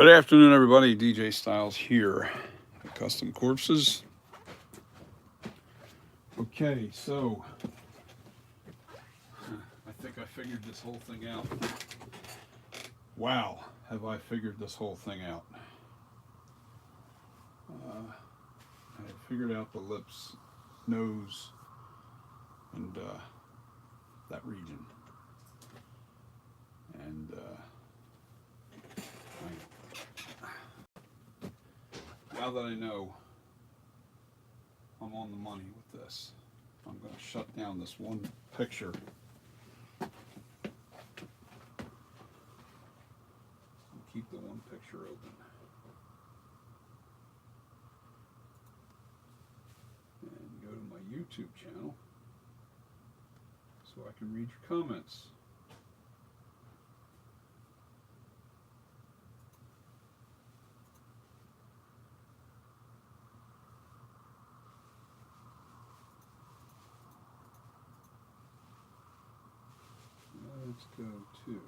Good afternoon, everybody. DJ Styles here at Custom Corpses. Okay, so I think I figured this whole thing out. Wow, have I figured this whole thing out. I have figured out the lips, nose, and that region. And now that I know I'm on the money with this, I'm going to shut down this one picture and keep the one picture open. And go to my YouTube channel so I can read your comments. Let's go to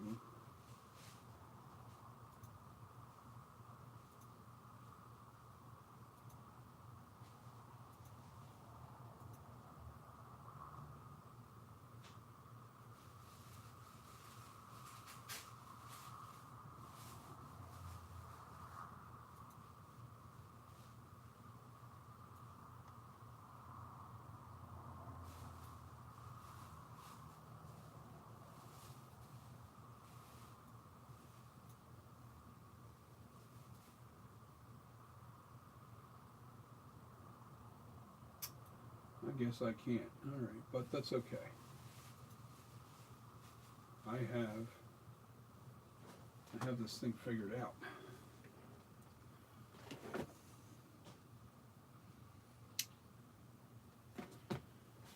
I guess I can't. All right, but that's okay. I have this thing figured out.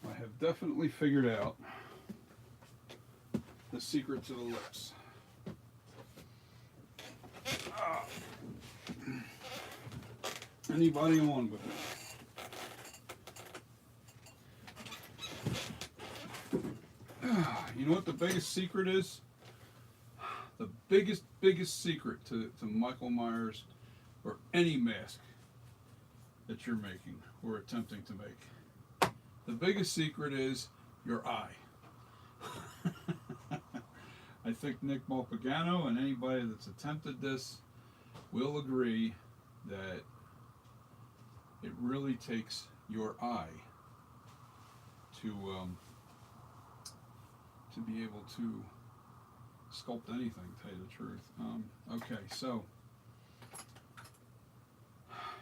I have definitely figured out the secret to the lips. Anybody on with me? You know what the biggest secret is? The biggest secret to Michael Myers or any mask that you're making or attempting to make. The biggest secret is your eye. I think Nick Malpagano and anybody that's attempted this will agree that it really takes your eye to be able to sculpt anything, to tell you the truth. Okay, so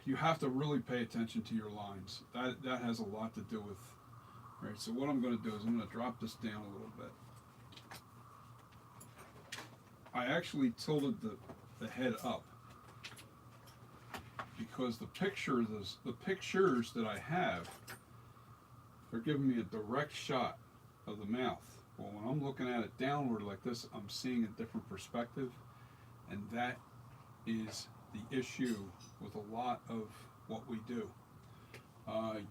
you have to really pay attention to your lines. That has a lot to do with, right? So what I'm going to do is I'm going to drop this down a little bit. I actually tilted the head up because the pictures that I have are giving me a direct shot of the mouth. Well, when I'm looking at it downward like this, I'm seeing a different perspective, and that is the issue with a lot of what we do.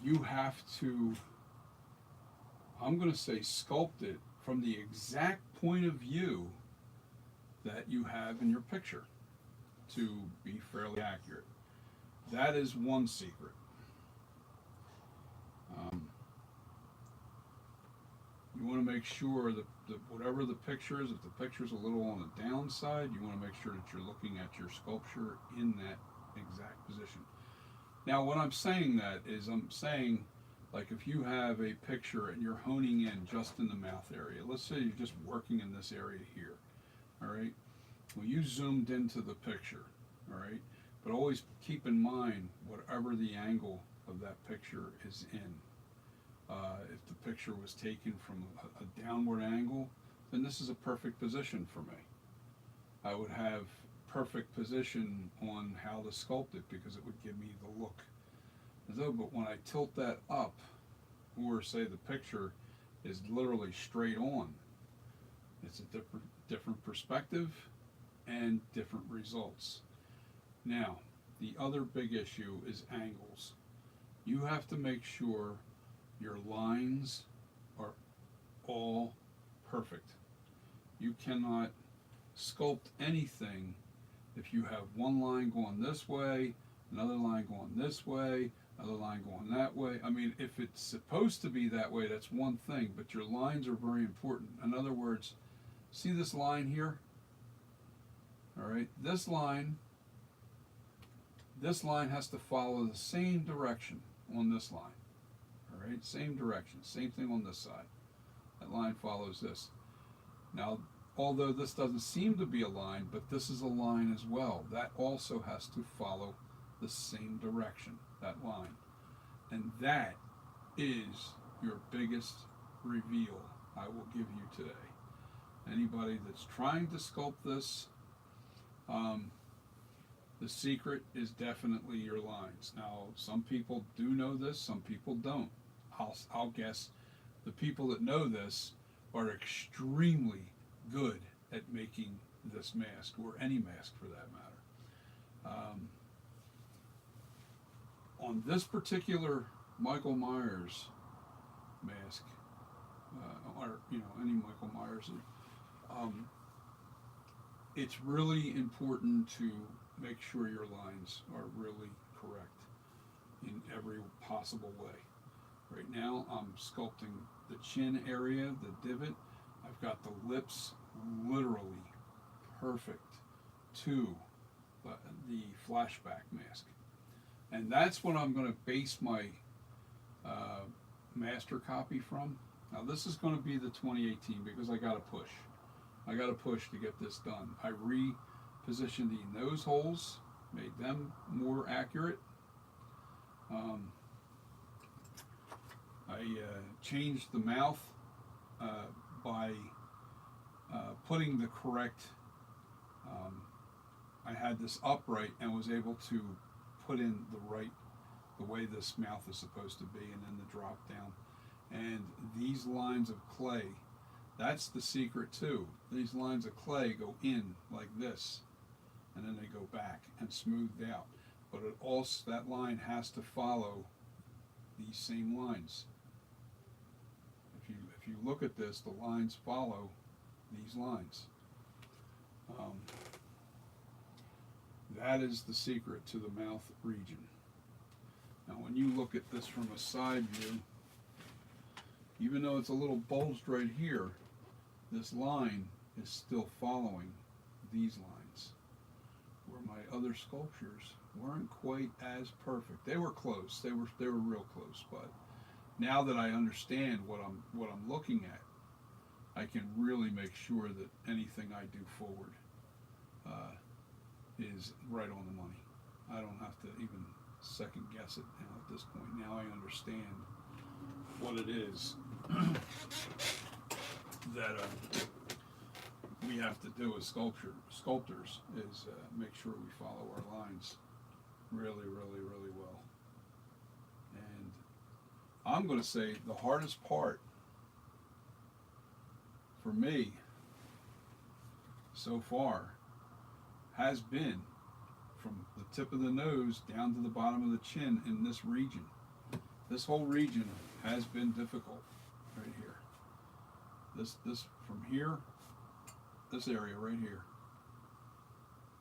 You have to, I'm going to say, sculpt it from the exact point of view that you have in your picture to be fairly accurate. That is one secret. You want to make sure that whatever the picture is, if the picture is a little on the downside, you want to make sure that you're looking at your sculpture in that exact position. Now, when I'm saying that is I'm saying, like, if you have a picture and you're honing in just in the mouth area, let's say you're just working in this area here, all right? Well, you zoomed into the picture, all right? But always keep in mind whatever the angle of that picture is in. If the picture was taken from a downward angle, then this is a perfect position for me. I would have perfect position on how to sculpt it because it would give me the look. But when I tilt that up, or say the picture is literally straight on, it's a different perspective and different results. Now, the other big issue is angles. You have to make sure your lines are all perfect. You cannot sculpt anything If you have one line going this way, another line going this way, another line going that way, I mean, if it's supposed to be that way, that's one thing, but your lines are very important. In other words, see this line here? All right, this line has to follow the same direction on this line. All right, same direction, same thing on this side. That line follows this. Now, although this doesn't seem to be a line, but this is a line as well. That also has to follow the same direction, that line. And that is your biggest reveal I will give you today. Anybody that's trying to sculpt this, the secret is definitely your lines. Now, some people do know this, some people don't. I'll guess the people that know this are extremely good at making this mask, or any mask for that matter. On this particular Michael Myers mask, or any Michael Myers, it's really important to make sure your lines are really correct in every possible way. Right now I'm sculpting the chin area, the divot. I've got the lips literally perfect to the flashback mask. And that's what I'm going to base my master copy from. Now this is going to be the 2018 because I got to push. I got to push to get this done. I repositioned the nose holes, made them more accurate. I changed the mouth by putting the correct, I had this upright and was able to put in the way this mouth is supposed to be, and then the drop down. And these lines of clay, that's the secret too. These lines of clay go in like this, and then they go back and smoothed out. But it also, that line has to follow these same lines. If you look at this, the lines follow these lines. That is the secret to the mouth region. Now when you look at this from a side view, even though it's a little bulged right here, this line is still following these lines, where my other sculptures weren't quite as perfect. They were close. They were real close. But now that I understand what I'm looking at, I can really make sure that anything I do forward is right on the money. I don't have to even second guess it now at this point. Now I understand what it is that we have to do as sculptors is make sure we follow our lines really, really, really well. And I'm going to say the hardest part for me so far has been from the tip of the nose down to the bottom of the chin in this region. This whole region has been difficult right here. This from here, this area right here,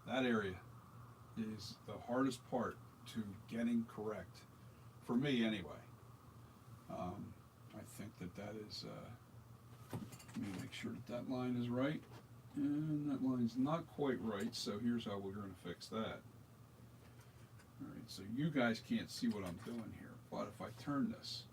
that area is the hardest part to getting correct, for me anyway. I think that is, let me make sure that line is right. And that line's not quite right, so here's how we're going to fix that. Alright, so you guys can't see what I'm doing here, but if I turn this,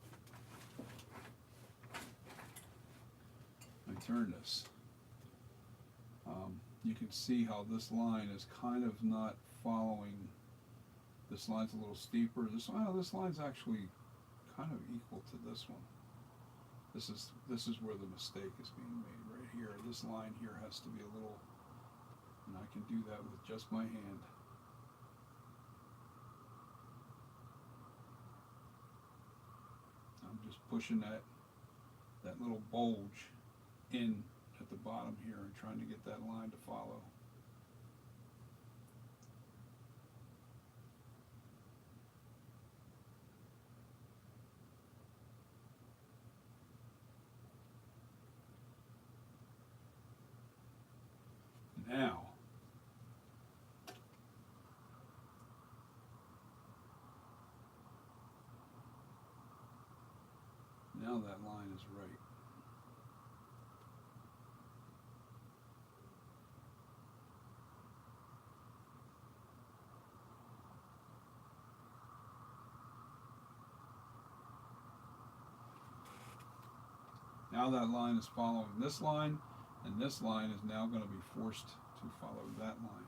you can see how this line is kind of not following. This line's a little steeper. This line's actually kind of equal to this one. This is where the mistake is being made right here. This line here has to be a little, and I can do that with just my hand. I'm just pushing that little bulge in at the bottom here and trying to get that line to follow. Now, Now that line is right. Now that line is following this line, and this line is now going to be forced to follow that line.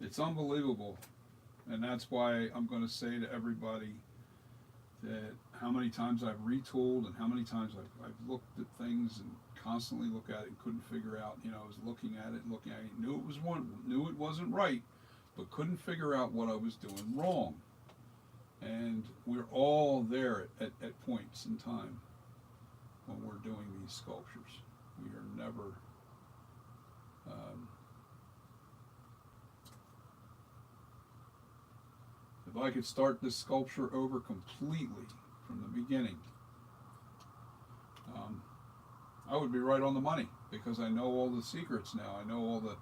It's unbelievable, and that's why I'm going to say to everybody that how many times I've retooled and how many times I've looked at things and constantly look at it and couldn't figure out, I was looking at it, knew it wasn't right, but couldn't figure out what I was doing wrong. And we're all there at points in time when we're doing these sculptures. We are never if I could start this sculpture over completely from the beginning, I would be right on the money, because I know all the secrets now. I know all the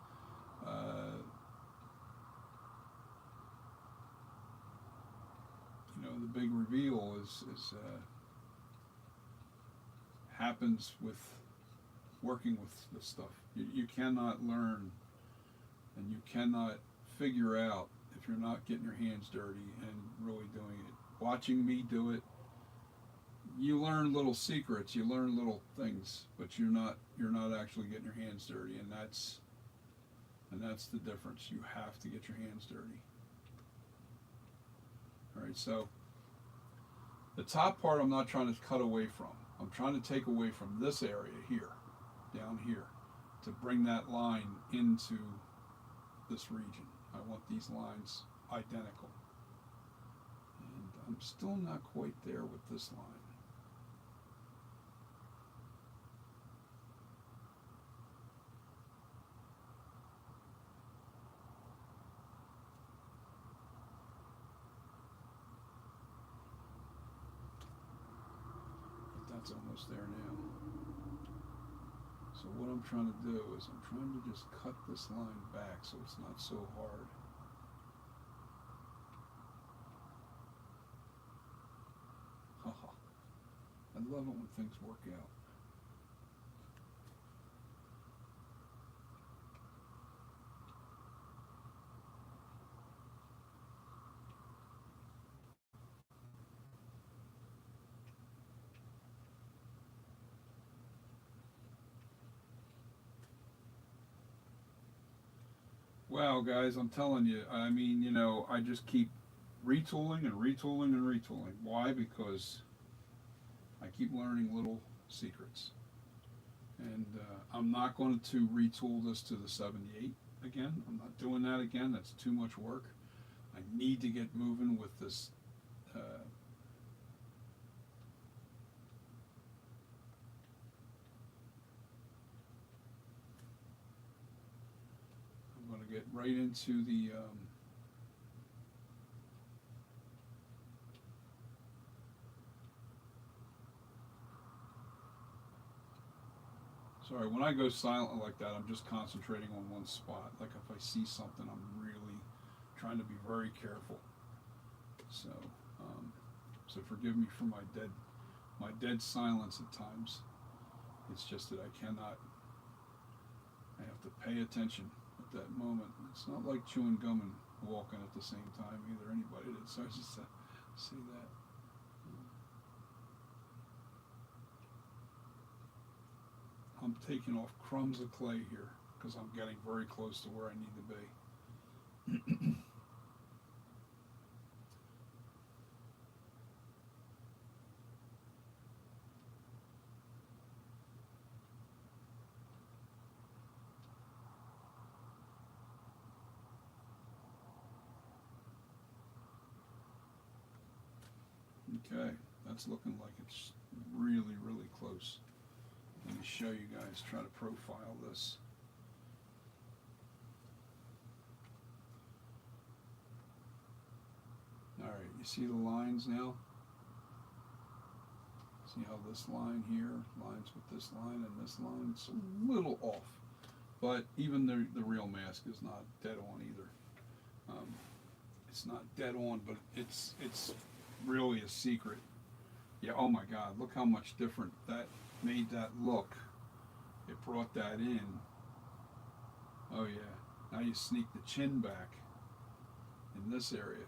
the big reveal is happens with working with the stuff. You cannot learn and you cannot figure out if you're not getting your hands dirty and really doing it. Watching me do it, you learn little secrets, you learn little things, but you're not actually getting your hands dirty, and that's the difference. You have to get your hands dirty. All right, so the top part I'm not trying to cut away from. I'm trying to take away from this area here, down here, to bring that line into this region. I want these lines identical. And I'm still not quite there with this line. But that's almost there now. So what I'm trying to do is I'm trying to just cut this line back so it's not so hard. Haha. I love it when things work out. Wow, guys, I'm telling you, I mean, I just keep retooling and retooling and retooling. Why? Because I keep learning little secrets. And I'm not going to retool this to the 78 again. I'm not doing that again. That's too much work. I need to get moving with this. I'm going to get right into the sorry, when I go silent like that, I'm just concentrating on one spot. Like if I see something, I'm really trying to be very careful. So, so forgive me for my dead silence at times. It's just that I have to pay attention at that moment. It's not like chewing gum and walking at the same time either. Anybody that starts to say that. I'm taking off crumbs of clay here because I'm getting very close to where I need to be. Okay, that's looking like it's really, really close. Let me show you guys, try to profile this. You see the lines now? See how this line here lines with this line and this line? It's a little off. But even the real mask is not dead on either. It's not dead on, but it's really a secret. Yeah, oh my God, look how much different that made that look. It brought that in. Oh yeah, now you sneak the chin back in this area.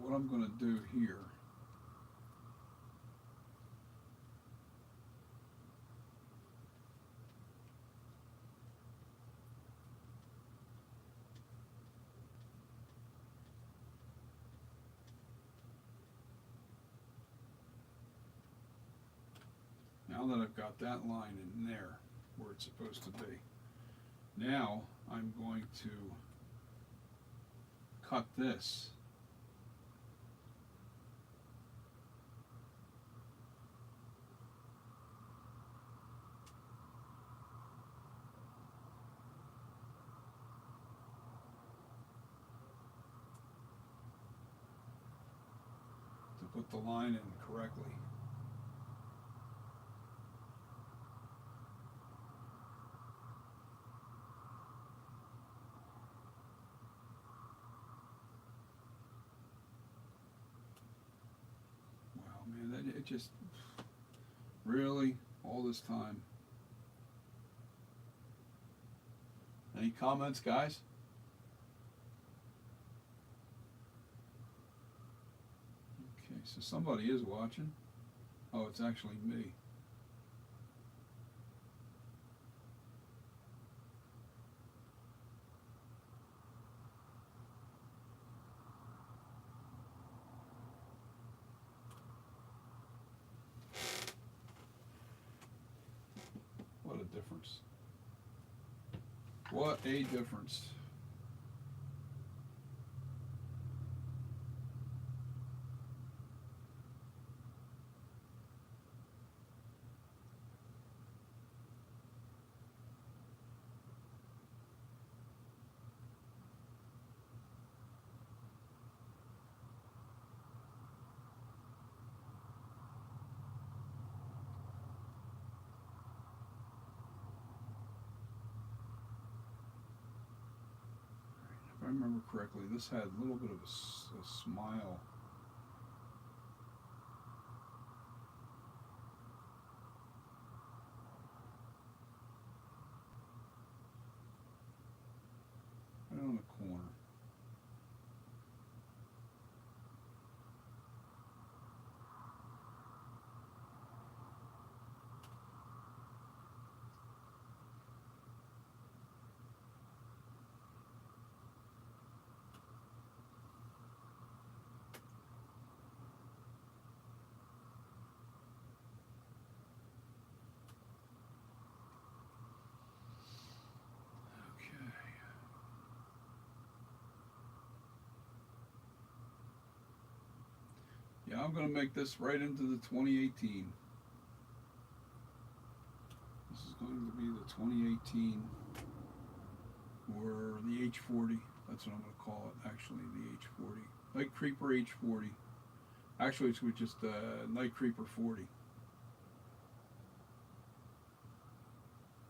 What I'm going to do here, now that I've got that line in there where it's supposed to be, now I'm going to cut this. To put the line in correctly. It just really all this time. Any comments, guys? Okay, so somebody is watching. Oh, it's actually me. What a difference. What a difference. If I remember correctly, this had a little bit of a smile. Right on the corner. Yeah, I'm going to make this right into the 2018. This is going to be the 2018 or the H40. That's what I'm going to call it, actually, the H40. Night Creeper H40. Actually, it's just Night Creeper 40.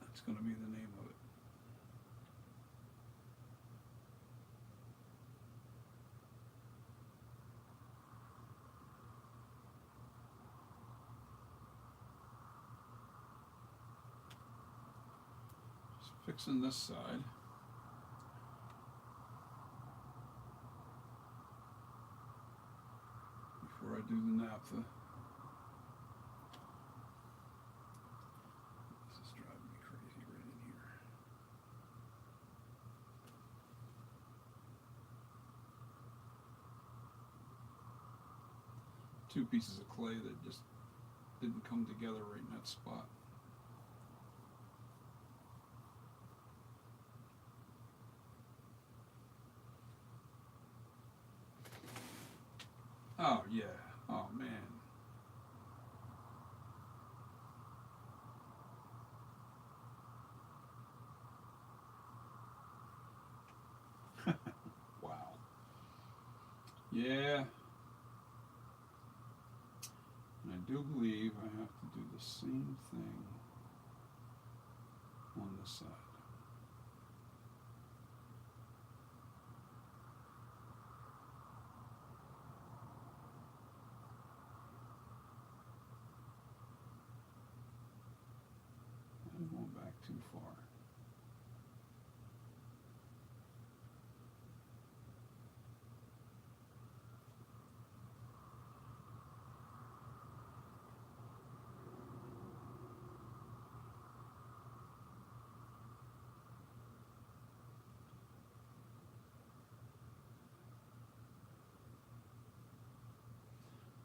That's going to be the name of it. Fixing this side. Before I do the naphtha. This is driving me crazy right in here. two pieces of clay that just didn't come together right in that spot. Oh yeah, oh man. Wow. Yeah. And I do believe I have to do the same thing on this side. I'm going back too far.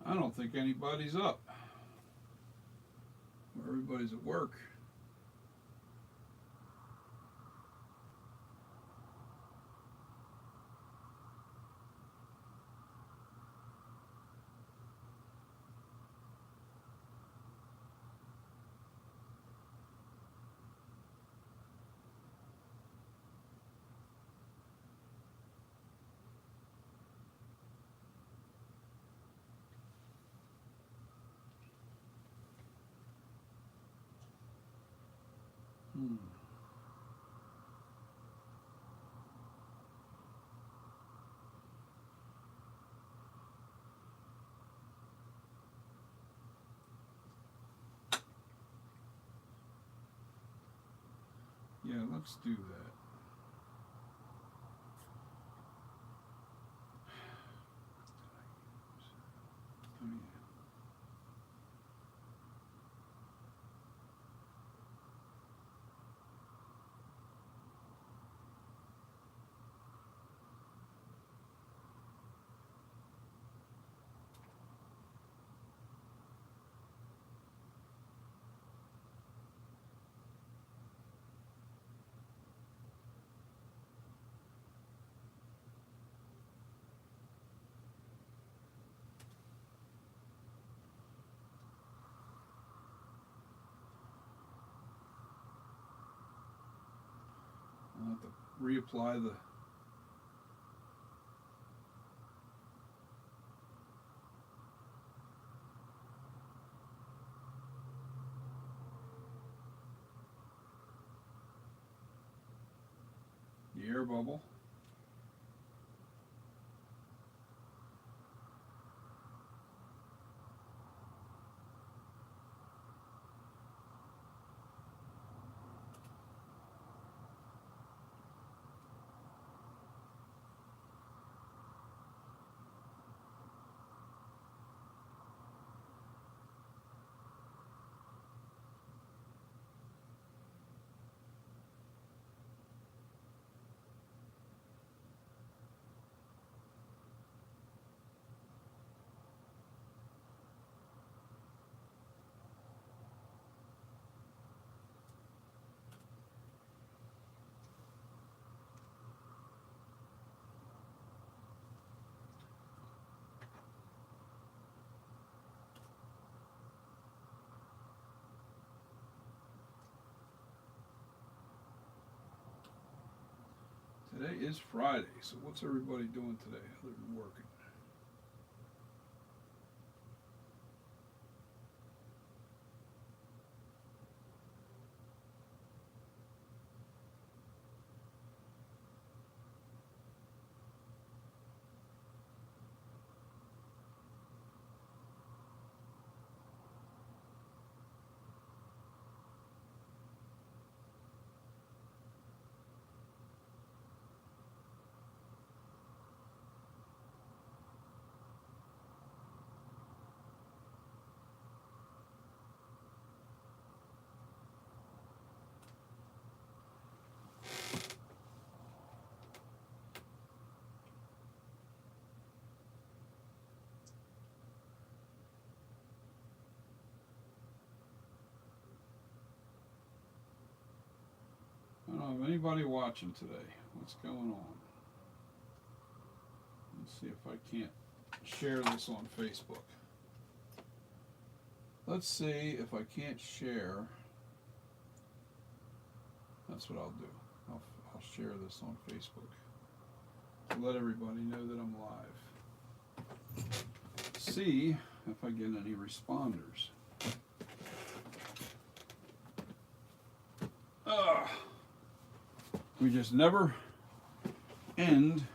I don't think anybody's up. Everybody's at work. Hmm. Yeah, let's do that. Oh, yeah. I'll have to reapply the air bubble. Today is Friday, so what's everybody doing today other than working? anybody watching today? What's going on? Let's see if I can't share this on Facebook. Let's see if I can't share. That's what I'll do. I'll share this on Facebook to let everybody know that I'm live. See if I get any responders. We just never end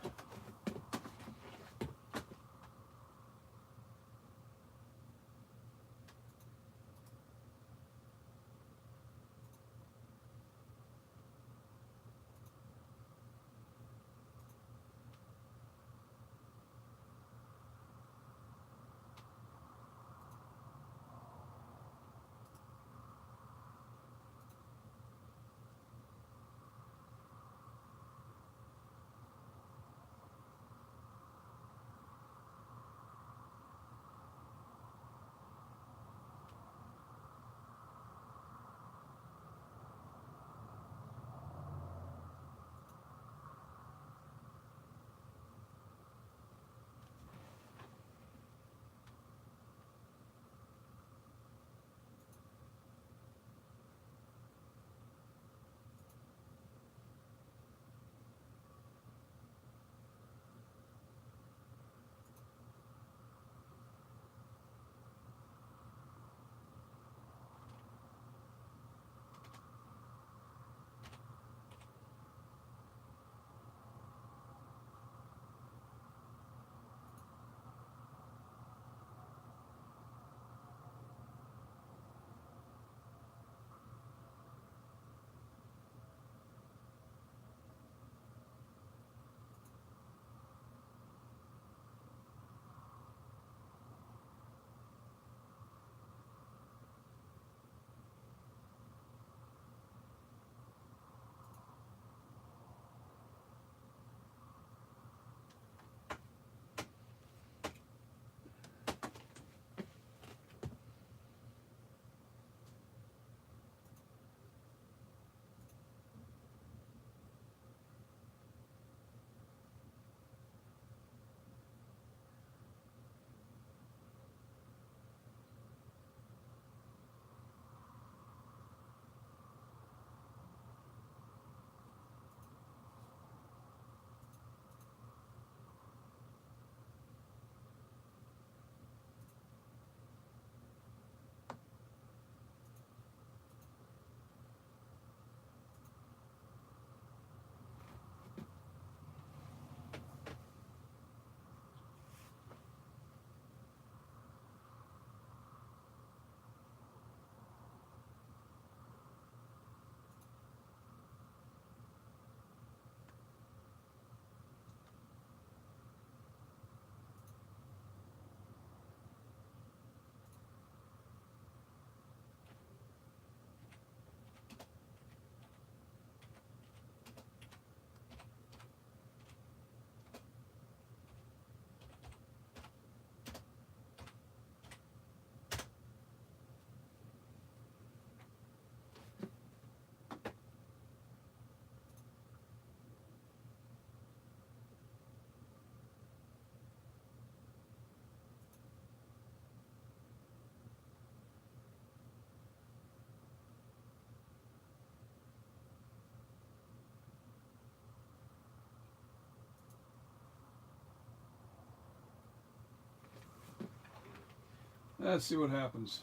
Let's see what happens.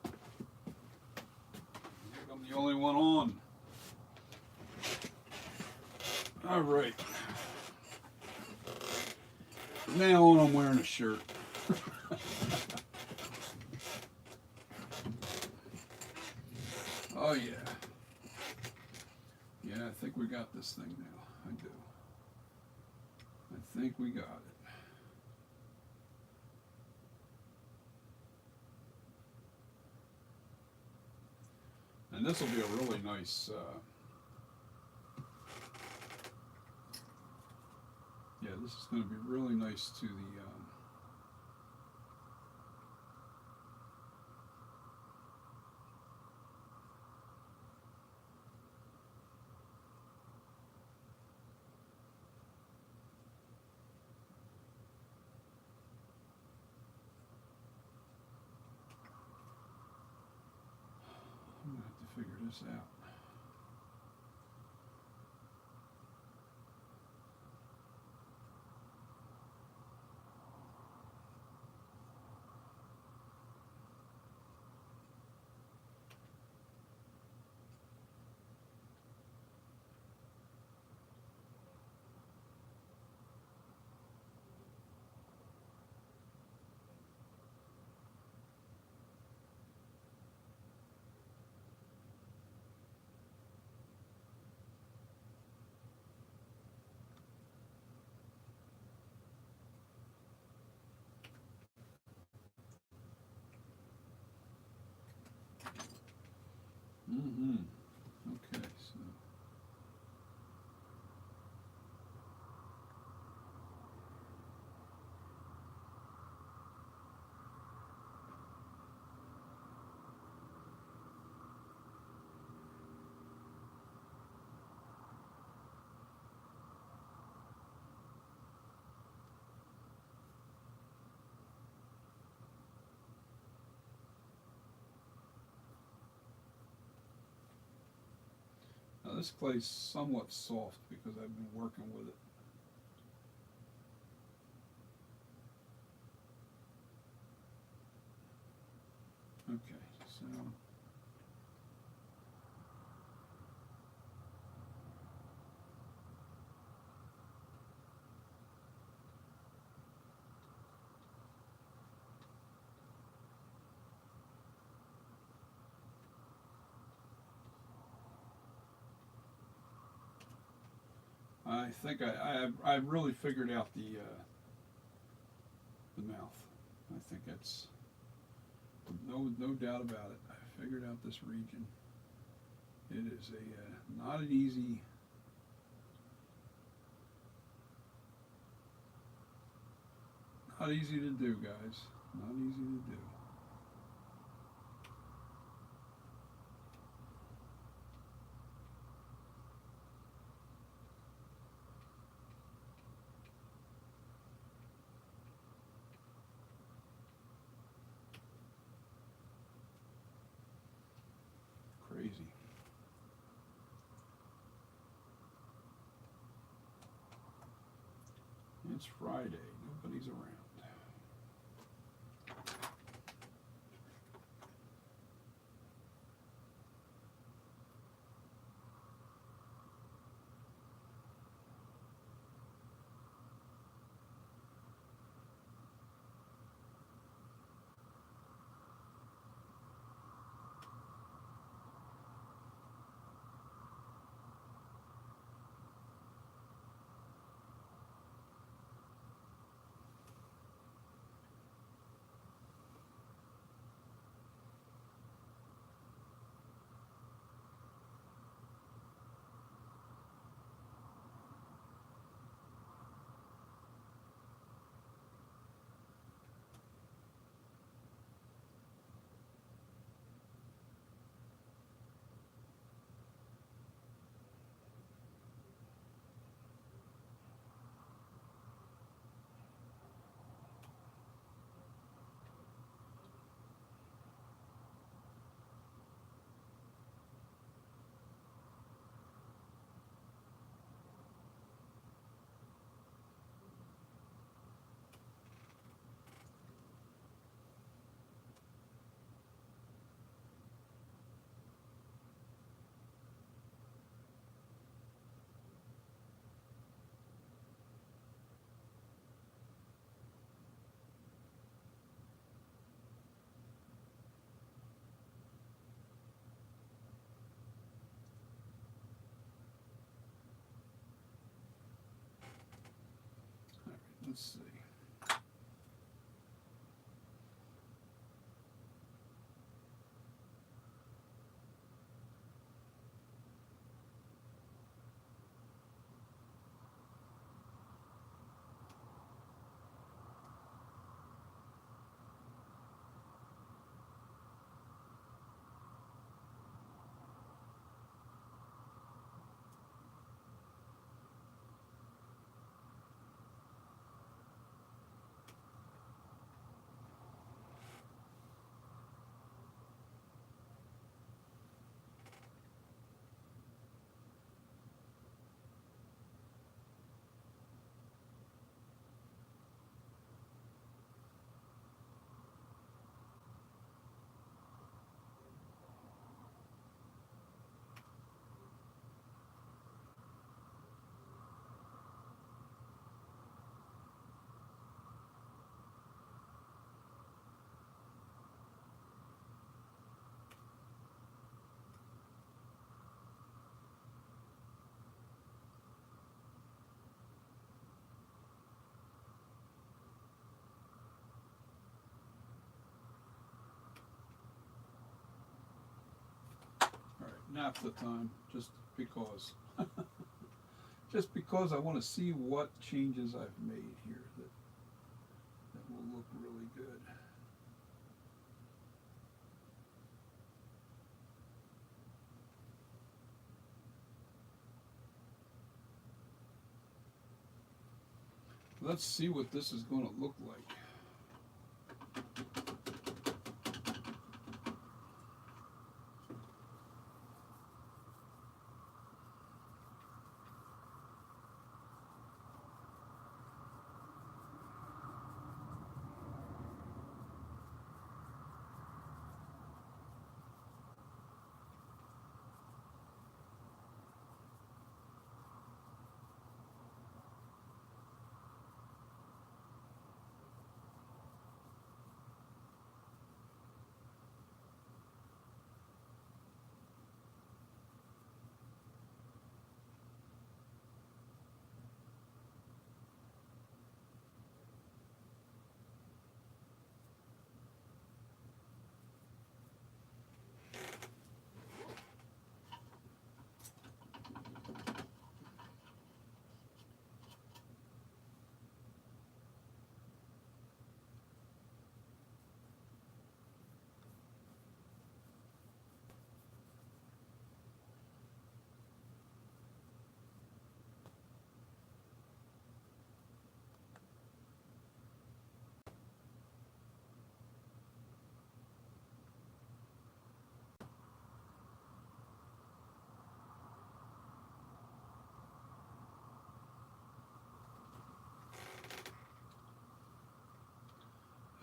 I think I'm the only one on. All right. Now on, I'm wearing a shirt. Oh yeah. Yeah, I think we got this thing now. I do. I think we got it. And this will be a really nice, yeah, this is going to be really nice to the, figure this out. Okay, so. Now this clay's somewhat soft because I've been working with it. Okay, so I think I really figured out the mouth. I think that's no doubt about it. I figured out this region. It is a not an easy. Not easy to do, guys. Not easy to do. Crazy. It's Friday. Nobody's around. All right, let's see. naphtha time, just because. Just because I want to see what changes I've made here that will look really good. Let's see what this is going to look like.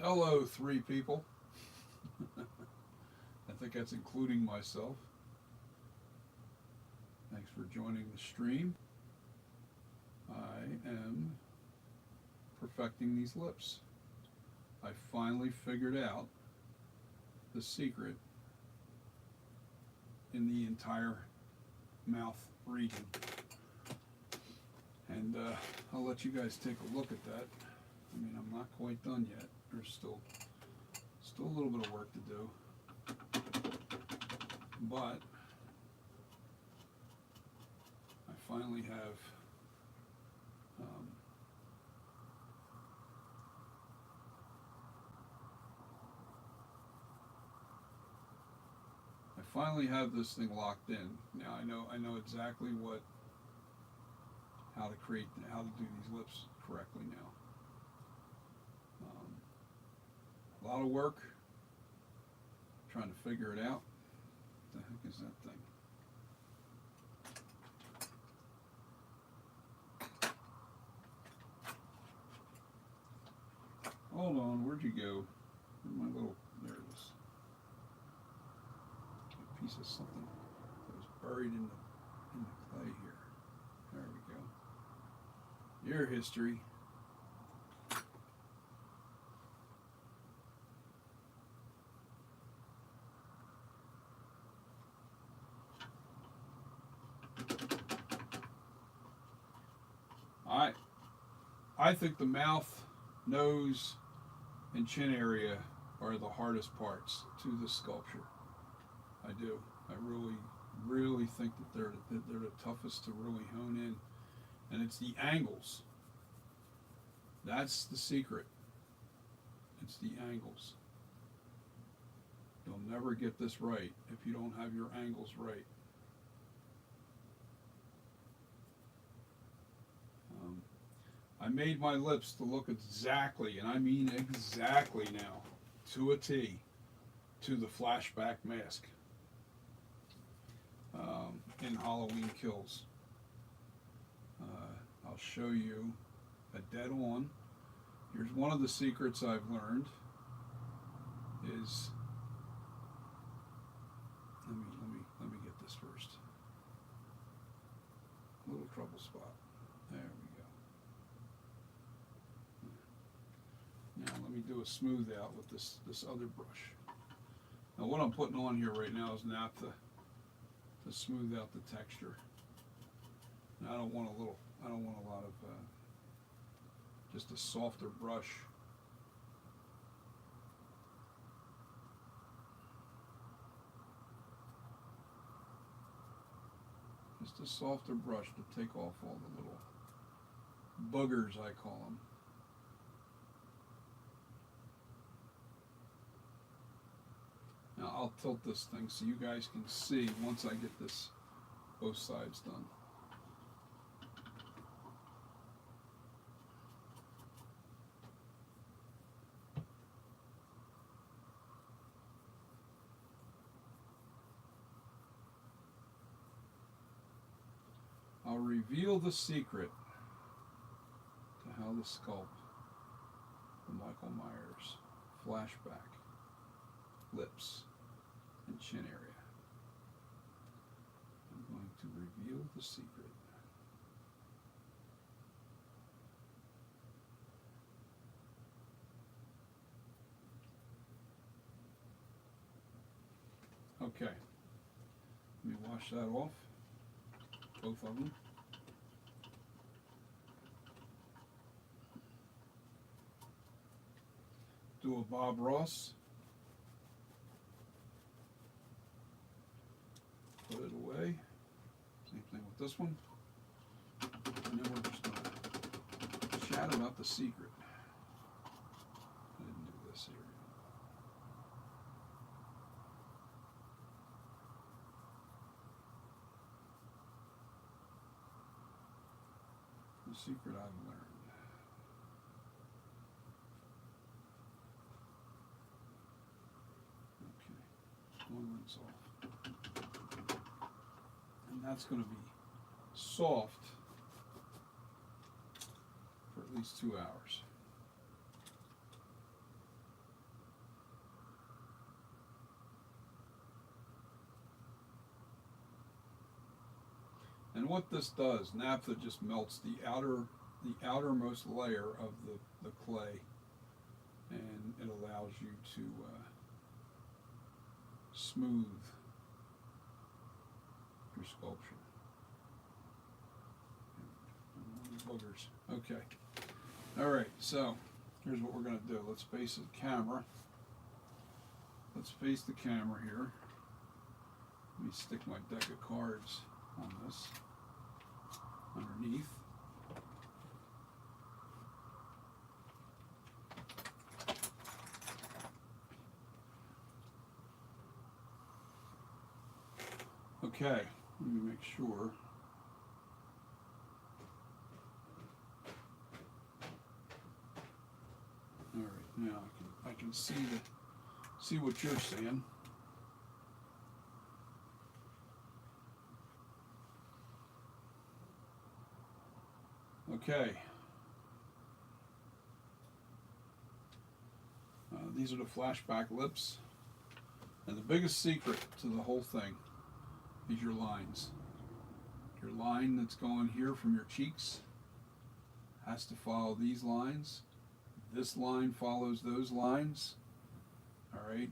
Hello, 3 people. I think that's including myself. Thanks for joining the stream. I am perfecting these lips. I finally figured out the secret in the entire mouth region. And I'll let you guys take a look at that. I mean, I'm not quite done yet. There's still a little bit of work to do, but I finally have this thing locked in. Now I know exactly how to do these lips correctly now. A lot of work trying to figure it out. What the heck is that thing? Hold on, where'd you go? My little, there it is. A piece of something that was buried in the clay here. There we go. Your history. I think the mouth, nose, and chin area are the hardest parts to the sculpture. I do. I really think that they're the toughest to really hone in, and it's the angles. That's the secret. It's the angles. You'll never get this right if you don't have your angles right. I made my lips to look exactly, and I mean exactly now, to a T, to the Flashback mask in Halloween Kills. I'll show you a dead on. Here's one of the secrets I've learned is, let me get this first. A little trouble spot. There we go. Now let me do a smooth out with this other brush. Now what I'm putting on here right now is naphtha to smooth out the texture. Now I don't want a lot of just a softer brush. Just a softer brush to take off all the little boogers, I call them. Now I'll tilt this thing so you guys can see once I get this both sides done. I'll reveal the secret to how to sculpt the Michael Myers flashback lips and chin area. I'm going to reveal the secret. Okay, let me wash that off, both of them. Do a Bob Ross. Put it away. Same thing with this one. And then we're just going to chat about the secret. I didn't do this here. The secret I've learned. Okay, one rinse off. And that's going to be soft for at least 2 hours. And what this does, naphtha just melts the outermost layer of the clay, and it allows you to smooth your sculpture. Boogers. Okay. All right. So here's what we're going to do. Let's face the camera. Let's face the camera here. Let me stick my deck of cards on this underneath. Okay, let me make sure. All right, now I can see what you're saying. Okay. These are the flashback lips, and the biggest secret to the whole thing is your lines. Your line that's going here from your cheeks has to follow these lines. This line follows those lines. All right,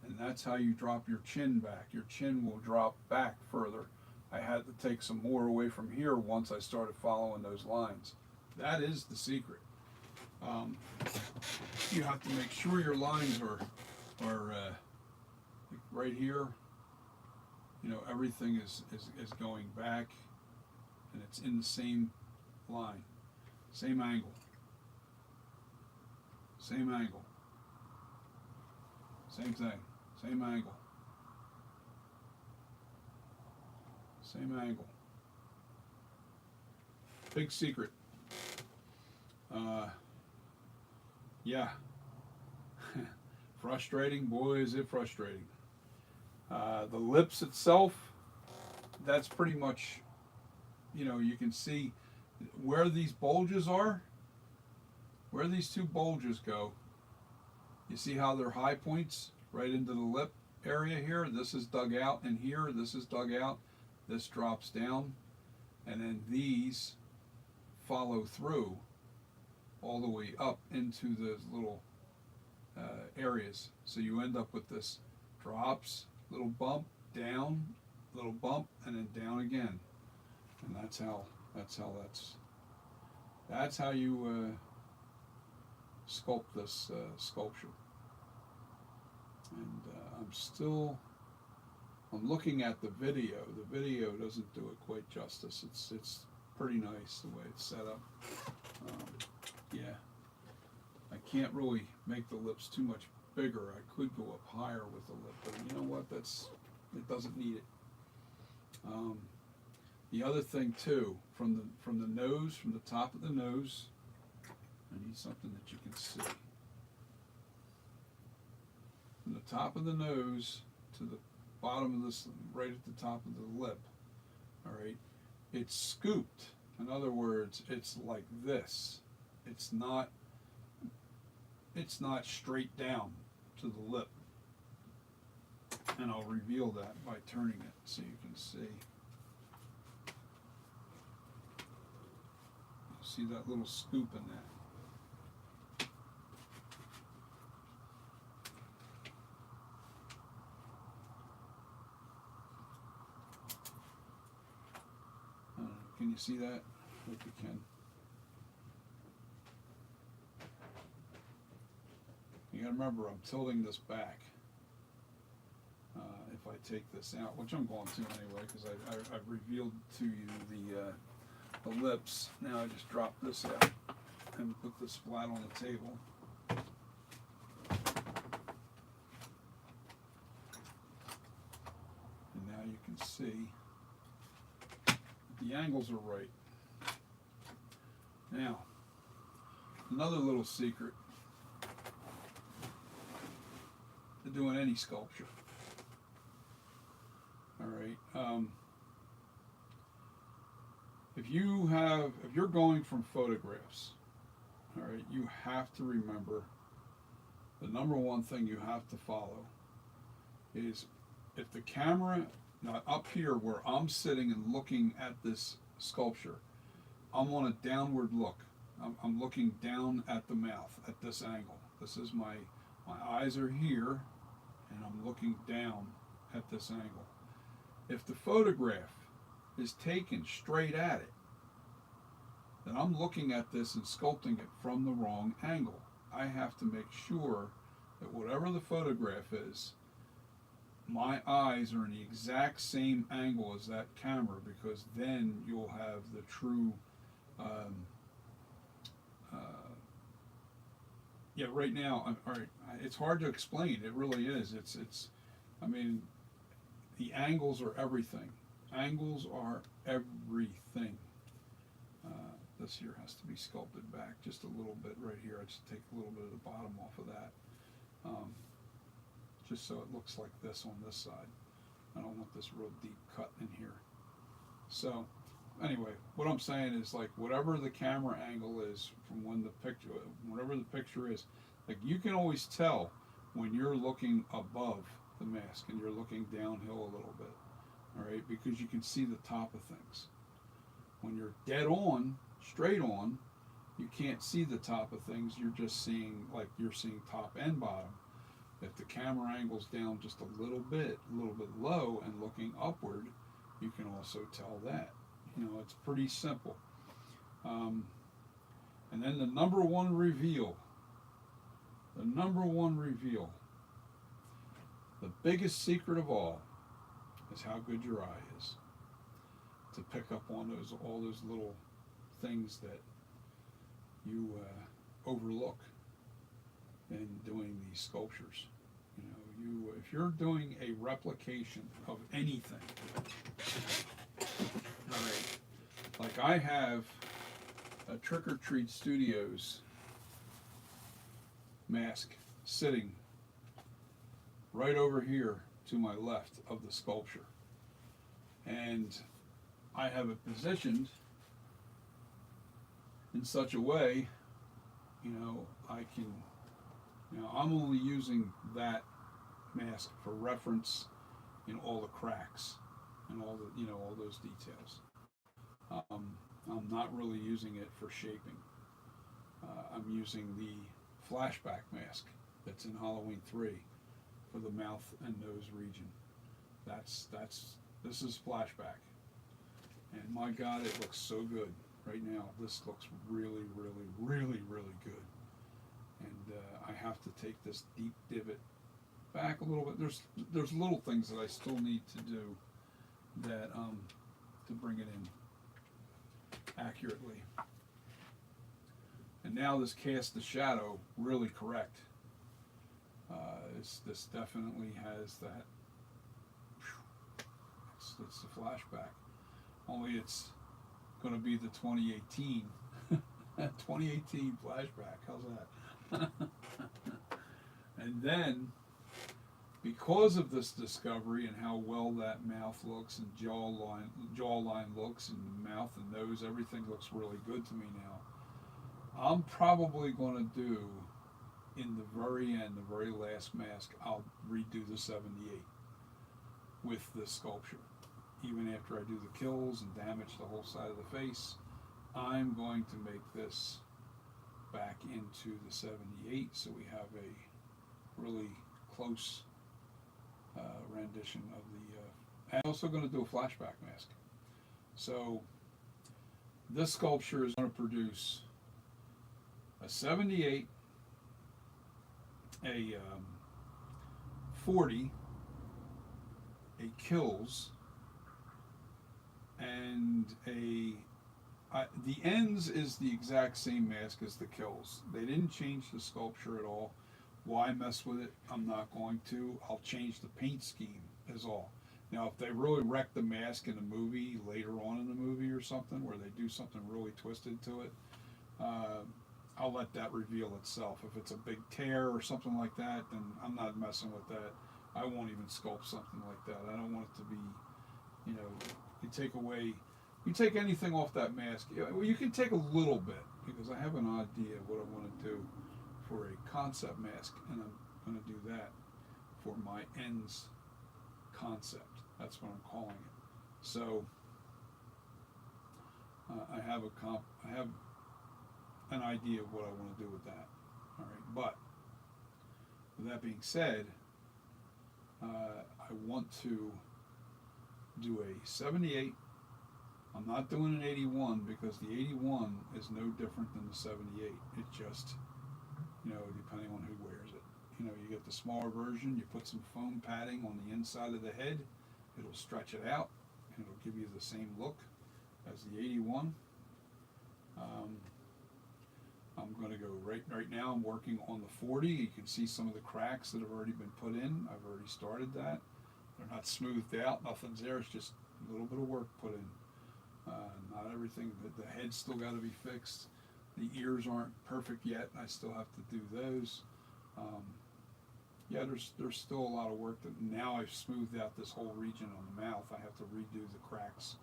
and that's how you drop your chin back. Your chin will drop back further. I had to take some more away from here once I started following those lines. That is the secret. You have to make sure your lines are like right here. You know, everything is going back, and it's in the same line, same angle, same angle, same thing, same angle, same angle. Big secret. Yeah. Frustrating, boy, is it frustrating. The lips itself, that's pretty much, you know, you can see where these bulges are, where these two bulges go. You see how they're high points right into the lip area here? This is dug out in here, this is dug out, this drops down, and then these follow through all the way up into those little areas. So you end up with this drops, little bump, down, little bump, and then down again. And that's how you sculpt this sculpture. And I'm still I'm looking at the video. The video doesn't do it quite justice. It's pretty nice the way it's set up. Yeah, I can't really make the lips too much bigger. I could go up higher with the lip, but you know what? It doesn't need it. The other thing too, from the nose, from the top of the nose, I need something that you can see. From the top of the nose to the bottom of this, right at the top of the lip, all right, it's scooped. In other words, it's like this. It's not straight down to the lip. And I'll reveal that by turning it so you can see. See that little scoop in that. Can you see that? I hope you can. You gotta remember, I'm tilting this back. If I take this out, which I'm going to anyway, because I've revealed to you the lips. Now I just drop this out and put this flat on the table. And now you can see the angles are right. Now, another little secret to doing any sculpture. All right. If you're going from photographs, all right, you have to remember the number one thing you have to follow is if the camera, now up here where I'm sitting and looking at this sculpture, I'm on a downward look. I'm looking down at the mouth at this angle. This is my eyes are here and I'm looking down at this angle. If the photograph is taken straight at it, then I'm looking at this and sculpting it from the wrong angle. I have to make sure that whatever the photograph is, my eyes are in the exact same angle as that camera, because then you'll have the true yeah, right now, all right, it's hard to explain. It really is. I mean, the angles are everything. Angles are everything. This here has to be sculpted back just a little bit right here. I just take a little bit of the bottom off of that, just so it looks like this on this side. I don't want this real deep cut in here. So anyway, what I'm saying is, like, whatever the camera angle is from whatever the picture is, like, you can always tell when you're looking above the mask and you're looking downhill a little bit, all right, because you can see the top of things. When you're dead on, straight on, you can't see the top of things. You're just seeing, like, you're seeing top and bottom. If the camera angle's down just a little bit low and looking upward, you can also tell that. You know, it's pretty simple. And then the number one reveal, the biggest secret of all is how good your eye is to pick up on all those little things that you overlook in doing these sculptures. You know, if you're doing a replication of anything, all right, like I have a Trick or Treat Studios mask sitting right over here to my left of the sculpture, and I have it positioned in such a way, you know, I'm only using that mask for reference in all the cracks and all those details. I'm not really using it for shaping. I'm using the Flashback mask that's in Halloween 3 for the mouth and nose region. This is Flashback, and my God, it looks so good right now. This looks really, really, really, really good. And I have to take this deep divot back a little bit. There's little things that I still need to do that to bring it in accurately. And now this cast the shadow really correct. This definitely has that. It's the flashback. Only it's going to be the 2018 2018 flashback. How's that? And then, because of this discovery and how well that mouth looks and jawline looks and the mouth and nose, everything looks really good to me now. I'm probably going to do, in the very end, the very last mask, I'll redo the 78 with this sculpture. Even after I do the kills and damage the whole side of the face, I'm going to make this back into the 78 so we have a really close rendition of the... I'm also going to do a flashback mask. So this sculpture is going to produce a 78, a 40, a kills, and the ends is the exact same mask as the kills. They didn't change the sculpture at all. Why mess with it? I'm not going to. I'll change the paint scheme is all. Now, if they really wreck the mask in a movie, later on in the movie or something, where they do something really twisted to it, I'll let that reveal itself. If it's a big tear or something like that, then I'm not messing with that. I won't even sculpt something like that. I don't want it to be, you take anything off that mask. Well, you can take a little bit, because I have an idea of what I want to do for a concept mask, and I'm going to do that for my ends concept. That's what I'm calling it. So I have an idea of what I want to do with that. All right, but with that being said, I want to do a 78. I'm not doing an 81 because the 81 is no different than the 78. It just, depending on who wears it. You get the smaller version, you put some foam padding on the inside of the head, it'll stretch it out, and it'll give you the same look as the 81. I'm going to go right now, I'm working on the 40. You can see some of the cracks that have already been put in. I've already started that. They're not smoothed out, nothing's there, it's just a little bit of work put in. Not everything, the head's still got to be fixed. The ears aren't perfect yet, I still have to do those. There's still a lot of work. That now I've smoothed out this whole region on the mouth. I have to redo the cracks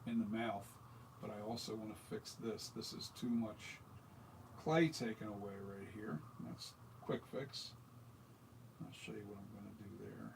in the mouth, but I also want to fix this. This is too much clay taken away right here. That's a quick fix. I'll show you what I'm going to do there.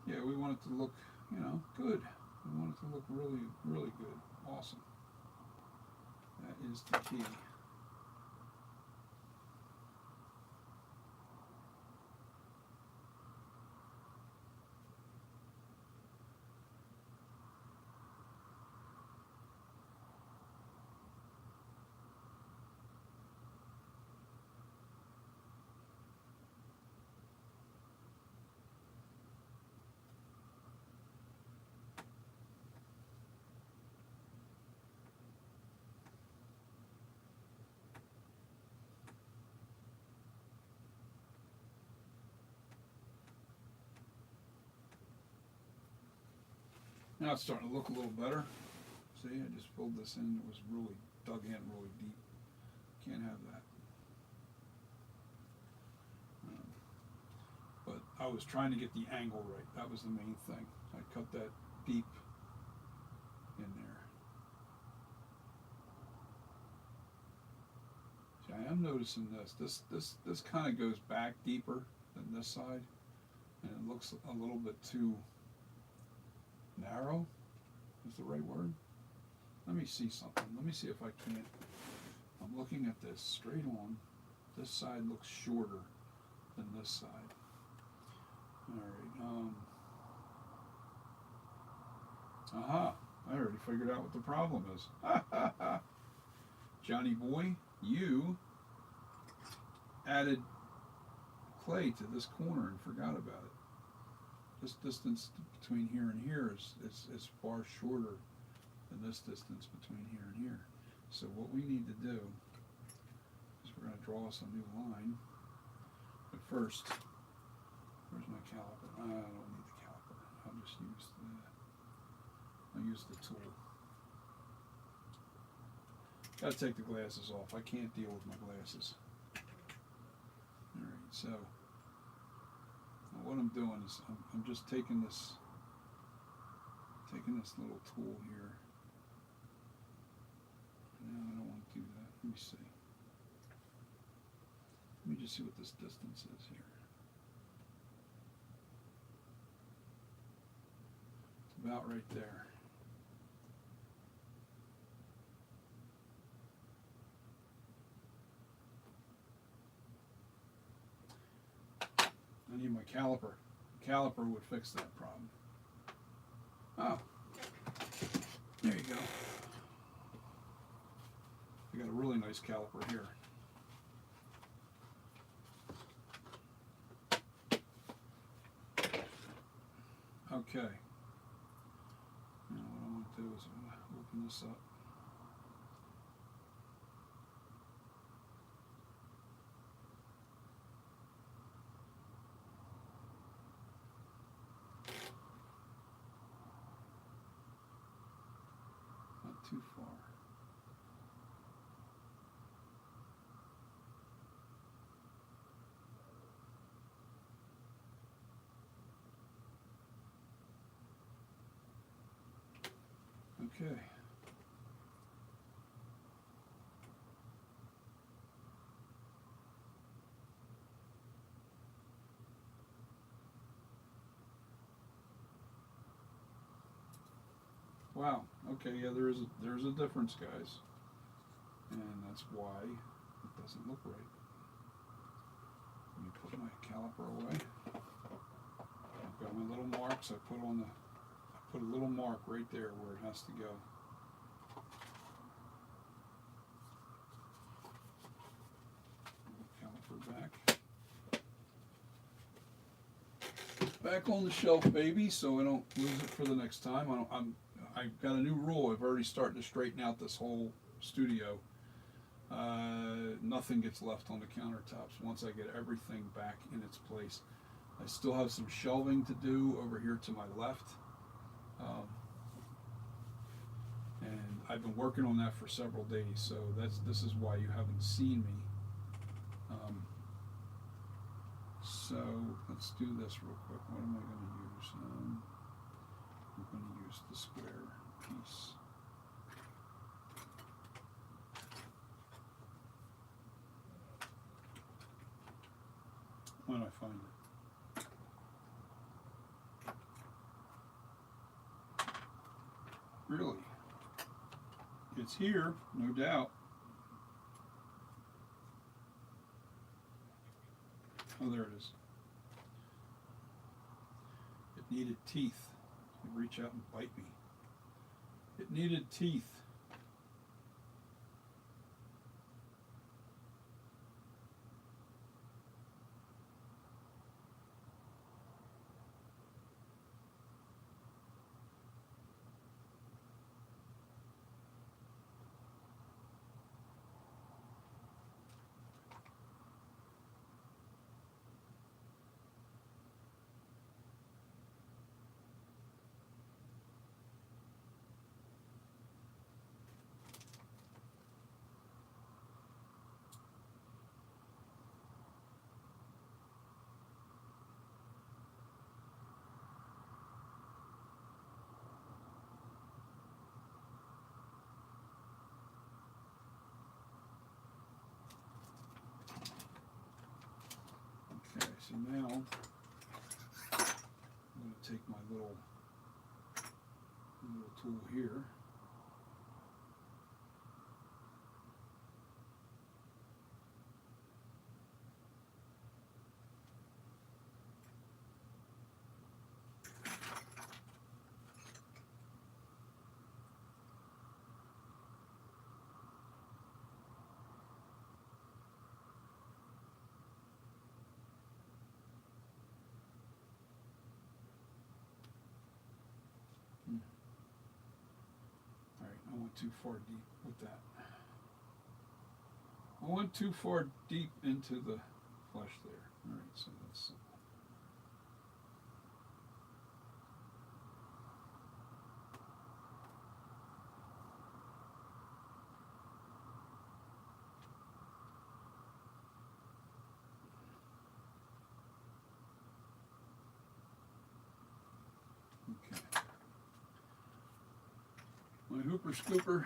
Yeah, we want it to look, good. We want it to look really, really good. Awesome. That is the key. Now it's starting to look a little better. See, I just filled this in. It was really dug in really deep. Can't have that. But I was trying to get the angle right. That was the main thing. I cut that deep in there. See, I am noticing this. This kind of goes back deeper than this side, and it looks a little bit too narrow is the right word. Let me see something. Let me see if I can't. I'm looking at this straight on. This side looks shorter than this side. All right. Aha! I already figured out what the problem is. Johnny boy, you added clay to this corner and forgot about it. This distance between here and here is far shorter than this distance between here and here. So what we need to do is we're going to draw us a new line. But first, where's my caliper? I don't need the caliper. I'll just use the tool. Got to take the glasses off. I can't deal with my glasses. All right, so what I'm doing is I'm just taking this little tool here. No, I don't want to do that. Let me see. Let me just see what this distance is here. It's about right there. I need my caliper. Caliper would fix that problem. Oh, there you go. I got a really nice caliper here. Okay. Now what I want to do is open this up. Too far. Okay. Wow. Okay, yeah, there's a difference, guys, and that's why it doesn't look right. Let me put my caliper away. I've got my little marks. I put a little mark right there where it has to go. Caliper back on the shelf, baby, so I don't lose it for the next time. I've got a new rule. I've already started to straighten out this whole studio. Nothing gets left on the countertops once I get everything back in its place. I still have some shelving to do over here to my left. And I've been working on that for several days, so this is why you haven't seen me. So let's do this real quick. What am I going to use? I'm going to use the square piece. When I find it. Really? It's here, no doubt. Oh, there it is. It needed teeth. It would reach out and bite me. It needed teeth. Okay, so now I'm going to take my little tool here. I went too far deep with that. I went too far deep into the flesh there. Alright, so that's okay. My hooper scooper.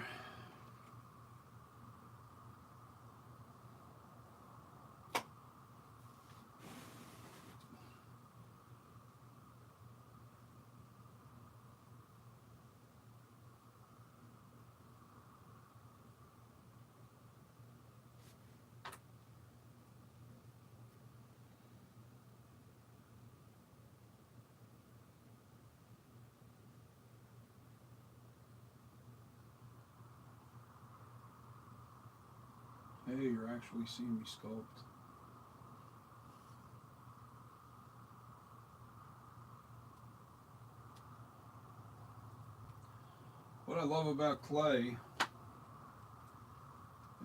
Hey, you're actually seeing me sculpt. What I love about clay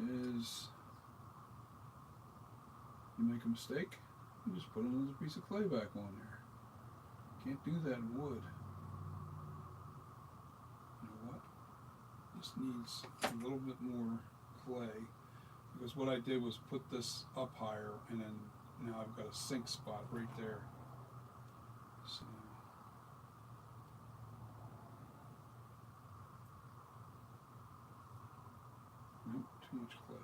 is you make a mistake, you just put another piece of clay back on there. Can't do that in wood. You know what? This needs a little bit more clay, because what I did was put this up higher, and then now I've got a sink spot right there. So nope, too much clay.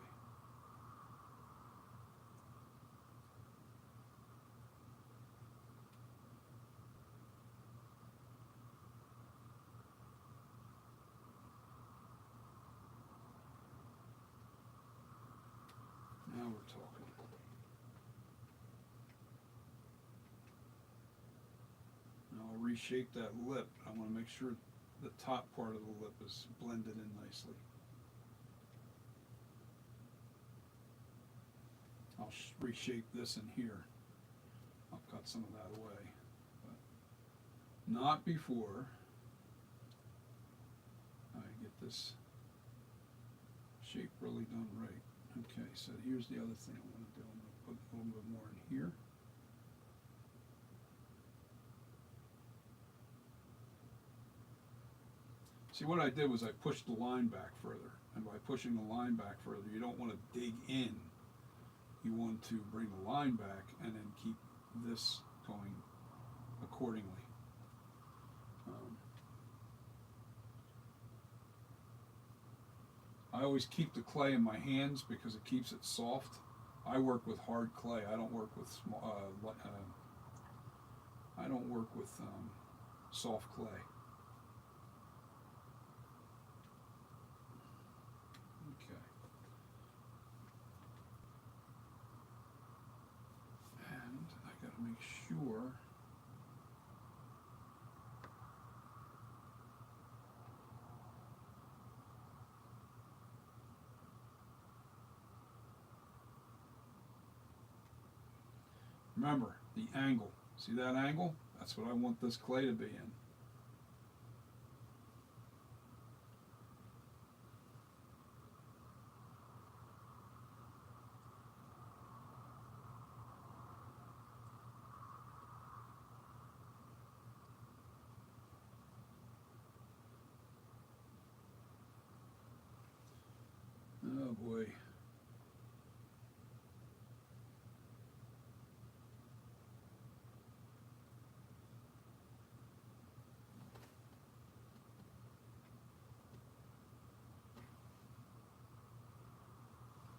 Now we're talking. Now I'll reshape that lip. I want to make sure the top part of the lip is blended in nicely. I'll reshape this in here. I'll cut some of that away, but not before I get this shape really done right. Okay, so here's the other thing I'm going to do. I'm going to put a little bit more in here. See, what I did was I pushed the line back further, and by pushing the line back further, you don't want to dig in. You want to bring the line back and then keep this going accordingly. I always keep the clay in my hands because it keeps it soft. I work with hard clay. I don't work with soft clay. Okay. And I got to make sure. Remember, the angle. See that angle? That's what I want this clay to be in. Oh boy.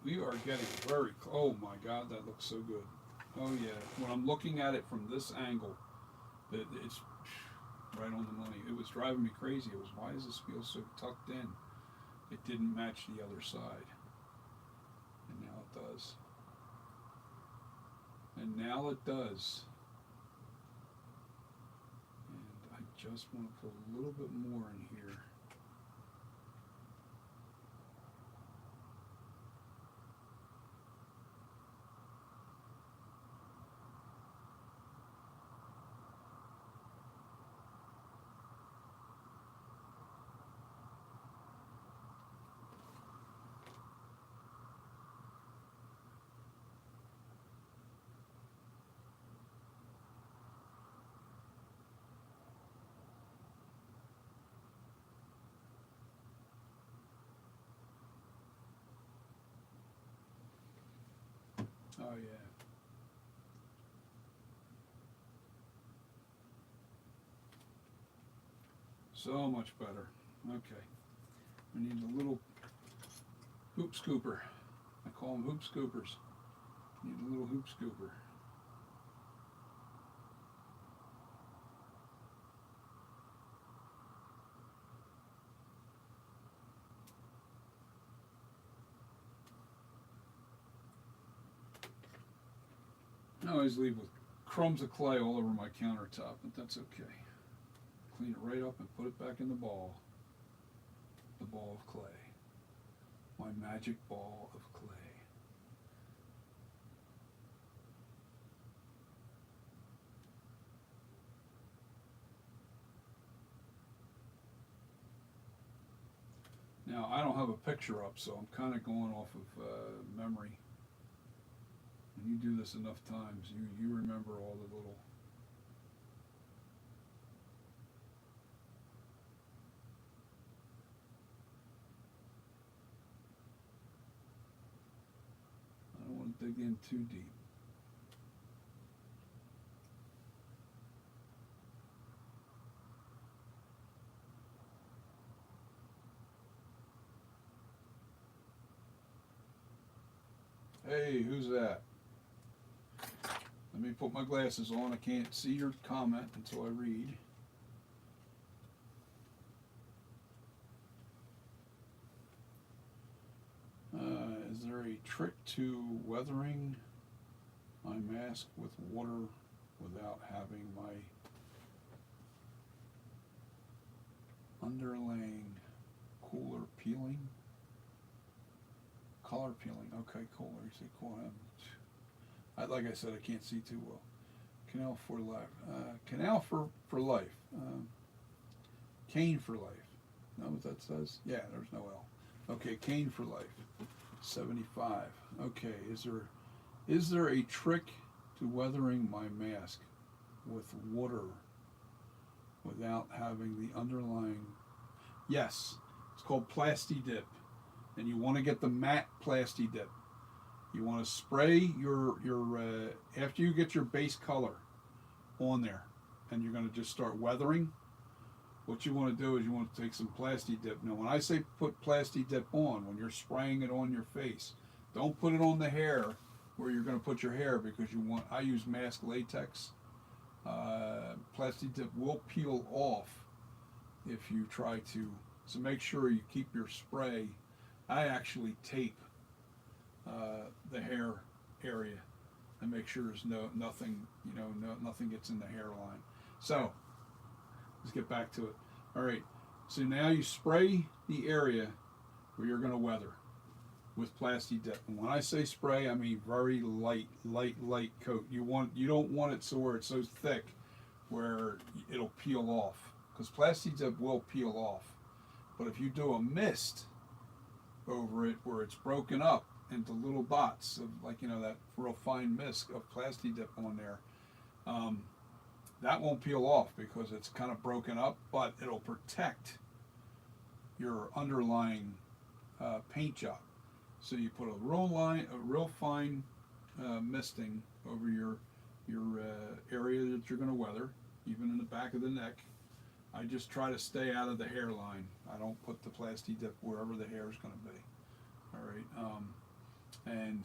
We are getting very, oh my God, that looks so good. Oh yeah, when I'm looking at it from this angle, it's right on the money. It was driving me crazy. It was, why does this feel so tucked in? It didn't match the other side. And now it does. And now it does. And I just want to put a little bit more in here. Oh yeah. So much better. Okay. We need a little hoop scooper. I call them hoop scoopers. Need a little hoop scooper. I always leave with crumbs of clay all over my countertop, but that's okay. Clean it right up and put it back in the ball. The ball of clay. My magic ball of clay. Now, I don't have a picture up, so I'm kind of going off of memory. When you do this enough times, you remember all the little. I don't want to dig in too deep. Hey, who's that? Let me put my glasses on. I can't see your comment until I read. Is there a trick to weathering my mask with water without having my underlaying color peeling? Color peeling. Okay, color. You say cool. Like I said, I can't see too well. Canal for life. Canal for life. Cane for life. Know what that says? Yeah, there's no L. Okay, cane for life. 75. Okay, is there a trick to weathering my mask with water without having the underlying? Yes, it's called Plasti Dip, and you want to get the matte Plasti Dip. You want to spray your after you get your base color on there, and you're going to just start weathering. What you want to do is you want to take some Plasti Dip. Now, when I say put Plasti Dip on, when you're spraying it on your face, don't put it on the hair where you're going to put your hair, because I use mask latex. Plasti Dip will peel off if you try to. So make sure you keep your spray. I actually tape the hair area and make sure there's nothing gets in the hairline. So let's get back to it. All right. So now you spray the area where you're going to weather with Plasti Dip. And when I say spray, I mean very light coat. You don't want it so where it's so thick where it'll peel off, because Plasti Dip will peel off. But if you do a mist over it where it's broken up into little dots of, like, that real fine mist of Plasti Dip on there, that won't peel off because it's kind of broken up, but it'll protect your underlying paint job. So you put a real fine misting over your area that you're going to weather, even in the back of the neck. I just try to stay out of the hairline. I don't put the Plasti Dip wherever the hair is going to be. All right, and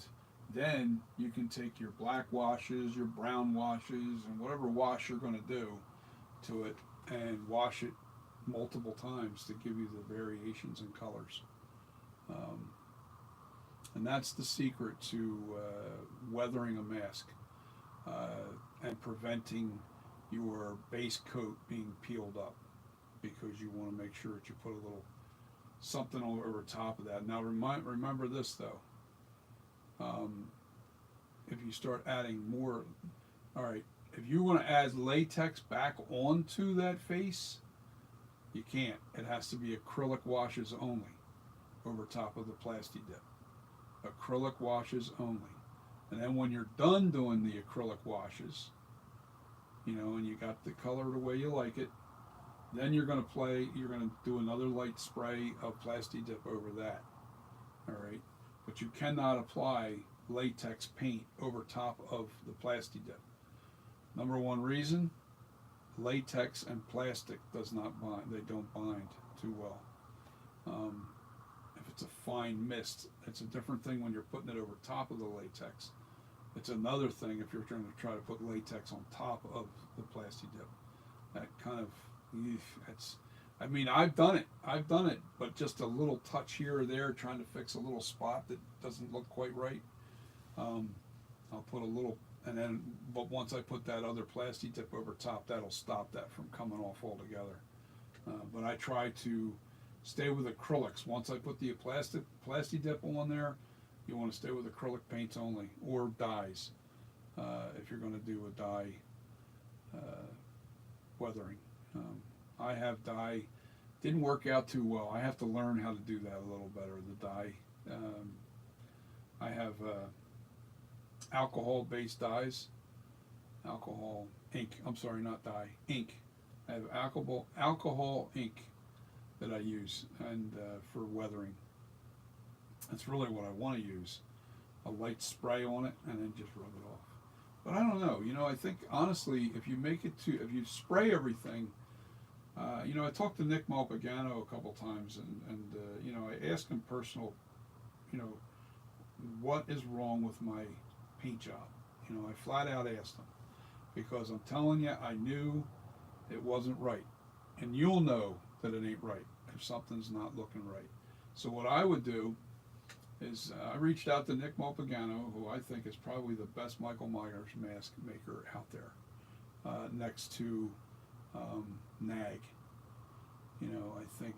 then you can take your black washes, your brown washes, and whatever wash you're going to do to it, and wash it multiple times to give you the variations in colors. Um, and that's the secret to weathering a mask and preventing your base coat being peeled up, because you want to make sure that you put a little something over top of that. Now remember this though, if you start adding more, all right, if you want to add latex back onto that face, you can't. It has to be acrylic washes only over top of the Plasti Dip. Acrylic washes only. And then when you're done doing the acrylic washes, you know, and you got the color the way you like it, then you're going to do another light spray of Plasti Dip over that. All right. But you cannot apply latex paint over top of the Plasti Dip. Number one reason, latex and plastic does not bind. They don't bind too well. If it's a fine mist, it's a different thing when you're putting it over top of the latex. It's another thing if you're trying to put latex on top of the Plasti Dip. That kind of, it's, I mean, I've done it, but just a little touch here or there, trying to fix a little spot that doesn't look quite right. I'll put a little, and then, but once I put that other Plasti Dip over top, that'll stop that from coming off altogether. But I try to stay with acrylics. Once I put the Plasti Dip on there, you want to stay with acrylic paints only, or dyes, if you're going to do a dye weathering. I have dye, didn't work out too well. I have to learn how to do that a little better, the dye. I have alcohol-based dyes, ink, I'm sorry, not dye, ink. I have alcohol ink that I use and for weathering. That's really what I want to use. A light spray on it and then just rub it off. But I don't know, you know, I think honestly, if you spray everything, you know, I talked to Nick Malpagano a couple times, and you know, I asked him personal, you know, what is wrong with my paint job? You know, I flat out asked him, because I'm telling you, I knew it wasn't right, and you'll know that it ain't right if something's not looking right. So what I would do is I reached out to Nick Malpagano, who I think is probably the best Michael Myers mask maker out there, next to Nag. You know, I think,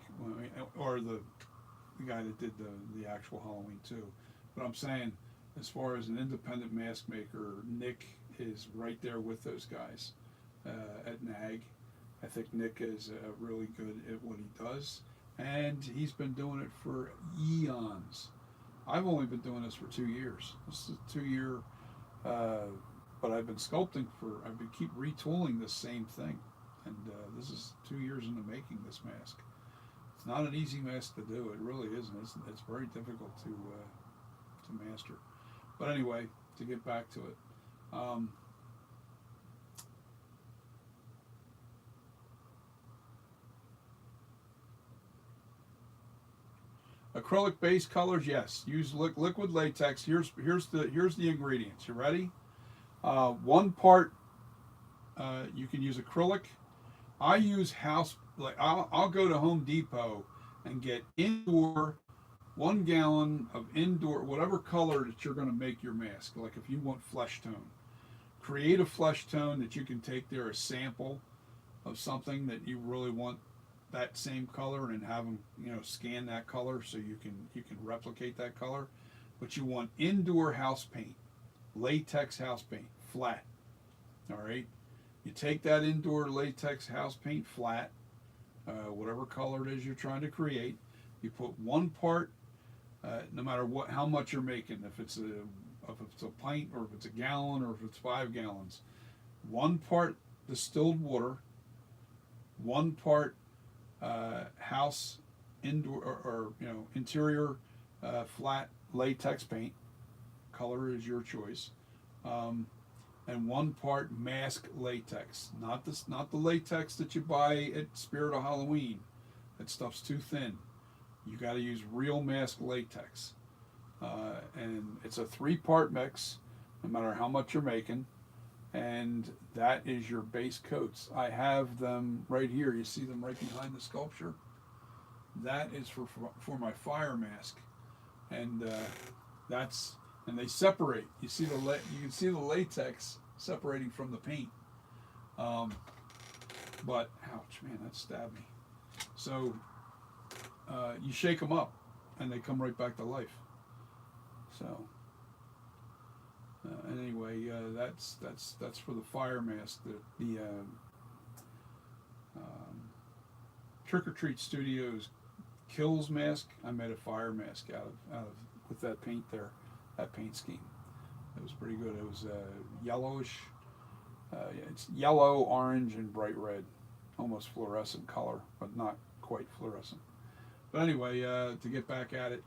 or the guy that did the actual Halloween too. But I'm saying, as far as an independent mask maker, Nick is right there with those guys at Nag. I think Nick is really good at what he does, and he's been doing it for eons. I've only been doing this for 2 years. This is a 2-year, but I've been sculpting keep retooling this same thing. And this is 2 years in the making, this mask. It's not an easy mask to do. It really isn't. It's very difficult to master. But anyway, to get back to it. Acrylic base colors, yes. Use liquid latex. Here's the ingredients. You ready? 1 part. You can use acrylic. I use I'll go to Home Depot and get indoor 1 gallon of indoor, whatever color that you're going to make your mask. Like if you want flesh tone, create a flesh tone that you can take there, a sample of something that you really want that same color, and have them, you know, scan that color so you can replicate that color. But you want indoor house paint, latex house paint, flat. All right. You take that indoor latex house paint flat, whatever color it is you're trying to create. You put 1 part, no matter how much you're making, if it's a pint, or if it's a gallon, or if it's 5 gallons. 1 part distilled water, 1 part house indoor or you know, interior flat latex paint. Color is your choice. And 1 part mask latex, not the latex that you buy at Spirit of Halloween. That stuff's too thin. You got to use real mask latex, and it's a 3-part mix, no matter how much you're making. and that is your base coats. I have them right here. You see them right behind the sculpture? That is for my fire mask, and that's, and they separate. You see you can see the latex separating from the paint. But ouch, man, that stabbed me. So you shake them up, and they come right back to life. So anyway, that's for the fire mask. The Trick or Treat Studios Kills mask, I made a fire mask out of with that paint there, that paint scheme. It was pretty good. It was yellowish. It's yellow, orange, and bright red, almost fluorescent color, but not quite fluorescent. But anyway, to get back at it,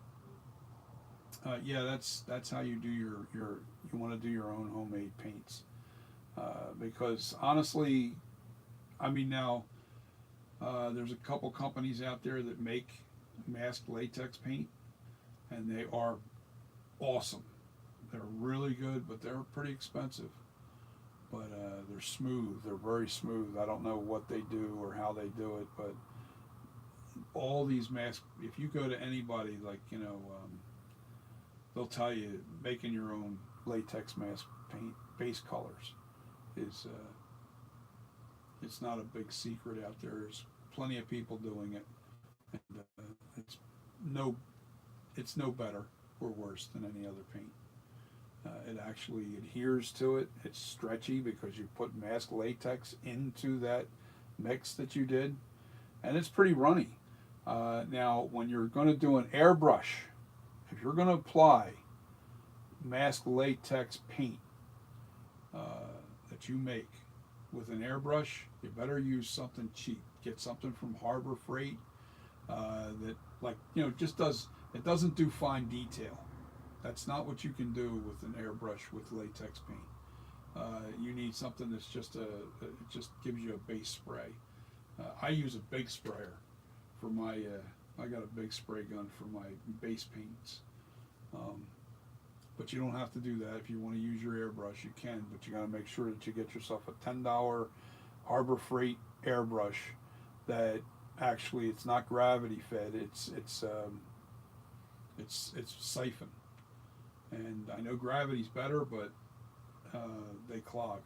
yeah, that's how you do your you want to do your own homemade paints, because honestly, I mean now, there's a couple companies out there that make masked latex paint, and they are awesome. They're really good, but they're pretty expensive. But they're smooth. They're very smooth. I don't know what they do or how they do it, but all these masks, if you go to anybody, like, you know, they'll tell you making your own latex mask paint base colors is it's not a big secret out there. There's plenty of people doing it, and it's no better or worse than any other paint. It actually adheres to it. It's stretchy because you put masked latex into that mix that you did, and it's pretty runny. Now, when you're going to do an airbrush, if you're going to apply masked latex paint that you make with an airbrush, you better use something cheap. Get something from Harbor Freight that, like, you know, it doesn't do fine detail. That's not what you can do with an airbrush with latex paint. You need something that's just it just gives you a base spray. I use a big sprayer for my, I got a big spray gun for my base paints. But you don't have to do that. If you want to use your airbrush, you can, but you got to make sure that you get yourself a $10 Harbor Freight airbrush that actually, it's not gravity fed. It's siphon. And I know gravity's better, but they clog.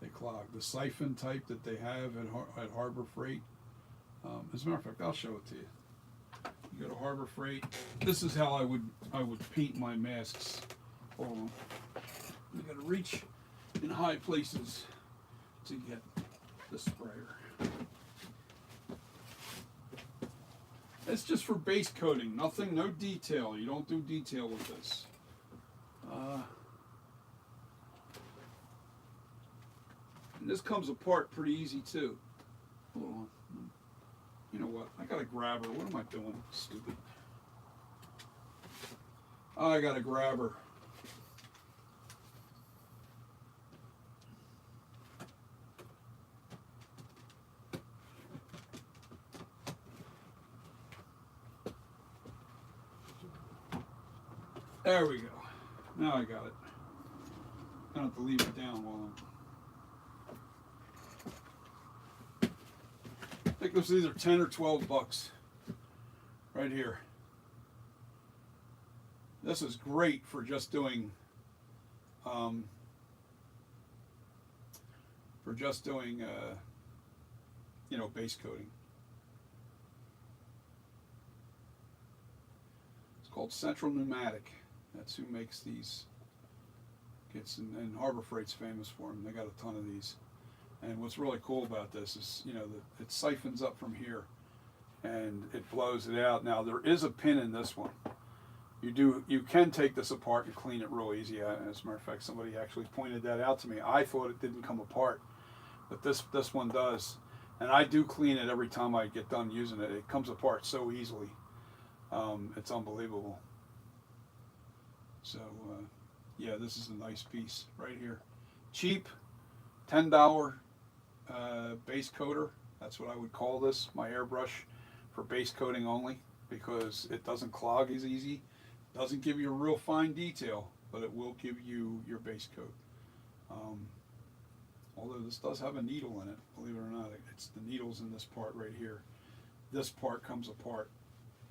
They clog. The siphon type that they have at Harbor Freight. As a matter of fact, I'll show it to you. You go to Harbor Freight. This is how I would paint my masks. Hold on. You got to reach in high places to get the sprayer. It's just for base coating. Nothing, no detail. You don't do detail with this. And this comes apart pretty easy too. Hold on. You know what? I got a grabber. What am I doing? Stupid. I got a grabber. There we go. Now I got it. I don't have to leave it down while I think this is either 10 or 12 bucks right here. This is great for just doing you know, base coating. It's called Central Pneumatic. That's who makes these kits, and Harbor Freight's famous for them. They got a ton of these. And what's really cool about this is, you know, it siphons up from here and it blows it out. Now there is a pin in this one. You can take this apart and clean it real easy. As a matter of fact, somebody actually pointed that out to me. I thought it didn't come apart, but this one does. And I do clean it every time I get done using it. It comes apart so easily. It's unbelievable. So yeah, this is a nice piece right here. Cheap, $10 base coater. That's what I would call this, my airbrush for base coating only, because it doesn't clog as easy. Doesn't give you a real fine detail, but it will give you your base coat. Although this does have a needle in it, believe it or not, it's the needle's in this part right here. This part comes apart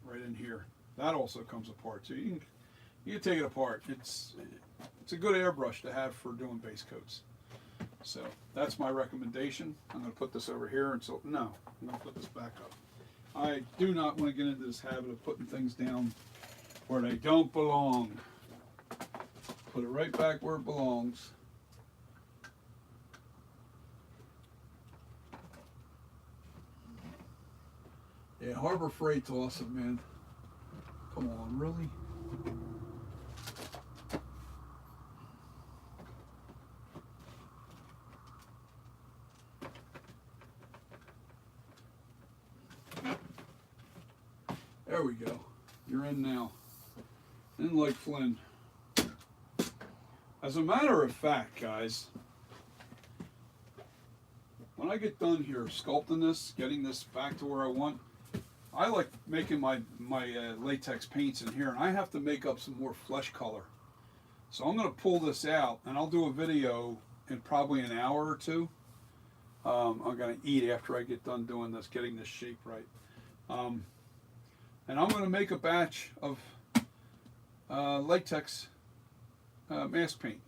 right in here. That also comes apart, so you can take it apart. It's a good airbrush to have for doing base coats. So that's my recommendation. I'm going to put this over here, and so no, I'm going to put this back up. I do not want to get into this habit of putting things down where they don't belong. Put it right back where it belongs. Yeah, Harbor Freight's awesome, man. Come on, really? There we go. You're in now. In like Flynn. As a matter of fact, guys, when I get done here sculpting this, getting this back to where I want, I like making my latex paints in here, and I have to make up some more flesh color. So I'm going to pull this out, and I'll do a video in probably an hour or two. I'm going to eat after I get done doing this, getting this shape right. And I'm going to make a batch of latex mask paint.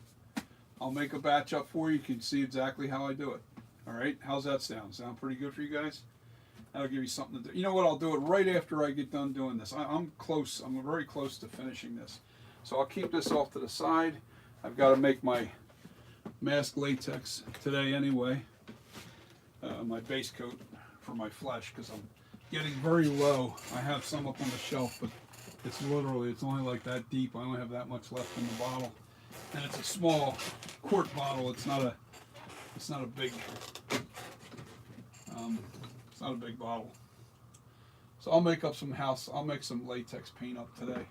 I'll make a batch up for you. You can see exactly how I do it. All right, how's that sound? Sound pretty good for you guys? That'll give you something to do. You know what? I'll do it right after I get done doing this. I'm close. I'm very close to finishing this. So I'll keep this off to the side. I've got to make my mask latex today anyway. My base coat for my flesh, because I'm getting very low. I have some up on the shelf, but it's only like that deep. I only have that much left in the bottle, and it's a small quart bottle. It's not a big bottle. So I'll make up I'll make some latex paint up today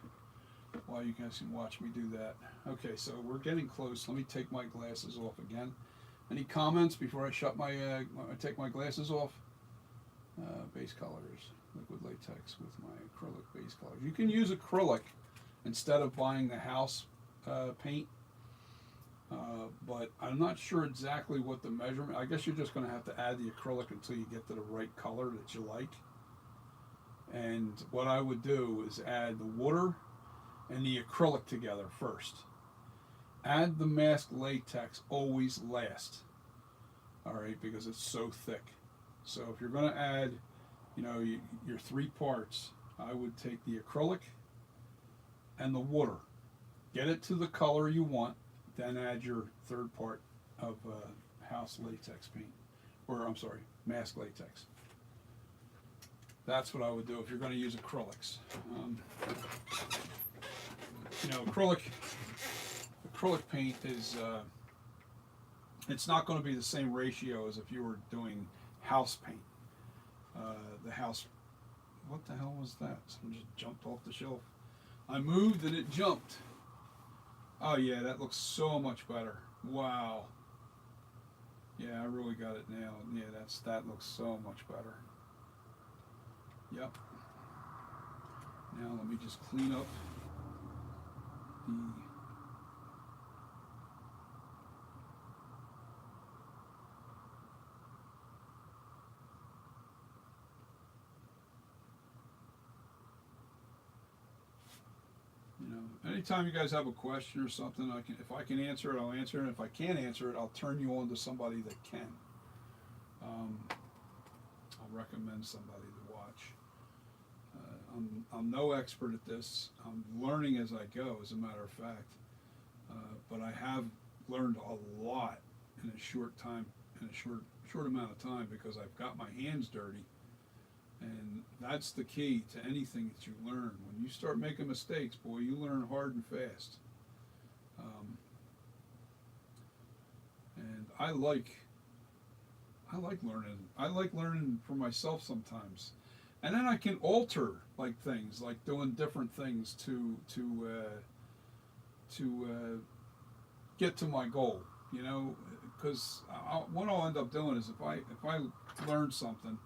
while you guys can watch me do that. Okay, so we're getting close. Let me take my glasses off again. Any comments before I take my glasses off? Base colors, liquid latex with my acrylic base colors. You can use acrylic instead of buying the house paint, but I'm not sure exactly what the measurement. I guess you're just going to have to add the acrylic until you get to the right color that you like. And what I would do is add the water and the acrylic together first. Add the mask latex always last, all right, because it's so thick. So if you're going to add, your 3 parts, I would take the acrylic and the water, get it to the color you want, then add your 3rd part of house latex paint, or I'm sorry, mask latex. That's what I would do if you're going to use acrylics. Acrylic paint is, it's not going to be the same ratio as if you were doing house paint. What the hell was that? Someone just jumped off the shelf. I moved and it jumped. Oh yeah, that looks so much better. Wow. Yeah, I really got it now. Yeah, that looks so much better. Yep. Now let me just clean up the anytime you guys have a question or something, if I can answer it, I'll answer it. And if I can't answer it, I'll turn you on to somebody that can. I'll recommend somebody to watch. I'm no expert at this. I'm learning as I go, as a matter of fact. But I have learned a lot in a short amount of time, because I've got my hands dirty. And that's the key to anything that you learn. When you start making mistakes, boy, you learn hard and fast. And I like learning. I like learning for myself sometimes. And then I can alter things, like doing different things to get to my goal. Because what I'll end up doing is if I learn something,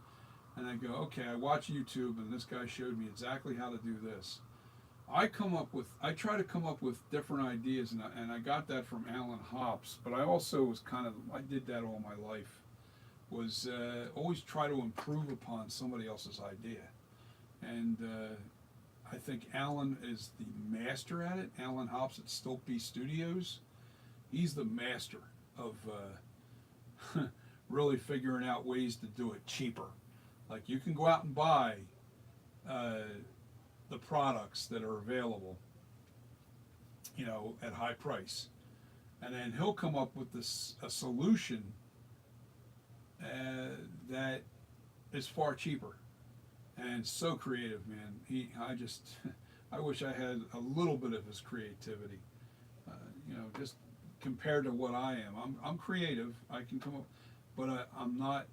and I go, okay, I watch YouTube and this guy showed me exactly how to do this. I try to come up with different ideas, and I got that from Alan Hops, but I also was I did that all my life, was always try to improve upon somebody else's idea. And I think Alan is the master at it. Alan Hops at Stilt B Studios, he's the master of really figuring out ways to do it cheaper. Like you can go out and buy uh, the products that are available, at high price, and then he'll come up with a solution that is far cheaper and so creative, man. I wish I had a little bit of his creativity, just compared to what I am. I'm creative. I can come up, but I'm not.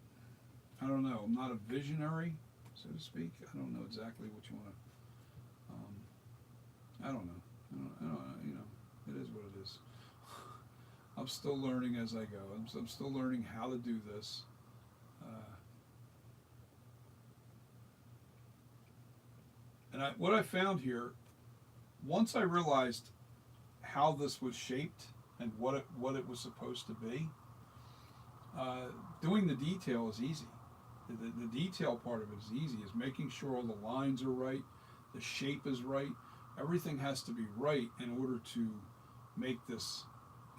I don't know. I'm not a visionary, so to speak. I don't know exactly what you want to. I don't know. I don't know. It is what it is. I'm still learning as I go. I'm still learning how to do this. What I found here, once I realized how this was shaped and what it was supposed to be, doing the detail is easy. The detail part of it is easy. Is making sure all the lines are right, the shape is right. Everything has to be right in order to make this.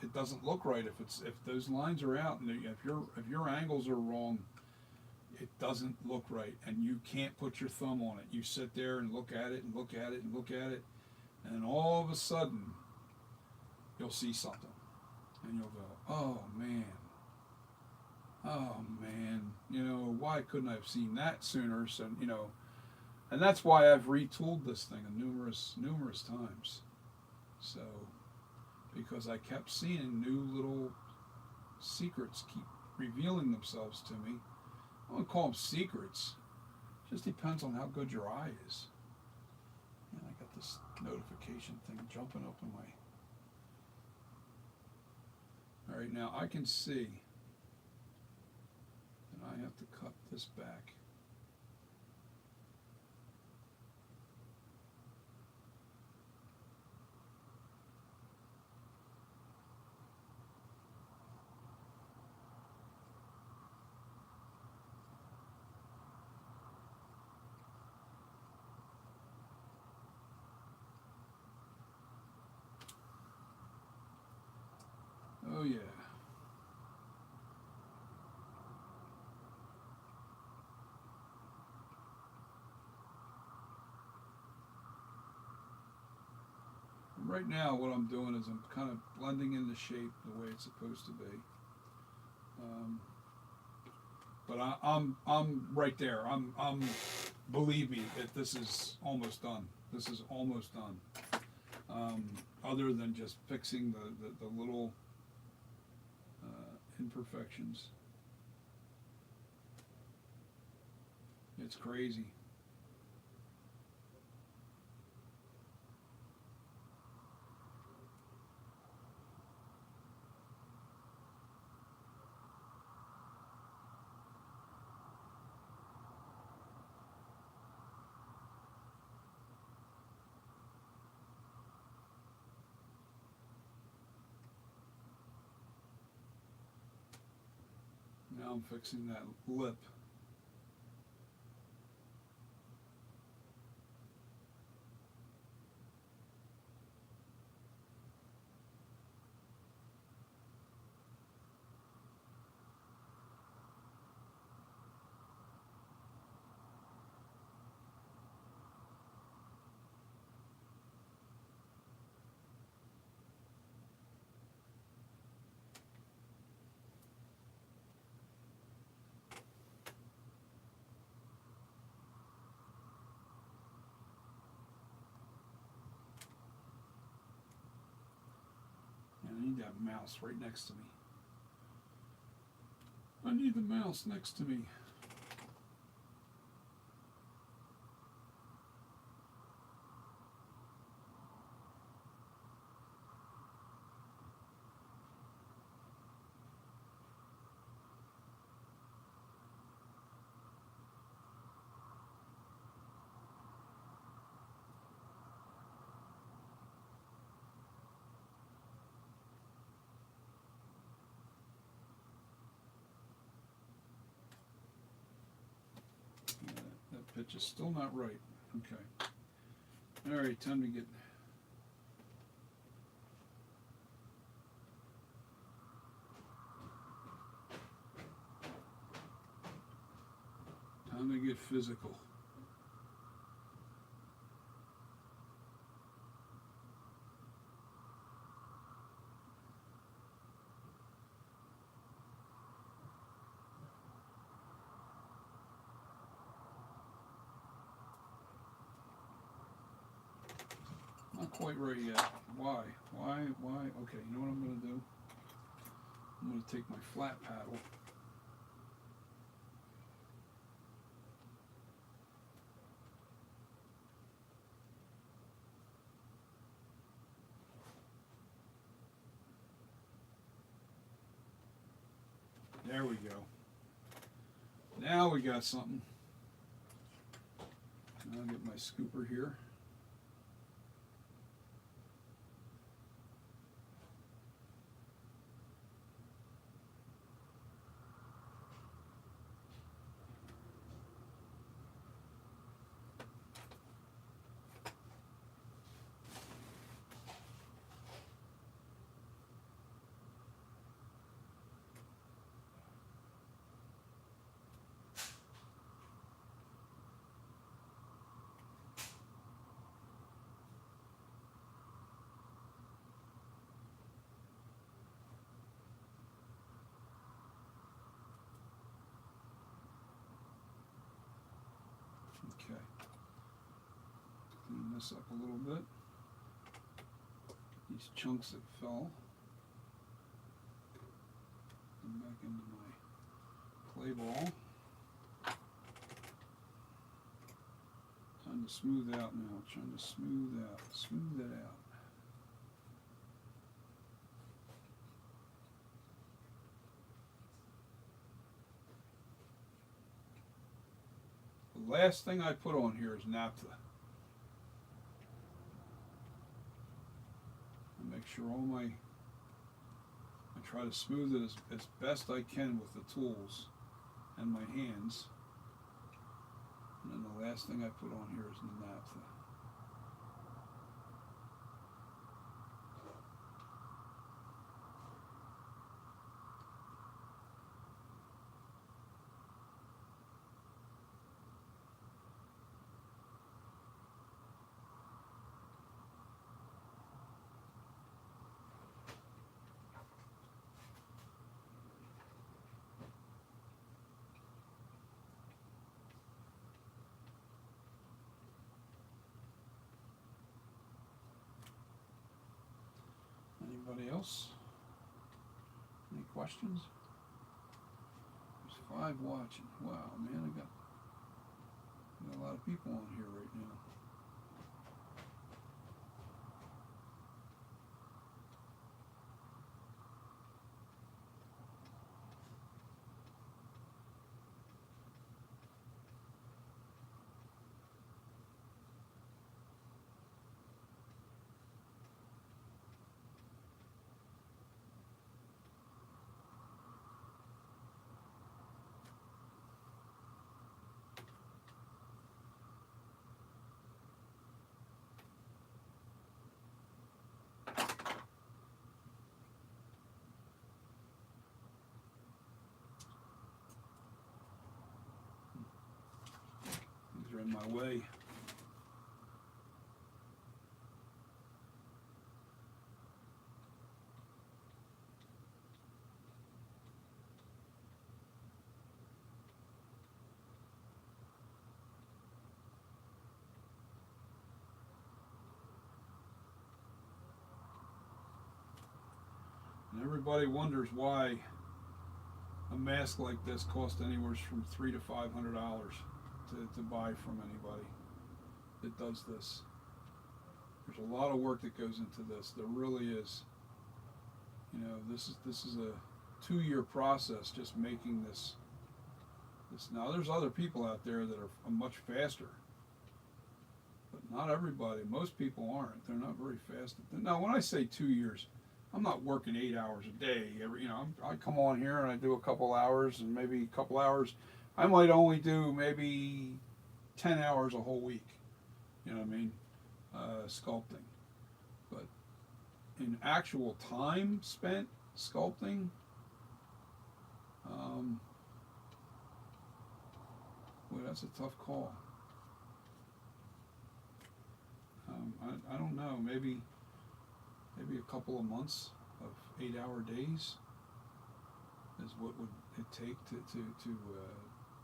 It doesn't look right if those lines are out, and if your angles are wrong, it doesn't look right, and you can't put your thumb on it. You sit there and look at it and look at it and look at it, and then all of a sudden you'll see something, and you'll go, oh man, why couldn't I have seen that sooner? So and that's why I've retooled this thing numerous times. So because I kept seeing new little secrets keep revealing themselves to me. I wouldn't call them secrets. It just depends on how good your eye is. And I got this notification thing jumping up in my. All right, now I can see that I have to cut this back. Oh yeah. Right now what I'm doing is I'm kind of blending in the shape the way it's supposed to be. But I'm right there. I'm believe me that this is almost done. This is almost done. Other than just fixing the little imperfections. It's crazy. Now I'm fixing that lip. And I need that mouse right next to me. I need the mouse next to me. pitch is still not right. Okay. All right, time to get. Time to get physical. Not quite right yet. Why? Why? Okay, you know what I'm going to do? I'm going to take my flat paddle. There we go. Now we got something. I'll get my scooper here. Okay. Clean this up a little bit. These chunks that fell. Put them back into my clay ball. Time to smooth out now. Trying to smooth it out. The last thing I put on here is naphtha. I make sure I try to smooth it as best I can with the tools and my hands. And then the last thing I put on here is the naphtha. Anybody else? Any questions? There's 5 watching. Wow, man, I got a lot of people on here right now. These are in my way. And everybody wonders why a mask like this costs anywhere from $300 to $500 to buy from anybody that does this. There's a lot of work that goes into this. There really is. You know, this is a 2-year process just making this. Now there's other people out there that are much faster, but not everybody. Most people aren't. They're not very fast. Now, when I say 2 years, I'm not working 8 hours a day. I come on here and I do a couple hours and maybe a couple hours. I might only do maybe 10 hours a whole week. You know what I mean? Sculpting. But in actual time spent sculpting, boy, that's a tough call. I don't know. Maybe a couple of months of 8-hour days is what would it take to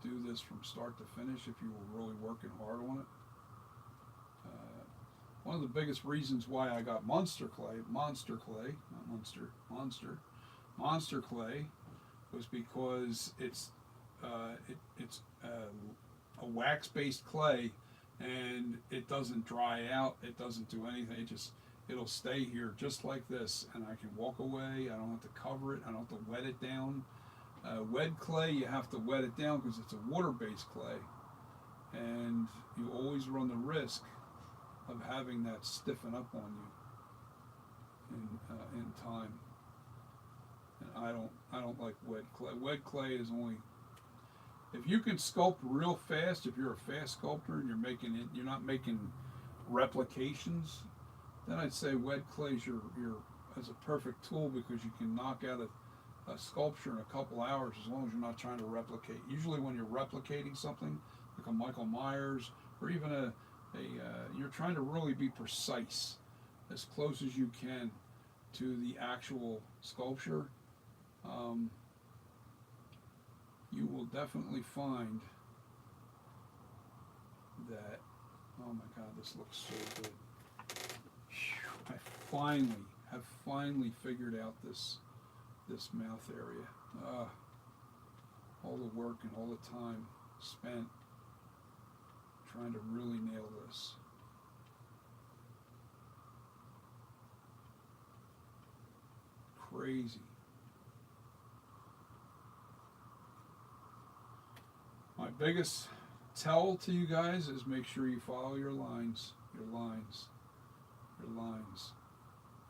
do this from start to finish if you were really working hard on it. One of the biggest reasons why I got monster clay, was because it's a wax-based clay, and it doesn't dry out. It doesn't do anything. It'll stay here just like this, and I can walk away. I don't have to cover it. I don't have to wet it down. Wet clay, you have to wet it down because it's a water-based clay, and you always run the risk of having that stiffen up on you in time. And I don't like wet clay. Wet clay is only, if you can sculpt real fast, if you're a fast sculptor and you're not making replications, then I'd say wet clay is a perfect tool, because you can knock out a sculpture in a couple hours as long as you're not trying to replicate. Usually when you're replicating something like a Michael Myers, or even you're trying to really be precise, as close as you can to the actual sculpture. You will definitely find that, oh my God, this looks so good. I have finally figured out this mouth area. All the work and all the time spent trying to really nail this. Crazy. My biggest tell to you guys is make sure you follow your lines. You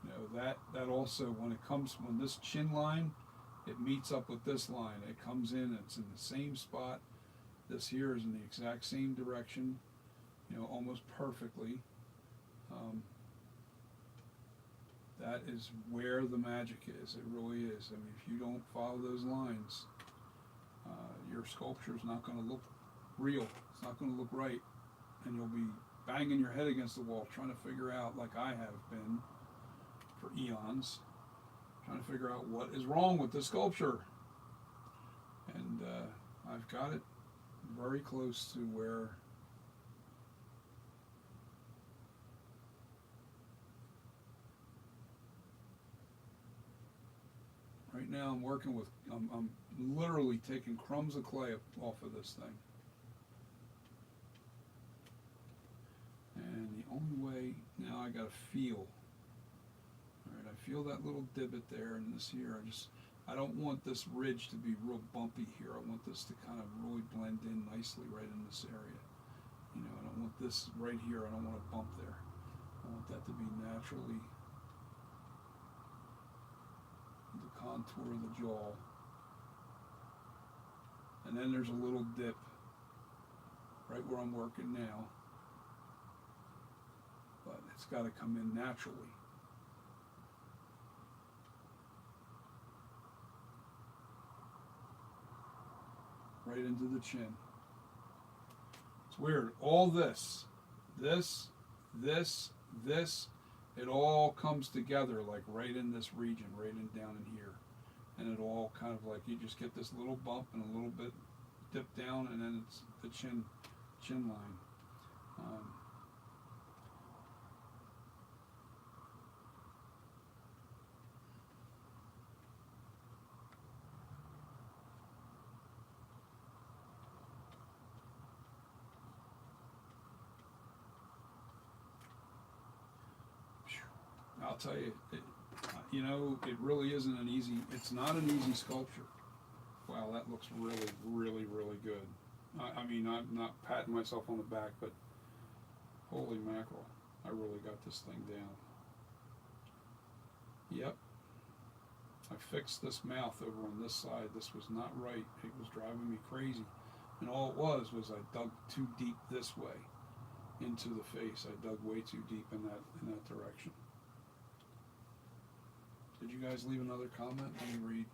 know, that also, when this chin line, it meets up with this line. It comes in, it's in the same spot. This here is in the exact same direction, you know, almost perfectly. That is where the magic is. It really is. I mean, if you don't follow those lines, your sculpture is not going to look real. It's not going to look right, and you'll be banging your head against the wall trying to figure out, like I have been for eons, trying to figure out what is wrong with the sculpture. And I've got it very close to where right now I'm working with, I'm literally taking crumbs of clay off of this thing. And the only way, now I got to feel. Alright, I feel that little divot there, and this here, I don't want this ridge to be real bumpy here. I want this to kind of really blend in nicely right in this area. You know, I don't want this right here, I don't want a bump there. I want that to be naturally the contour of the jaw. And then there's a little dip right where I'm working now. But it's got to come in naturally. Right into the chin. It's weird. All this, it all comes together like right in this region, right in down in here. And it all kind of like, you just get this little bump and a little bit dip down, and then it's the chin line. I'll tell you, you know, it really isn't an easy, it's not an easy sculpture. Wow, that looks really, really, really good. I mean, I'm not patting myself on the back, but holy mackerel, I really got this thing down. Yep. I fixed this mouth over on this side. This was not right. It was driving me crazy. And all it was I dug too deep this way into the face. I dug way too deep in that direction. Did you guys leave another comment? Let me read.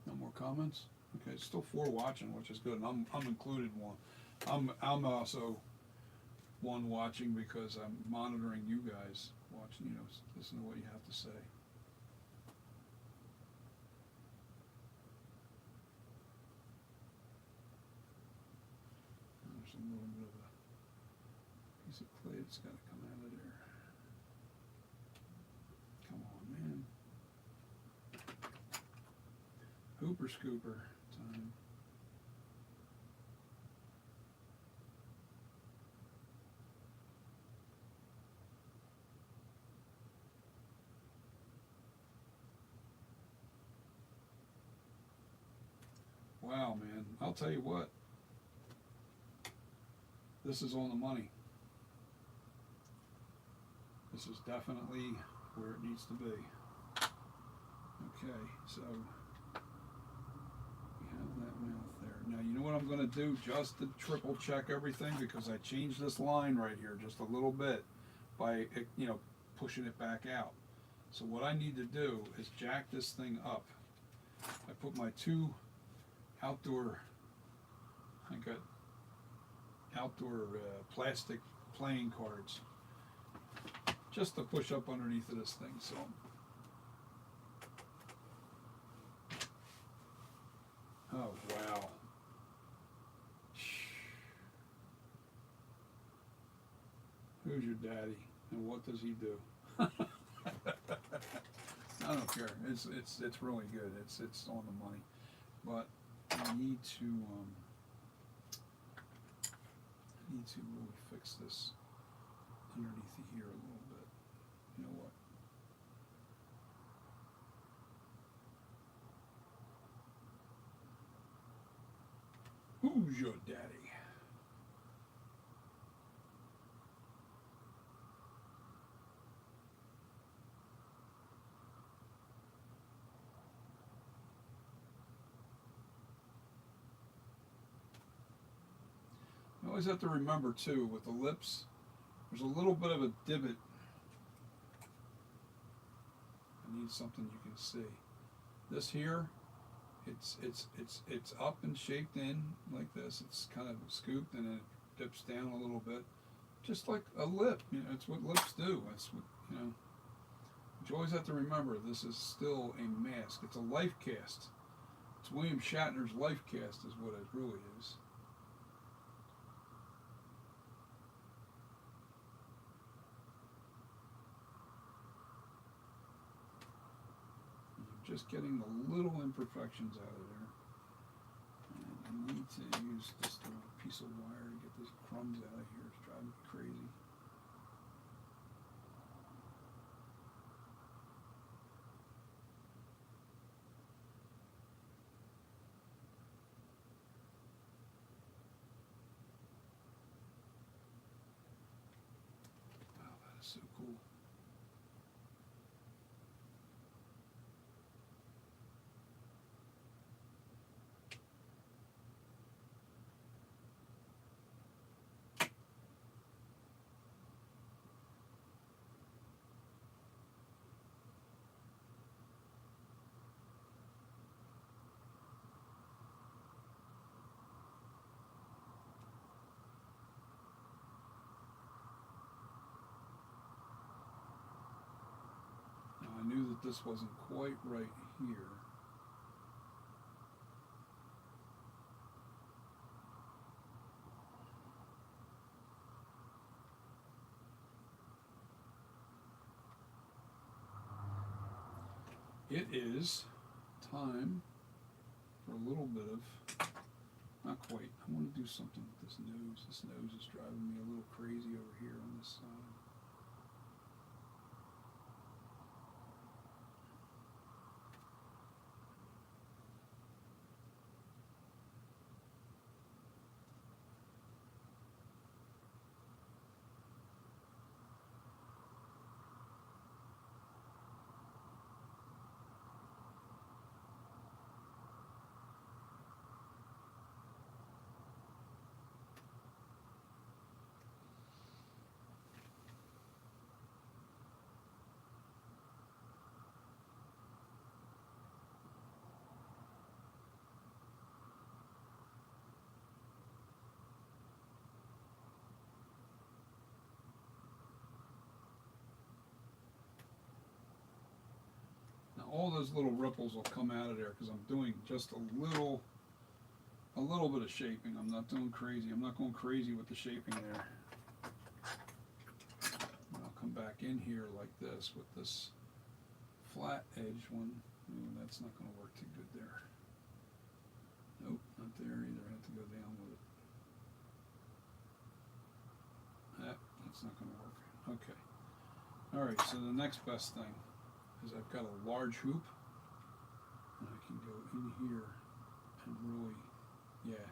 No more comments? Okay, still 4 watching, which is good, and I'm included one. I'm also one watching because I'm monitoring you guys watching, listen to what you have to say. There's a little bit of a piece of clay that's got to come out of there. Come on, man. Hooper scooper time. Wow, man. I'll tell you what. This is on the money. This is definitely where it needs to be. Okay, so we have that mouth there. Now, you know what I'm going to do just to triple check everything, because I changed this line right here just a little bit by, pushing it back out. So what I need to do is jack this thing up. I put my 2 outdoor plastic playing cards just to push up underneath of this thing. So oh wow. Who's your daddy and what does he do? I don't care. It's really good. It's on the money. But I need to really fix this underneath here a little bit. You know what? Who's your daddy? You always have to remember too, with the lips, there's a little bit of a divot. I need something you can see. This here, it's up and shaped in like this. It's kind of scooped and then it dips down a little bit, just like a lip. It's what lips do. That's what But you always have to remember, this is still a mask. It's a life cast. It's William Shatner's life cast, is what it really is. Just getting the little imperfections out of there. And I need to use this little piece of wire to get these crumbs out of here. It's driving me crazy. Wow, that is so cool. I knew that this wasn't quite right here. It is time for a little bit of, not quite, I want to do something with this nose. This nose is driving me a little crazy over here on this side. those little ripples will come out of there because I'm doing just a little bit of shaping. I'm not doing crazy. I'm not going crazy with the shaping there. And I'll come back in here like this with this flat edge one. Ooh, that's not going to work too good there. Nope, not there either. I have to go down with it. That's not going to work. Okay. All right, so the next best thing is I've got a large hoop, and I can go in here and really, yeah.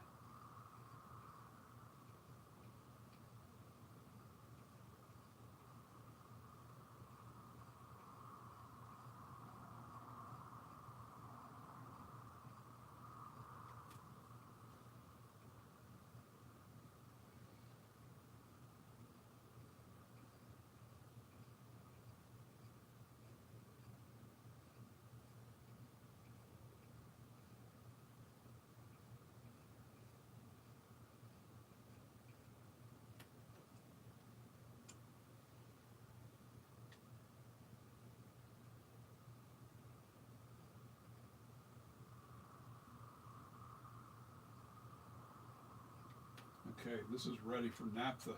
Okay, this is ready for naphtha.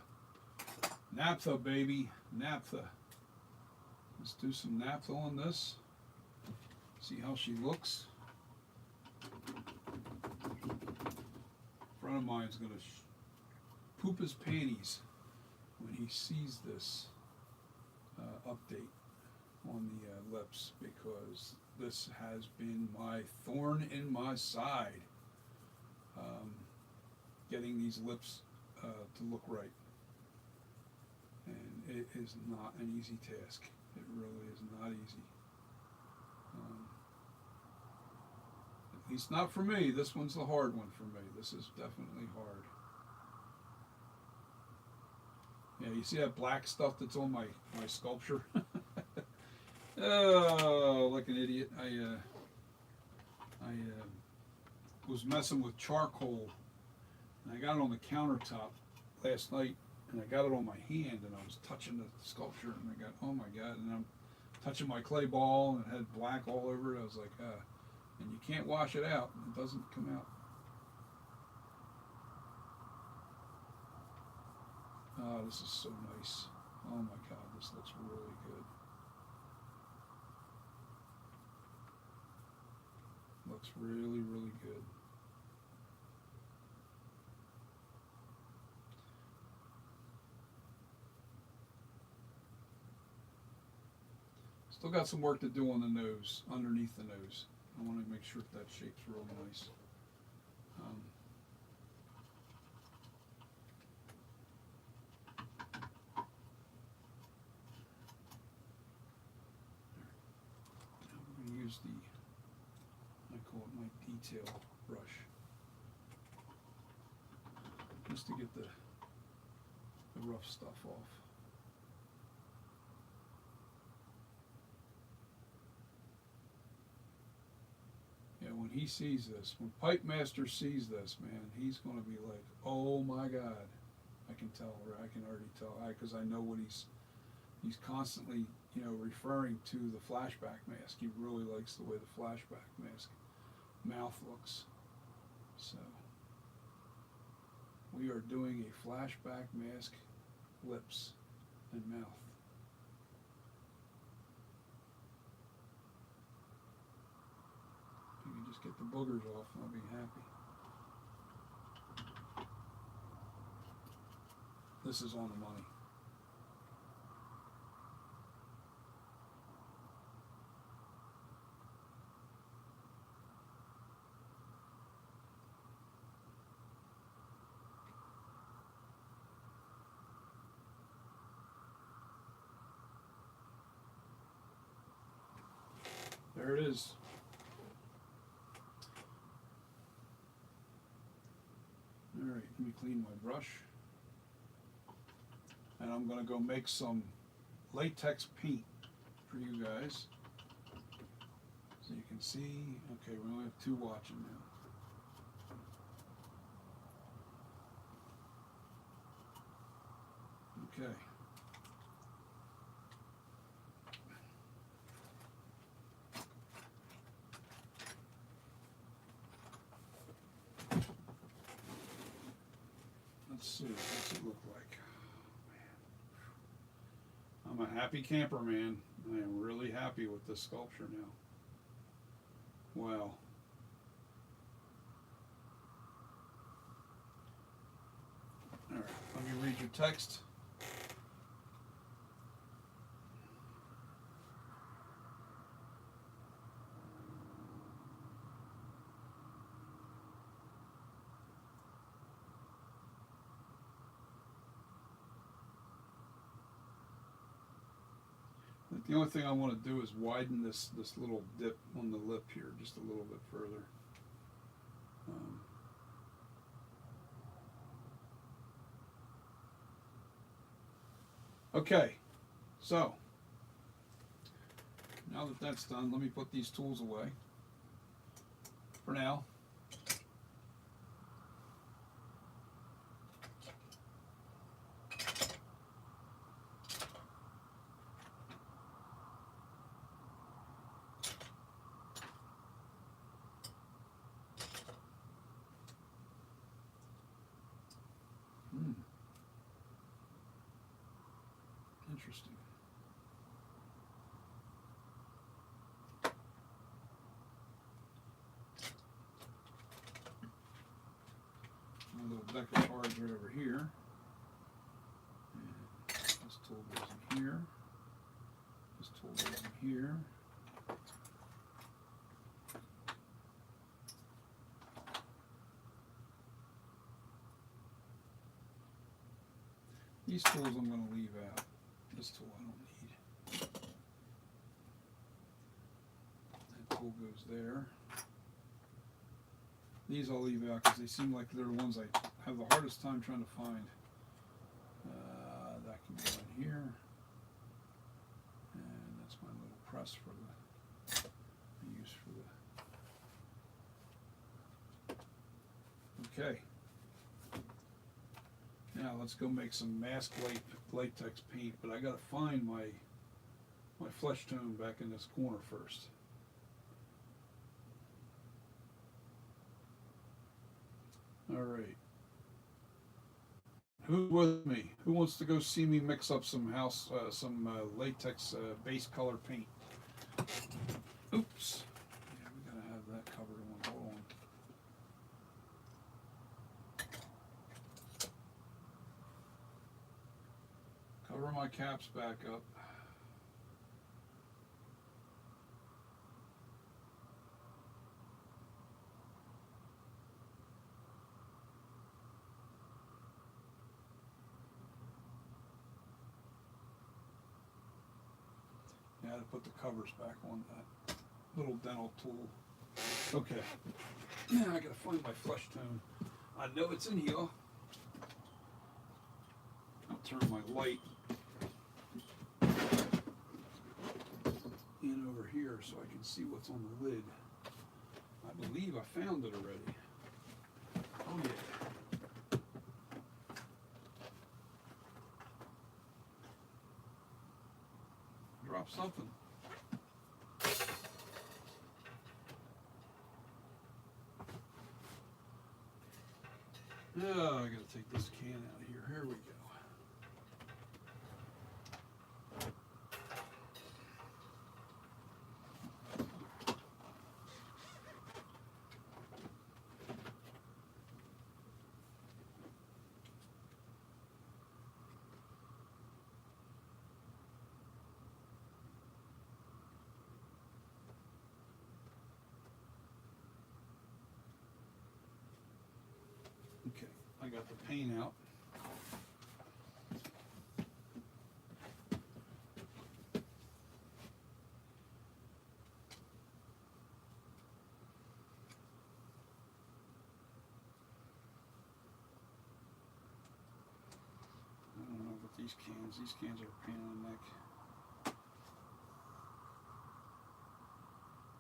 Naphtha, baby, naphtha. Let's do some naphtha on this. See how she looks. A friend of mine's going to poop his panties when he sees this update on the lips, because this has been my thorn in my side. Getting these lips to look right, and it is not an easy task. It really is not easy. At least not for me. This one's the hard one for me. This is definitely hard. Yeah, you see that black stuff that's on my sculpture? Oh, like an idiot. I was messing with charcoal. And I got it on the countertop last night, and I got it on my hand, and I was touching the sculpture, and I got, oh my God, and I'm touching my clay ball, and it had black all over it. I was like, and you can't wash it out. It doesn't come out. Oh, this is so nice. Oh my God, this looks really good. Looks really, really good. Still got some work to do on the nose, underneath the nose. I want to make sure that shape's real nice. Now we're going to use I call it my detail brush, just to get the rough stuff off. When he sees this, when Pipe Master sees this, man, he's going to be like, oh my God. I can tell, or I can already tell, because I know what he's constantly, referring to the flashback mask. He really likes the way the flashback mask mouth looks. So we are doing a flashback mask lips and mouth. Just get the boogers off and I'll be happy. This is on the money. There it is. Alright, let me clean my brush. And I'm going to go make some latex paint for you guys. So you can see, okay, we only have 2 watching now. Okay. see, what's it look like? I'm a happy camper, man. I am really happy with this sculpture now. Wow. All right, let me read your text. The only thing I want to do is widen this little dip on the lip here just a little bit further. Okay, so now that that's done, let me put these tools away for now. Interesting. My little deck of cards right over here. And this tool goes in here. This tool goes in here. These tools I'm going to leave out. This tool I don't need. That tool goes there. These I'll leave out because they seem like they're the ones I have the hardest time trying to find. That can go in here. And that's my little press for the use for the... Okay. Now let's go make some mask latex paint, but I gotta find my flesh tone back in this corner first. All right. Who's with me? Who wants to go see me mix up some latex base color paint? Oops. Yeah, we gotta have that covered in one. Hold on. Cover my caps back up. Yeah, to put the covers back on that little dental tool. Okay. Now I gotta find my flesh tone. I know it's in here. I'll turn my light in over here so I can see what's on the lid. I believe I found it already. Oh yeah. Drop something. Oh, I gotta take this can out of here. Here we go. Okay, I got the paint out. I don't know about these cans are a pain in the neck.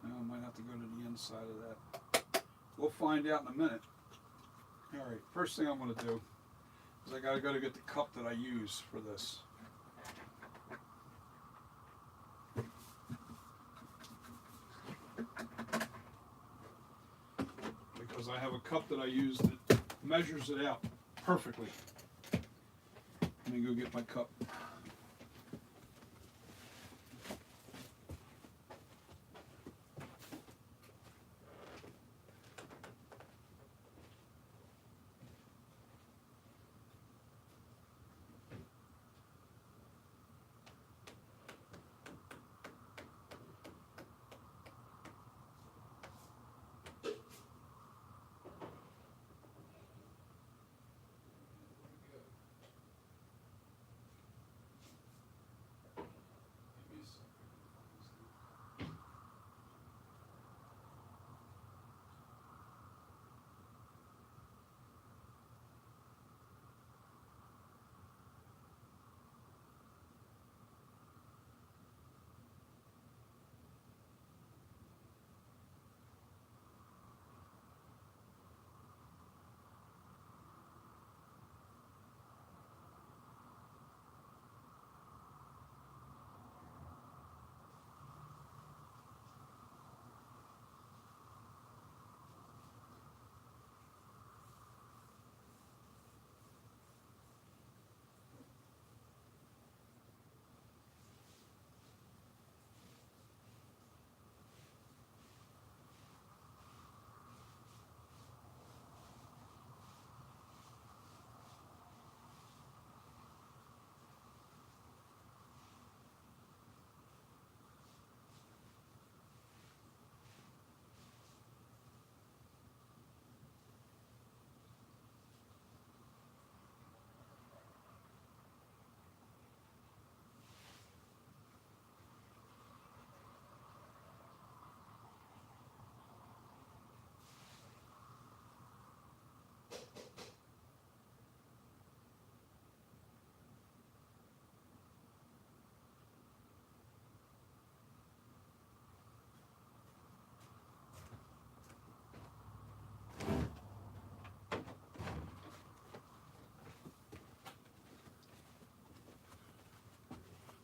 Now I might have to go to the inside of that. We'll find out in a minute. All right, first thing I'm going to do is I got to go to get the cup that I use for this. Because I have a cup that I use that measures it out perfectly. me go get my cup.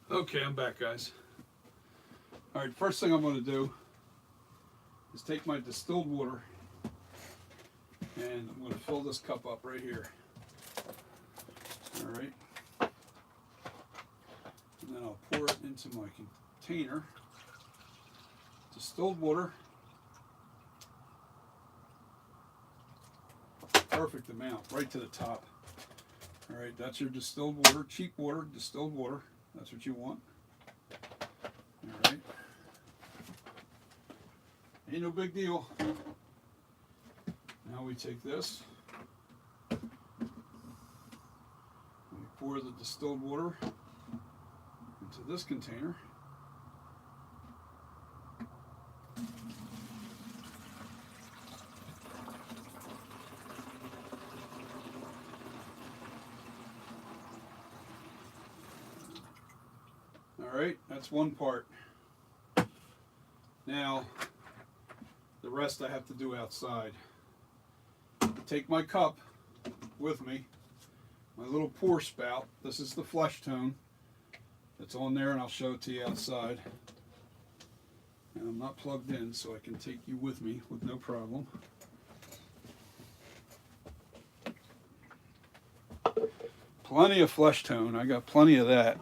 Okay, I'm back, guys. All right, first thing I'm going to do is take my distilled water and I'm going to fill this cup up right here. All right. And then I'll pour it into my container. Distilled water. Perfect amount, right to the top. All right, that's your distilled water, cheap water, distilled water. That's what you want. All right. Ain't no big deal. Now we take this. We pour the distilled water into this container. All right, that's one part. Now, the rest I have to do outside. Take my cup with me, my little pour spout. This is the flush tone that's on there, and I'll show it to you outside. And I'm not plugged in, so I can take you with me with no problem. Plenty of flush tone. I got plenty of that.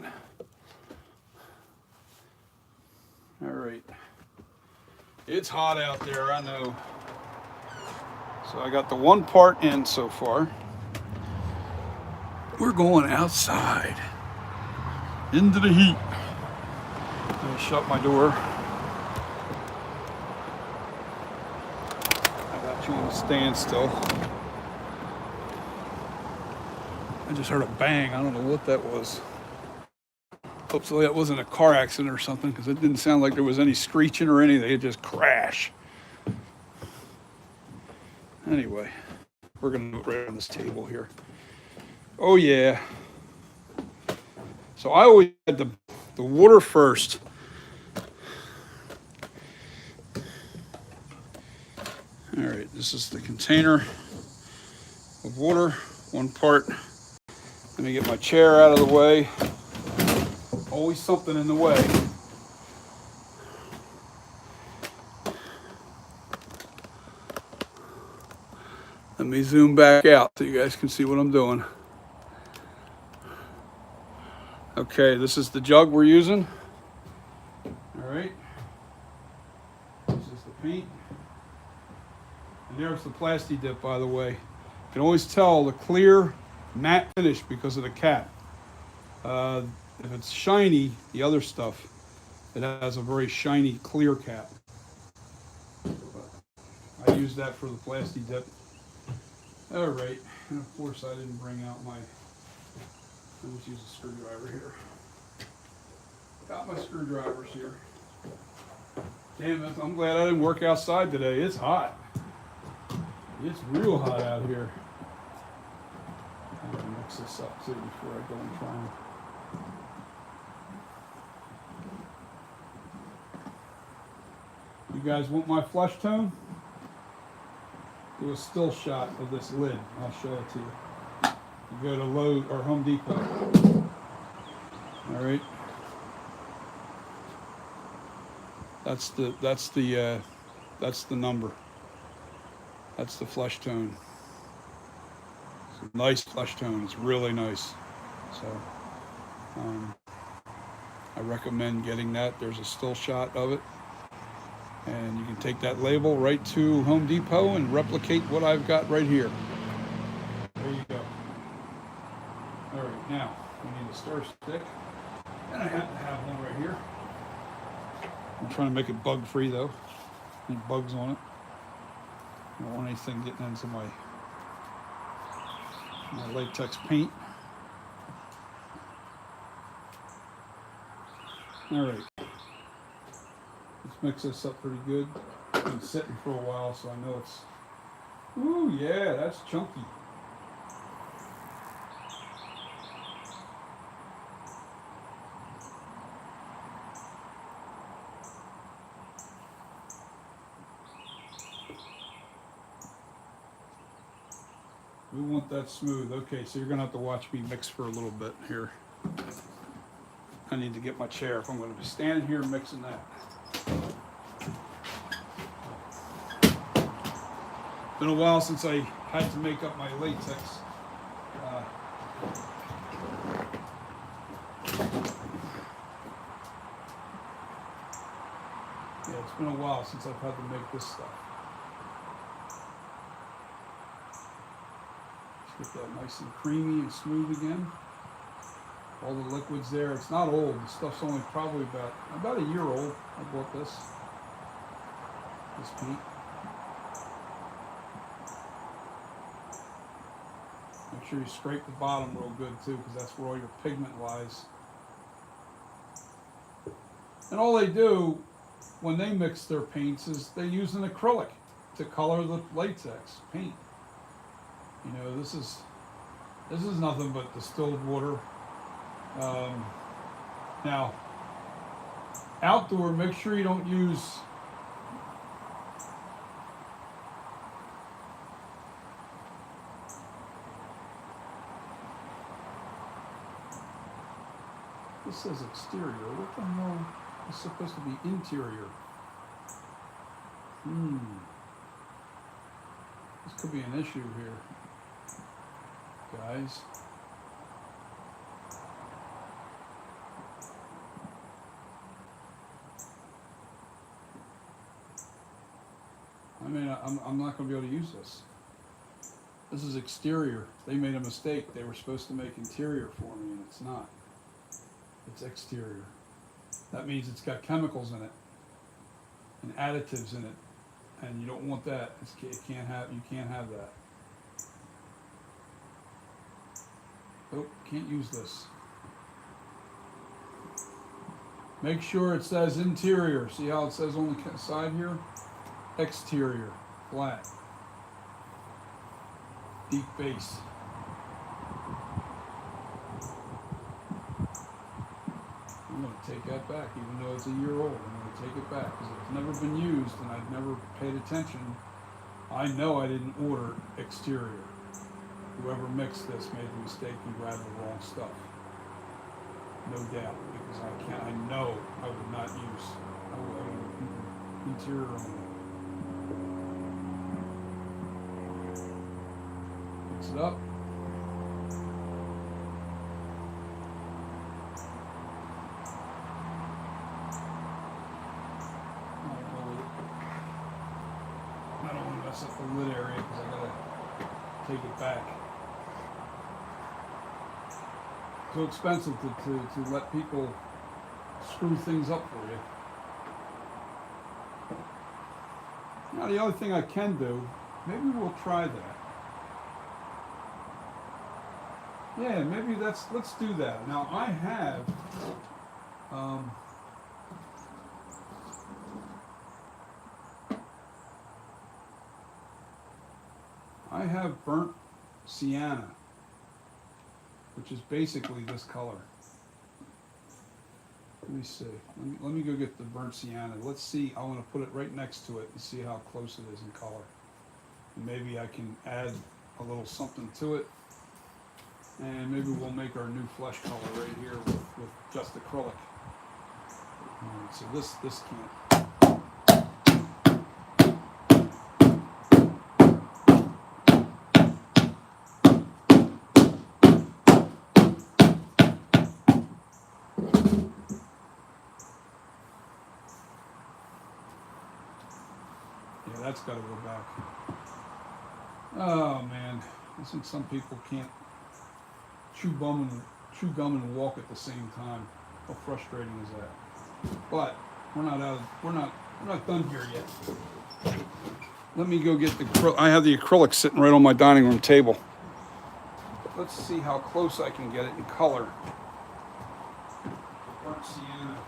All right. It's hot out there, I know. So I got the one part in so far. We're going outside into the heat. Let me shut my door. I got you on a standstill. I just heard a bang. I don't know what that was. Hopefully that wasn't a car accident or something, because it didn't sound like there was any screeching or anything. It just crashed. Anyway, we're going to do it right on this table here. Oh, yeah. So I always had the water first. All right, this is the container of water, one part. Let me get my chair out of the way. Always something in the way. Let me zoom back out so you guys can see what I'm doing. Okay, this is the jug we're using. All right. This is the paint. And there's the Plasti Dip, by the way. You can always tell the clear, matte finish because of the cap. If it's shiny, the other stuff, it has a very shiny, clear cap. But I use that for the Plasti Dip. All right, and of course I didn't bring out my, let's use a screwdriver here. Got my screwdrivers here. Damn it, I'm glad I didn't work outside today. It's hot. It's real hot out here. I'm gonna mix this up too before I go and try and. You guys want my flesh tone? Do a still shot of this lid. I'll show it to you. You go to Lowe's or Home Depot. All right. That's the number. That's the flesh tone. It's a nice flesh tone. It's really nice. So I recommend getting that. There's a still shot of it. And you can take that label right to Home Depot and replicate what I've got right here. There you go. All right, now we need a stir stick. And I happen to have one right here. I'm trying to make it bug-free though. Any bugs on it. I don't want anything getting into my latex paint. All right. Let's mix this up pretty good. It's been sitting for a while, so I know it's... Ooh, yeah, that's chunky. We want that smooth. Okay, so you're gonna have to watch me mix for a little bit here. I need to get my chair if I'm gonna be standing here mixing that. Been a while since I had to make up my latex. Yeah, it's been a while since I've had to make this stuff. Let's get that nice and creamy and smooth again. All the liquids there. It's not old. The stuff's only probably about a year old. I bought this paint. Make sure you scrape the bottom real good too, because that's where all your pigment lies. And all they do when they mix their paints is they use an acrylic to color the latex paint. You know, this is nothing but distilled water. Now, outdoor, make sure you don't use this says exterior. What the hell is supposed to be interior? This could be an issue here, guys. I mean, I'm not going to be able to use this. This is exterior. They made a mistake. They were supposed to make interior for me, and it's not. It's exterior. That means it's got chemicals in it and additives in it, and you don't want that. You can't have that. Oh, can't use this. Make sure it says interior. See how it says on the side here? Exterior, flat, deep base. I'm going to take that back, even though it's a year old. I'm going to take it back because it's never been used and I've never paid attention. I know I didn't order exterior. Whoever mixed this made the mistake and grabbed the wrong stuff. No doubt, because I know I would not use interior only. Mix it up. mess up the lid area because I gotta take it back. Too expensive to let people screw things up for you. Now the other thing I can do, maybe we'll try that. Yeah, maybe let's do that. Now I have burnt sienna, which is basically this color. Let me see. Let me go get the burnt sienna. Let's see. I want to put it right next to it and see how close it is in color. And maybe I can add a little something to it. And maybe we'll make our new flesh color right here with just acrylic. Alright, so this can't. Yeah, that's got to go back. Oh man, I think some people can't chew gum and walk at the same time. How frustrating is that? But we're not done here yet. Let me go get I have the acrylic sitting right on my dining room table. Let's see how close I can get it in color. Burnt sienna.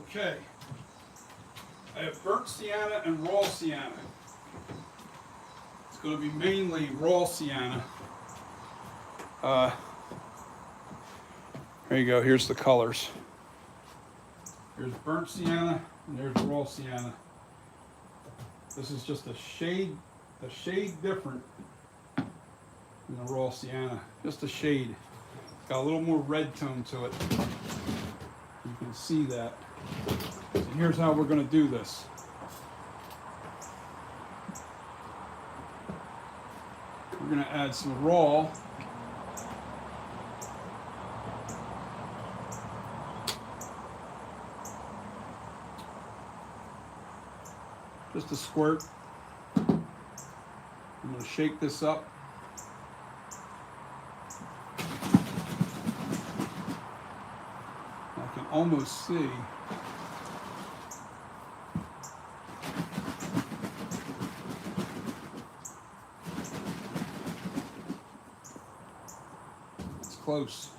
Okay, I have burnt sienna and raw sienna. It's going to be mainly raw sienna. There you go, here's the colors. Here's burnt sienna and there's raw sienna. This is just a shade different than the raw sienna, just a shade. It's got a little more red tone to it. You can see that. And here's how we're going to do this. We're going to add some raw. Just a squirt. I'm going to shake this up. I can almost see it's close.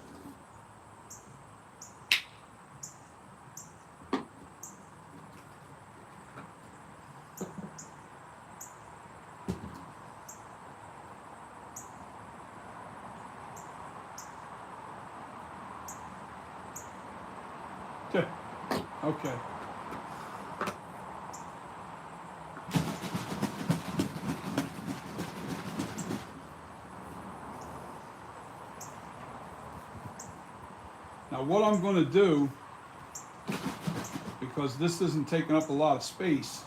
Okay. Now what I'm going to do, because this isn't taking up a lot of space,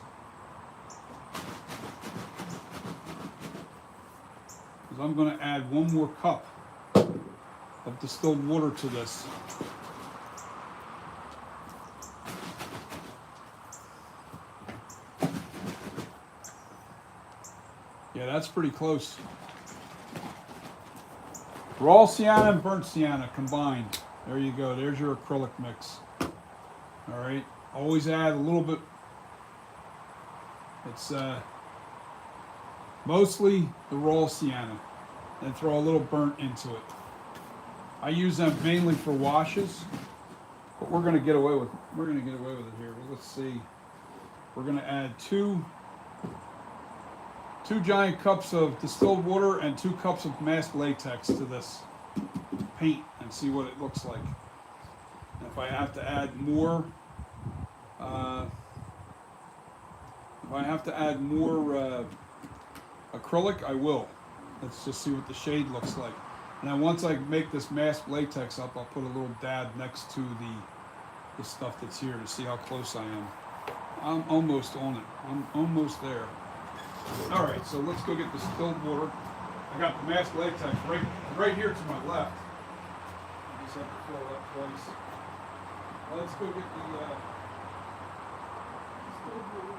is I'm going to add 1 more cup of distilled water to this. Yeah, that's pretty close. Raw sienna and burnt sienna combined. There you go. There's your acrylic mix. All right. Always add a little bit. It's mostly the raw sienna, and throw a little burnt into it. I use them mainly for washes, but we're gonna get away with it here. Well, let's see. We're gonna add two giant cups of distilled water and 2 cups of masked latex to this paint and see what it looks like. And if I have to add more, acrylic, I will. Let's just see what the shade looks like. And then once I make this masked latex up, I'll put a little dab next to the stuff that's here to see how close I am. I'm almost on it. I'm almost there. All right, so let's go get the distilled water. I got the masked latex right here to my left. I just have to fill it up twice. Let's go get the distilled water.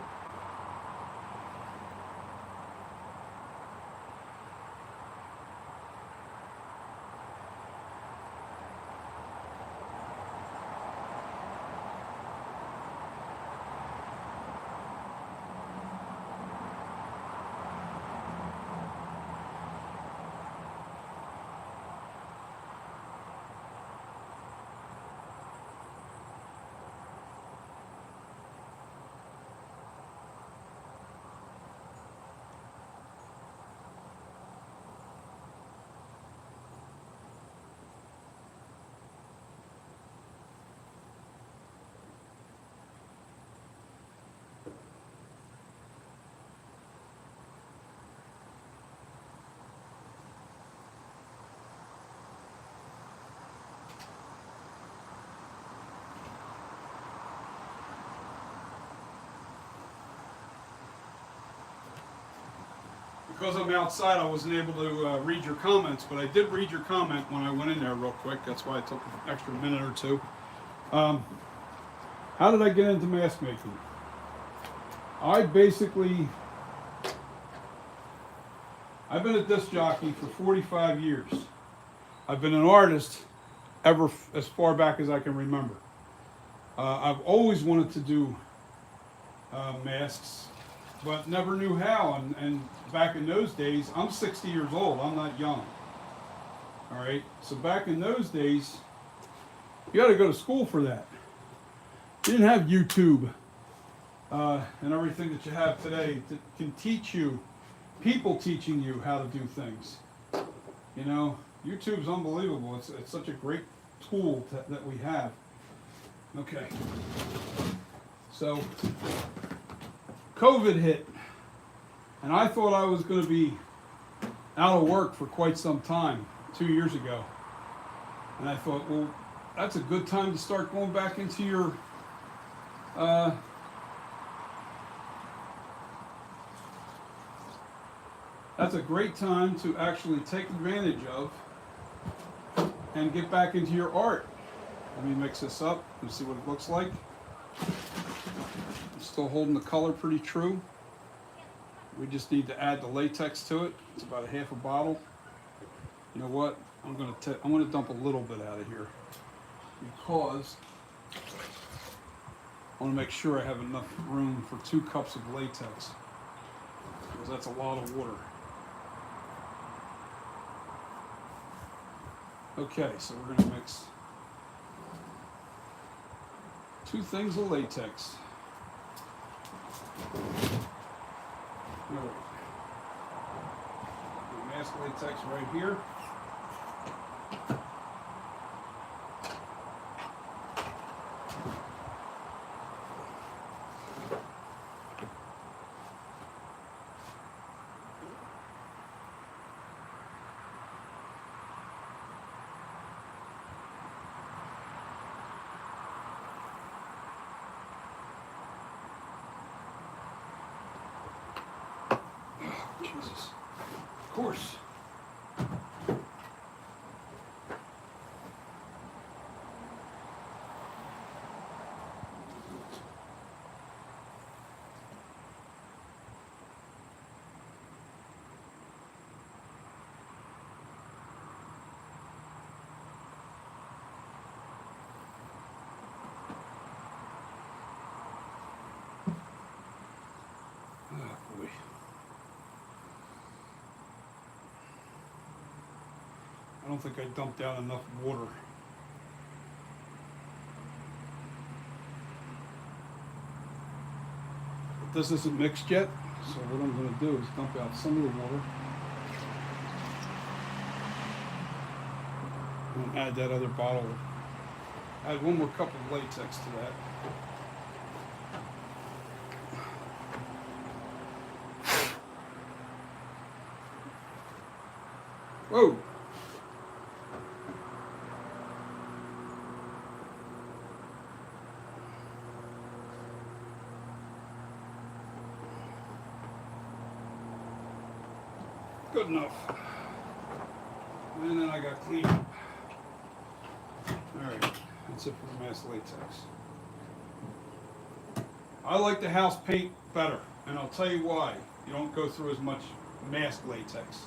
Because I'm outside, I wasn't able to read your comments, but I did read your comment when I went in there real quick. That's why I took an extra minute or two. How did I get into mask making? I've been a disc jockey for 45 years. I've been an artist ever as far back as I can remember. I've always wanted to do masks, but never knew how. And back in those days, I'm 60 years old. I'm not young. All right. So back in those days, you got to go to school for that. You didn't have YouTube and everything that you have today that can teach you, people teaching you how to do things. You know, YouTube's unbelievable. It's such a great tool that we have. Okay. So COVID hit, and I thought I was going to be out of work for quite some time, 2 years ago. And I thought, well, that's a good time to start going back into your that's a great time to actually take advantage of and get back into your art. Let me mix this up and see what it looks like. I'm still holding the color pretty true. We just need to add the latex to it. It's about a half a bottle. You know what? I'm gonna dump a little bit out of here because I want to make sure I have enough room for 2 cups of latex, because that's a lot of water. Okay, so we're going to mix 2 things of latex. All right. Mask latex right here. Jesus. Of course. don't think I dumped out enough water. But this isn't mixed yet, so what I'm going to do is dump out some of the water and add that other bottle. Add one more cup of latex to that. Whoa! Good enough. And then I got clean up. Alright, that's it for the mask latex. I like the house paint better, and I'll tell you why. You don't go through as much mask latex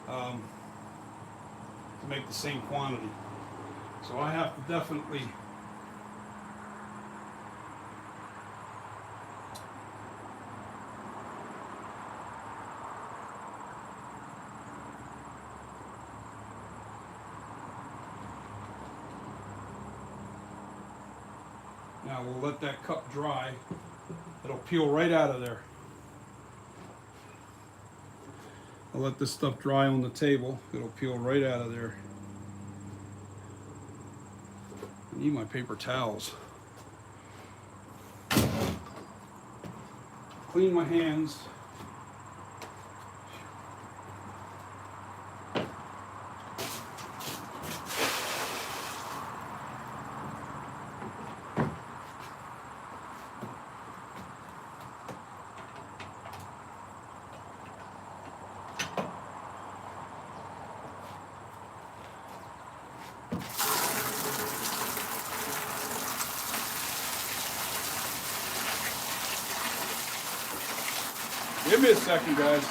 to make the same quantity. So I have to definitely now we'll let that cup dry. It'll peel right out of there. I'll let this stuff dry on the table. It'll peel right out of there. I need my paper towels. Clean my hands. Give me a second, guys.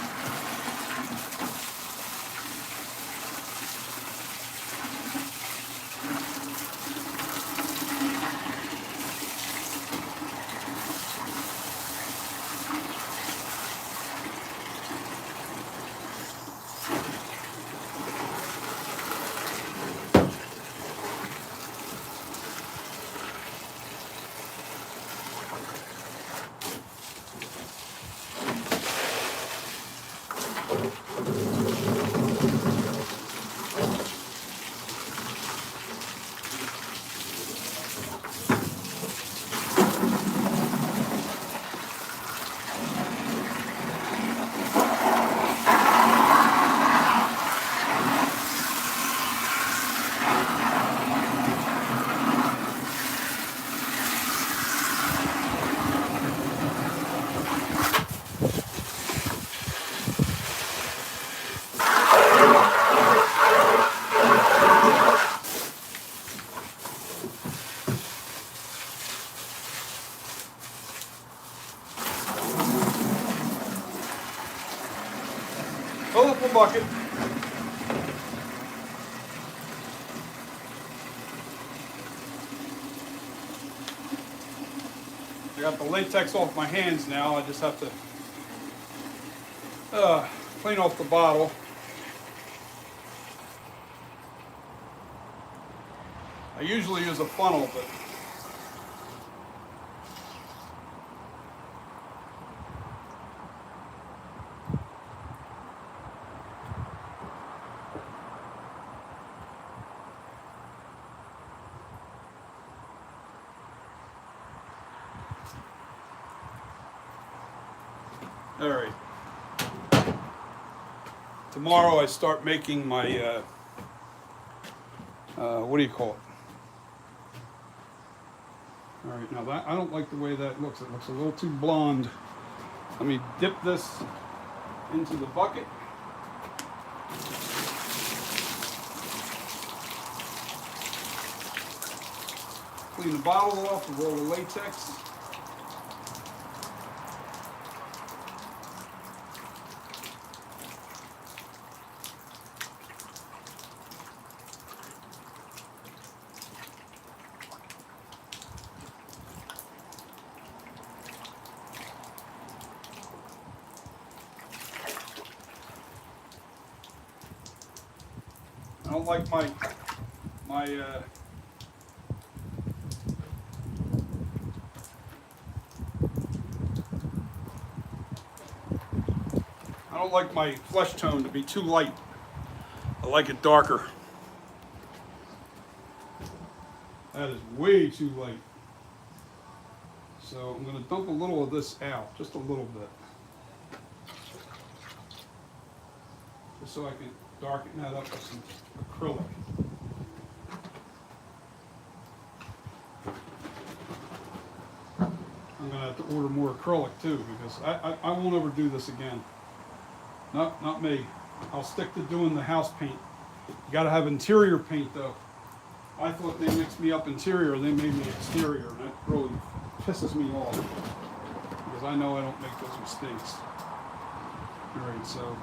Fill up a bucket. I got the latex off my hands now. I just have to clean off the bottle. I usually use a funnel, but all right. Tomorrow I start making my, what do you call it? All right, now that, I don't like the way that looks. It looks a little too blonde. Let me dip this into the bucket. Clean the bottle off with all the latex. don't like my I don't like my flesh tone to be too light. I like it darker. That is way too light. So I'm going to dump a little of this out, just a little bit. Just so I can darken that up with some acrylic. I'm going to have to order more acrylic too, because I won't ever do this again. Not me. I'll stick to doing the house paint. You got to have interior paint though. I thought they mixed me up interior, they made me exterior, and that really pisses me off, because I know I don't make those mistakes. All right, so.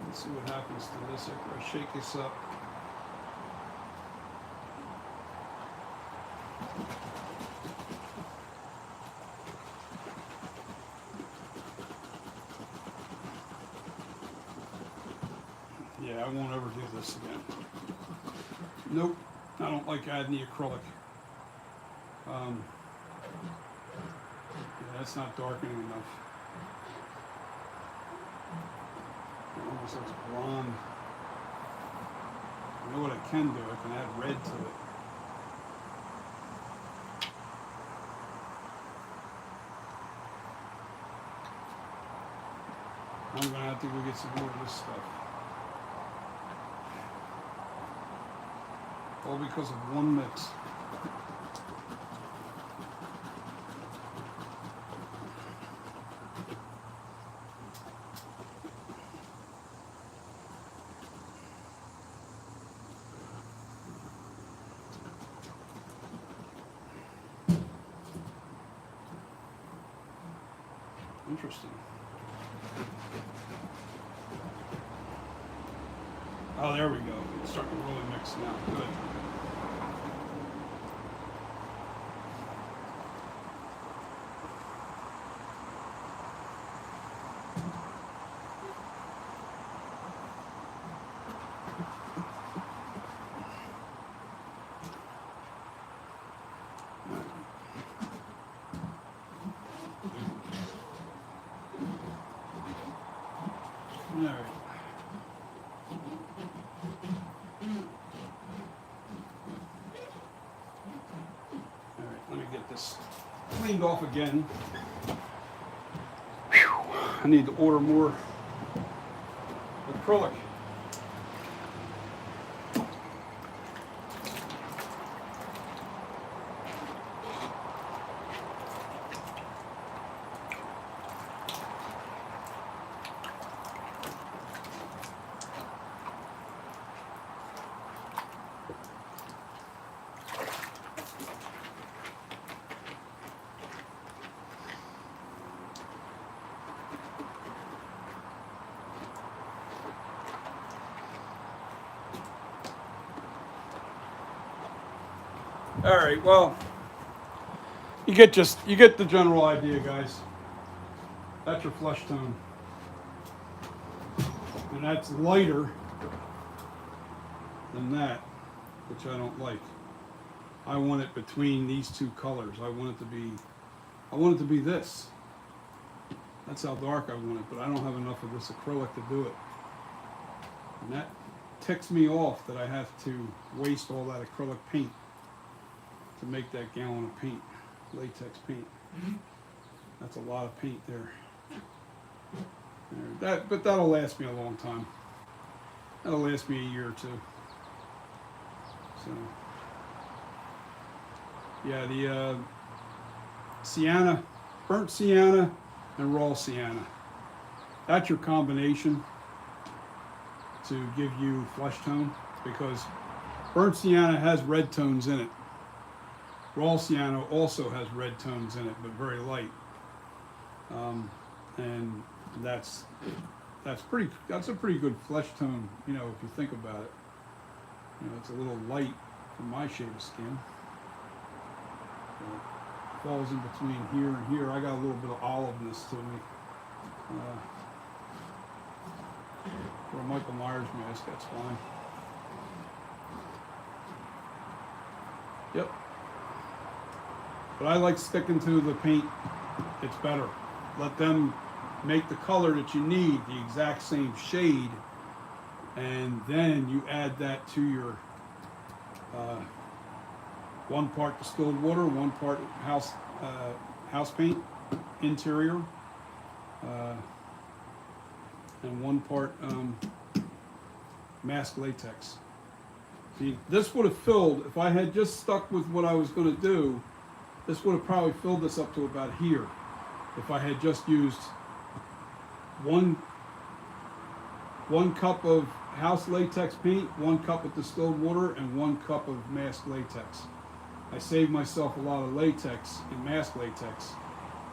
Let's see what happens to this after I shake this up. Yeah, I won't ever do this again. Nope, I don't like adding the acrylic. Yeah, that's not darkening enough. It almost looks blonde. I know what I can do. I can add red to it. I'm gonna have to go get some more of this stuff. All because of one mix. Interesting. Oh, there we go. It's starting to really mix now. Good. All right. Let me get this cleaned off again. Whew. I need to order more acrylic. All right, well, you get the general idea, guys. That's your flesh tone. And that's lighter than that, which I don't like. I want it between these two colors. I want it to be this. That's how dark I want it, but I don't have enough of this acrylic to do it. And that ticks me off that I have to waste all that acrylic paint to make that gallon of paint, latex paint. That's a lot of paint there. But that'll last me a long time. That'll last me a year or two. So, yeah, the Sienna, burnt Sienna and raw Sienna. That's your combination to give you flesh tone, because burnt Sienna has red tones in it. Raw Sienna also has red tones in it, but very light. And that's That's a pretty good flesh tone, you know, if you think about it. You know, it's a little light for my shade of skin. It falls in between here and here. I got a little bit of oliveness to me. For a Michael Myers mask, that's fine. Yep. But I like sticking to the paint. It's better. Let them make the color that you need, the exact same shade, and then you add that to your 1 part distilled water, 1 part house paint, interior, and 1 part mask latex. See, this would have filled, if I had just stuck with what I was going to do, this would have probably filled this up to about here. If I had just used one cup of house latex paint, 1 cup of distilled water, and 1 cup of mask latex. I saved myself a lot of latex and mask latex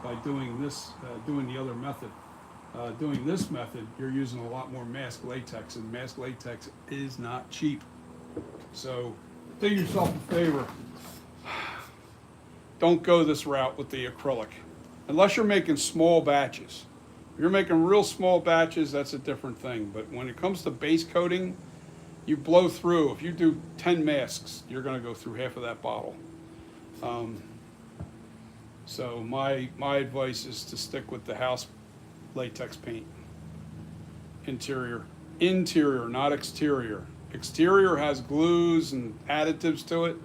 by doing this, doing the other method. Doing this method, you're using a lot more mask latex, and mask latex is not cheap. So do yourself a favor. Don't go this route with the acrylic. Unless you're making small batches. If you're making real small batches, that's a different thing. But when it comes to base coating, you blow through. If you do 10 masks, you're going to go through half of that bottle. So my advice is to stick with the house latex paint. Interior, not exterior. Exterior has glues and additives to it,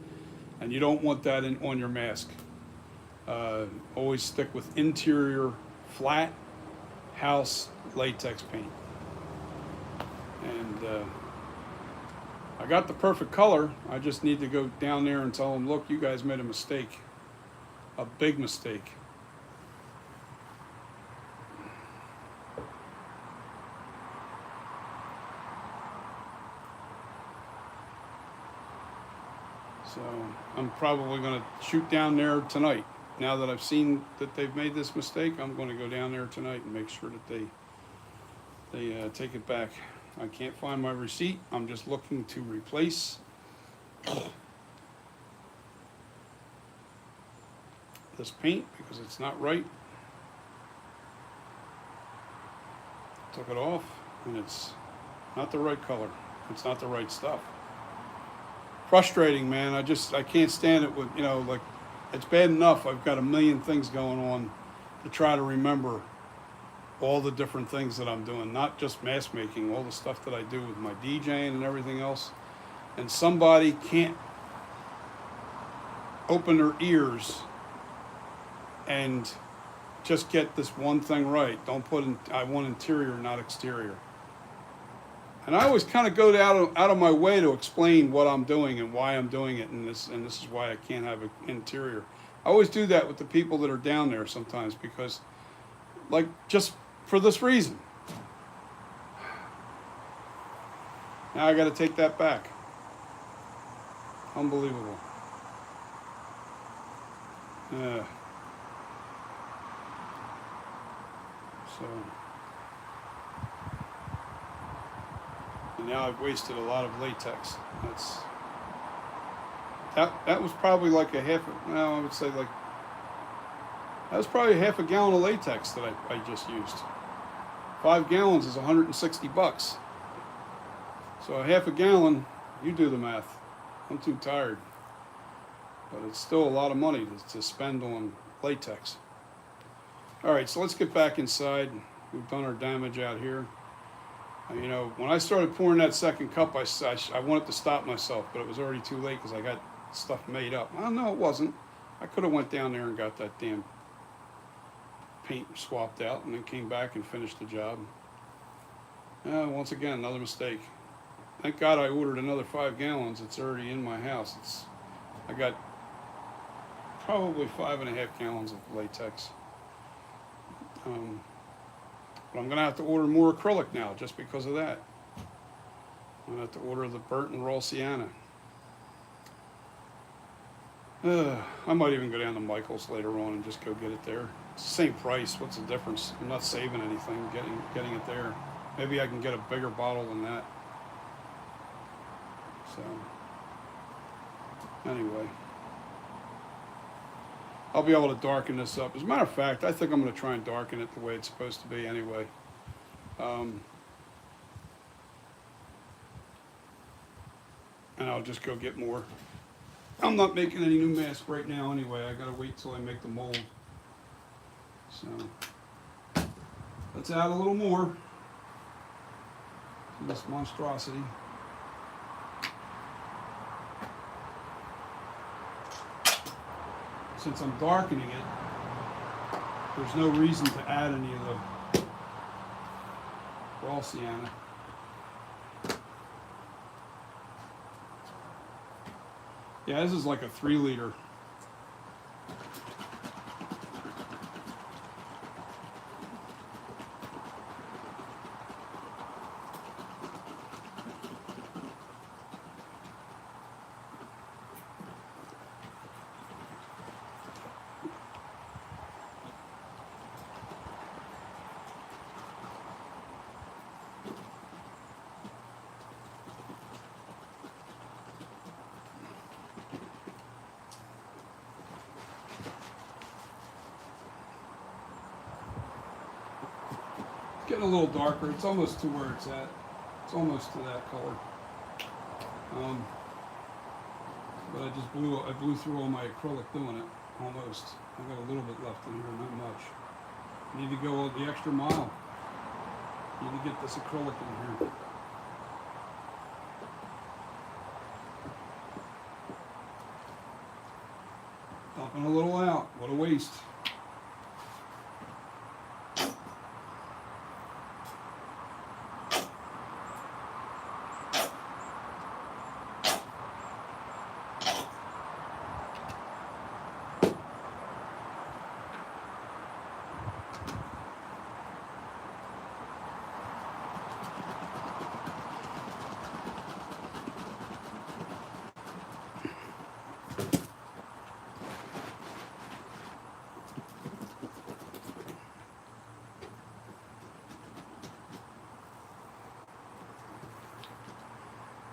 and you don't want that on your mask. Always stick with interior flat house latex paint. And I got the perfect color. I just need to go down there and tell them, look, you guys made a mistake, a big mistake. So I'm probably going to shoot down there tonight. Now that I've seen that they've made this mistake, I'm going to go down there tonight and make sure that they take it back. I can't find my receipt. I'm just looking to replace this paint because it's not right. Took it off and it's not the right color. It's not the right stuff. Frustrating, man. I can't stand it with, you know, like, it's bad enough I've got a million things going on to try to remember all the different things that I'm doing, not just mask making, all the stuff that I do with my DJing and everything else. And somebody can't open their ears and just get this one thing right. Don't put in, I want interior, not exterior. And I always kind of go out of my way to explain what I'm doing and why I'm doing it, and this is why I can't have an interior. I always do that with the people that are down there sometimes because, like, just for this reason. Now I got to take that back. Unbelievable. So. And now I've wasted a lot of latex. That was probably like I would say like, that was probably half a gallon of latex that I just used. 5 gallons is $160. So a half a gallon, you do the math. I'm too tired. But it's still a lot of money to spend on latex. All right, so let's get back inside. We've done our damage out here. You know, when I started pouring that second cup, I wanted to stop myself, but it was already too late because I got stuff made up. Oh, no, it wasn't. I could have went down there and got that damn paint swapped out and then came back and finished the job. Once again, another mistake. Thank God I ordered another 5 gallons. It's already in my house. I got probably 5.5 gallons of latex. But I'm going to have to order more acrylic now just because of that. I'm going to have to order the burnt and raw Sienna. I might even go down to Michael's later on and just go get it there. It's the same price. What's the difference? I'm not saving anything getting it there. Maybe I can get a bigger bottle than that. So, anyway. I'll be able to darken this up. As a matter of fact, I think I'm going to try and darken it the way it's supposed to be anyway. And I'll just go get more. I'm not making any new mask right now anyway. I got to wait till I make the mold. So, let's add a little more to this monstrosity. Since I'm darkening it, there's no reason to add any of the raw sienna. Yeah, this is like a 3 liter. Getting a little darker. It's almost to where it's at. It's almost to that color. But I blew through all my acrylic doing it. Almost. I got a little bit left in here, not much. Need to go the extra mile. Need to get this acrylic in here. Dumping a little out. What a waste.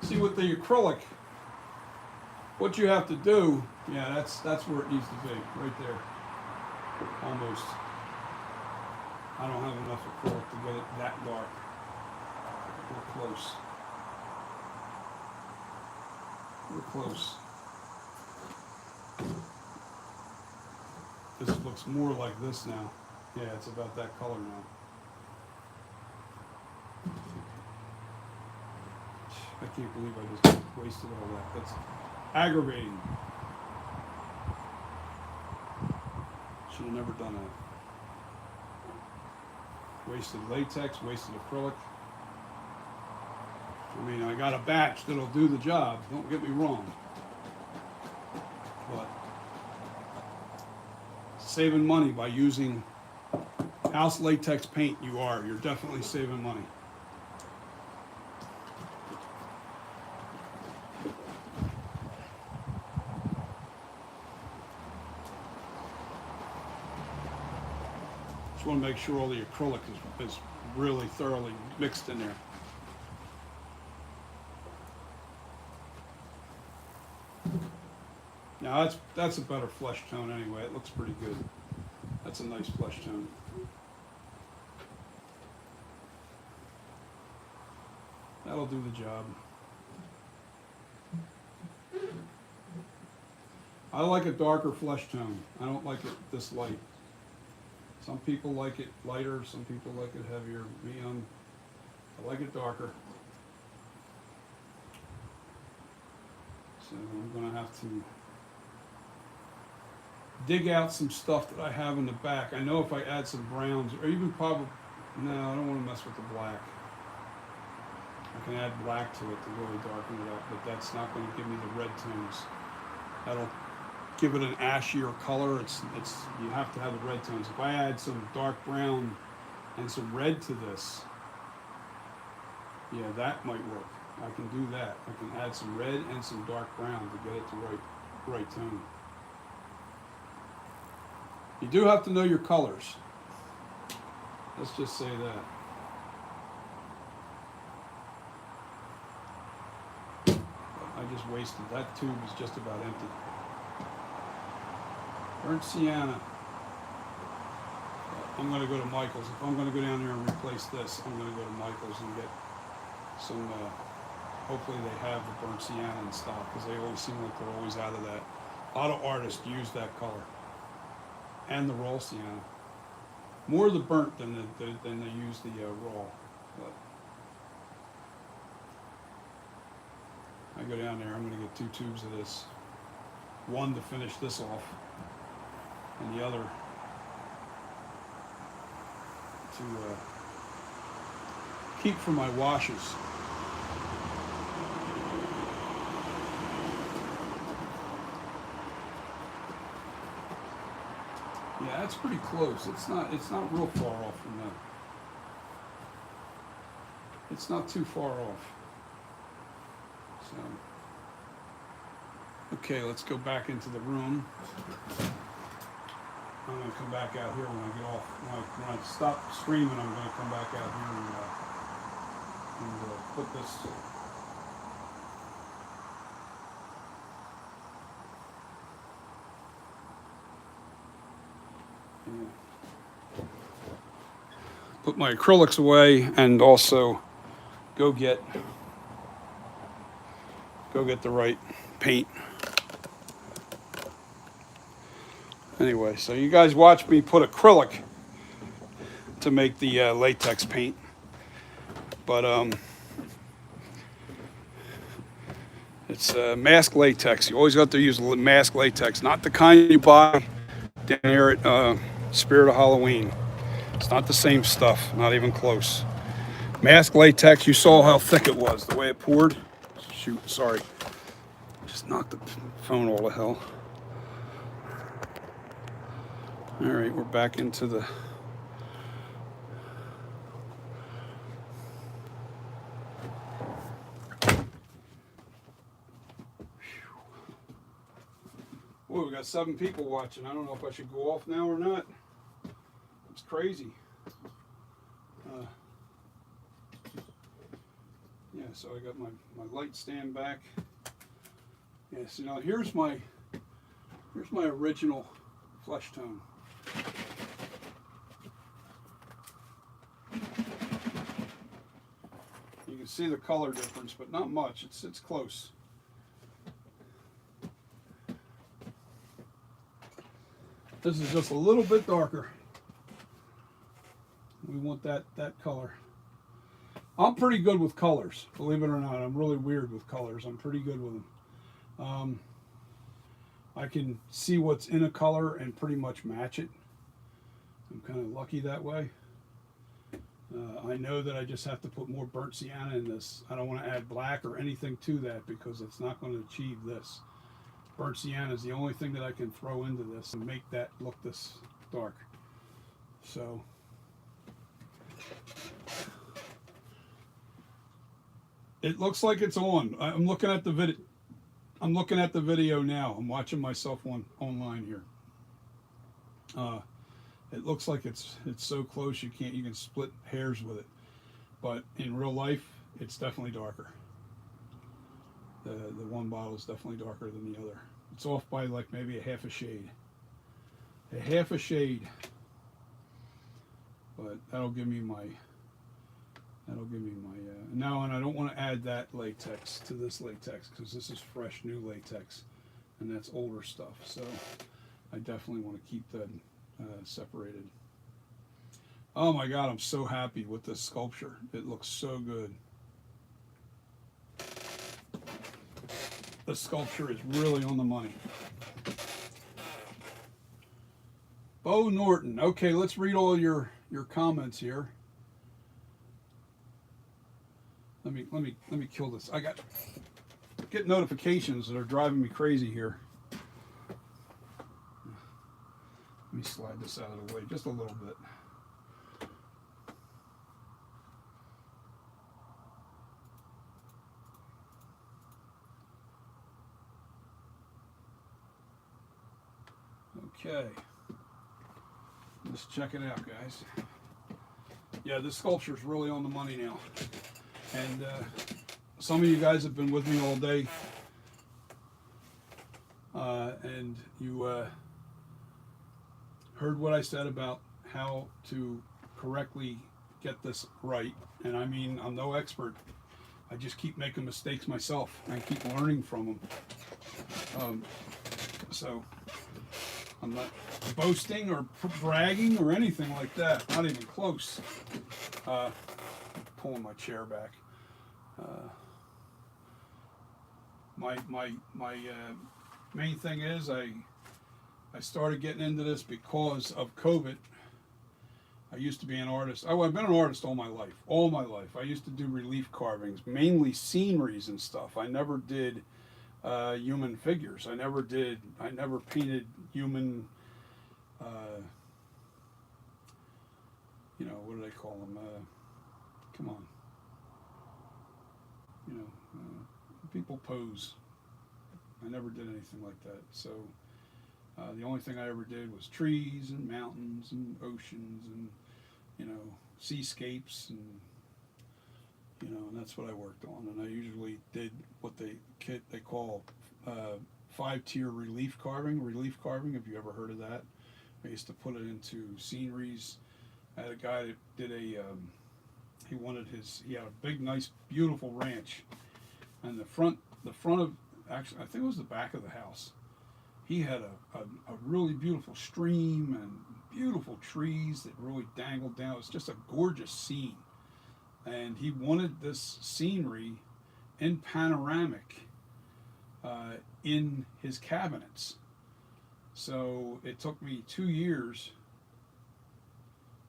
See, with the acrylic, what you have to do, yeah, that's where it needs to be, right there, almost. I don't have enough acrylic to get it that dark. We're close. We're close. This looks more like this now. Yeah, it's about that color now. I can't believe I just wasted all that. That's aggravating. Should have never done that. Wasted latex, wasted acrylic. I mean, I got a batch that'll do the job, don't get me wrong. But saving money by using house latex paint, you're definitely saving money. Want to make sure all the acrylic is really thoroughly mixed in there. Now that's a better flesh tone anyway. It looks pretty good. That's a nice flesh tone. That'll do the job. I like a darker flesh tone. I don't like it this light. Some people like it lighter, some people like it heavier. Me, I like it darker. So I'm going to have to dig out some stuff that I have in the back. I know if I add some browns, or even probably, no, I don't want to mess with the black. I can add black to it to really darken it up, but that's not going to give me the red tones. That'll give it an ashier color. It's you have to have the red tones. If I add some dark brown and some red to this, yeah, that might work. I can do that. I can add some red and some dark brown to get it the right tone. You do have to know your colors. Let's just say that. wasted. That tube is just about empty. Burnt sienna. I'm going to go to Michael's. If I'm going to go down there and replace this, I'm going to go to Michael's and get some, hopefully they have the burnt sienna in stock, because they always seem like they're always out of that. A lot of artists use that color. And the raw sienna. More the burnt than they use the raw. But I go down there, I'm going to get 2 tubes of this. One to finish this off, and the other to keep for my washes. Yeah, that's pretty close. It's not real far off from that. It's not too far off. So, okay, let's go back into the room. I'm going to come back out here when I get off. When I stop streaming, I'm going to come back out here and put this. Put my acrylics away, and also go get the right paint. Anyway, so you guys watch me put acrylic to make the latex paint, but it's mask latex. You always have to use mask latex, not the kind you buy down here at Spirit of Halloween. It's not the same stuff, not even close. Mask latex, you saw how thick it was, the way it poured. Shoot, sorry. Just knocked the phone all to hell. All right, we're back into the... Boy, we got 7 people watching. I don't know if I should go off now or not. It's crazy. Yeah, so I got my light stand back. Yeah, so now here's my original flesh tone. You can see the color difference, but not much. It's close. This is just a little bit darker. We want that color. I'm pretty good with colors, believe it or not. I'm really weird with colors. I'm pretty good with them. I can see what's in a color and pretty much match it. I'm kind of lucky that way. I know that I just have to put more burnt sienna in this. I don't want to add black or anything to that because it's not going to achieve this. Burnt sienna is the only thing that I can throw into this and make that look this dark. So it looks like it's on. I'm looking at the video. I'm looking at the video now. I'm watching myself online here. It looks like it's so close you can split hairs with it, but in real life it's definitely darker. The one bottle is definitely darker than the other. It's off by like maybe a half a shade. A half a shade. But that'll give me my now, and I don't want to add that latex to this latex because this is fresh new latex and that's older stuff, so I definitely want to keep that separated. Oh my god, I'm so happy with this sculpture. It looks so good. The sculpture is really on the money. Bo Norton. Okay, let's read all your comments here. Let me kill this. I get notifications that are driving me crazy here. Let me slide this out of the way just a little bit. Okay. Let's check it out, guys. Yeah, this sculpture is really on the money now. And some of you guys have been with me all day. And you heard what I said about how to correctly get this right. And I mean, I'm no expert. I just keep making mistakes myself. I keep learning from them. So I'm not boasting or bragging or anything like that. Not even close. Pulling my chair back. My main thing is I started getting into this because of COVID. I used to be an artist. I've been an artist all my life. All my life. I used to do relief carvings, mainly sceneries and stuff. I never did human figures. I never painted human, what do they call them? Come on. People pose. I never did anything like that. So the only thing I ever did was trees and mountains and oceans and, seascapes and, and that's what I worked on. And I usually did what they call 5-tier relief carving. Relief carving, have you ever heard of that? I used to put it into sceneries. I had a guy that did he had a big, nice, beautiful ranch. And the front of, actually, I think it was the back of the house. He had a really beautiful stream and beautiful trees that really dangled down. It was just a gorgeous scene. And he wanted this scenery in panoramic in his cabinets. So it took me 2 years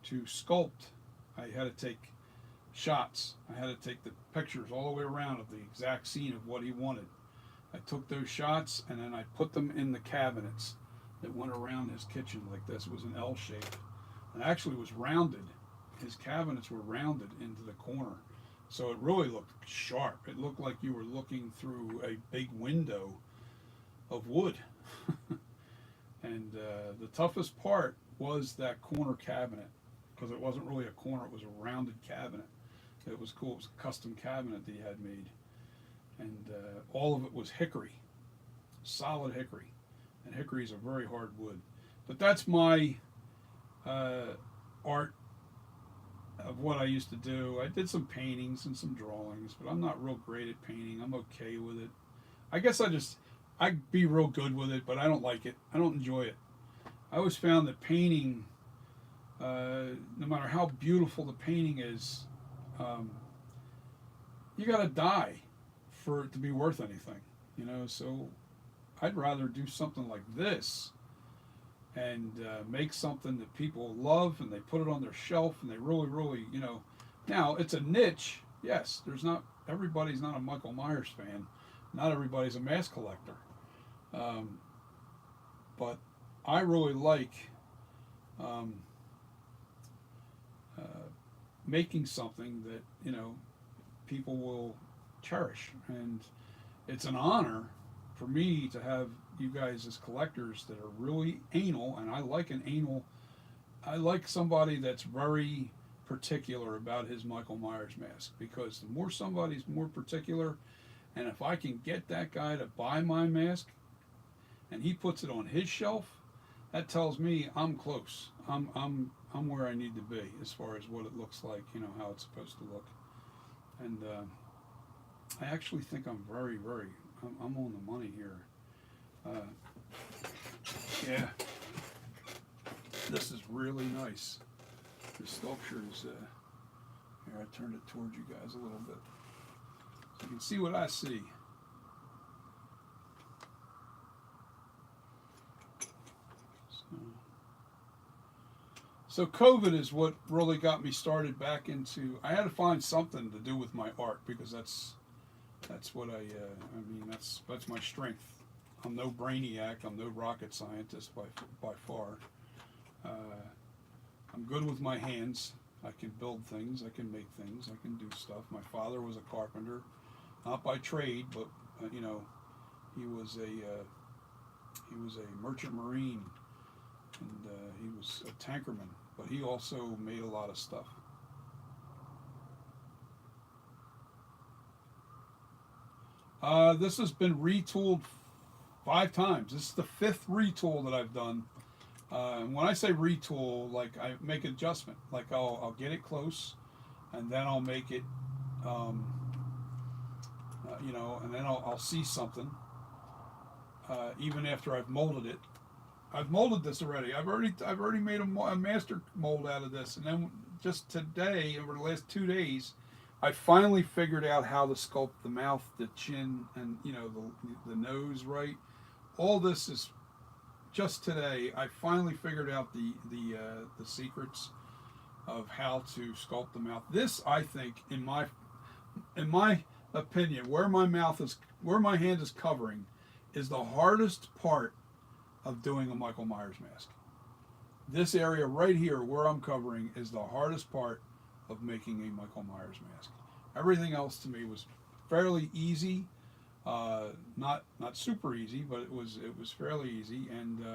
to sculpt. I had to take shots. I had to take the pictures all the way around of the exact scene of what he wanted. I took those shots and then I put them in the cabinets that went around his kitchen like this. It was an L shape. And actually it was rounded. His cabinets were rounded into the corner. So it really looked sharp. It looked like you were looking through a big window of wood. And the toughest part was that corner cabinet, because it wasn't really a corner, it was a rounded cabinet. It was cool. It was a custom cabinet that he had made. And all of it was hickory, solid hickory. And hickory is a very hard wood. But that's my art of what I used to do. I did some paintings and some drawings, but I'm not real great at painting. I'm okay with it. I guess I'd be real good with it, but I don't like it. I don't enjoy it. I always found that painting, no matter how beautiful the painting is, you gotta die for it to be worth anything, so I'd rather do something like this and make something that people love and they put it on their shelf and they really, really, now it's a niche. Yes, everybody's not a Michael Myers fan. Not everybody's a mask collector. But I really like making something that, people will cherish. And it's an honor for me to have you guys as collectors that are really anal, and I like somebody that's very particular about his Michael Myers mask, because the more somebody's more particular, and if I can get that guy to buy my mask and he puts it on his shelf, that tells me I'm close. I'm where I need to be as far as what it looks like, how it's supposed to look. And I actually think I'm I'm on the money here. Yeah, this is really nice. The sculpture is, here, I turned it towards you guys a little bit, so you can see what I see. So COVID is what really got me started back into. I had to find something to do with my art, because that's what that's my strength. I'm no brainiac. I'm no rocket scientist by far. I'm good with my hands. I can build things. I can make things. I can do stuff. My father was a carpenter, not by trade, but he was a merchant marine, and he was a tankerman. But he also made a lot of stuff. This has been retooled 5 times. This is the 5th retool that I've done. And when I say retool, like I make an adjustment. Like I'll get it close, and then I'll make it, you know, and then I'll see something. Even after I've molded it, I've molded this already. I've already made a master mold out of this, and then just today, over the last 2 days, I finally figured out how to sculpt the mouth, the chin, and you know the nose right. All this is just today. I finally figured out the secrets of how to sculpt the mouth. This, I think, in my opinion, where my hand is covering, is the hardest part of doing a Michael Myers mask. This area right here where I'm covering is the hardest part of making a Michael Myers mask. Everything else to me was fairly easy, not super easy, but it was fairly easy. And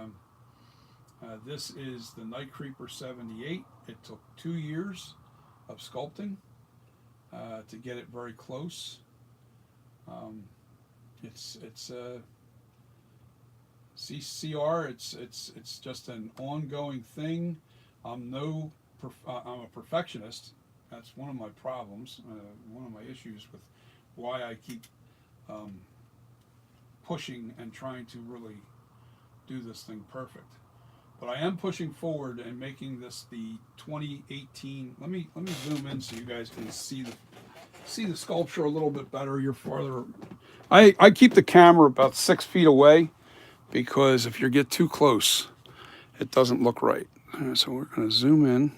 this is the Night Creeper 78. It took 2 years of sculpting to get it very close. It's CCR. It's just an ongoing thing. I'm a perfectionist. That's one of my problems. One of my issues with why I keep pushing and trying to really do this thing perfect. But I am pushing forward and making this the 2018. Let me zoom in so you guys can see the sculpture a little bit better. You're farther. I keep the camera about 6 feet away, because if you get too close, it doesn't look right. So we're going to zoom in.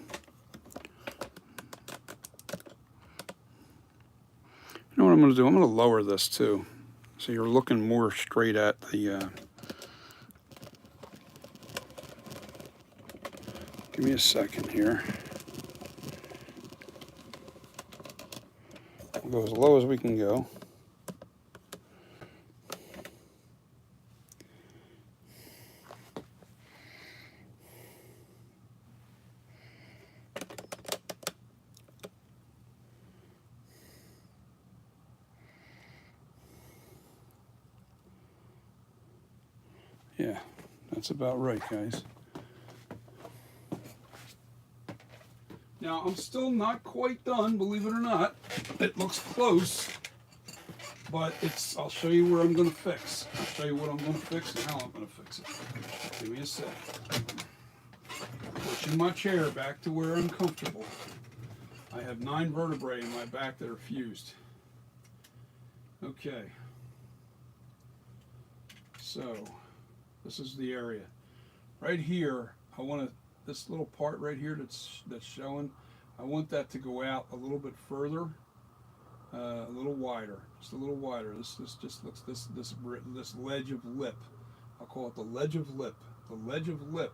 You know what I'm going to do? I'm going to lower this too, so you're looking more straight at the. Give me a second here. We'll go as low as we can go. Yeah, that's about right, guys. Now, I'm still not quite done, believe it or not. It looks close, but I'll show you where I'm going to fix. I'll show you what I'm going to fix and how I'm going to fix it. Give me a sec. Pushing my chair back to where I'm comfortable. I have 9 vertebrae in my back that are fused. Okay. So, this is the area. Right here, I want to, this little part right here that's showing, I want that to go out a little bit further, a little wider, just a little wider. This just looks, this ledge of lip, I'll call it the ledge of lip. The ledge of lip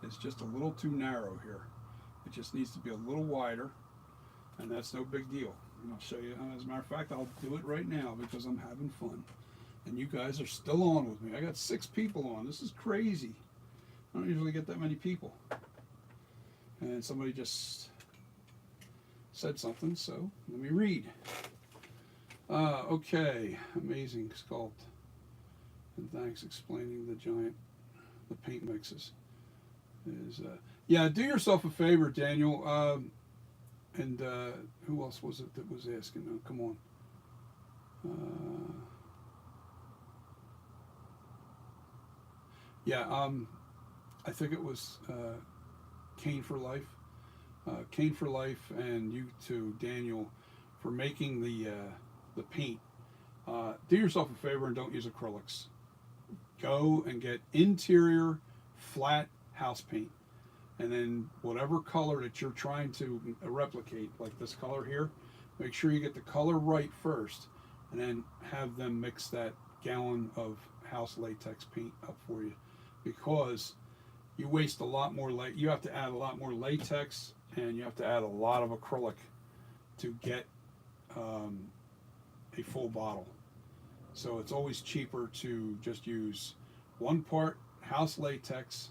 is just a little too narrow here. It just needs to be a little wider, and that's no big deal. And I'll show you, as a matter of fact, I'll do it right now because I'm having fun. And you guys are still on with me. I got 6 people on. This is crazy. I don't usually get that many people. And somebody just said something, so let me read. Okay, amazing sculpt. And thanks explaining the paint mixes. Yeah, do yourself a favor, Daniel. And who else was it that was asking? Oh, come on. Yeah, I think it was Kane for Life. Kane for Life, and you too, Daniel, for making the paint. Do yourself a favor and don't use acrylics. Go and get interior flat house paint, and then whatever color that you're trying to replicate, like this color here, make sure you get the color right first, and then have them mix that gallon of house latex paint up for you, because you waste a lot more you have to add a lot more latex, and you have to add a lot of acrylic to get a full bottle. So it's always cheaper to just use 1 part house latex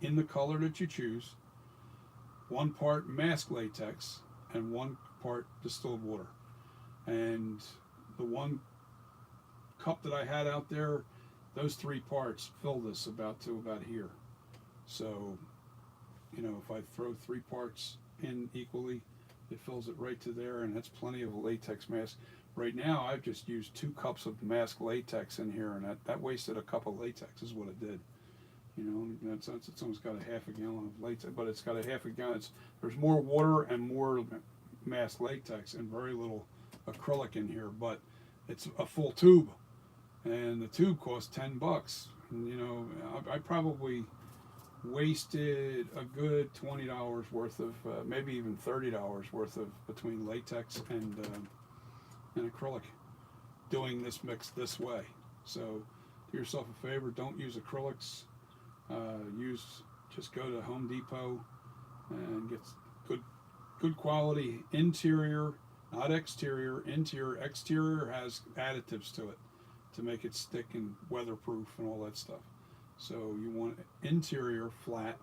in the color that you choose, 1 part mask latex, and 1 part distilled water. And the 1 cup that I had out there, those 3 parts fill this about here. So, you know, if I throw 3 parts in equally, it fills it right to there, and that's plenty of a latex mask. Right now, I've just used 2 cups of mask latex in here, and that wasted a cup of latex is what it did. You know, it's almost got a half a gallon of latex, but it's got a half a gallon. There's more water and more mask latex and very little acrylic in here, but it's a full tube, and the tube costs $10. And, you know, I probably wasted a good $20 worth of, maybe even $30 worth of between latex and acrylic doing this mix this way. So do yourself a favor, don't use acrylics. Just go to Home Depot and get good quality interior, not exterior. Exterior has additives to it to make it stick and weatherproof and all that stuff. So you want interior flat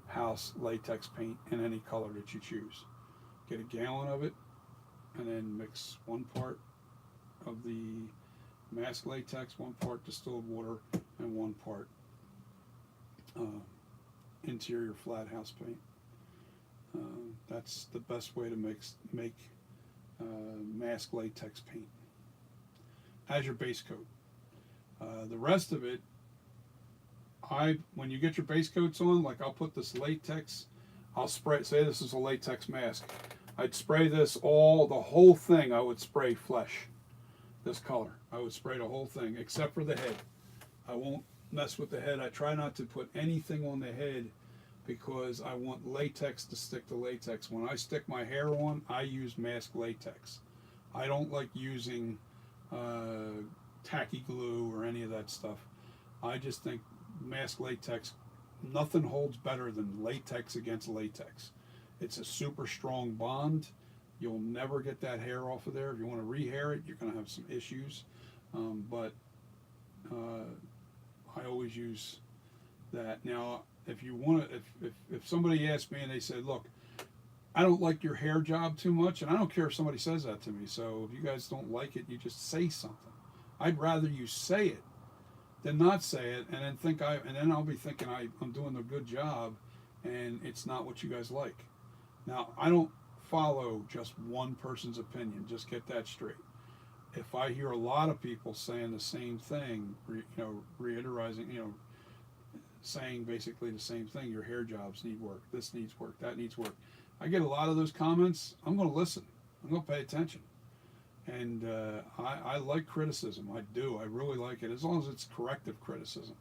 house latex paint in any color that you choose. Get a gallon of it and then mix 1 part of the mask latex, 1 part distilled water, and 1 part interior flat house paint. That's the best way to make mask latex paint as your base coat. The rest of it, when you get your base coats on, like I'll put this latex, I'll spray, say this is a latex mask, I'd spray this the whole thing I would spray flesh, this color. I would spray the whole thing except for the head. I won't mess with the head. I try not to put anything on the head because I want latex to stick to latex. When I stick my hair on, I use mask latex. I don't like using tacky glue or any of that stuff. I just think mask latex, nothing holds better than latex against latex. It's a super strong bond. You'll never get that hair off of there. If you want to rehair it, you're going to have some issues. But I always use that. Now, if you want to, if somebody asks me and they say, look, I don't like your hair job too much, and I don't care if somebody says that to me. So if you guys don't like it, you just say something. I'd rather you say it than not say it, and then I'll be thinking I'm doing a good job, and it's not what you guys like. Now, I don't follow just one person's opinion. Just get that straight. If I hear a lot of people saying the same thing, reiterating, saying basically the same thing, your hair jobs need work, this needs work, that needs work. I get a lot of those comments. I'm going to listen. I'm going to pay attention. And I like criticism. I do. I really like it, as long as it's corrective criticism.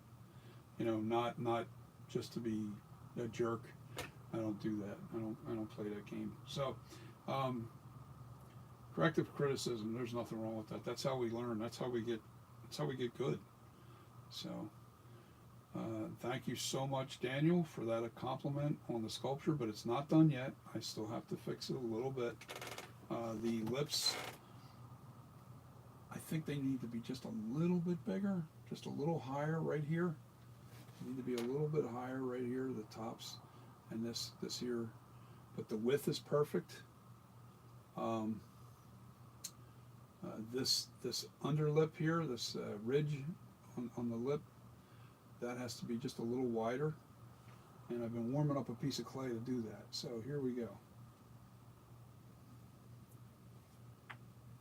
Not just to be a jerk. I don't do that. I don't play that game. So, corrective criticism. There's nothing wrong with that. That's how we learn. That's how we get good. So, thank you so much, Daniel, for that compliment on the sculpture. But it's not done yet. I still have to fix it a little bit. The lips, I think they need to be just a little bit bigger, just a little higher right here. They need to be a little bit higher right here, the tops, and this here. But the width is perfect. This underlip here, this ridge on the lip, that has to be just a little wider. And I've been warming up a piece of clay to do that. So here we go.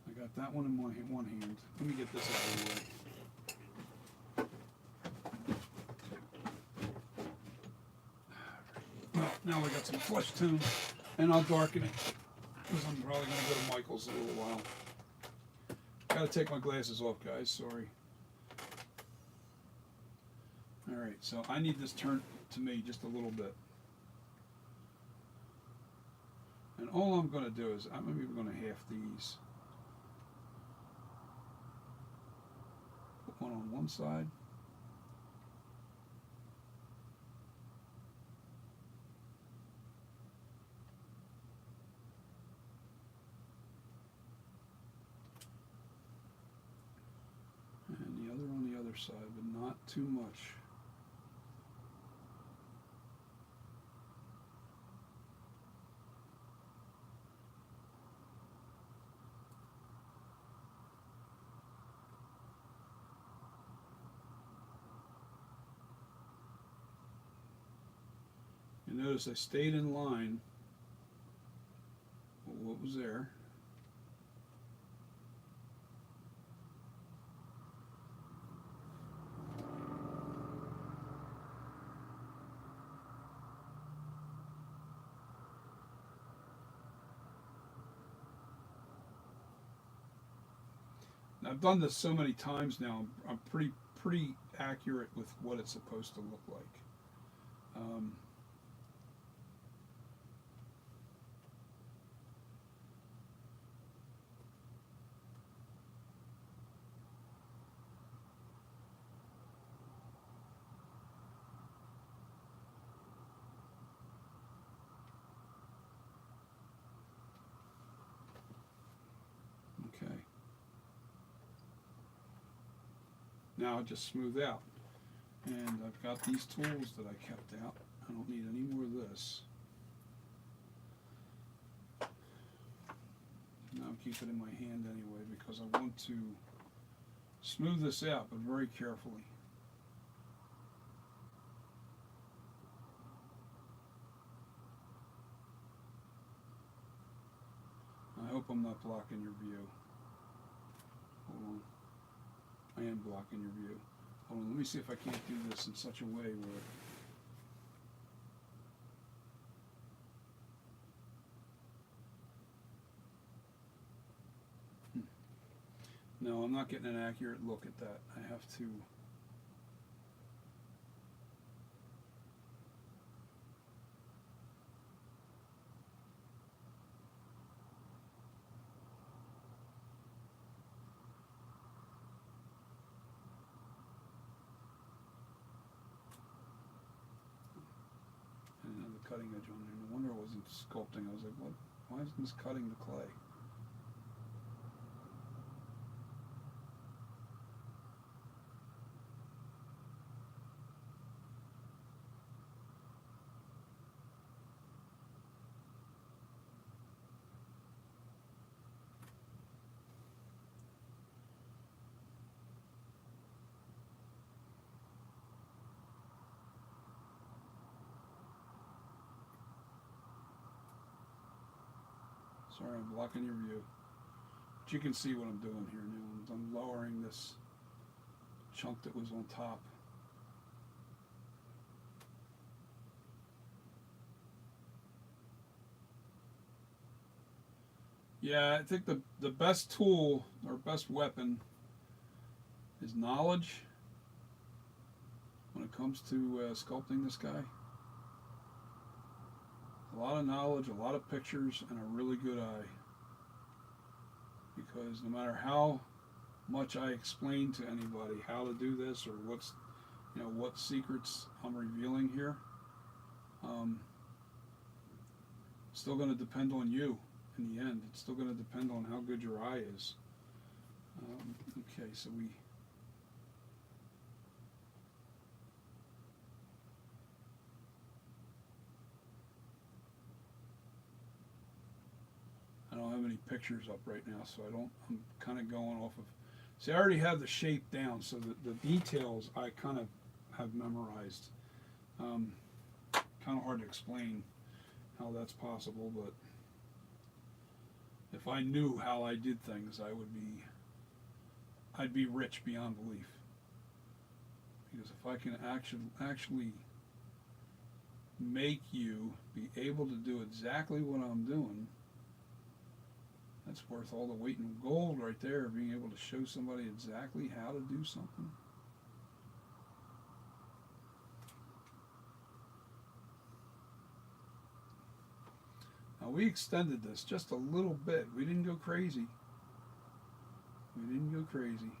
I got that one in one hand. Let me get this out of the way. Well, now we got some flesh tone, and I'll darken it because I'm probably going to go to Michael's in a little while. Got to take my glasses off, guys. Sorry. All right, so I need this turned to me just a little bit. And all I'm going to do is I'm maybe going to half these. Put one on one side. And the other on the other side, but not too much. And notice I stayed in line with what was there. Now, I've done this so many times now. I'm pretty accurate with what it's supposed to look like. Okay. Now I just smooth out. And I've got these tools that I kept out. I don't need any more of this. Now I'll keep it in my hand anyway because I want to smooth this out, but very carefully. I hope I'm not blocking your view. Hold on. I am blocking your view. Hold on, let me see if I can't do this in such a way where... No, I'm not getting an accurate look at that. I have to... cutting edge on there. No wonder it wasn't sculpting. I was like, what? Why isn't this cutting the clay? Sorry, I'm blocking your view. But you can see what I'm doing here now. I'm lowering this chunk that was on top. Yeah, I think the best tool or best weapon is knowledge when it comes to sculpting this guy. A lot of knowledge, a lot of pictures, and a really good eye. Because no matter how much I explain to anybody how to do this or what's, what secrets I'm revealing here, it's still going to depend on you in the end. It's still going to depend on how good your eye is. Okay, so I don't have any pictures up right now, so I'm kind of going off of, see, I already have the shape down, so the details I kind of have memorized. Kind of hard to explain how that's possible, but if I knew how I did things, I'd be rich beyond belief. Because if I can actually make you be able to do exactly what I'm doing, that's worth all the weight in gold right there, being able to show somebody exactly how to do something. Now we extended this just a little bit. We didn't go crazy. We didn't go crazy.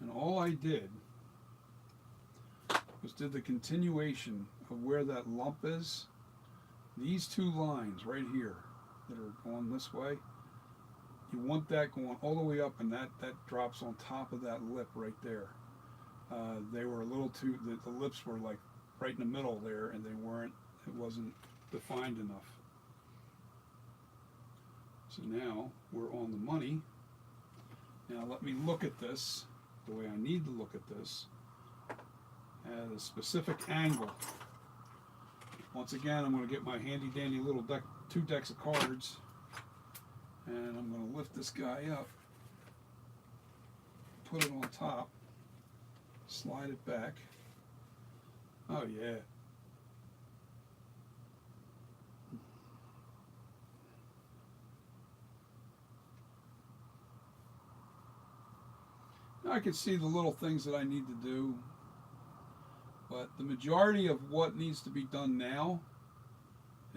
And all I did was did the continuation of where that lump is. These two lines right here that are going this way, you want that going all the way up, and that drops on top of that lip right there. They were a little too, the lips were like right in the middle there, and it wasn't defined enough. So now we're on the money. Now let me look at this the way I need to look at this, at a specific angle. Once again, I'm going to get my handy dandy little deck, 2 decks of cards, and I'm going to lift this guy up, put it on top, slide it back. Oh yeah. I can see the little things that I need to do, but the majority of what needs to be done now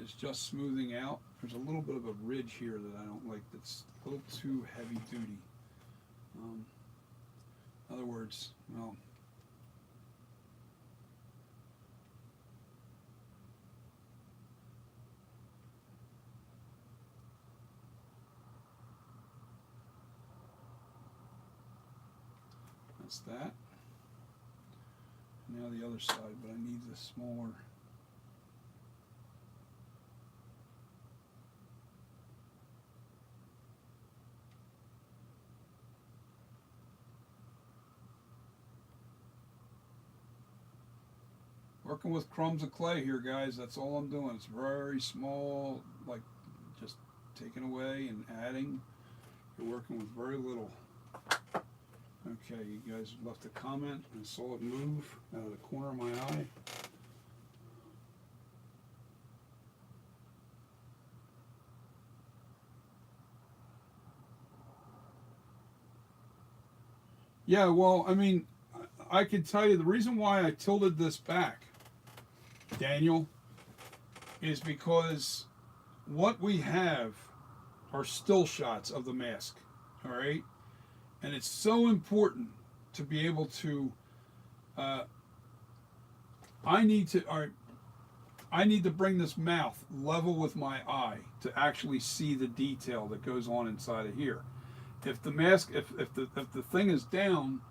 is just smoothing out. There's a little bit of a ridge here that I don't like, that's a little too heavy duty. In other words, well, that's that. Now the other side, but I need the smaller. Working with crumbs of clay here, guys. That's all I'm doing. It's very small, like just taking away and adding. You're working with very little. Okay, you guys left a comment. I saw it move out of the corner of my eye. Yeah, well, I mean, I can tell you the reason why I tilted this back, Daniel, is because what we have are still shots of the mask, all right? And it's so important to be able to, I need to bring this mouth level with my eye to actually see the detail that goes on inside of here. If the mask, if the thing is down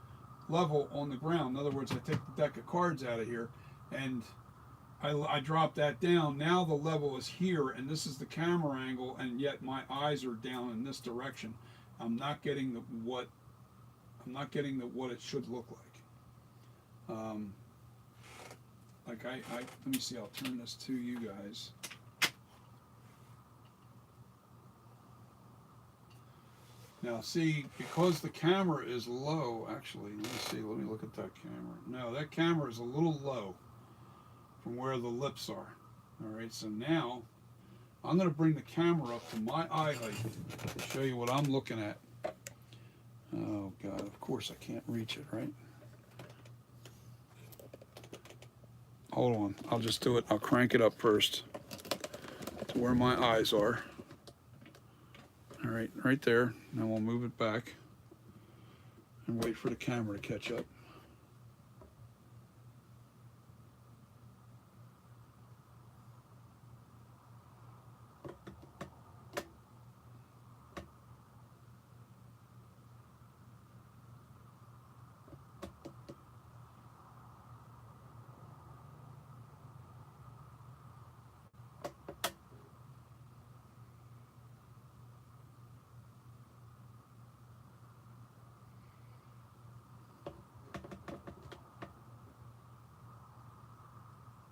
level on the ground, in other words, I take the deck of cards out of here and I drop that down, now the level is here and this is the camera angle, and yet my eyes are down in this direction. I'm not getting what it should look like. Like let me see, I'll turn this to you guys. Now see, because the camera is low, actually, let me see, let me look at that camera. No, that camera is a little low from where the lips are. All right, so now I'm going to bring the camera up to my eye height to show you what I'm looking at. Oh God, of course I can't reach it, right? Hold on, I'll just do it. I'll crank it up first to where my eyes are. All right, right there. Now we'll move it back and wait for the camera to catch up.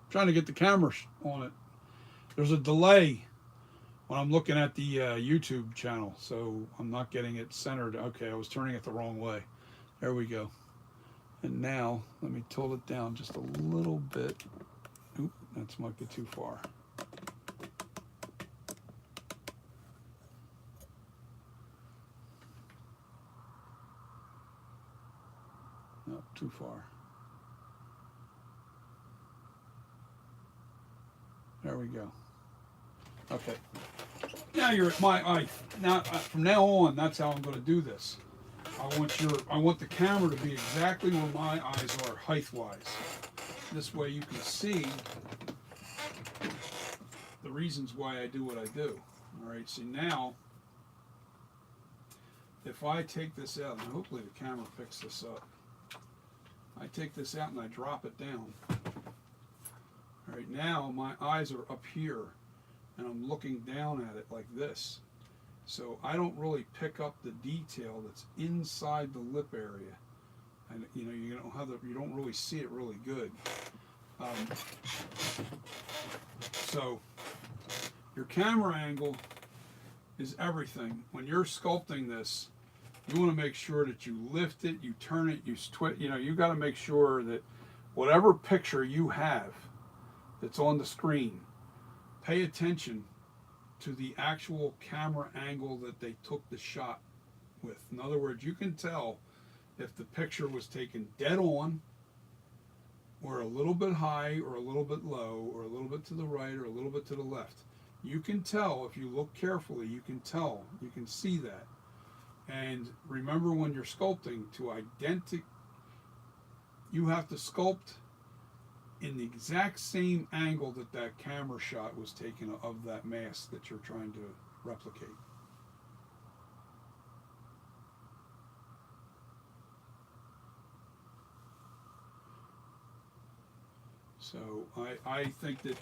Trying to get the camera on it. There's a delay when I'm looking at the YouTube channel, so I'm not getting it centered. Okay, I was turning it the wrong way. There we go. And now let me tilt it down just a little bit. Oop, that might be too far. No, too far. There we go. Okay. Now you're at my eye. Now, from now on, that's how I'm going to do this. I want the camera to be exactly where my eyes are, height-wise. This way you can see the reasons why I do what I do. All right. See now, if I take this out, and hopefully the camera picks this up. I take this out and I drop it down. All right, now my eyes are up here and I'm looking down at it like this. So I don't really pick up the detail that's inside the lip area, and you don't really see it really good. Um, so your camera angle is everything. When you're sculpting this, you want to make sure that you lift it, you turn it, you got to make sure that whatever picture you have that's on the screen, pay attention to the actual camera angle that they took the shot with. In other words, you can tell if the picture was taken dead on, or a little bit high, or a little bit low, or a little bit to the right, or a little bit to the left. You can tell if you look carefully, you can see that. And remember, when you're sculpting, you have to sculpt in the exact same angle that that camera shot was taken of that mask that you're trying to replicate. So I think that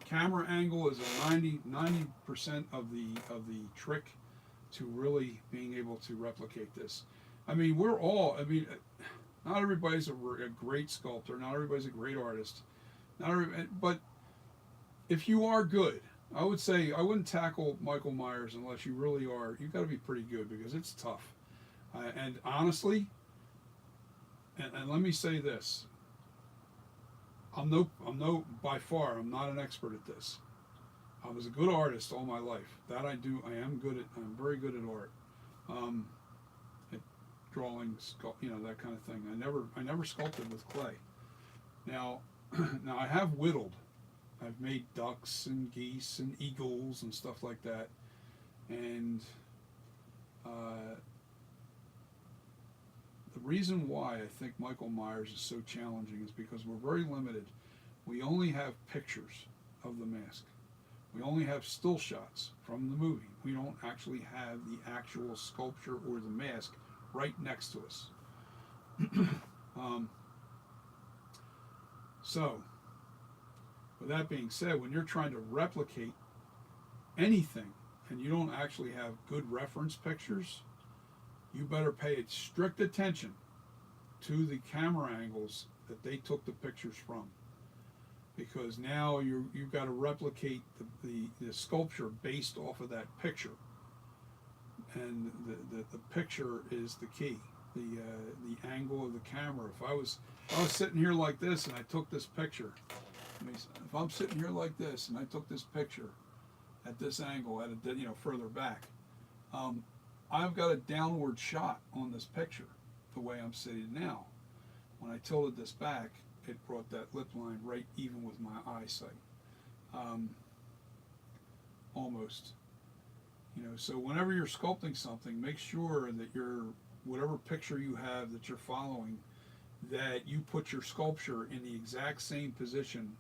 camera angle is a 90% of the trick to really being able to replicate this. I mean, not everybody's a great sculptor, not everybody's a great artist, but if you are good, I would say I wouldn't tackle Michael Myers unless you really are. You've got to be pretty good, because it's tough. And honestly, and let me say this, I'm not an expert at this. I was a good artist all my life. That I do. I'm very good at art, at drawing, that kind of thing. I never sculpted with clay. Now, I have whittled. I've made ducks and geese and eagles and stuff like that. And the reason why I think Michael Myers is so challenging is because we're very limited. We only have pictures of the mask. We only have still shots from the movie. We don't actually have the actual sculpture or the mask right next to us. So, with that being said, when you're trying to replicate anything and you don't actually have good reference pictures, you better pay strict attention to the camera angles that they took the pictures from, because now you've got to replicate the sculpture based off of that picture, and the picture is the key. The angle of the camera. If I was sitting here like this and I took this picture, if I'm sitting here like this and I took this picture at this angle, further back, I've got a downward shot on this picture the way I'm sitting now. When I tilted this back, it brought that lip line right even with my eyesight. Almost. So whenever you're sculpting something, make sure that whatever picture you have that you're following, that you put your sculpture in the exact same position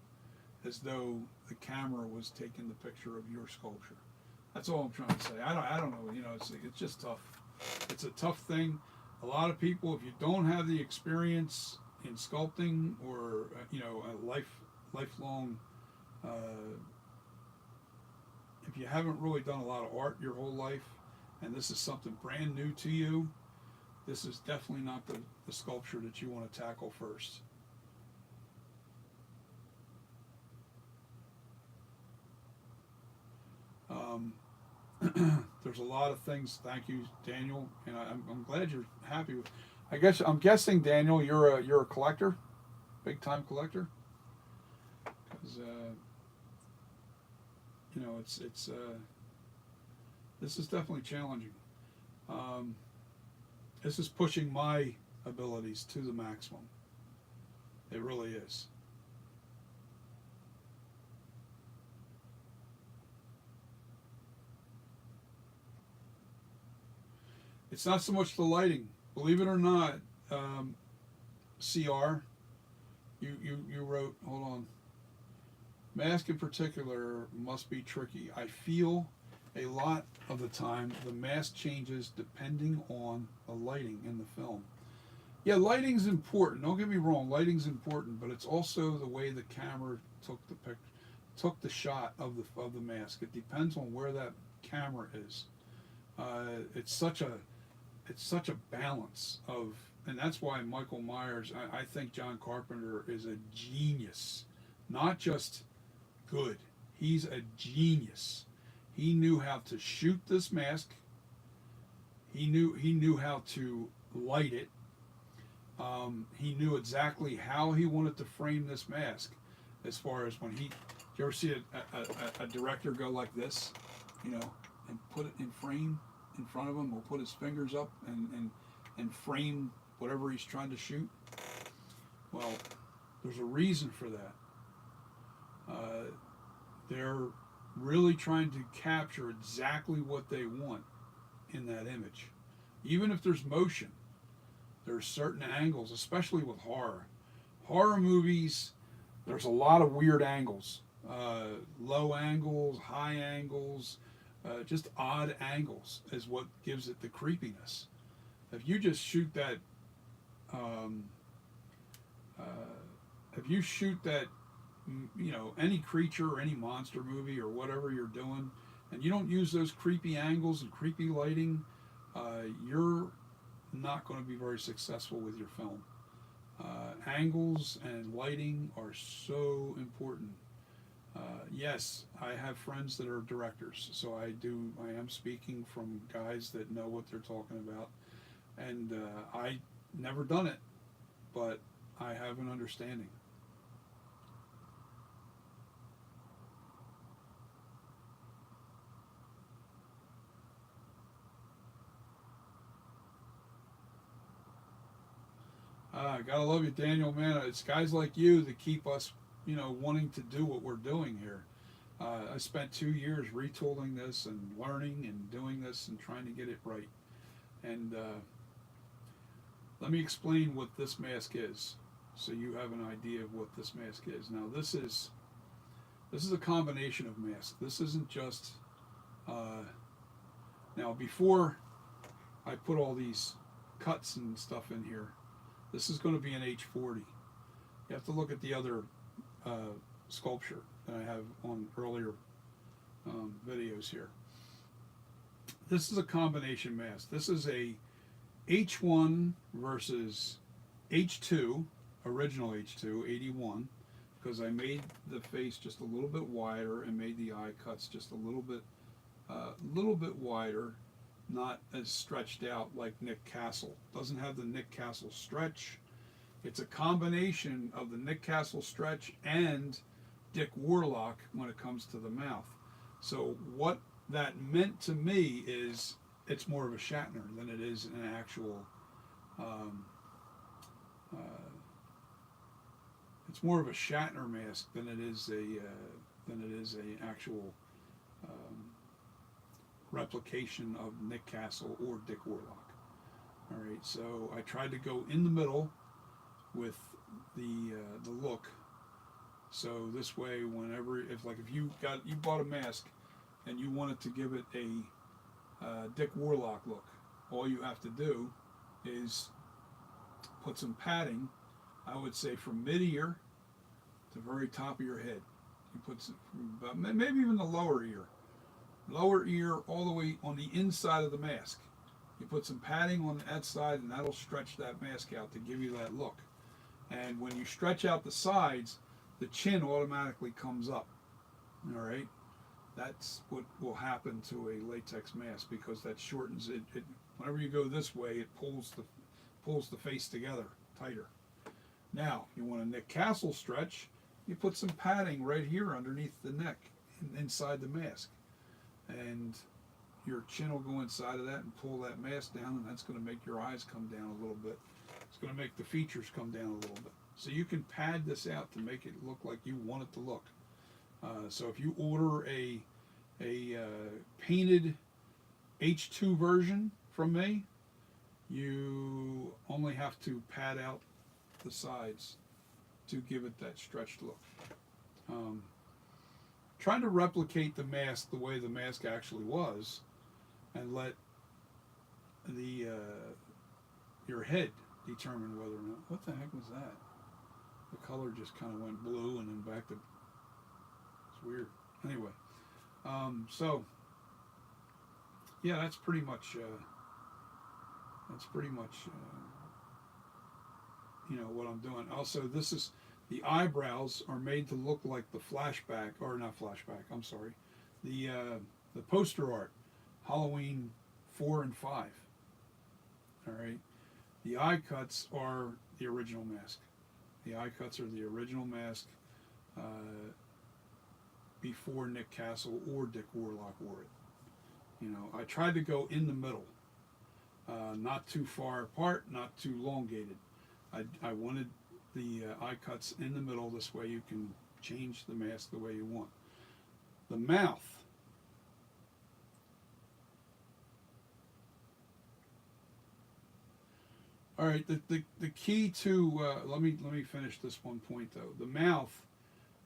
as though the camera was taking the picture of your sculpture. That's all I'm trying to say. I don't know. It's just tough. It's a tough thing. A lot of people, if you don't have the experience in sculpting, or a lifelong, if you haven't really done a lot of art your whole life, and this is something brand new to you, this is definitely not the sculpture that you want to tackle first. There's a lot of things. Thank you, Daniel, and I'm glad you're happy with. I'm guessing, Daniel, you're a collector, big time collector, because this is definitely challenging. This is pushing my abilities to the maximum. It really is. It's not so much the lighting. Believe it or not, CR, you wrote, hold on, mask in particular must be tricky. I feel a lot of the time the mask changes depending on the lighting in the film. Yeah, lighting's important. Don't get me wrong, lighting's important, but it's also the way the camera took the shot of the mask. It depends on where that camera is. It's such a balance of, and that's why Michael Myers. I think John Carpenter is a genius, not just good. He's a genius. He knew how to shoot this mask. He knew how to light it. He knew exactly how he wanted to frame this mask, as far as when he. You ever see a director go like this, you know, and put it in frame in front of him? Will put his fingers up and frame whatever he's trying to shoot. Well, there's a reason for that. They're really trying to capture exactly what they want in that image. Even if there's motion, there's certain angles, especially with horror. Horror movies, there's a lot of weird angles. Low angles, high angles, just odd angles is what gives it the creepiness. If you just shoot that, um, if you shoot that, you know, any creature or any monster movie or whatever you're doing, and you don't use those creepy angles and creepy lighting, you're not going to be very successful with your film. Angles and lighting are so important. Yes, I have friends that are directors, so I am speaking from guys that know what they're talking about, and I never done it, but I have an understanding. Gotta love you, Daniel, man. It's guys like you that keep us, you know, wanting to do what we're doing here. I spent 2 years retooling this and learning and doing this and trying to get it right. And let me explain what this mask is, so you have an idea of what this mask is. Now, this is a combination of masks. This isn't just. Now, before I put all these cuts and stuff in here, this is going to be an H40. You have to look at the other sculpture that I have on earlier videos here. This is a combination mask. This is a H1 versus H2, original H2, 81, because I made the face just a little bit wider and made the eye cuts just a little bit wider, not as stretched out like Nick Castle. Doesn't have the Nick Castle stretch. It's a combination of the Nick Castle stretch and Dick Warlock when it comes to the mouth. So what that meant to me is it's more of a Shatner than it is an actual. It's more of a Shatner mask than it is a actual replication of Nick Castle or Dick Warlock. All right, so I tried to go in the middle with the look. So this way, whenever if you bought a mask and you wanted to give it a Dick Warlock look, all you have to do is put some padding. I would say from mid-ear to the very top of your head. You put some, maybe even the lower ear all the way on the inside of the mask. You put some padding on that side, and that'll stretch that mask out to give you that look. And when you stretch out the sides, the chin automatically comes up. All right, that's what will happen to a latex mask, because that shortens it. Whenever you go this way, it pulls the face together tighter. Now, you want a Nick Castle stretch, you put some padding right here underneath the neck, inside the mask. And your chin will go inside of that and pull that mask down, and that's going to make your eyes come down a little bit. It's going to make the features come down a little bit. So you can pad this out to make it look like you want it to look. So if you order a painted H2 version from me, you only have to pad out the sides to give it that stretched look. Trying to replicate the mask the way the mask actually was, and let the your head determine whether or not. What the heck was that? The color just kind of went blue and then back to. It's weird. Anyway, so yeah, that's pretty much what I'm doing. Also, this is the eyebrows are made to look like the flashback, or not flashback. I'm sorry, the poster art, Halloween 4 and 5. All right, the eye cuts are the original mask. The eye cuts are the original mask uh, before Nick Castle or Dick Warlock wore it. I tried to go in the middle, not too far apart, not too elongated. I wanted the eye cuts in the middle. This way you can change the mask the way you want. The mouth. All right. The key to let me finish this one point though. The mouth.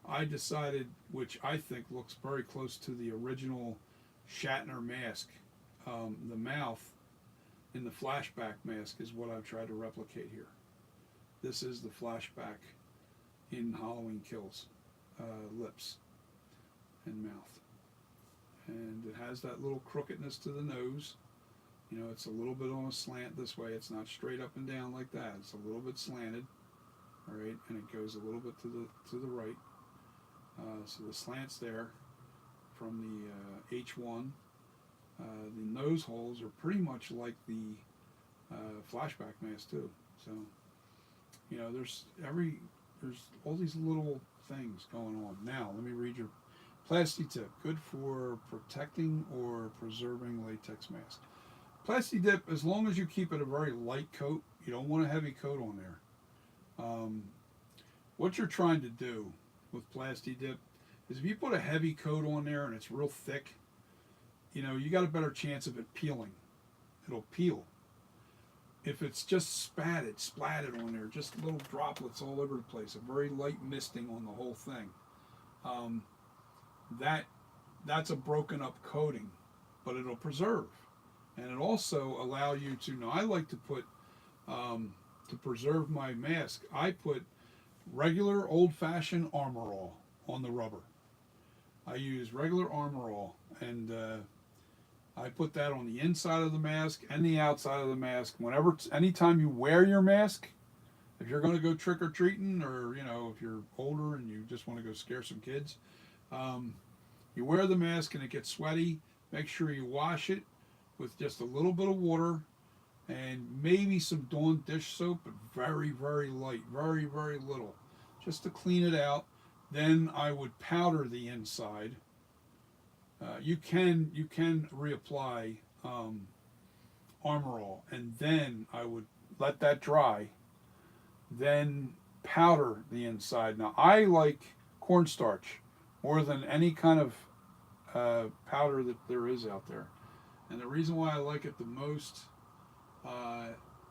I decided, which I think looks very close to the original Shatner mask. The mouth in the flashback mask is what I've tried to replicate here. This is the flashback in Halloween Kills, lips and mouth. And it has that little crookedness to the nose. It's a little bit on a slant this way. It's not straight up and down like that. It's a little bit slanted, all right, and it goes a little bit to the right. So the slant's there from the H1. The nose holes are pretty much like the flashback mask too. So there's all these little things going on. Now let me read your Plasti Dip, good for protecting or preserving latex mask. Plasti Dip, as long as you keep it a very light coat, you don't want a heavy coat on there. What you're trying to do with Plasti Dip is if you put a heavy coat on there and it's real thick, you got a better chance of it peeling. It'll peel. If it's just splatted on there, just little droplets all over the place, a very light misting on the whole thing, that's a broken up coating, but it'll preserve. And it also allow you to, now I like to put, to preserve my mask, I put regular old-fashioned Armor All on the rubber. I use regular Armor All, and I put that on the inside of the mask and the outside of the mask. Anytime you wear your mask, if you're going to go trick-or-treating, or if you're older and you just want to go scare some kids, you wear the mask and it gets sweaty, make sure you wash it with just a little bit of water and maybe some Dawn dish soap, but very, very light, very, very little, just to clean it out. Then I would powder the inside. You can reapply Armor All, and then I would let that dry. Then powder the inside. Now I like cornstarch more than any kind of powder that there is out there, and the reason why I like it the most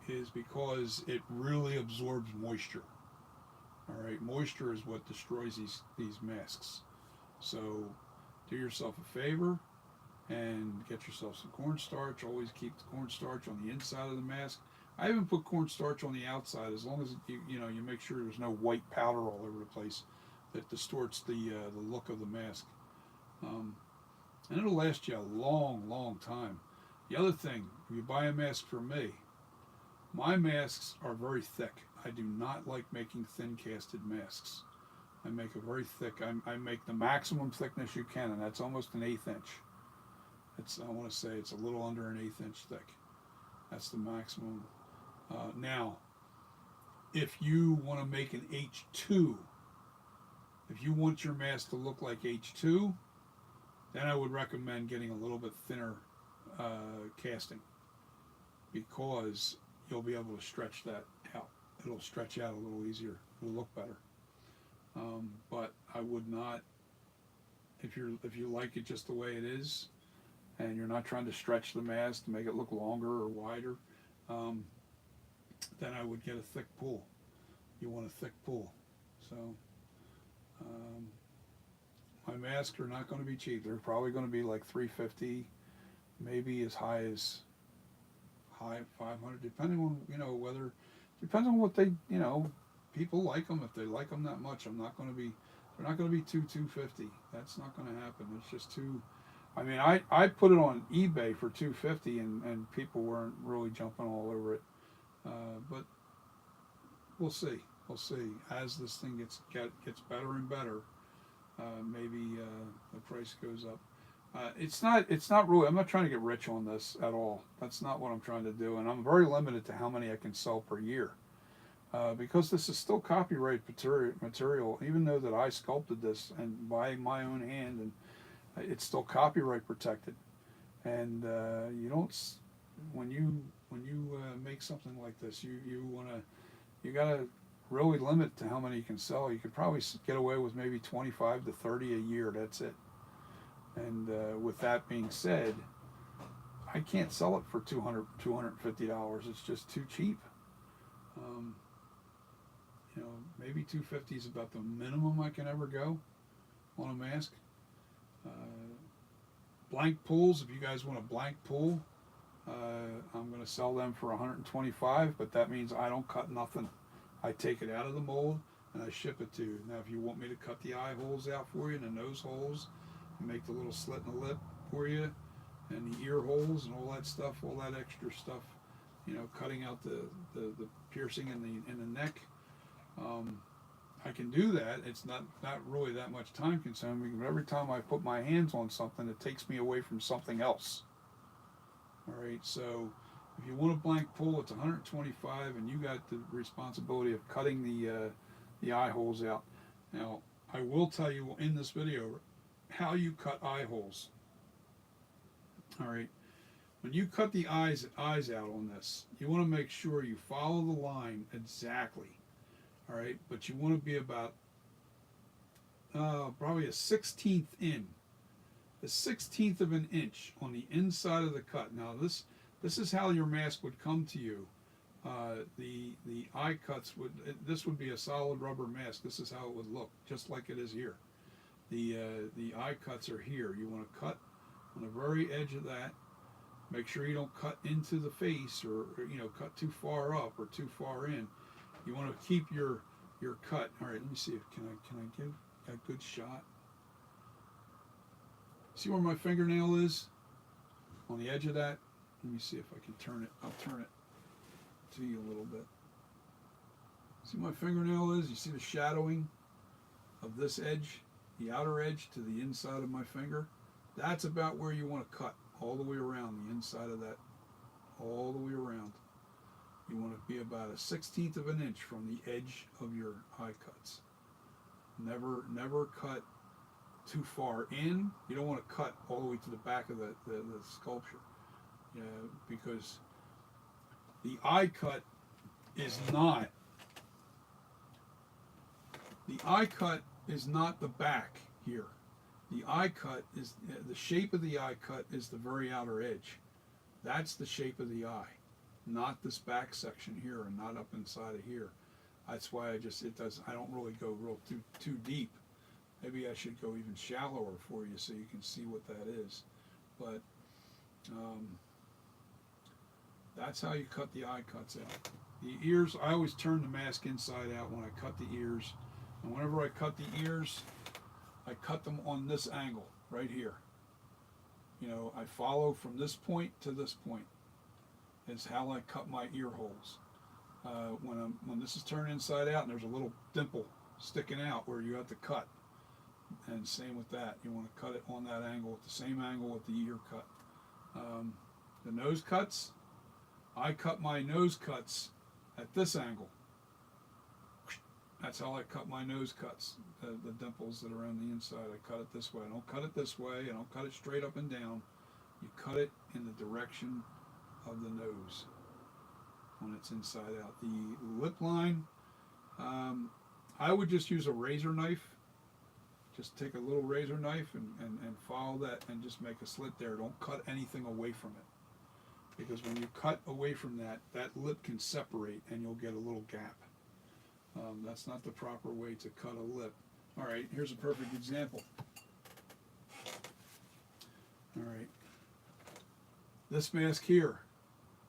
is because it really absorbs moisture. All right, moisture is what destroys these masks. So do yourself a favor and get yourself some cornstarch. Always keep the cornstarch on the inside of the mask. I even put cornstarch on the outside, as long as you make sure there's no white powder all over the place that distorts the look of the mask. And it'll last you a long, long time. The other thing, if you buy a mask from me, my masks are very thick. I do not like making thin casted masks. I make a very thick, I make the maximum thickness you can, and that's almost an 1/8 inch. I want to say it's a little under an 1/8 inch thick. That's the maximum. Now, if you want to make an H2, if you want your mask to look like H2, then I would recommend getting a little bit thinner casting, because you'll be able to stretch that out. It'll stretch out a little easier. It'll look better. But I would not, if you like it just the way it is, and you're not trying to stretch the mask to make it look longer or wider, then I would get a thick pool. You want a thick pool. So my masks are not going to be cheap. They're probably going to be like $350, maybe as high as $500, depending on whether, depends on what they people like them. If they like them that much, they're not going to be $250. That's not going to happen. It's just too I mean, I put it on eBay for $250, and people weren't really jumping all over it. But we'll see. We'll see as this thing gets better and better. Maybe the price goes up. It's not really. I'm not trying to get rich on this at all. That's not what I'm trying to do, and I'm very limited to how many I can sell per year. Because this is still copyright material, even though that I sculpted this and by my own hand, and it's still copyright protected. And you don't, when you make something like this, you gotta really limit to how many you can sell. You could probably get away with maybe 25 to 30 a year. That's it. And with that being said, I can't sell it for $250. It's just too cheap. Maybe 250 is about the minimum I can ever go on a mask. Blank pools, if you guys want a blank pool, I'm going to sell them for 125, but that means I don't cut nothing. I take it out of the mold and I ship it to you. Now, if you want me to cut the eye holes out for you and the nose holes and make the little slit in the lip for you and the ear holes and all that stuff, all that extra stuff, cutting out the piercing in the neck, I can do that. It's not really that much time consuming, but every time I put my hands on something, it takes me away from something else. All right, so if you want a blank pull, it's 125, and you got the responsibility of cutting the eye holes out. Now, I will tell you in this video how you cut eye holes. All right, when you cut the eyes out on this, you want to make sure you follow the line exactly. All right, but you want to be about probably a 1/16 in, a 1/16 of an inch on the inside of the cut. Now this is how your mask would come to you. The eye cuts this would be a solid rubber mask. This is how it would look, just like it is here. The eye cuts are here. You want to cut on the very edge of that. Make sure you don't cut into the face or cut too far up or too far in. You want to keep your cut. All right, let me see if can I give a good shot. See where my fingernail is on the edge of that? Let me see if I can turn it. I'll turn it to you a little bit. See my fingernail is? You see the shadowing of this edge, the outer edge to the inside of my finger? That's about where you want to cut, all the way around the inside of that, all the way around. You want to be about a 1/16 of an inch from the edge of your eye cuts. Never cut too far in. You don't want to cut all the way to the back of the sculpture, because the eye cut is not the back here. The eye cut is the shape of the eye cut is the very outer edge. That's the shape of the eye, not this back section here and not up inside of here. That's why I don't really go real too deep. Maybe I should go even shallower for you so you can see what that is. But that's how you cut the eye cuts out. The ears, I always turn the mask inside out when I cut the ears. And whenever I cut the ears, I cut them on this angle right here. I follow from this point to this point. Is how I cut my ear holes. When this is turned inside out and there's a little dimple sticking out where you have to cut. And same with that. You want to cut it on that angle, at the same angle with the ear cut. The nose cuts, I cut my nose cuts at this angle. That's how I cut my nose cuts, the dimples that are on the inside. I cut it this way. I don't cut it this way. I don't cut it straight up and down. You cut it in the direction of the nose when it's inside out. The lip line, I would just use a razor knife. Just take a little razor knife and follow that and just make a slit there. Don't cut anything away from it. Because when you cut away from that lip can separate and you'll get a little gap. That's not the proper way to cut a lip. All right, here's a perfect example. All right. This mask here,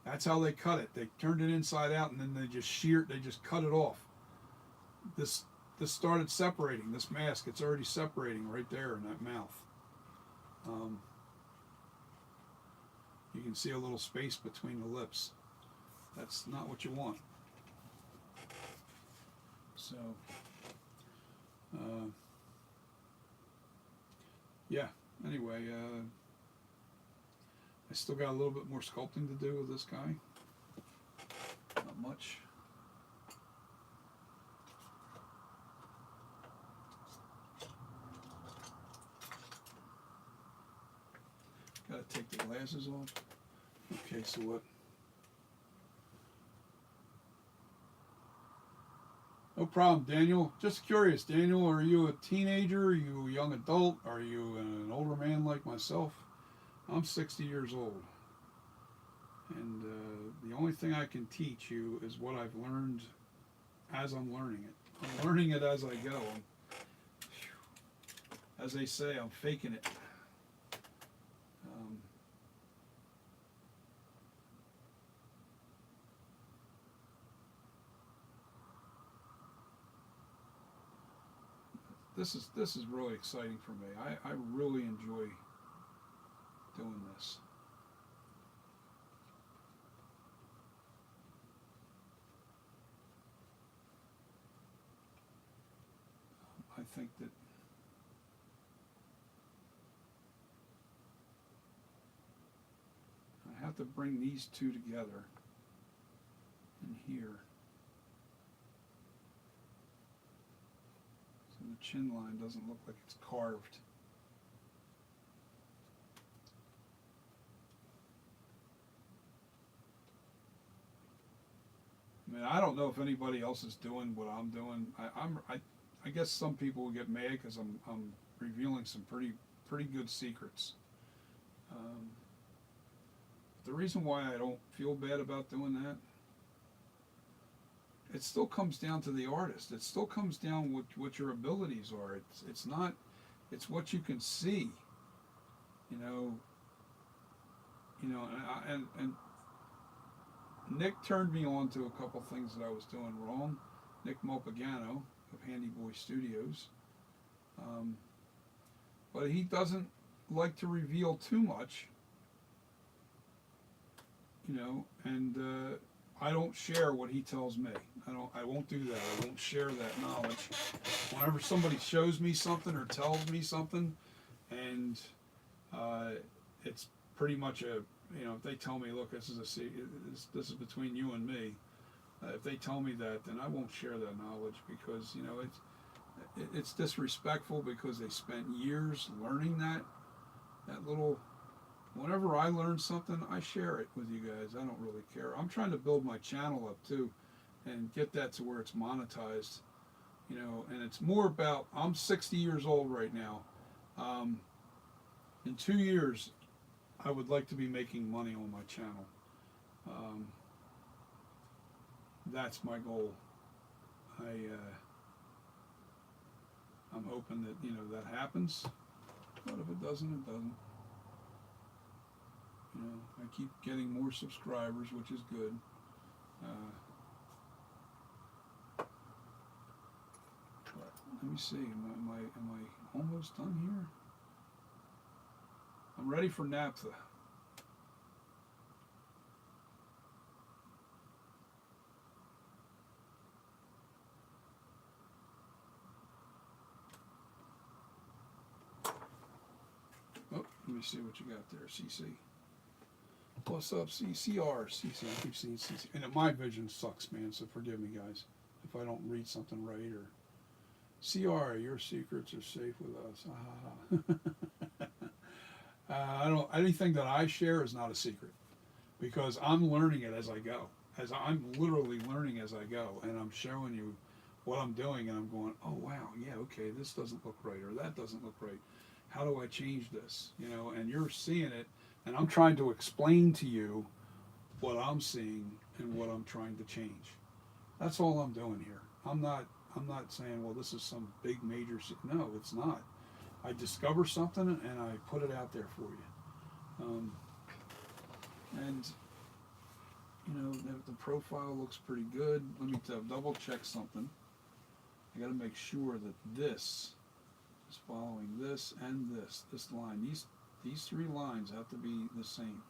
that's how they cut it. They turned it inside out and then they just cut it off. This started separating, this mask, it's already separating right there in that mouth. you can see a little space between the lips. That's not what you want. So, yeah, anyway, I still got a little bit more sculpting to do with this guy. Not much. Gotta take the glasses off. Okay, so what? No problem, Daniel. Just curious, Daniel, are you a teenager? Are you a young adult? Are you an older man like myself? I'm 60 years old. And the only thing I can teach you is what I've learned as I'm learning it. I'm learning it as I go. As they say, I'm faking it. This is really exciting for me. I really enjoy doing this. I think that I have to bring these two together in here. So the chin line doesn't look like it's carved. I mean, I don't know if anybody else is doing what I'm doing. I guess some people will get mad because I'm revealing some pretty good secrets. The reason why I don't feel bad about doing that, it still comes down to the artist. It still comes down what your abilities are. It's not, it's what you can see. You know, and Nick turned me on to a couple things that I was doing wrong. Nick Mopagano of Handy Boy Studios. But he doesn't like to reveal too much, you know, and I don't share what he tells me. I won't do that. I won't share that knowledge. Whenever somebody shows me something or tells me something, and it's pretty much a, you know, if they tell me, look, this is this is between you and me. If they tell me that, then I won't share that knowledge because, you know, it's disrespectful because they spent years learning that little. Whenever I learn something, I share it with you guys. I don't really care. I'm trying to build my channel up too, and get that to where it's monetized. You know, and it's more about, I'm 60 years old right now. In 2 years, I would like to be making money on my channel. That's my goal. I'm hoping that, you know, that happens. But if it doesn't, it doesn't. You know, I keep getting more subscribers, which is good. But let me see. Am I almost done here? I'm ready for naphtha. Oh, let me see what you got there, CC. What's up, CCR? CC, I keep seeing CC. And my vision sucks, man, so forgive me, guys, if I don't read something right. Or CR, your secrets are safe with us. I don't. Anything that I share is not a secret, because I'm learning it as I go. As I'm literally learning as I go, and I'm showing you what I'm doing, and I'm going, oh wow, yeah, okay, this doesn't look right, or that doesn't look right. How do I change this? You know, and you're seeing it, and I'm trying to explain to you what I'm seeing and what I'm trying to change. That's all I'm doing here. I'm not saying, well, this is some big major. No, it's not. I discover something and I put it out there for you. And you know, the profile looks pretty good. Let me double check something. I got to make sure that this is following this and this line. These three lines have to be the same.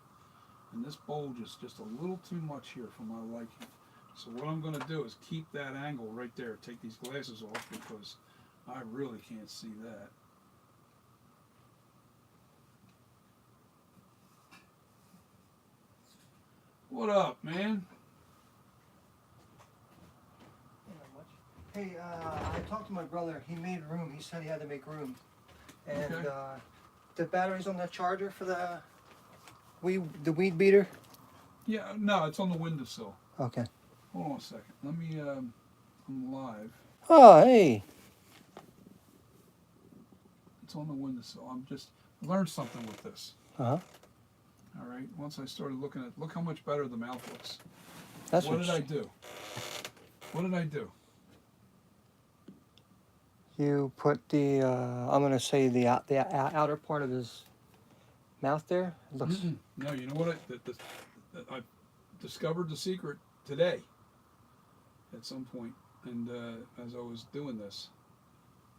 And this bulge is just a little too much here for my liking. So what I'm going to do is keep that angle right there. Take these glasses off because I really can't see that. What up, man? Hey, I talked to my brother. He made room. He said he had to make room. And Okay. The batteries on the charger for the weed beater? Yeah, no, it's on the windowsill. Okay. Hold on a second. Let me, I'm live. Oh, hey. It's on the windowsill. I'm just, learned something with this. Uh-huh. All right. Once I started looking at, look how much better the mouth looks. That's What did I do? What did I do? You put the, I'm going to say the outer part of his mouth there. It looks... No, you know what? I discovered the secret today at some point, and as I was doing this.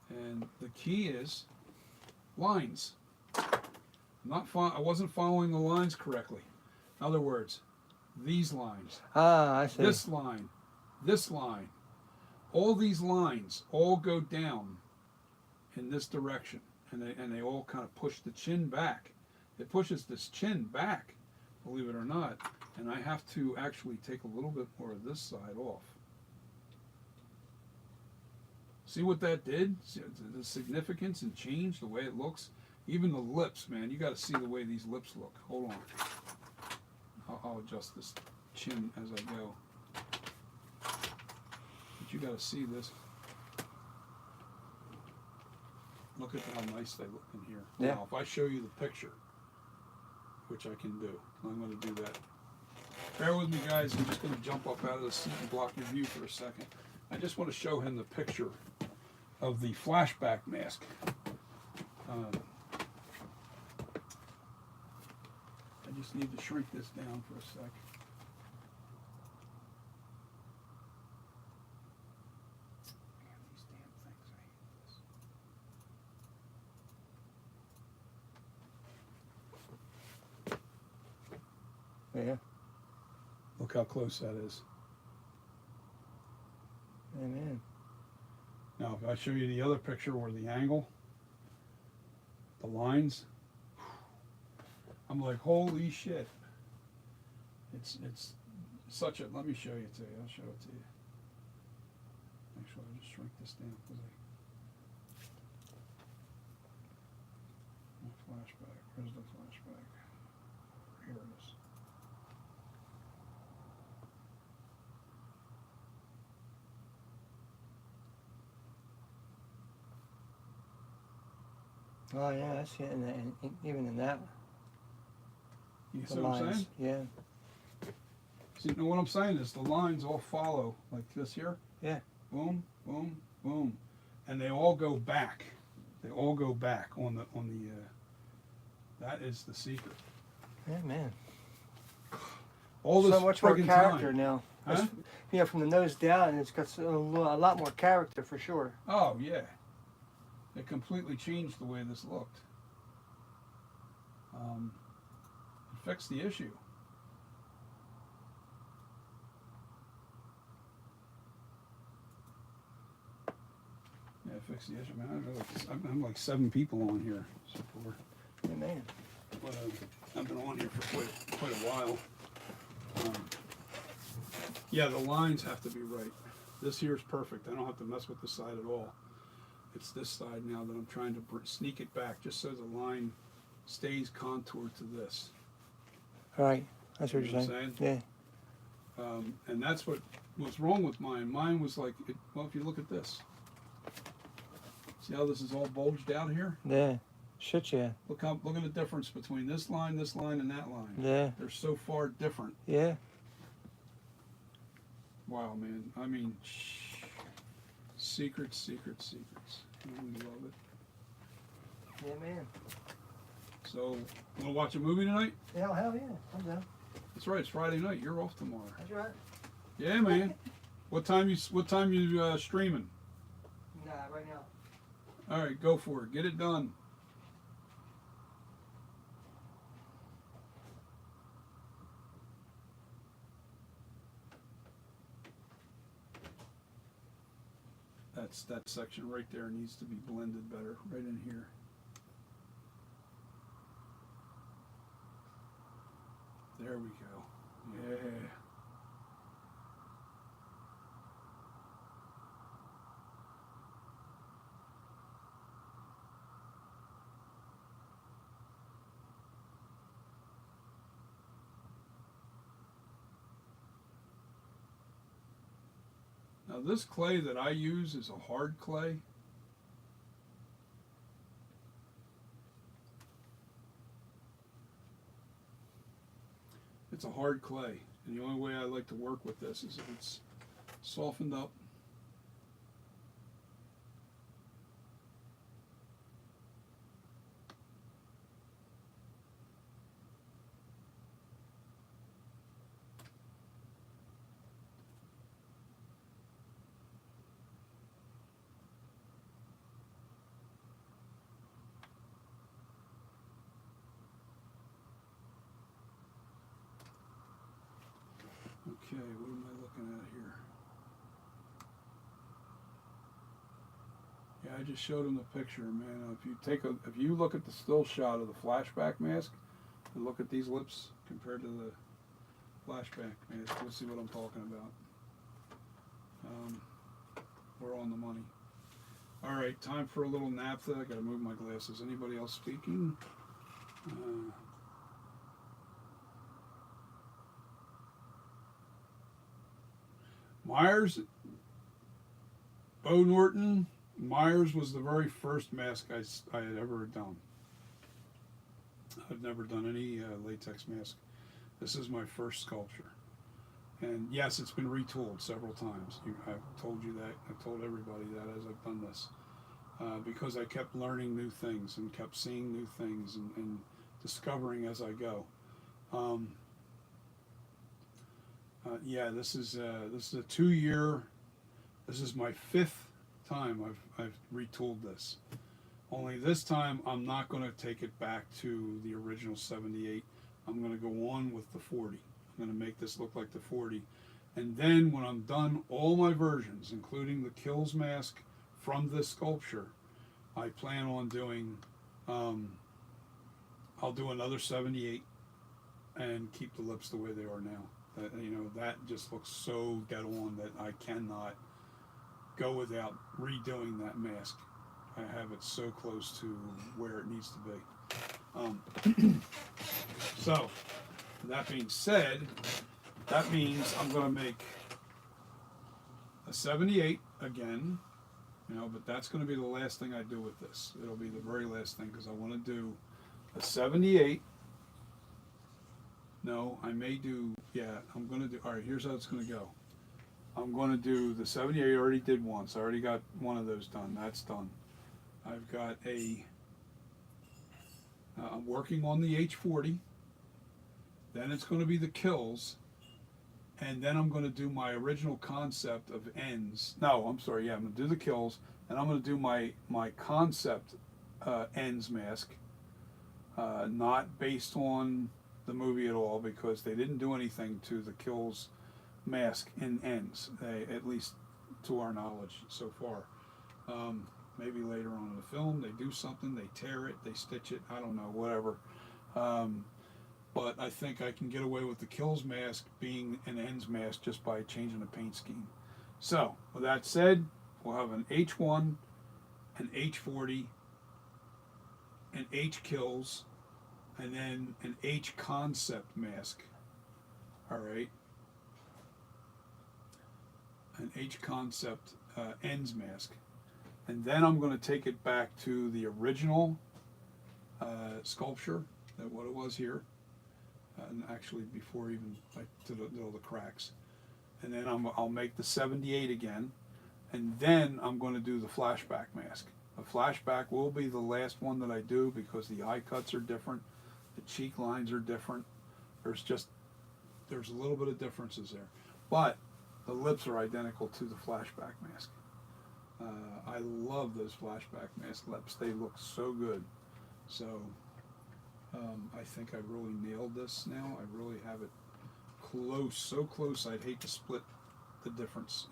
And the key is lines. I wasn't following the lines correctly. In other words, these lines, Ah, I see. this line, all these lines all go down in this direction, and they all kind of push the chin back. It pushes this chin back, believe it or not, and I have to actually take a little bit more of this side off. See what that did? See the significance and change, the way it looks? Even the lips, man, you got to see the way these lips look. Hold on. I'll adjust this chin as I go. But you got to see this. Look at how nice they look in here. Yeah. Now, if I show you the picture, which I can do, I'm going to do that. Bear with me, guys. I'm just going to jump up out of the seat and block your view for a second. I just want to show him the picture of the flashback mask. I just need to shrink this down for a sec. These damn things, I hate this. Yeah. Look how close that is. Amen. Now, if I show you the other picture where the angle, the lines, I'm like, holy shit. It's such a, let me show you to you. I'll show it to you. Actually, I'll just shrink this down because my flashback. Where's the flashback? Here it is. Oh, yeah, I see it even in that. You The see what I'm saying? Yeah. See, you know what I'm saying is the lines all follow like this here. Yeah. Boom, boom, boom, and they all go back. They all go back on the. That is the secret. Yeah, man. All this So much more friggin' character time. now. Huh? Yeah, from the nose down, it's got a lot more character for sure. Oh yeah, it completely changed the way this looked. It fixed the issue. Yeah, it fixed the issue, man. I'm like 7 people on here so far. Yeah, man. But I've been on here for quite a while. Yeah, the lines have to be right. This here is perfect. I don't have to mess with the side at all. It's this side now that I'm trying to sneak it back just so the line stays contoured to this. All right. That's what You you're know what saying. I'm saying? And that's what was wrong with mine. Mine was like, well, if you look at this. See how this is all bulged out here? Yeah. Shit, yeah. Look at the difference between this line, and that line. Yeah. They're so far different. Yeah. Wow, man. I mean, secrets. We love it. Yeah, man. So, want to watch a movie tonight? Yeah, hell yeah. I'm down. That's right. It's Friday night. You're off tomorrow. That's right. Yeah, man. What time you streaming? Nah, right now. All right, go for it. Get it done. that section right there needs to be blended better, right in here. There we go. Yeah. Now this clay that I use is a hard clay. It's a hard clay, and the only way I like to work with this is if it's softened up. Okay, what am I looking at here? Yeah, I just showed him the picture, man. If you look at the still shot of the flashback mask and look at these lips compared to the flashback mask, you'll see what I'm talking about. We're on the money. All right, time for a little naphtha. I gotta move my glasses. Anybody else speaking? Myers, Bo Norton, Myers was the very first mask I had ever done. I've never done any latex mask. This is my first sculpture. And yes, it's been retooled several times. I've told you that. I've told everybody that as I've done this. Because I kept learning new things and kept seeing new things and discovering as I go. Yeah, this is a 2-year. This is my 5th time I've retooled this. Only this time I'm not going to take it back to the original 78. I'm going to go on with the 40. I'm going to make this look like the 40. And then when I'm done all my versions, including the Kills mask from this sculpture, I plan on doing, I'll do another 78 and keep the lips the way they are now. That just looks so dead on that I cannot go without redoing that mask. I have it so close to where it needs to be. So, that being said, that means I'm going to make a 78 again, but that's going to be the last thing I do with this. It'll be the very last thing because I want to do a 78. No, I may do, I'm going to do, all right, here's how it's going to go. I'm going to do the 78, I already did once. I already got one of those done. That's done. I've got I'm working on the H40. Then it's going to be the Kills. And then I'm going to do my original concept of ends. No, I'm sorry, I'm going to do the Kills. And I'm going to do my concept ends mask. Not based on the movie at all because they didn't do anything to the Kills mask in ends, at least to our knowledge so far. Maybe later on in the film they do something, they tear it, they stitch it, I don't know, whatever. But I think I can get away with the Kills mask being an ends mask just by changing the paint scheme. So, with that said, we'll have an H1, an H40, an H Kills, and then an H concept mask. All right. An H concept ends mask. And then I'm going to take it back to the original sculpture, what it was here. And actually before even like to the cracks. And then I'll make the 78 again. And then I'm going to do the flashback mask. The flashback will be the last one that I do because the eye cuts are different. The cheek lines are different. There's a little bit of differences there. But the lips are identical to the flashback mask. I love those flashback mask lips. They look so good. So I think I really nailed this now. I really have it close, so close I'd hate to split the difference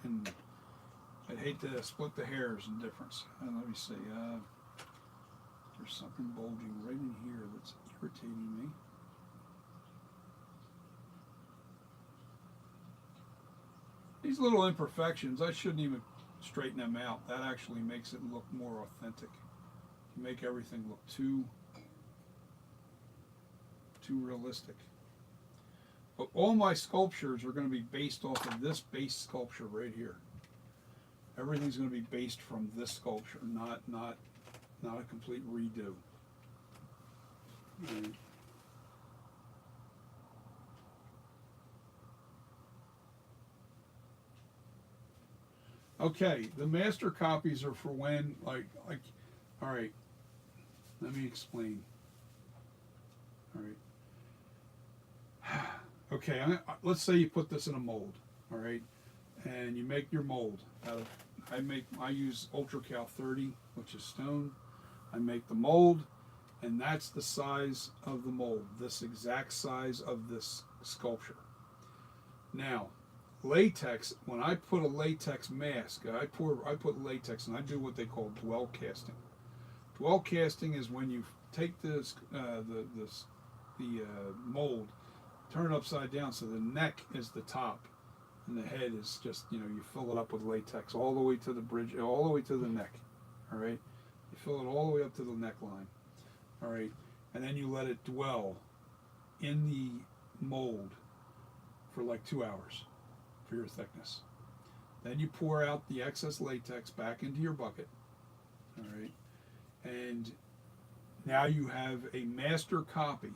I'd hate to split the hairs in difference. Let me see. There's something bulging right in here that's irritating me. These little imperfections, I shouldn't even straighten them out. That actually makes it look more authentic. You make everything look too realistic. But all my sculptures are going to be based off of this base sculpture right here. Everything's going to be based from this sculpture, not a complete redo. Right. Okay, the master copies are for when, like, all right, let me explain. All right. Okay, let's say you put this in a mold, all right, and you make your mold out of, I use Ultra Cal 30, which is stone. I make the mold, and that's the size of the mold, this exact size of this sculpture. Now, latex, when I put a latex mask, I put latex, and I do what they call dwell casting. Dwell casting is when you take this the mold, turn it upside down so the neck is the top and the head is just, you fill it up with latex all the way to the bridge, all the way to the neck. All right, you fill it all the way up to the neckline. All right, and then you let it dwell in the mold for like 2 hours for your thickness. Then you pour out the excess latex back into your bucket. All right, and now you have a master copy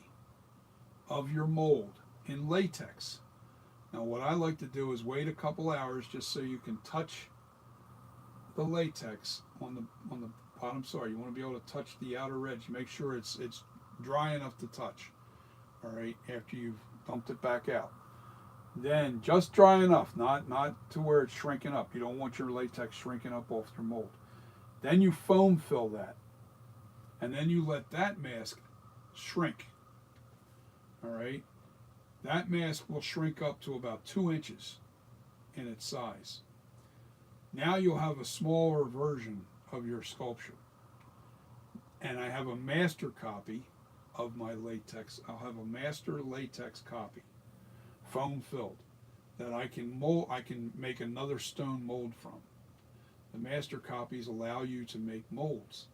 of your mold in latex. Now what I like to do is wait a couple hours just so you can touch the latex on the bottom. Sorry, you want to be able to touch the outer edge. Make sure it's dry enough to touch. All right, after you've dumped it back out. Then just dry enough, not to where it's shrinking up. You don't want your latex shrinking up off your mold. Then you foam fill that. And then you let that mask shrink. All right, that mask will shrink up to about 2 inches in its size. Now you'll have a smaller version of your sculpture. And I have a master copy of my latex. I'll have a master latex copy, foam filled, that I can mold. I can make another stone mold from. The master copies allow you to make molds.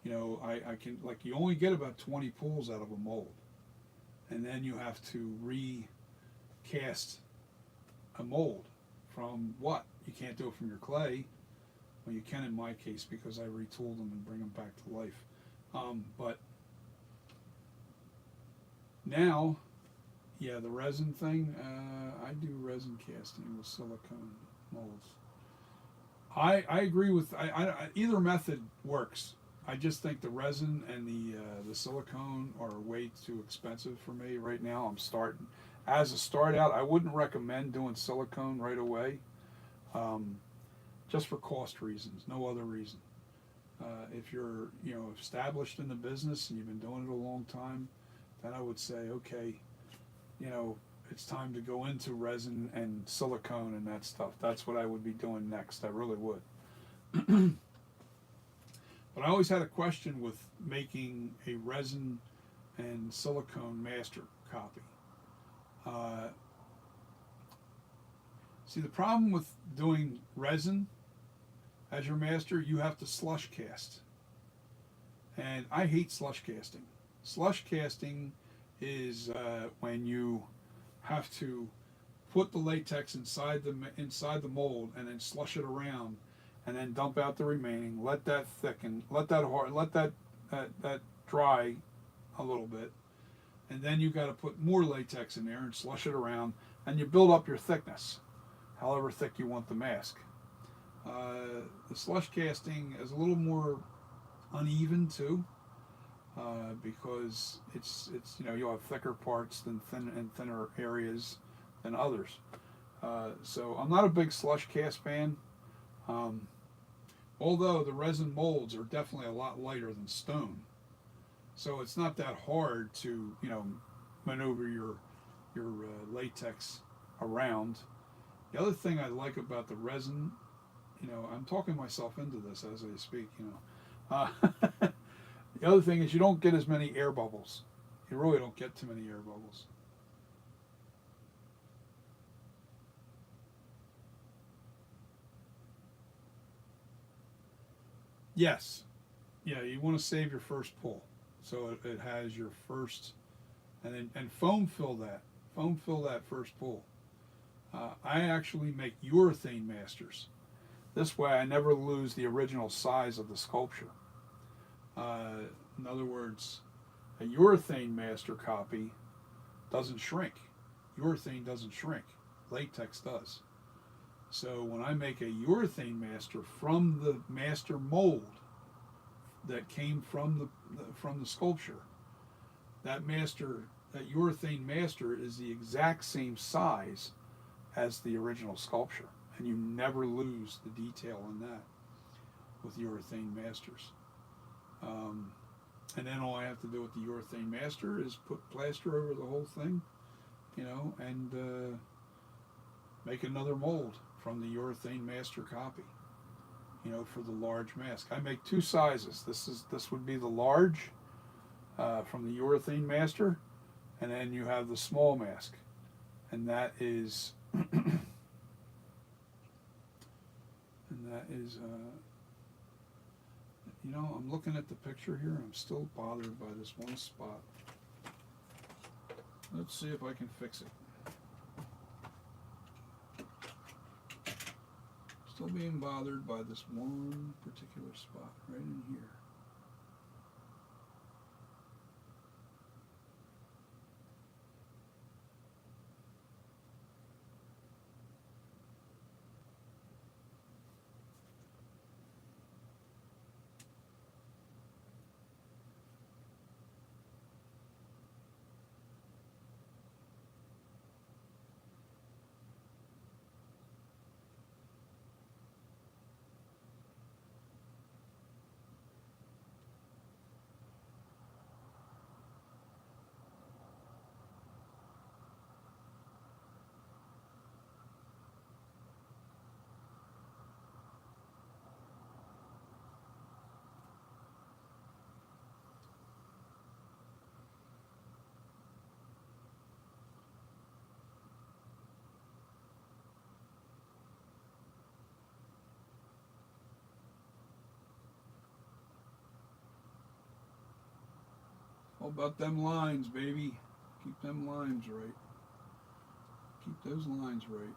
I can, like, you only get about 20 pulls out of a mold. And then you have to recast a mold from what? You can't do it from your clay. Well, you can in my case because I retool them and bring them back to life. But now, yeah, the resin thing, I do resin casting with silicone molds. I agree with, either method works. I just think the resin and the silicone are way too expensive for me right now. I'm starting. As a start out, I wouldn't recommend doing silicone right away, just for cost reasons, no other reason. If you're established in the business and you've been doing it a long time, then I would say, okay, it's time to go into resin and silicone and that stuff. That's what I would be doing next. I really would. But I always had a question with making a resin and silicone master copy. See, the problem with doing resin as your master, you have to slush cast. And I hate slush casting. Slush casting is when you have to put the latex inside the mold and then slush it around, and then dump out the remaining. Let that thicken. Let that dry a little bit, and then you got to put more latex in there and slush it around, and you build up your thickness, however thick you want the mask. The slush casting is a little more uneven too, because it's you'll have thicker parts than thinner areas than others. So I'm not a big slush cast fan. Although the resin molds are definitely a lot lighter than stone, so it's not that hard to maneuver your latex around. The other thing I like about the resin You know, I'm talking myself into this as I speak. You know, the other thing is you don't get as many air bubbles. You really don't get too many air bubbles. Yes, yeah, you want to save your first pull, so it has your first, and then and foam fill that first pull. I actually make urethane masters. This way, I never lose the original size of the sculpture. Uh, in other words, a urethane master copy doesn't shrink. Urethane doesn't shrink. Latex does. So when I make a urethane master from the master mold that came from the sculpture, that urethane master is the exact same size as the original sculpture, and you never lose the detail in that with urethane masters. Um, and then all I have to do with the urethane master is put plaster over the whole thing, you know, and make another mold from the urethane master copy, you know, for the large mask. I make two sizes. This would be the large from the urethane master, and then you have the small mask, and that is and that is you know, I'm looking at the picture here. I'm still bothered by this one spot. Let's see if I can fix it. Still being bothered by this one particular spot right in here. All about them lines, baby. Keep them lines right. Keep those lines right.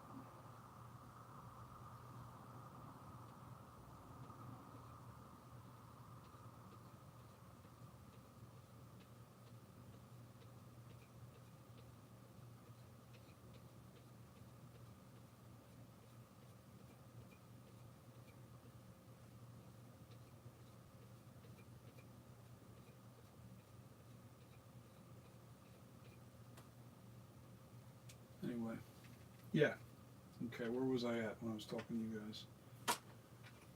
Anyway, yeah. Okay, where was I at when I was talking to you guys?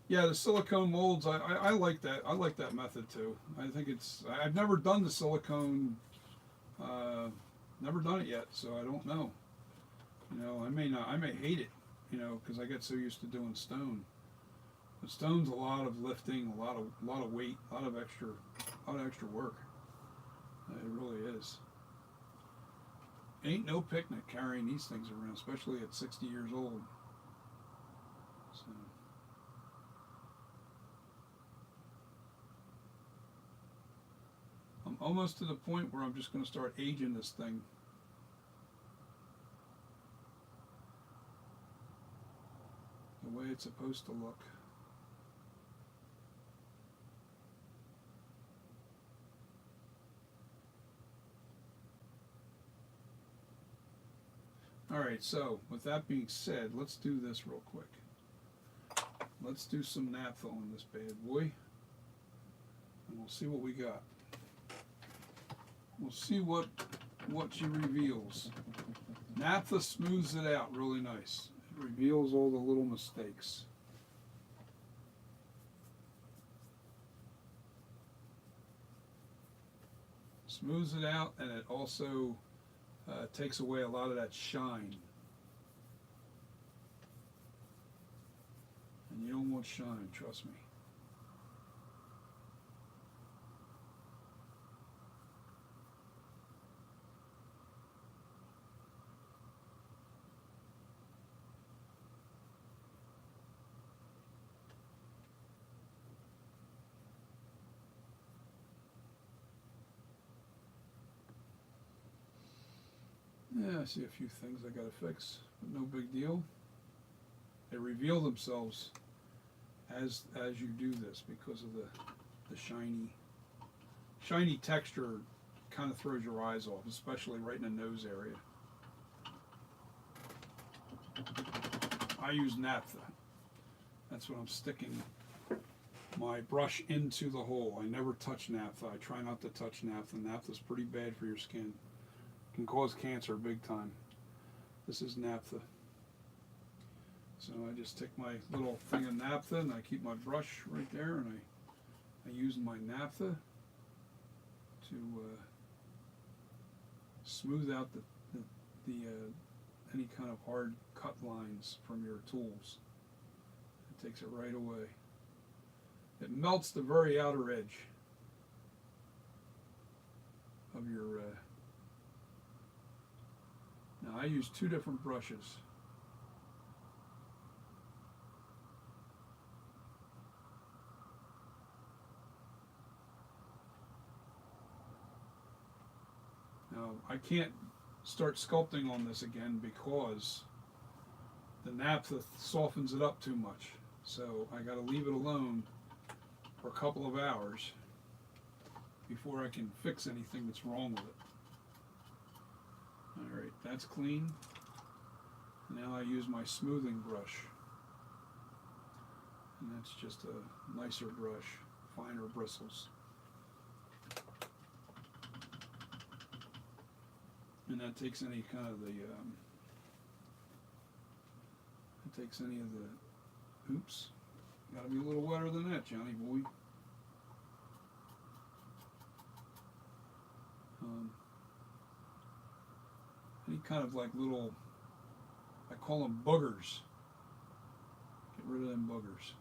Yeah, the silicone molds. I like that. I like that method too. I think it's. I've never done the silicone. Never done it yet, so I don't know. You know, I may not. I may hate it. You know, because I get so used to doing stone. The stone's a lot of lifting, a lot of weight, a lot of extra work. It really is. Ain't no picnic carrying these things around, especially at 60 years old. So. I'm almost to the point where I'm just going to start aging this thing. The way it's supposed to look. Alright, so with that being said, let's do this real quick. Let's do some naphtha on this bad boy. And we'll see what we got. We'll see what she reveals. Naphtha smooths it out really nice. It reveals all the little mistakes. Smooths it out, and it also takes away a lot of that shine. And you don't want shine, trust me. Yeah, I see a few things I gotta fix, but no big deal. They reveal themselves as you do this because of the shiny texture kind of throws your eyes off, especially right in the nose area. I use naphtha. That's what I'm sticking my brush into the hole. I never touch naphtha. I try not to touch naphtha. Naphthha's pretty bad for your skin. Can cause cancer big time. This is naphtha. So I just take my little thing of naphtha and I keep my brush right there, and I use my naphtha to smooth out the any kind of hard cut lines from your tools. It takes it right away. It melts the very outer edge of your now I use two different brushes. Now I can't start sculpting on this again because the naphtha softens it up too much. So I gotta leave it alone for a couple of hours before I can fix anything that's wrong with it. Alright, that's clean. Now I use my smoothing brush. And that's just a nicer brush, finer bristles. And that takes any kind of the, it takes any of the, oops, gotta be a little wetter than that, Johnny boy. Any kind of like little, I call them boogers. Get rid of them boogers.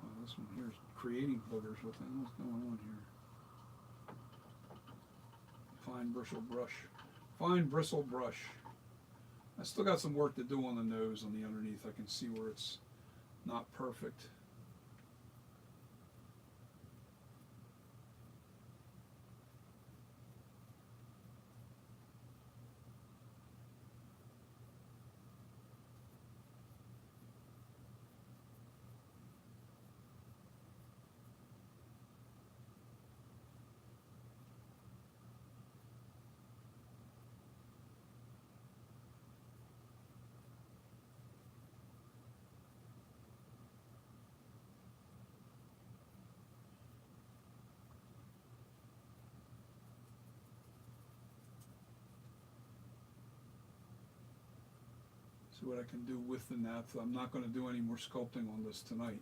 Oh, this one here is creating boogers. What the hell is going on here? Fine bristle brush. Fine bristle brush. I still got some work to do on the nose, on the underneath. I can see where it's not perfect. See what I can do with the naphtha. I'm not going to do any more sculpting on this tonight.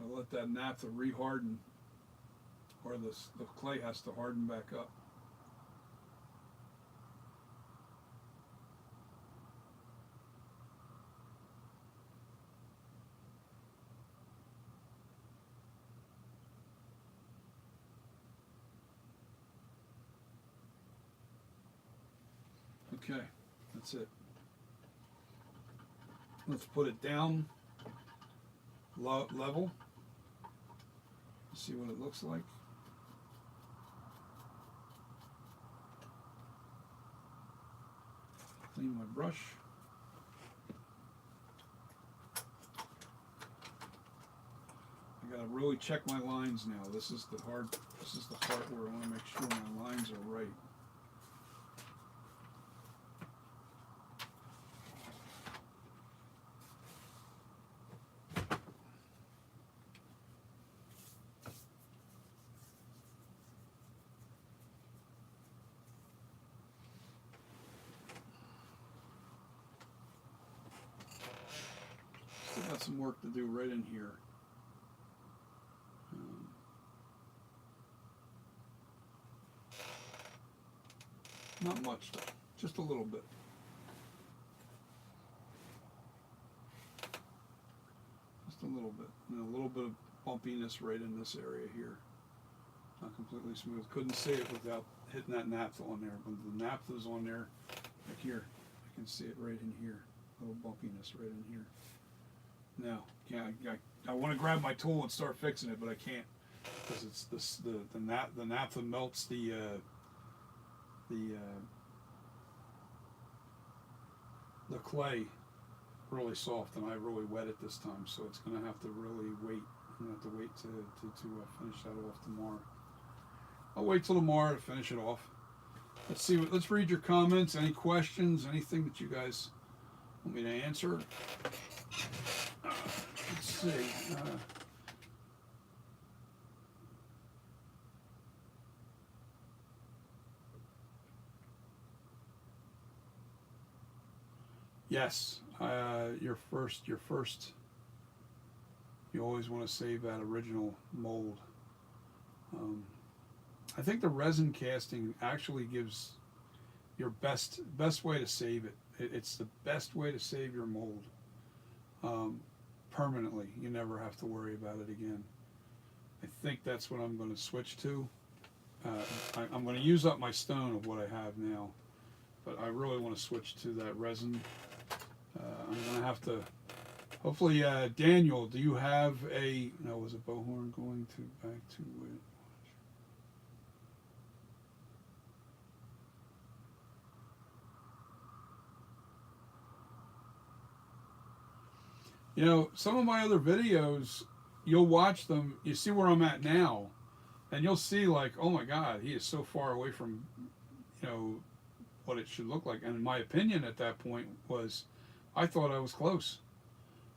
I'll let that naphtha re-harden, or the clay has to harden back up. Okay, that's it. Let's put it down level. See what it looks like. Clean my brush. I gotta really check my lines now. This is the part where I want to make sure my lines are right. got some work to do right in here. Not much though, just a little bit. Just a little bit. And a little bit of bumpiness right in this area here. Not completely smooth. Couldn't see it without hitting that naphtha on there. When the naphtha's on there, like here, I can see it right in here. A little bumpiness right in here. Now, yeah, I want to grab my tool and start fixing it, but I can't because it's this the naphtha melts the clay really soft, and I really wet it this time, so it's going to have to really wait. I'm going to have to wait to finish that off tomorrow. I'll wait till tomorrow to finish it off. Let's see. Let's read your comments. Any questions? Anything that you guys want me to answer? Let's see. Yes, your first. You always want to save that original mold. I think the resin casting actually gives your best way to save it. It's the best way to save your mold permanently. You never have to worry about it again. I think that's what I'm going to switch to. I'm going to use up my stone of what I have now, but I really want to switch to that resin. I'm going to have to, hopefully, Daniel, do you have a, no, was it Bohorn going to back to it? You know, some of my other videos, you'll watch them, you see where I'm at now, and you'll see like, oh my God, he is so far away from, you know, what it should look like. And my opinion at that point was, I thought I was close.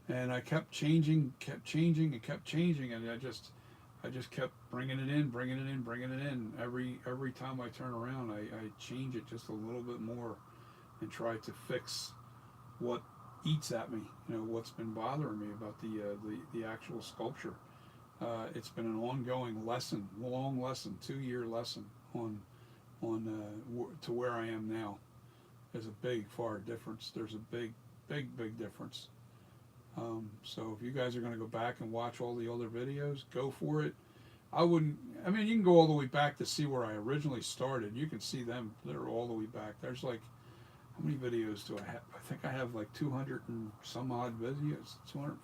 And I kept changing, and I just kept bringing it in. Every time I turn around, I change it just a little bit more and try to fix what eats at me, you know, what's been bothering me about the actual sculpture. It's been an ongoing lesson, long lesson, 2-year lesson on to where I am now. There's a big far difference. There's a big difference. So if you guys are going to go back and watch all the older videos, go for it. I mean, you can go all the way back to see where I originally started. You can see them. They're all the way back. There's like, how many videos do I have? I think I have like 200 and some odd videos. 200.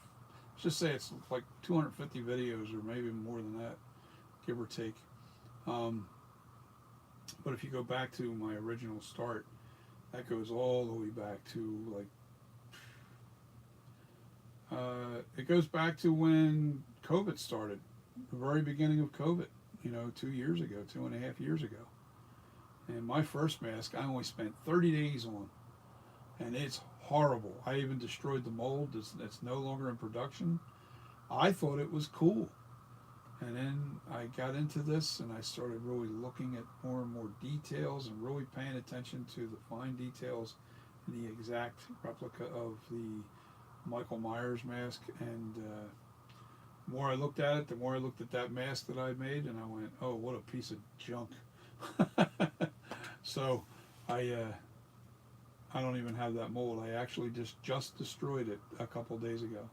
Let's just say it's like 250 videos, or maybe more than that, give or take. But if you go back to my original start, that goes all the way back to like, it goes back to when COVID started, the very beginning of COVID, you know, 2 years ago, 2.5 years ago. And my first mask, I only spent 30 days on, and it's horrible. I even destroyed the mold. It's no longer in production. I thought it was cool. And then I got into this, and I started really looking at more and more details and really paying attention to the fine details in the exact replica of the Michael Myers mask. And the more I looked at it, the more I looked at that mask that I made, and I went, oh, what a piece of junk. So I don't even have that mold. I actually just destroyed it a couple days ago.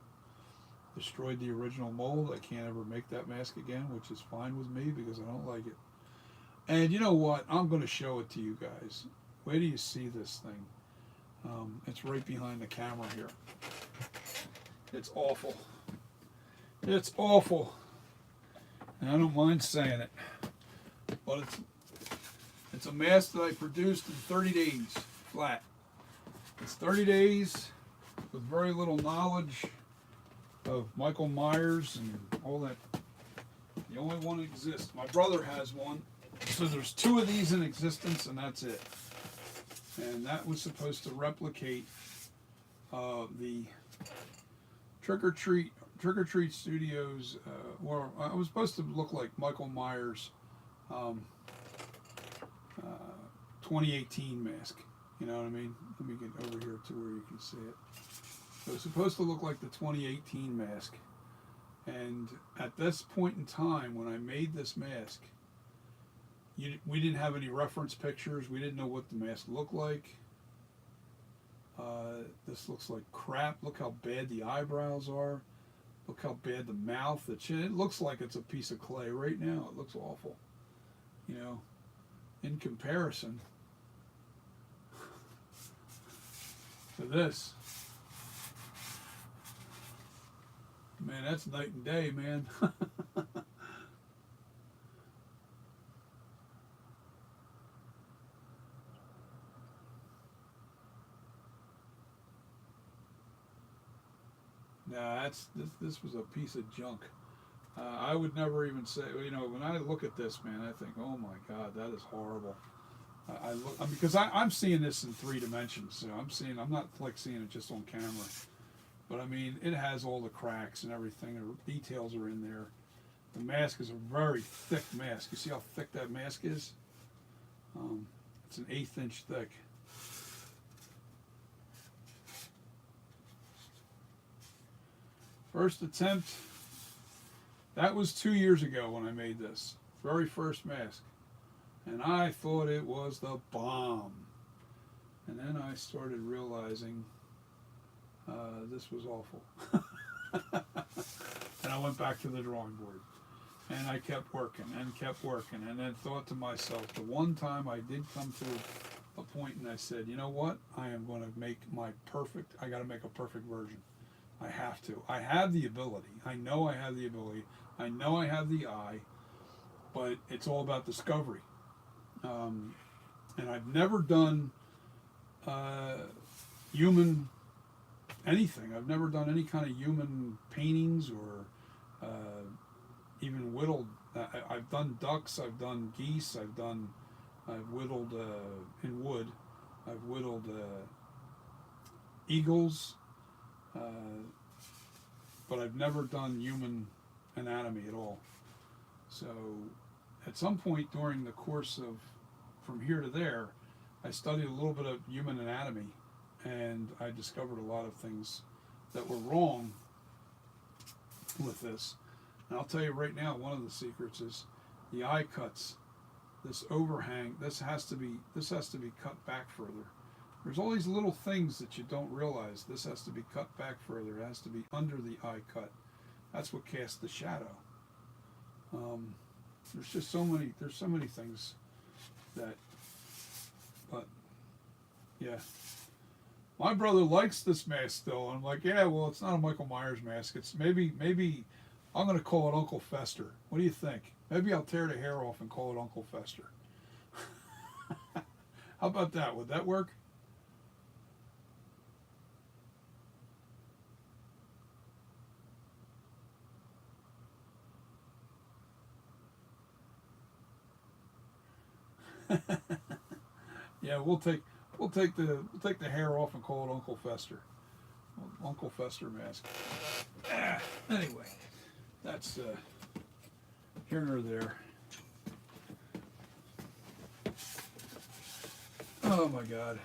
Destroyed the original mold. I can't ever make that mask again, which is fine with me because I don't like it. And you know what? I'm going to show it to you guys. Wait till you see this thing. It's right behind the camera here. It's awful. It's awful. And I don't mind saying it. But it's a mask that I produced in 30 days flat. It's 30 days with very little knowledge of Michael Myers and all that. The only one that exists. My brother has one. So there's 2 of these in existence, and that's it. And that was supposed to replicate the Trick or Treat Studios. Well, I was supposed to look like Michael Myers 2018 mask. You know what I mean? Let me get over here to where you can see it. It was supposed to look like the 2018 mask. And at this point in time, when I made this mask, we didn't have any reference pictures. We didn't know what the mask looked like. This looks like crap. Look how bad the eyebrows are. Look how bad the mouth, the chin. It looks like it's a piece of clay right now. It looks awful. You know, in comparison to this. Man, that's night and day, man. Nah, this was a piece of junk. I would never even say, you know, when I look at this, man, I think, oh my God, that is horrible. I look, because I'm seeing this in 3 dimensions. So I'm not like seeing it just on camera. But I mean, it has all the cracks and everything. The details are in there. The mask is a very thick mask. You see how thick that mask is? It's an 1/8 inch thick. First attempt, that was 2 years ago when I made this. Very first mask. And I thought it was the bomb. And then I started realizing this was awful. And I went back to the drawing board. And I kept working and kept working. And then thought to myself, the one time I did come to a point and I said, you know what? I am going to make I got to make a perfect version. I have to. I have the ability. I know I have the ability. I know I have the eye. But it's all about discovery. And I've never done human anything. I've never done any kind of human paintings or even whittled. I've done ducks. I've done geese. I've whittled in wood. I've whittled eagles. But I've never done human anatomy at all. So at some point during the course of from here to there, I studied a little bit of human anatomy, and I discovered a lot of things that were wrong with this. And I'll tell you right now, one of the secrets is the eye cuts. This overhang, this has to be cut back further. There's all these little things that you don't realize. This has to be cut back further. It has to be under the eye cut. That's what casts the shadow. There's just so many things that, but yeah. My brother likes this mask still. I'm like, yeah, well, it's not a Michael Myers mask. It's maybe I'm going to call it Uncle Fester. What do you think? Maybe I'll tear the hair off and call it Uncle Fester. How about that? Would that work? Yeah, we'll take the hair off and call it Uncle Fester. Uncle Fester mask. Anyway, that's here nor there. Oh my God,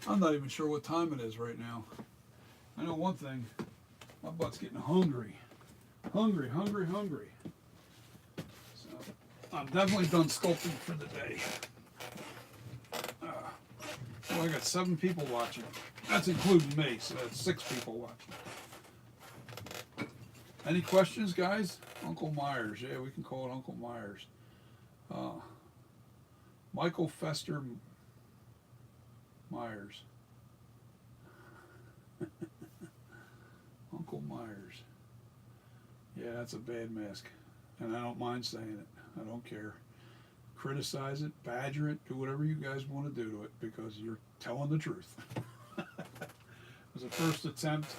I'm not even sure what time it is right now. I know one thing: my butt's getting hungry. Hungry. So I'm definitely done sculpting for the day. I got 7 people watching. That's including me, so that's 6 people watching. Any questions, guys? Uncle Myers. Yeah, we can call it Uncle Myers. Michael Fester Myers. Uncle Myers. Yeah, that's a bad mask. And I don't mind saying it. I don't care. Criticize it, badger it, do whatever you guys want to do to it, because you're telling the truth. It was a first attempt,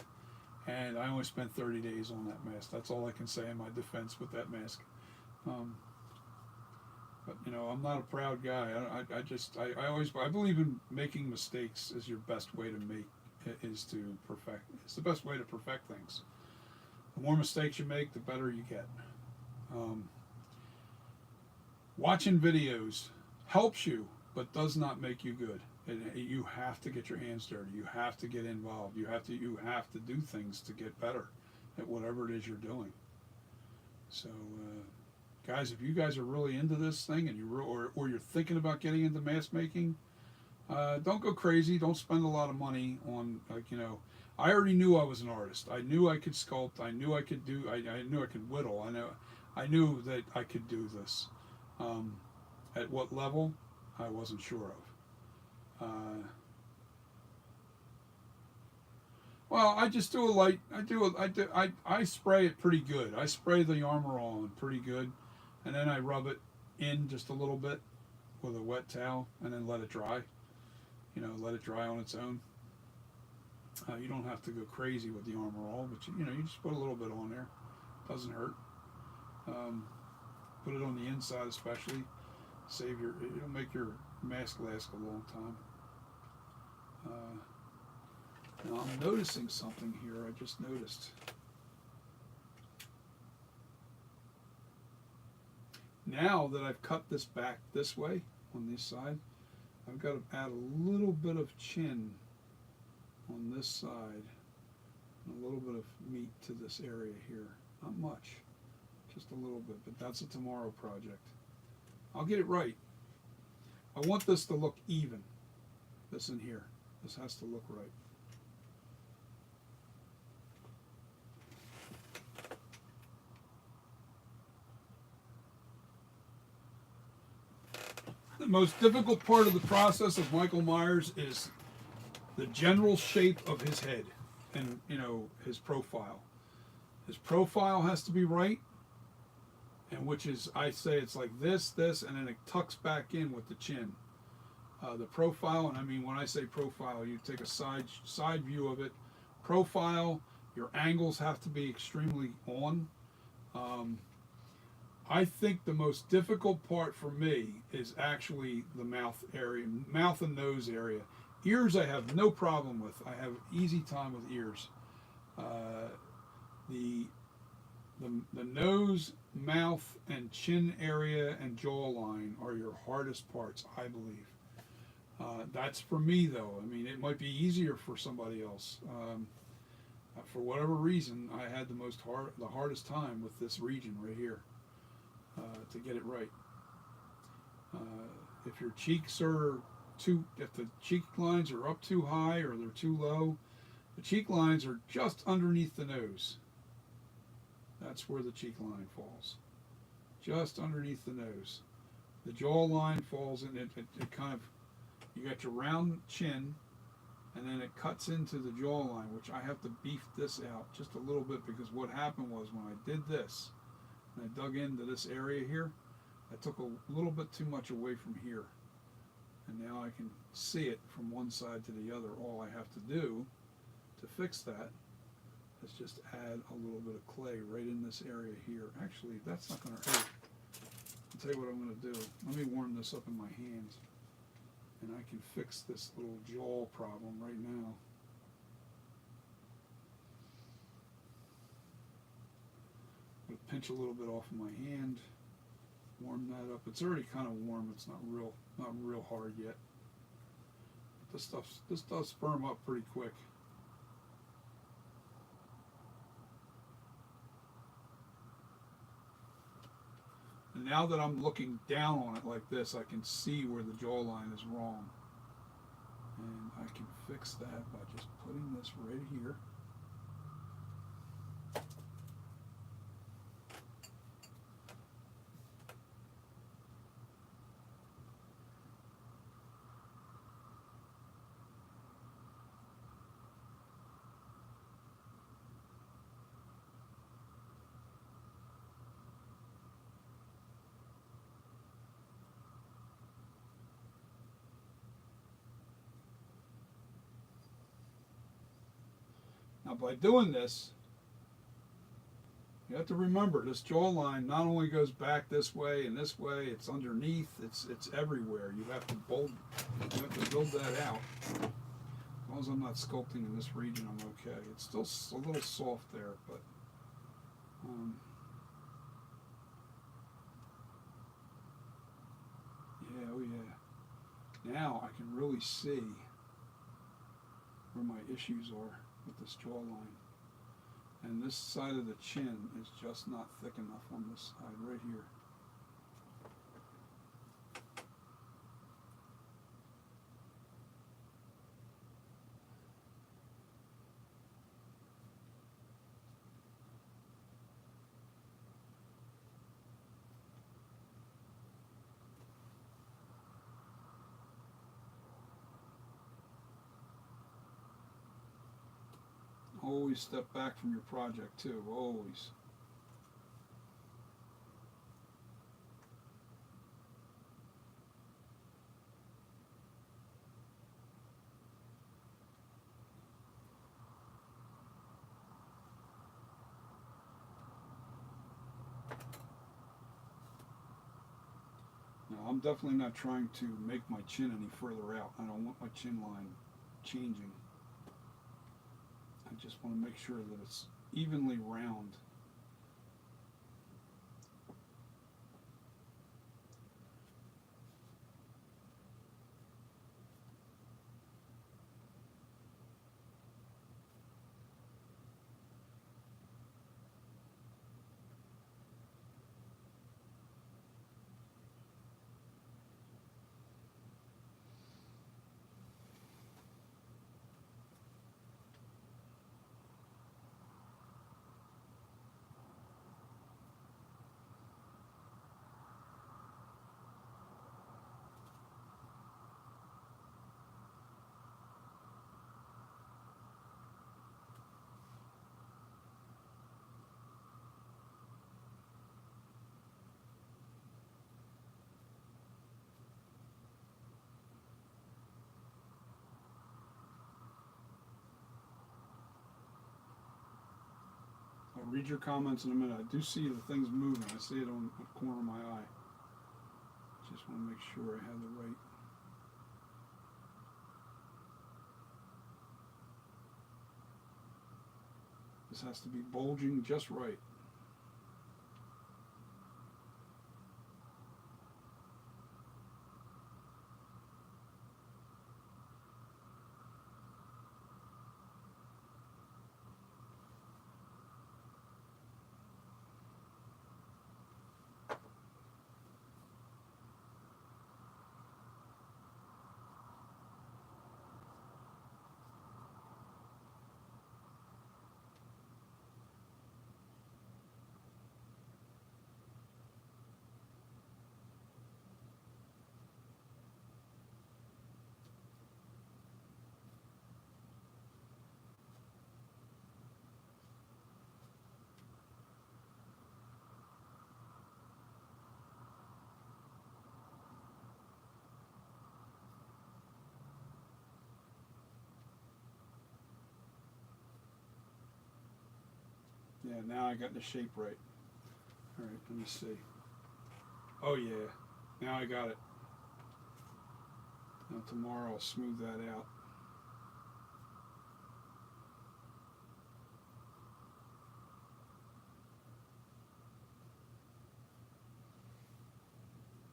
and I only spent 30 days on that mask. That's all I can say in my defense with that mask. But you know, I'm not a proud guy. I believe in making mistakes is your best way to is to perfect. It's the best way to perfect things. The more mistakes you make, the better you get. Watching videos helps you, but does not make you good. And you have to get your hands dirty. You have to get involved. You have to do things to get better at whatever it is you're doing. So, guys, if you guys are really into this thing and or you're thinking about getting into mask making, don't go crazy. Don't spend a lot of money on, like, you know. I already knew I was an artist. I knew I could sculpt. I knew I could do. I knew I could whittle. I knew that I could do this. At what level, I wasn't sure of. Well, I just do a light. I spray it pretty good. I spray the Armor on pretty good, and then I rub it in just a little bit with a wet towel, and then let it dry. You know, let it dry on its own. You don't have to go crazy with the Armor All, but you know, you just put a little bit on there. Doesn't hurt. Put it on the inside, especially. It'll make your mask last a long time. Now I'm noticing something here. I just noticed. Now that I've cut this back this way on this side, I've got to add a little bit of chin on this side, and a little bit of meat to this area here. Not much, just a little bit, but that's a tomorrow project. I'll get it right. I want this to look even. This in here. This has to look right. The most difficult part of the process of Michael Myers is the general shape of his head and, you know, his profile. His profile has to be right, and which is, I say it's like this, and then it tucks back in with the chin. The profile, and I mean when I say profile, you take a side view of it. Profile, your angles have to be extremely on. I think the most difficult part for me is actually the mouth area, mouth and nose area. Ears I have no problem with. I have easy time with ears. The nose, mouth, and chin area and jawline are your hardest parts, I believe. That's for me, though. I mean, it might be easier for somebody else. For whatever reason, I had the hardest time with this region right here to get it right. If your cheeks are if the cheek lines are up too high or they're too low, the cheek lines are just underneath the nose. That's where the cheek line falls. Just underneath the nose. The jaw line falls in it kind of, you got your round chin, and then it cuts into the jawline, which I have to beef this out just a little bit, because what happened was when I did this, and I dug into this area here, I took a little bit too much away from here. And now I can see it from one side to the other. All I have to do to fix that is just add a little bit of clay right in this area here. Actually, that's not going to hurt. I'll tell you what I'm going to do. Let me warm this up in my hands, and I can fix this little jaw problem right now. I'm going to pinch a little bit off of my hand, warm that up. It's already kind of warm. It's not real hard yet. But this does firm up pretty quick. And now that I'm looking down on it like this, I can see where the jawline is wrong. And I can fix that by just putting this right here. Now, by doing this, you have to remember this jawline not only goes back this way and this way, it's underneath, it's everywhere. You have to build that out. As long as I'm not sculpting in this region, I'm okay. It's still a little soft there, but yeah, oh yeah. Now I can really see where my issues are with this jawline. And this side of the chin is just not thick enough on this side right here. Always step back from your project too, always. Now, I'm definitely not trying to make my chin any further out. I don't want my chin line changing. I just want to make sure that it's evenly round. I'll read your comments in a minute. I do see the things moving. I see it on the corner of my eye. Just want to make sure I have the right. This has to be bulging just right. Yeah, now I got the shape right. All right, let me see. Oh yeah, now I got it. Now tomorrow I'll smooth that out.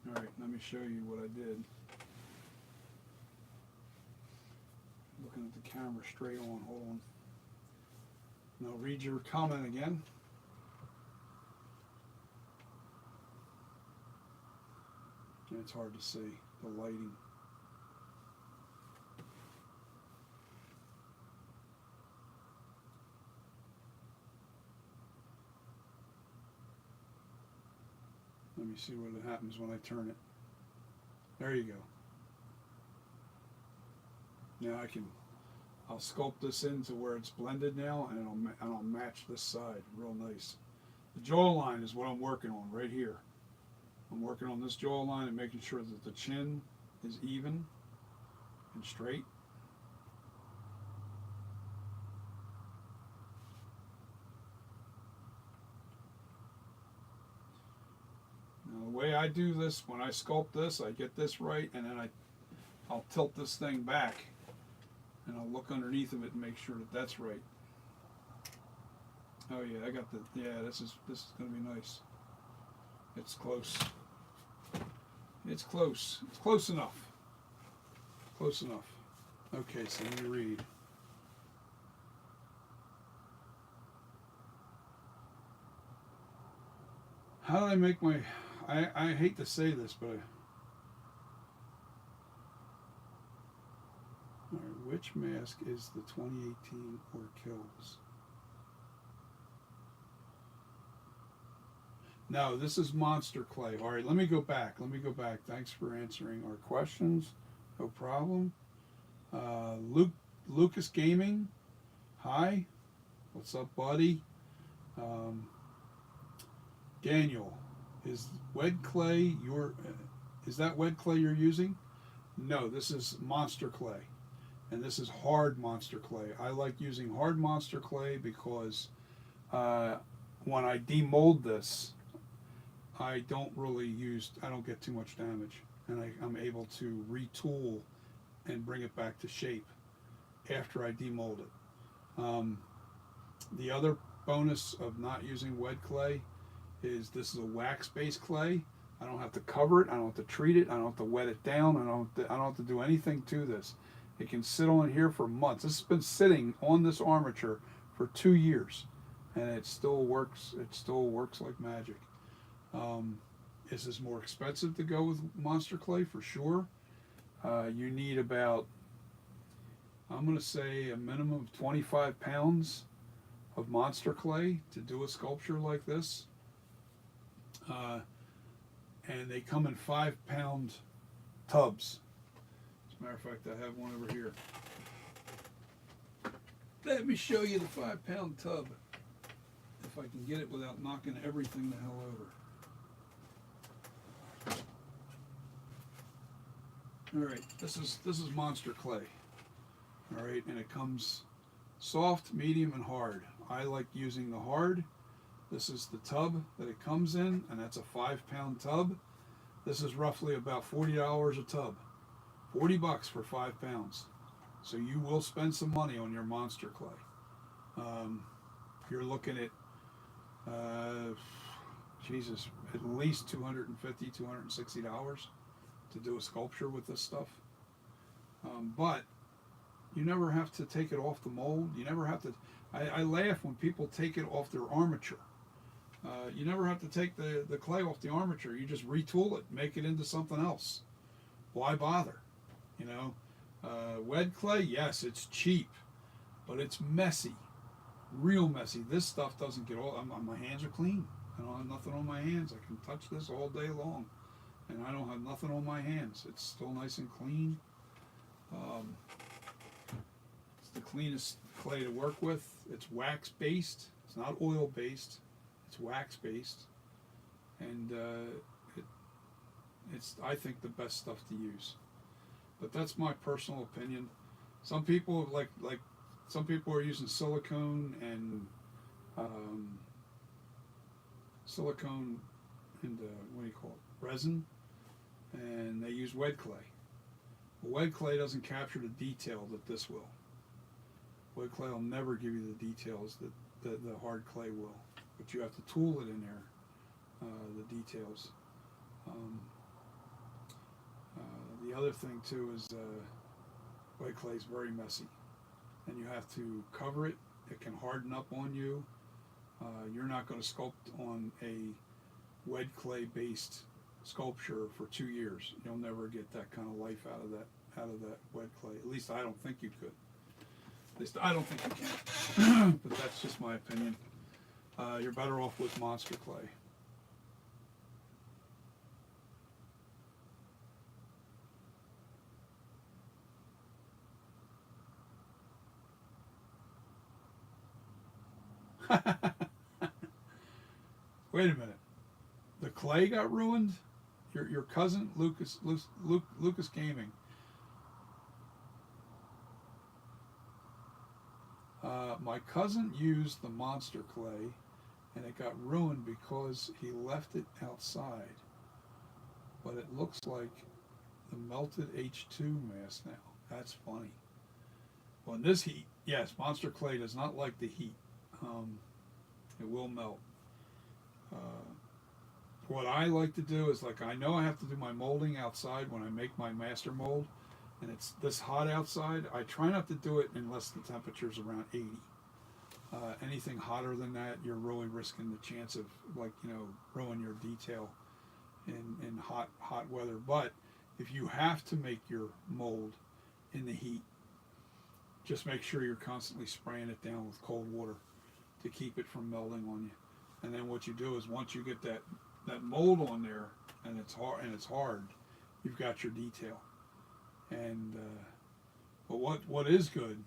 All right, let me show you what I did. Looking at the camera straight on, hold on. Now read your comment again. Yeah, it's hard to see, the lighting. Let me see what happens when I turn it. There you go. Now I'll sculpt this into where it's blended now, and I'll match this side real nice. The jawline is what I'm working on right here. I'm working on this jawline and making sure that the chin is even and straight. Now the way I do this, when I sculpt this, I get this right, and then I'll tilt this thing back, and I'll look underneath of it and make sure that that's right. Oh yeah, I got this is gonna be nice. It's close. It's close. It's close enough. Close enough. Okay, so let me read. How did I make my... I hate to say this, but... Alright, which mask is the 2018 or kills? No, this is Monster Clay. Alright, let me go back. Thanks for answering our questions. No problem. Lucas Gaming. Hi. What's up, buddy? Daniel, is wet clay is that wet clay you're using? No, this is Monster Clay, and this is hard Monster Clay. I like using hard Monster Clay because when I demold this, I don't get too much damage, and I'm able to retool and bring it back to shape after I demold it. The other bonus of not using wet clay is this is a wax-based clay. I don't have to cover it. I don't have to treat it. I don't have to wet it down. I don't have to do anything to this. It can sit on here for months. This has been sitting on this armature for 2 years, and it still works. It still works like magic. Is this more expensive to go with Monster Clay? For sure. You need about, I'm going to say, a minimum of 25 pounds of Monster Clay to do a sculpture like this. And they come in 5-pound tubs. As a matter of fact, I have one over here. Let me show you the 5-pound tub, if I can get it without knocking everything the hell over. All right, this is Monster Clay. All right, and it comes soft, medium, and hard. I like using the hard. This is the tub that it comes in, and that's a 5-pound tub. This is roughly about $40 a tub. $40 for 5 pounds. So you will spend some money on your Monster Clay. You're looking at, at least $250, $260 to do a sculpture with this stuff. But you never have to take it off the mold. You never have to. I laugh when people take it off their armature. You never have to take the clay off the armature. You just retool it, make it into something else. Why bother? You know, wet clay, yes, it's cheap, but it's messy, real messy. This stuff doesn't get all. My hands are clean. I don't have nothing on my hands. I can touch this all day long, and I don't have nothing on my hands. It's still nice and clean. It's the cleanest clay to work with. It's wax based. It's not oil based. It's wax based, and it's I think the best stuff to use. But that's my personal opinion. Some people some people are using silicone and what do you call it, resin, and they use wet clay. But wet clay doesn't capture the detail that this will. Wet clay will never give you the details that the hard clay will. But you have to tool it in there, the details. The other thing too is wet clay is very messy, and you have to cover it. It can harden up on you. You're not going to sculpt on a wet clay based sculpture for 2 years. You'll never get that kind of life out of that wet clay. At least I don't think you could. At least I don't think you can. But that's just my opinion. You're better off with Monster Clay. Wait a minute. The clay got ruined? Your cousin Lucas Gaming. My cousin used the Monster Clay, and it got ruined because he left it outside. But it looks like the melted H2 mask now. That's funny. Well, in this heat, yes, Monster Clay does not like the heat. It will melt. What I like to do is, like, I know I have to do my molding outside when I make my master mold. and it's this hot outside, I try not to do it unless the temperature's around 80. Anything hotter than that, you're really risking the chance of, like, ruin your detail in hot weather. But if you have to make your mold in the heat, just make sure you're constantly spraying it down with cold water to keep it from melting on you. And then what you do is, once you get that mold on there and it's hard, you've got your detail. And but what is good,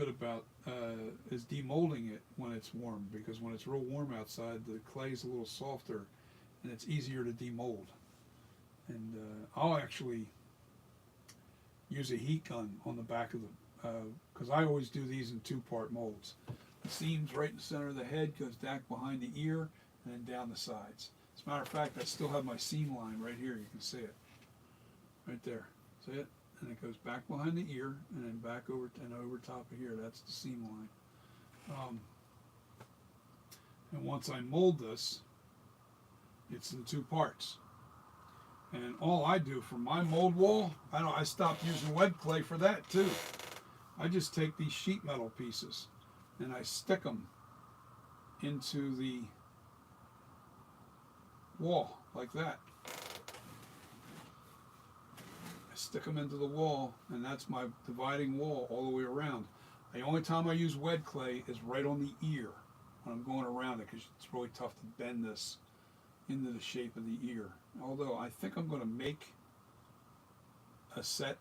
about is demolding it when it's warm, because when it's real warm outside, the clay is a little softer and it's easier to demold. And I'll actually use a heat gun on the back of the, because I always do these in 2-part molds. The seams right in the center of the head goes back behind the ear and then down the sides. As a matter of fact, I still have my seam line right here. You can see it right there. See it? And it goes back behind the ear and then back over and over top of here. That's the seam line. And once I mold this, it's in 2 parts. And all I do for my mold wall, I stopped using wet clay for that too. I just take these sheet metal pieces and I stick them into the wall like that. I stick them into the wall, and that's my dividing wall all the way around. The only time I use wet clay is right on the ear when I'm going around it, because it's really tough to bend this into the shape of the ear. Although I think I'm going to make a set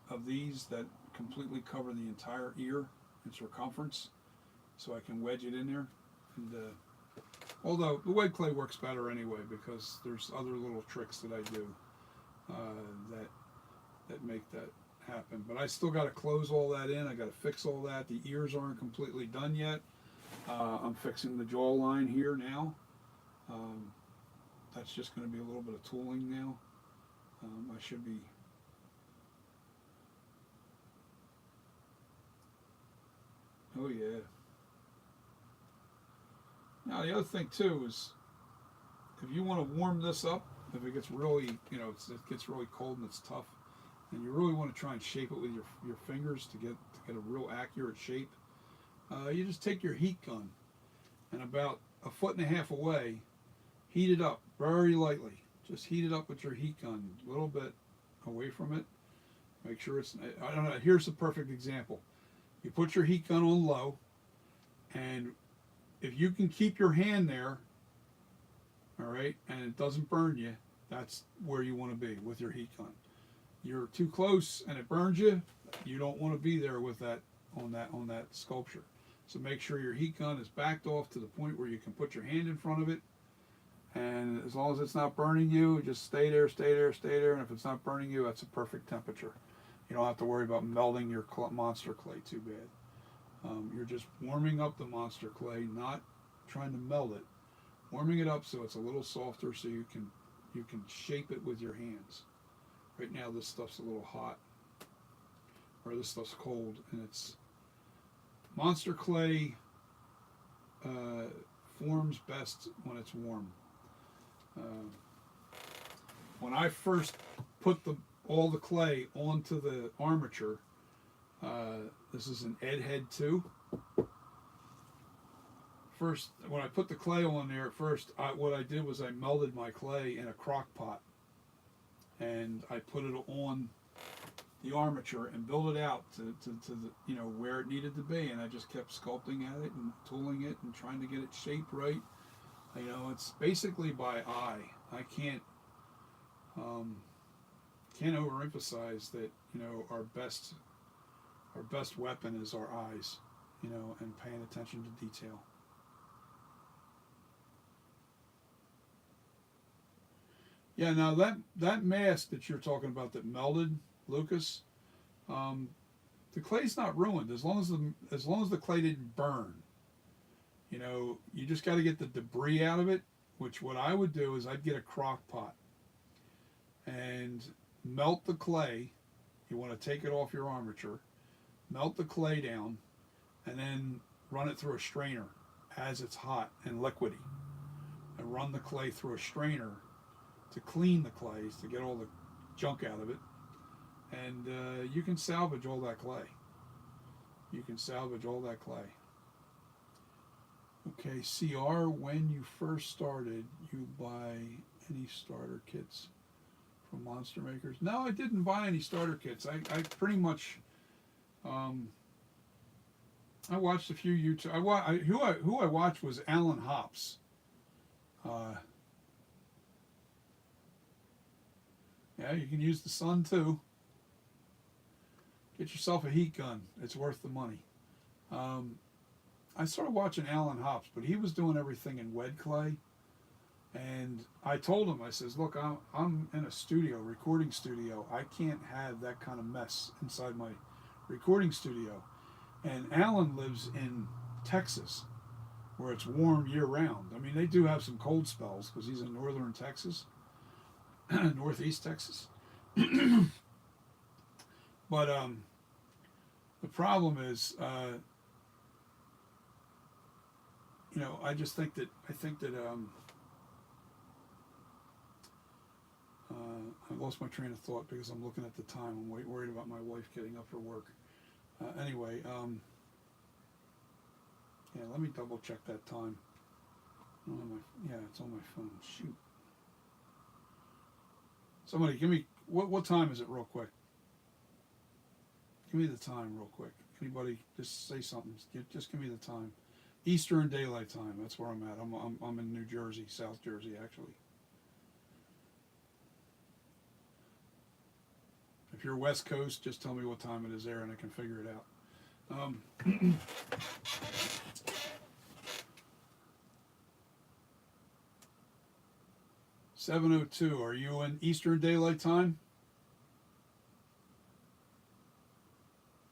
of these that completely cover the entire ear in circumference, so I can wedge it in there. And although the wet clay works better anyway, because there's other little tricks that I do that make that happen. But I still got to close all that in. I got to fix all that. The ears aren't completely done yet. I'm fixing the jawline here now. That's just going to be a little bit of tooling now. I should be. Oh yeah. Now the other thing too is, if you want to warm this up, if it gets really, it gets really cold and it's tough, and you really want to try and shape it with your fingers to get a real accurate shape, you just take your heat gun and about 1.5 feet away, heat it up very lightly. Just heat it up with your heat gun a little bit away from it. Make sure it's, I don't know, here's a perfect example. You put your heat gun on low, and if you can keep your hand there, all right, and it doesn't burn you, that's where you want to be with your heat gun. You're too close and it burns you, you don't want to be there with that on that sculpture. So make sure your heat gun is backed off to the point where you can put your hand in front of it, and as long as it's not burning you, just stay there, stay there, stay there, and if it's not burning you, that's a perfect temperature. You don't have to worry about melting your monster clay too bad. You're just warming up the monster clay, not trying to melt it. Warming it up so it's a little softer, so you can shape it with your hands. Right now this stuff's a little hot, or this stuff's cold, and it's monster clay forms best when it's warm. When I first put all the clay onto the armature, this is an Ed Head 2. First, when I put the clay on there at first, what I did was I melted my clay in a crock pot, and I put it on the armature and built it out to the, where it needed to be, and I just kept sculpting at it and tooling it and trying to get it shaped right. It's basically by eye. I can't overemphasize that. Our best weapon is our eyes, and paying attention to detail. Yeah, now that mask that you're talking about that melted, Lucas, the clay's not ruined as long as the clay didn't burn. You just got to get the debris out of it. Which what I would do is I'd get a crock pot and melt the clay. You want to take it off your armature, melt the clay down, and then run it through a strainer as it's hot and liquidy. I run the clay through a strainer to clean the clays, to get all the junk out of it. And you can salvage all that clay. You can salvage all that clay. Okay, CR, when you first started, you buy any starter kits from Monster Makers? No, I didn't buy any starter kits. I pretty much, I watched a few YouTube. Who I watched was Alan Hops. Yeah, you can use the sun too. Get yourself a heat gun. It's worth the money. I started watching Alan Hops, but he was doing everything in wet clay. And I told him, I says, look, I'm in a studio, recording studio. I can't have that kind of mess inside my recording studio. And Alan lives in Texas, where it's warm year round. I mean, they do have some cold spells because he's in northern Texas, northeast Texas. But the problem is, you know, I think that I lost my train of thought because I'm looking at the time. I'm worried about my wife getting up for work. Anyway, yeah, let me double check that time. Yeah, it's on my phone. Shoot. Somebody give me, what time is it real quick? Give me the time real quick. Anybody, just say something. Just give me the time. Eastern Daylight Time. That's where I'm at. I'm in New Jersey, South Jersey, actually. If you're West Coast, just tell me what time it is there, and I can figure it out. 7:02. Are you in Eastern Daylight Time?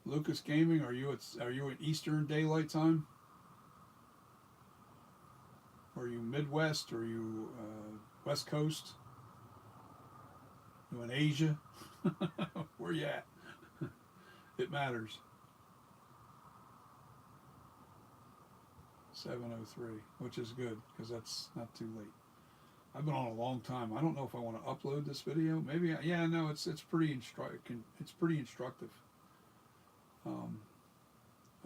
Lucas Gaming, are you in Eastern Daylight Time? Are you Midwest? Are you West Coast? You in Asia? Where you at? It matters. 7:03, which is good because that's not too late. I've been on a long time. I don't know if I want to upload this video. Maybe. Yeah, no, it's pretty instructive.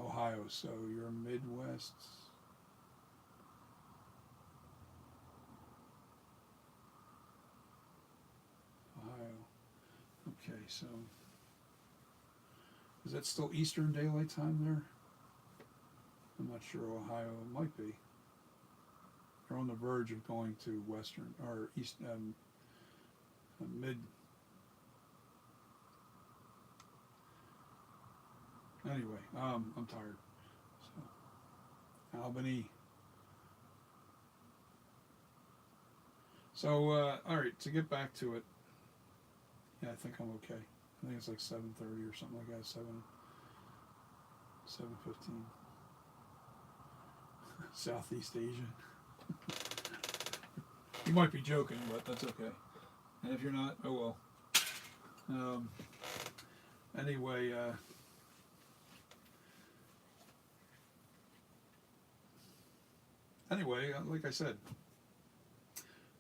Ohio. So you're Midwest. Ohio. Okay, so is that still Eastern Daylight Time there? I'm not sure. Ohio, it might be. They're on the verge of going to Western or East, Mid. Anyway, I'm tired. So, Albany. So, all right. To get back to it, yeah, I think I'm okay. I think it's like 7:30 or something like that. 7:15. Southeast Asia. You might be joking, but that's okay. And if you're not, oh well. Anyway, like I said,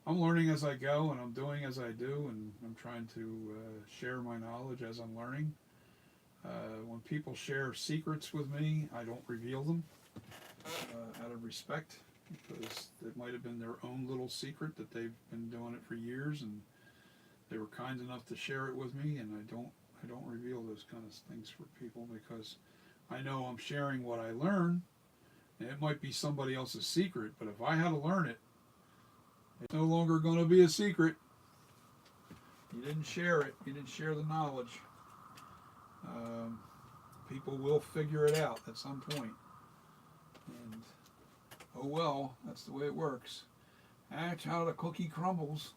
I'm learning as I go, and I'm doing as I do, and I'm trying to share my knowledge as I'm learning. When people share secrets with me, I don't reveal them out of respect, because it might have been their own little secret that they've been doing it for years, and they were kind enough to share it with me, and I don't reveal those kind of things for people because I know I'm sharing what I learn, and it might be somebody else's secret, but if I had to learn it, it's no longer going to be a secret. You didn't share it. You didn't share the knowledge. People will figure it out at some point. And, oh well, that's the way it works. That's how the cookie crumbles.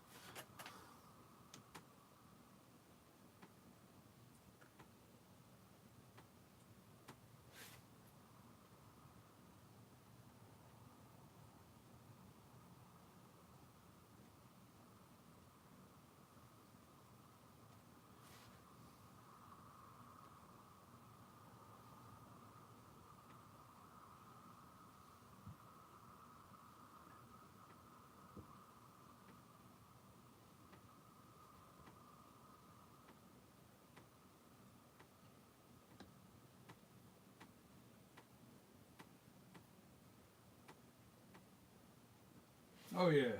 Oh yeah,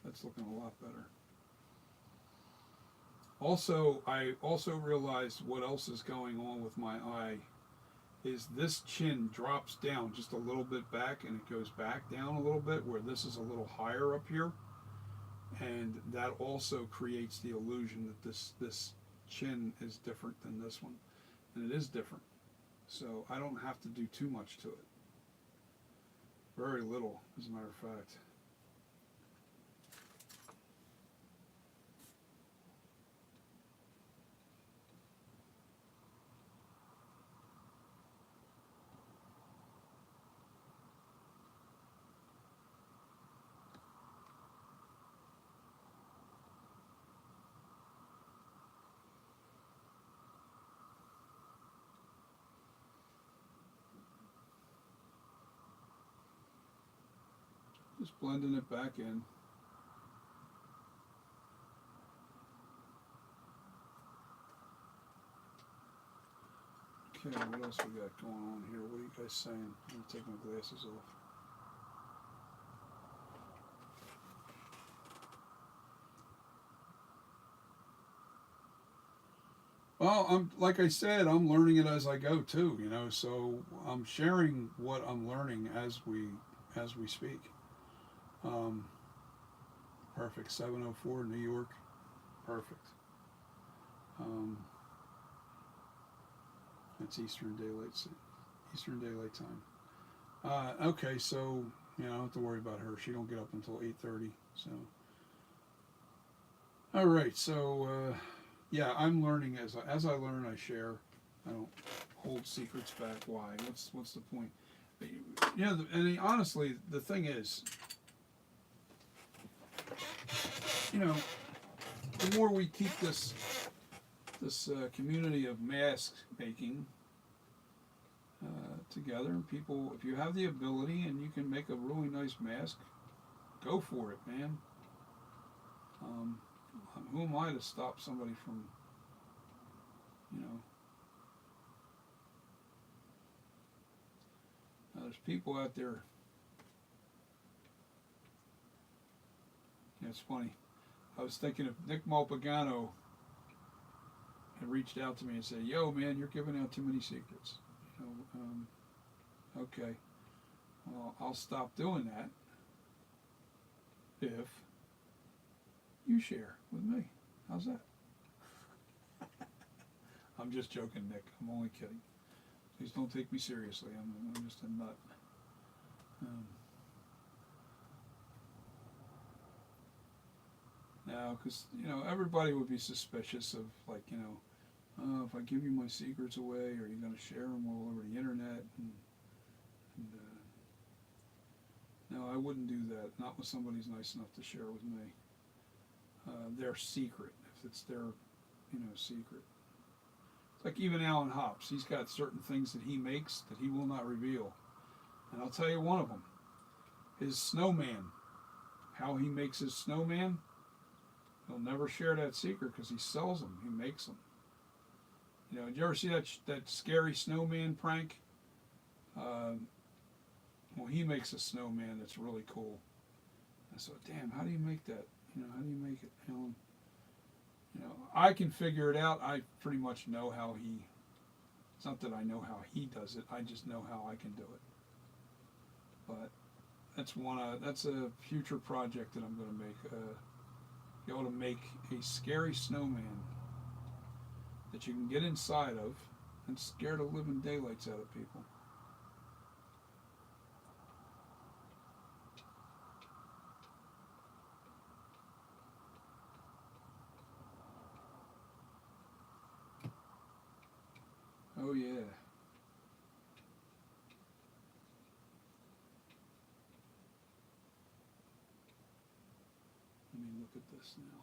that's looking a lot better. Also, I also realized what else is going on with my eye is this chin drops down just a little bit back and it goes back down a little bit where this is a little higher up here, and that also creates the illusion that this chin is different than this one, and it is different. So I don't have to do too much to it. Very little, as a matter of fact. Just blending it back in. Okay, what else we got going on here? What are you guys saying? I'm gonna take my glasses off. Well, I'm like I said, I'm learning it as I go too. You know, so I'm sharing what I'm learning as we speak. Um, Perfect. 7:04 New York. Perfect. Um, that's Eastern Daylight Time. Okay, so I don't have to worry about her. She don't get up until 8:30. So, all right. So, yeah, I'm learning as I learn. I share. I don't hold secrets back. Why? What's the point? Honestly, the thing is, you know, the more we keep this community of mask making together, and people, if you have the ability and you can make a really nice mask, go for it, man. Um, who am I to stop somebody from, you know? There's people out there. It's funny. I was thinking if Nick Malpagano had reached out to me and said, "Yo, man, you're giving out too many secrets." Okay, well, I'll stop doing that if you share with me. How's that? I'm just joking, Nick. I'm only kidding. Please don't take me seriously. I'm just a nut. Now, because everybody would be suspicious of, like, if I give you my secrets away, are you going to share them all over the internet? And no, I wouldn't do that. Not with somebody who's nice enough to share with me. Their secret, if it's their, secret. It's like even Alan Hops. He's got certain things that he makes that he will not reveal. And I'll tell you one of them. His snowman. How he makes his snowman. He'll never share that secret because he sells them. He makes them. Did you ever see that scary snowman prank? Well, he makes a snowman that's really cool. I thought, damn, how do you make that? How do you make it, Alan? I can figure it out. I pretty much know how he. It's not that I know how he does it. I just know how I can do it. But that's a future project that I'm going to make. Be able to make a scary snowman that you can get inside of and scare the living daylights out of people. Oh yeah. Let me look at this now.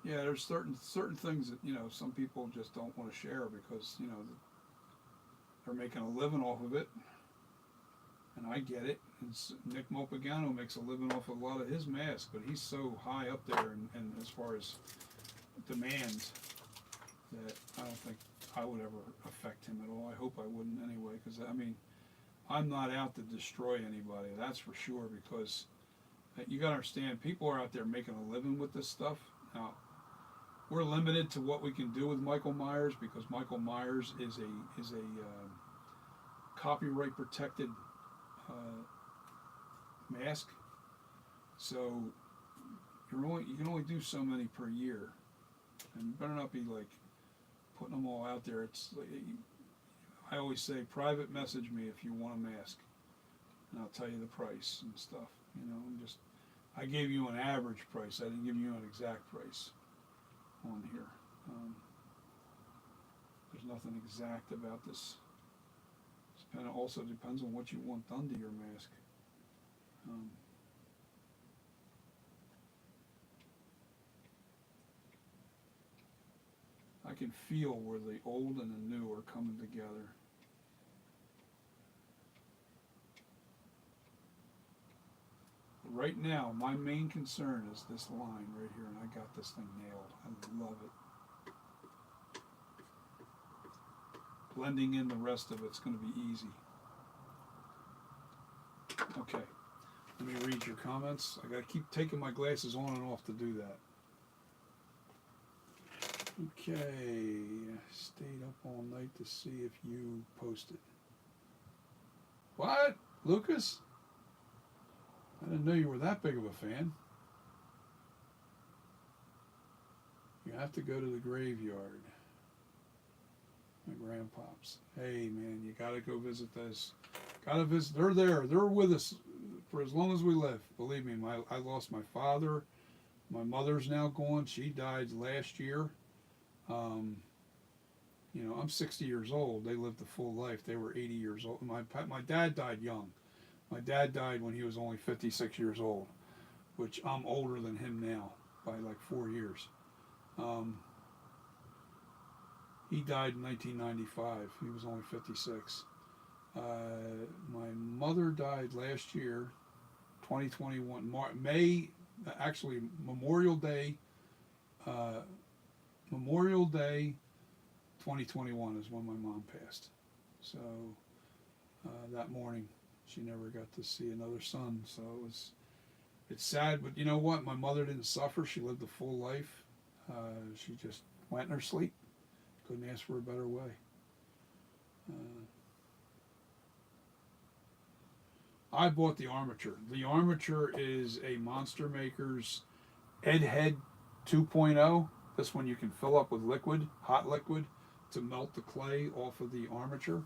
Yeah, there's certain things that, you know, some people just don't want to share because, you know, they're making a living off of it, and I get it. Nick Mopagano makes a living off of a lot of his masks, but he's so high up there, and as far as demand, that I don't think I would ever affect him at all. I hope I wouldn't anyway, because I mean, I'm not out to destroy anybody, that's for sure, because you gotta understand, people are out there making a living with this stuff. Now, we're limited to what we can do with Michael Myers because Michael Myers is a copyright protected mask. So you can only do so many per year, and you better not be like putting them all out there. It's like, I always say, private message me if you want a mask, and I'll tell you the price and stuff. You know, I gave you an average price. I didn't give you an exact price on here. There's nothing exact about this. It also depends on what you want done to your mask. I can feel where the old and the new are coming together. Right now, my main concern is this line right here, and I got this thing nailed. I love it. Blending in the rest of it's going to be easy. Okay, let me read your comments. I got to keep taking my glasses on and off to do that. Okay, stayed up all night to see if you posted. What, Lucas? I didn't know you were that big of a fan. You have to go to the graveyard. My grandpops. Hey man, you gotta go visit those. Gotta visit. They're there. They're with us for as long as we live. Believe me, I lost my father. My mother's now gone. She died last year. You know, I'm 60 years old. They lived a full life. They were 80 years old. My dad died young. My dad died when he was only 56 years old, which I'm older than him now by like 4 years. He died in 1995. He was only 56. My mother died last year, 2021, May, actually Memorial Day 2021 is when my mom passed. So that morning, she never got to see another son. So it's sad, but you know what? My mother didn't suffer. She lived a full life. She just went in her sleep. Couldn't ask for a better way. I bought the armature. The armature is a Monster Maker's Ed Head 2.0. This one you can fill up with liquid, hot liquid, to melt the clay off of the armature.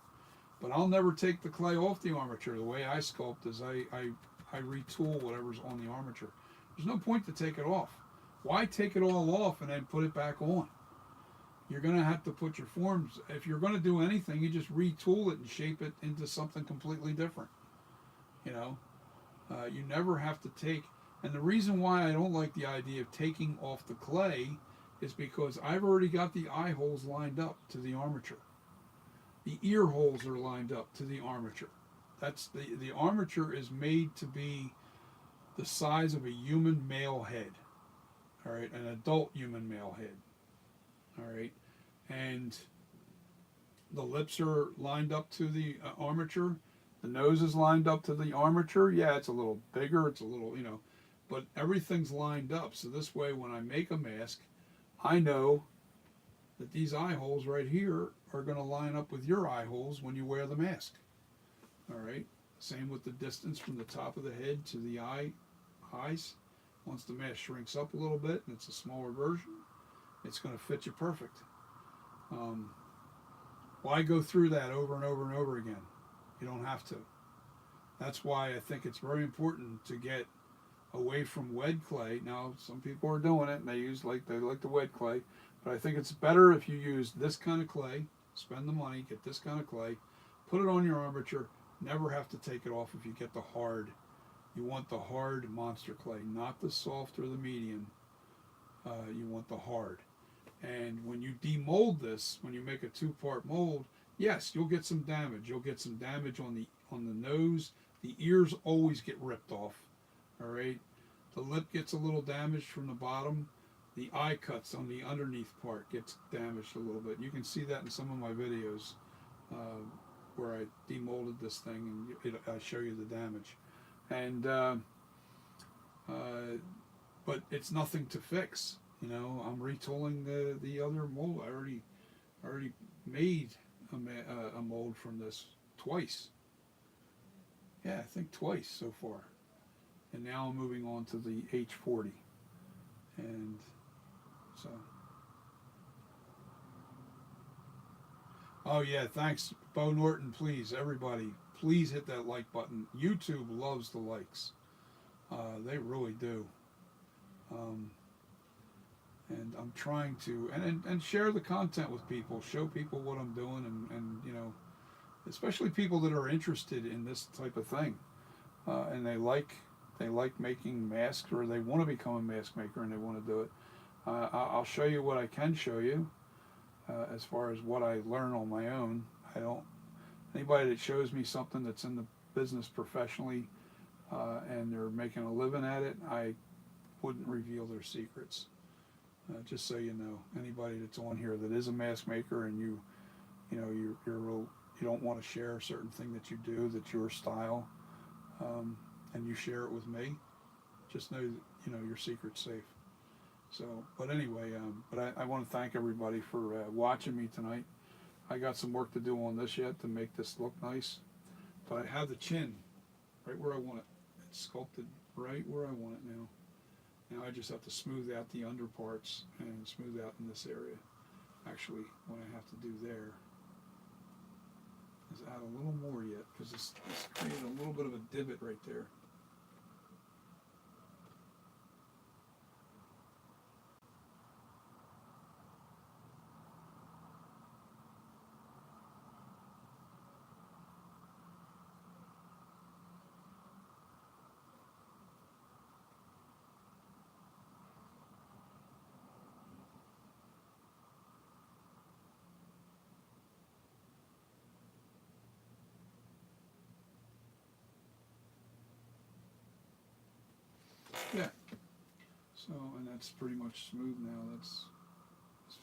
But I'll never take the clay off the armature. The way I sculpt is I retool whatever's on the armature. There's no point to take it off. Why take it all off and then put it back on? You're going to have to put your forms. If you're going to do anything, you just retool it and shape it into something completely different. You know, you never have to take. And the reason why I don't like the idea of taking off the clay is because I've already got the eye holes lined up to the armature. The ear holes are lined up to the armature. That's the armature is made to be the size of a human male head. All right, an adult human male head. All right, and the lips are lined up to the armature. The nose is lined up to the armature. Yeah, it's a little bigger. It's a little, you know, but everything's lined up. So this way, when I make a mask, I know that these eye holes right here are going to line up with your eye holes when you wear the mask. All right. Same with the distance from the top of the head to the eyes. Once the mask shrinks up a little bit and it's a smaller version, it's going to fit you perfect. Why go through that over and over and over again? You don't have to. That's why I think it's very important to get away from wet clay. Now, some people are doing it and they like the wet clay, but I think it's better if you use this kind of clay, spend the money, get this kind of clay, put it on your armature, never have to take it off if you get the hard. You want the hard monster clay, not the soft or the medium. You want the hard. And when you demold this, when you make a two-part mold, yes, you'll get some damage. You'll get some damage on the nose. The ears always get ripped off. All right. The lip gets a little damaged from the bottom. The eye cuts on the underneath part gets damaged a little bit. You can see that in some of my videos where I demolded this thing, and I show you the damage. And but it's nothing to fix. You know, I'm retooling the other mold. I already made a mold from this twice. Yeah, I think twice so far. And now I'm moving on to the H40. And so. Oh yeah, thanks, Bo Norton. Please, everybody, please hit that like button. YouTube loves the likes. They really do. And I'm trying to and share the content with people, show people what I'm doing, and you know, especially people that are interested in this type of thing, and they like making masks, or they want to become a mask maker and they want to do it. I'll show you what I can show you as far as what I learn on my own. I don't, anybody that shows me something that's in the business professionally and they're making a living at it, I wouldn't reveal their secrets. Just so you know, anybody that's on here that is a mask maker and you know you don't want to share a certain thing that you do, that's your style, and you share it with me, just know that, you know, your secret's safe. So, but anyway, but I want to thank everybody for watching me tonight. I got some work to do on this yet to make this look nice, but I have the chin right where I want it. It's sculpted right where I want it now. Now I just have to smooth out the under parts and smooth out in this area. Actually, what I have to do there is add a little more yet, because it's created a little bit of a divot right there. Yeah. So, and that's pretty much smooth now. That's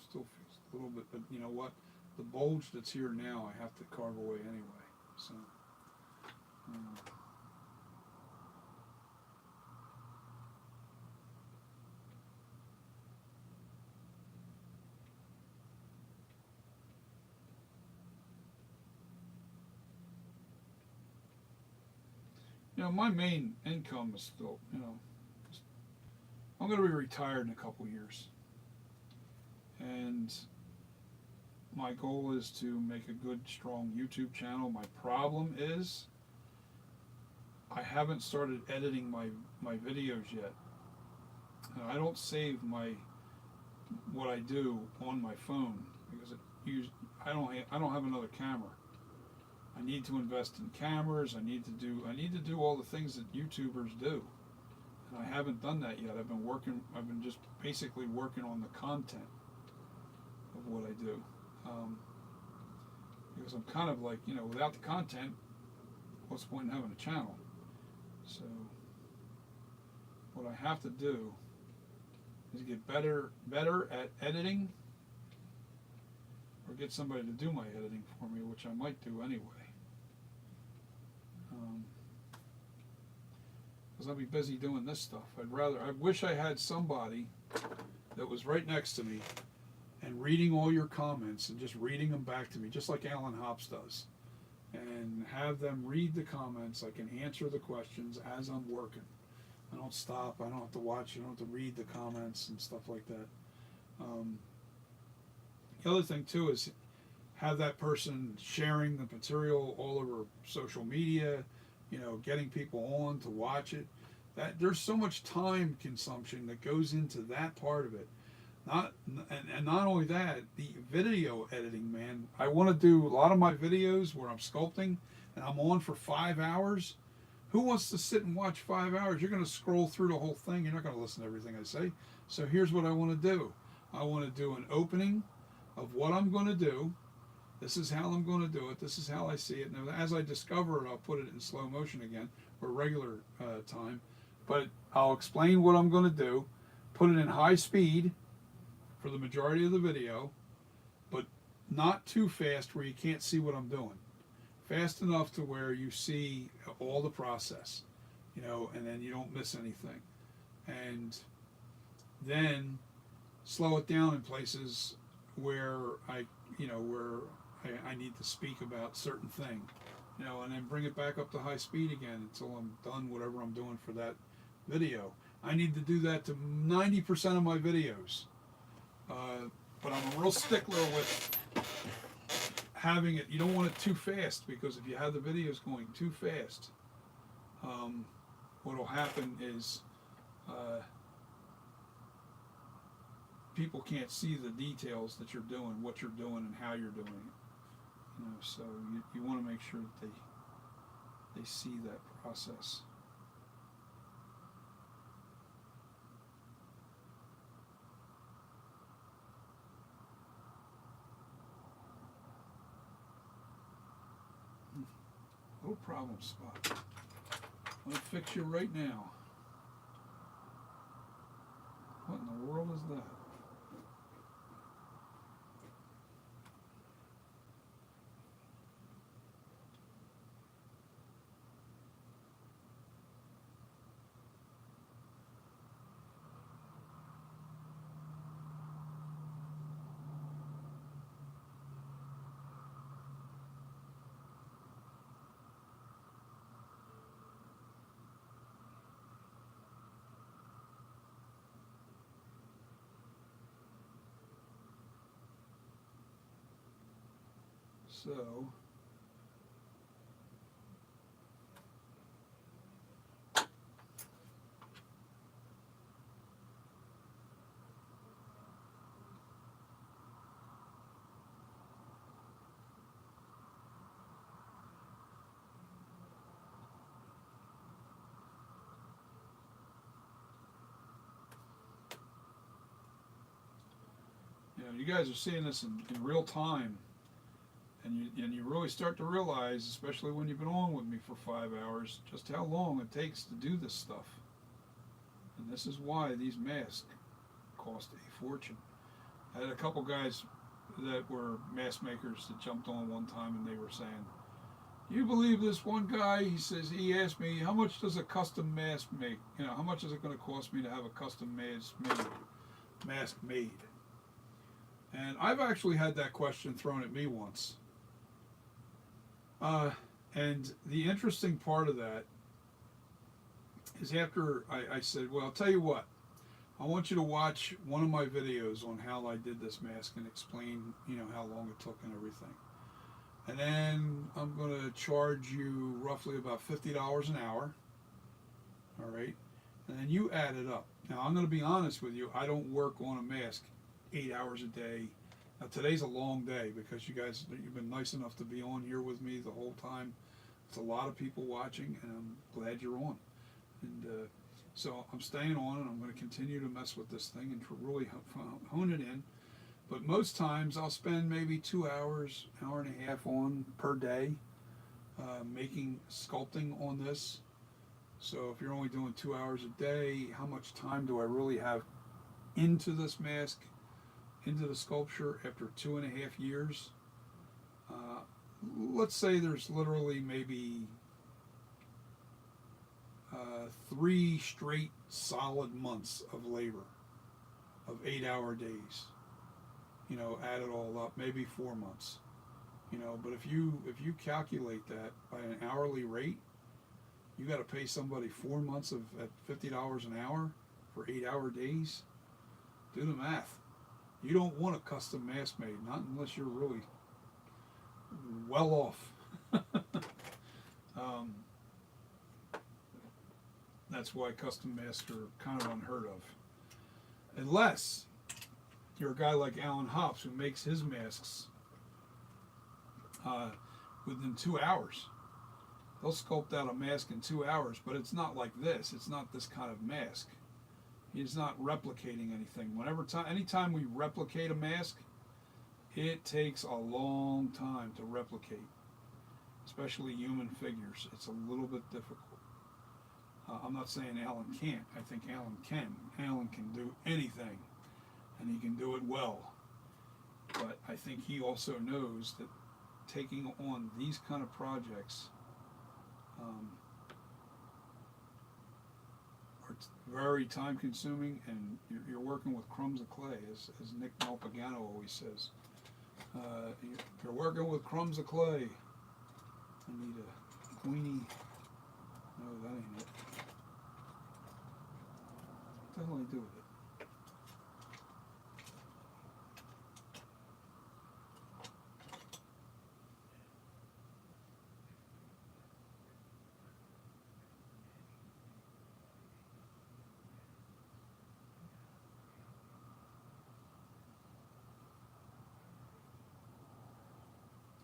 still feels a little bit, but you know what? The bulge that's here now, I have to carve away anyway. So, you know, my main income is still, you know, I'm going to be retired in a couple years, and my goal is to make a good, strong YouTube channel. My problem is I haven't started editing my videos yet. And I don't save what I do on my phone because I don't have another camera. I need to invest in cameras. I need to do all the things that YouTubers do. And I haven't done that yet. I've been just basically working on the content of what I do. Because I'm kind of like, you know, without the content, what's the point in having a channel? So what I have to do is get better at editing, or get somebody to do my editing for me, which I might do anyway. Because I'll be busy doing this stuff. I wish I had somebody that was right next to me and reading all your comments and just reading them back to me, just like Alan Hops does. And have them read the comments. I can answer the questions as I'm working. I don't stop. I don't have to watch. I don't have to read the comments and stuff like that. The other thing too is have that person sharing the material all over social media, you know, getting people on to watch it. That there's so much time consumption that goes into that part of it. And not only that, the video editing, man. I want to do a lot of my videos where I'm sculpting and I'm on for 5 hours. Who wants to sit and watch 5 hours? You're going to scroll through the whole thing. You're not going to listen to everything I say. So here's what I want to do. I want to do an opening of what I'm going to do. This is how I'm going to do it. This is how I see it. Now, as I discover it, I'll put it in slow motion again, or regular time. But I'll explain what I'm going to do, put it in high speed for the majority of the video, but not too fast where you can't see what I'm doing. Fast enough to where you see all the process, you know, and then you don't miss anything. And then slow it down in places where I need to speak about certain thing, you know, and then bring it back up to high speed again until I'm done whatever I'm doing for that video. I need to do that to 90% of my videos, but I'm a real stickler with having it. You don't want it too fast, because if you have the videos going too fast, what will happen is people can't see the details that you're doing, what you're doing, and how you're doing it. You know, so you want to make sure that they see that process. No problem spot. I'm gonna fix you right now. What in the world is that? So, you know, you guys are seeing this in real time. And you really start to realize, especially when you've been on with me for 5 hours, just how long it takes to do this stuff. And this is why these masks cost a fortune. I had a couple guys that were mask makers that jumped on one time, and they were saying, "You believe this one guy?" He says, he asked me, "How much does a custom mask make? You know, how much is it going to cost me to have a custom mask made?" And I've actually had that question thrown at me once. And the interesting part of that is, after I said, "Well, I'll tell you what, I want you to watch one of my videos on how I did this mask and explain, you know, how long it took and everything. And then I'm going to charge you roughly about $50 an hour. All right. And then you add it up." Now, I'm going to be honest with you. I don't work on a mask 8 hours a day. Now, today's a long day because you guys, you've been nice enough to be on here with me the whole time. It's a lot of people watching, and I'm glad you're on. And so I'm staying on, and I'm going to continue to mess with this thing and to really hone it in. But most times I'll spend maybe 2 hours, hour and a half on per day, sculpting on this. So if you're only doing 2 hours a day, how much time do I really have into this mask, into the sculpture after 2.5 years? Let's say there's literally maybe 3 straight solid months of labor, of 8-hour days. You know, add it all up, maybe 4 months. You know, but if you calculate that by an hourly rate, you got to pay somebody 4 months at $50 an hour for 8-hour days. Do the math. You don't want a custom mask made, not unless you're really well off. That's why custom masks are kind of unheard of. Unless you're a guy like Alan Hops, who makes his masks within 2 hours. they'll sculpt out a mask in 2 hours, but it's not like this. It's not this kind of mask. He's not replicating anything. Anytime we replicate a mask, it takes a long time to replicate, especially human figures. It's a little bit difficult. I'm not saying Alan can't. I think Alan can. Alan can do anything, and he can do it well. But I think he also knows that taking on these kind of projects are very time consuming, and you're working with crumbs of clay, as Nick Malpagano always says. You're working with crumbs of clay. I need a Queenie. No, that ain't it. What the hell do I do with it?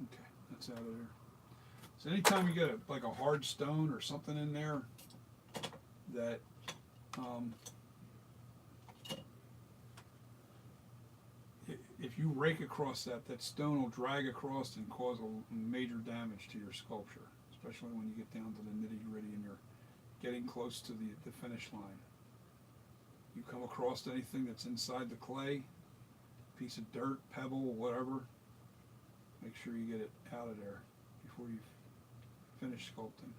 Okay, that's out of there. So anytime you get a hard stone or something in there that if you rake across that stone will drag across and cause a major damage to your sculpture, especially when you get down to the nitty-gritty and you're getting close to the finish line. You come across anything that's inside the clay, piece of dirt, pebble, whatever, make sure you get it out of there before you finish sculpting.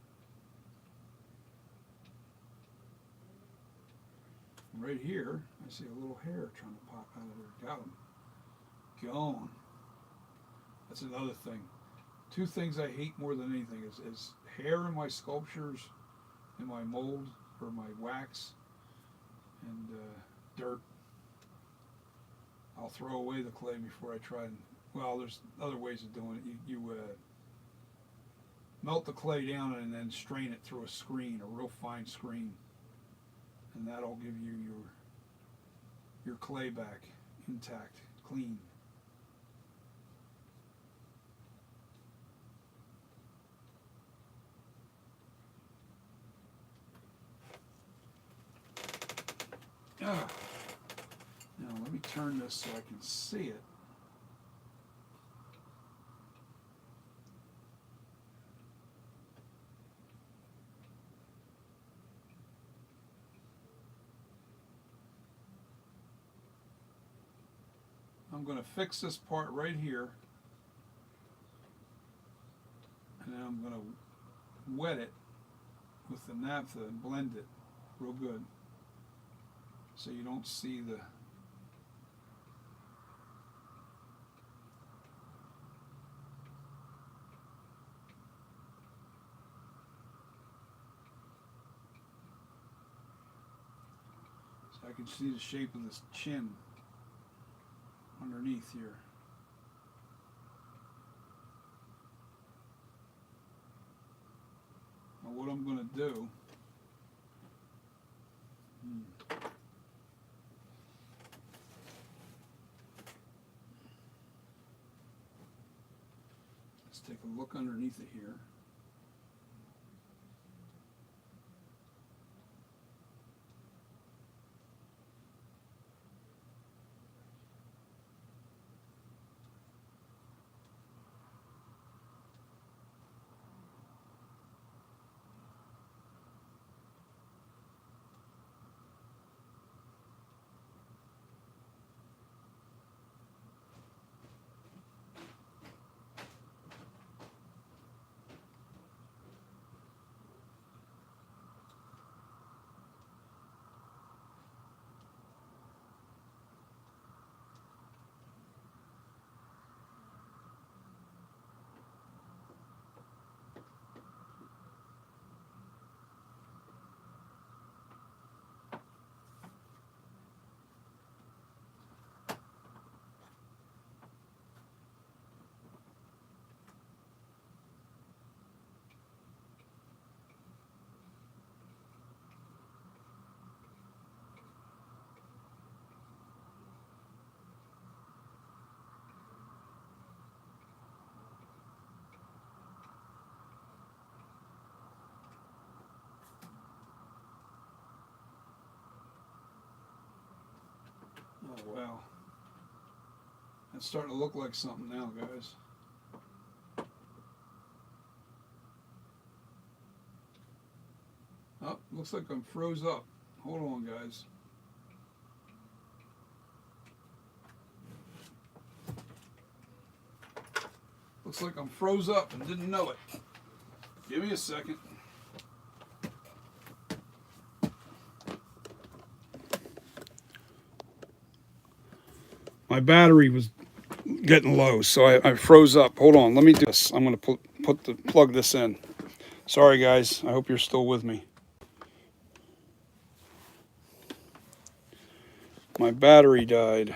Right here, I see a little hair trying to pop out of there. Got him. Gone. That's another thing. Two things I hate more than anything is hair in my sculptures, in my mold or my wax, and dirt. I'll throw away the clay before I try and, well, there's other ways of doing it. You melt the clay down and then strain it through a screen, a real fine screen, and that'll give you your clay back intact, clean. Now let me turn this so I can see it. I'm going to fix this part right here, and then I'm going to wet it with the naphtha and blend it real good so you don't see the I can see the shape of this chin underneath here. Now what I'm going to do, let's take a look underneath it here. well. It's starting to look like something now, guys. Oh, looks like I'm froze up. Hold on, guys. Looks like I'm froze up and didn't know it. Give me a second. My battery was getting low, so I froze up. Hold on, let me do this. I'm going to plug this in. Sorry, guys. I hope you're still with me. My battery died.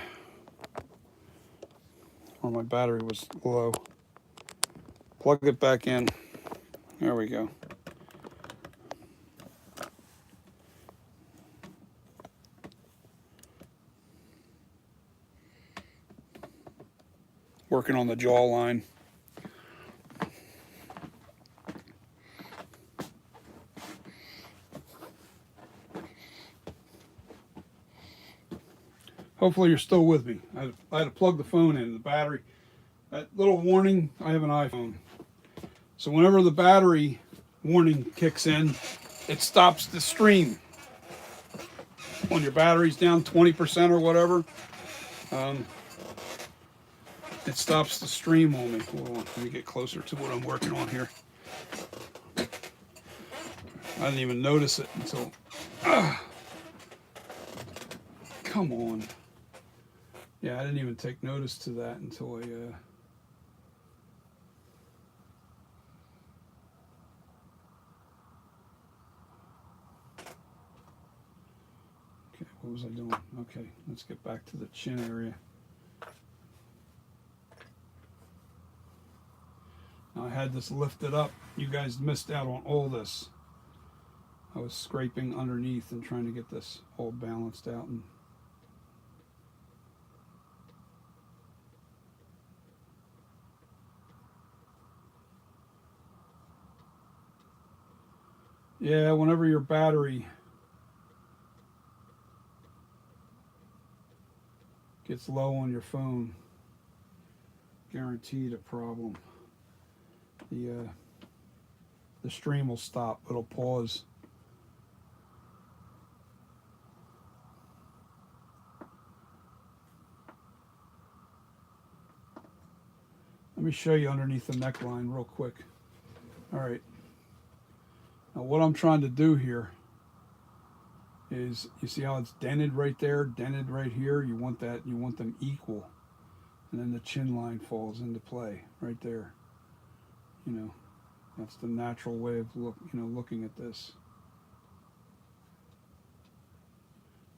Or my battery was low. Plug it back in. There we go. Working on the jawline. Hopefully you're still with me. I had to plug the phone in. The battery, that little warning, I have an iPhone. So whenever the battery warning kicks in, it stops the stream. When your battery's down 20% or whatever, it stops the stream on me. Hold on, let me get closer to what I'm working on here. I didn't even notice it until... come on. Yeah, I didn't even take notice to that until I... Okay, what was I doing? Okay, let's get back to the chin area. Now I had this lifted up. You guys missed out on all this. I was scraping underneath and trying to get this all balanced out. And yeah, whenever your battery gets low on your phone, guaranteed a problem. The stream will stop. It'll pause. Let me show you underneath the neckline real quick. All right. Now what I'm trying to do here is, you see how it's dented right there, dented right here? You want them equal. And then the chin line falls into play right there. You know, that's the natural way of looking at this.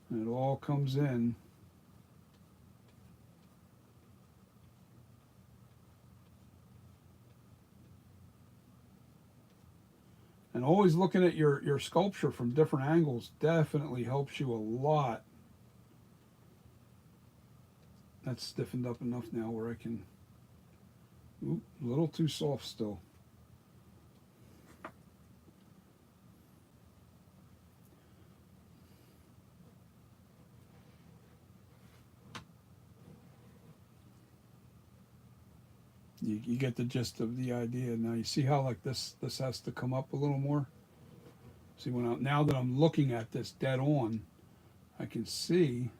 And it all comes in. And always looking at your sculpture from different angles definitely helps you a lot. That's stiffened up enough now where I can... Ooh, a little too soft still. You get the gist of the idea. Now you see how like this has to come up a little more? See, now that I'm looking at this dead on, I can see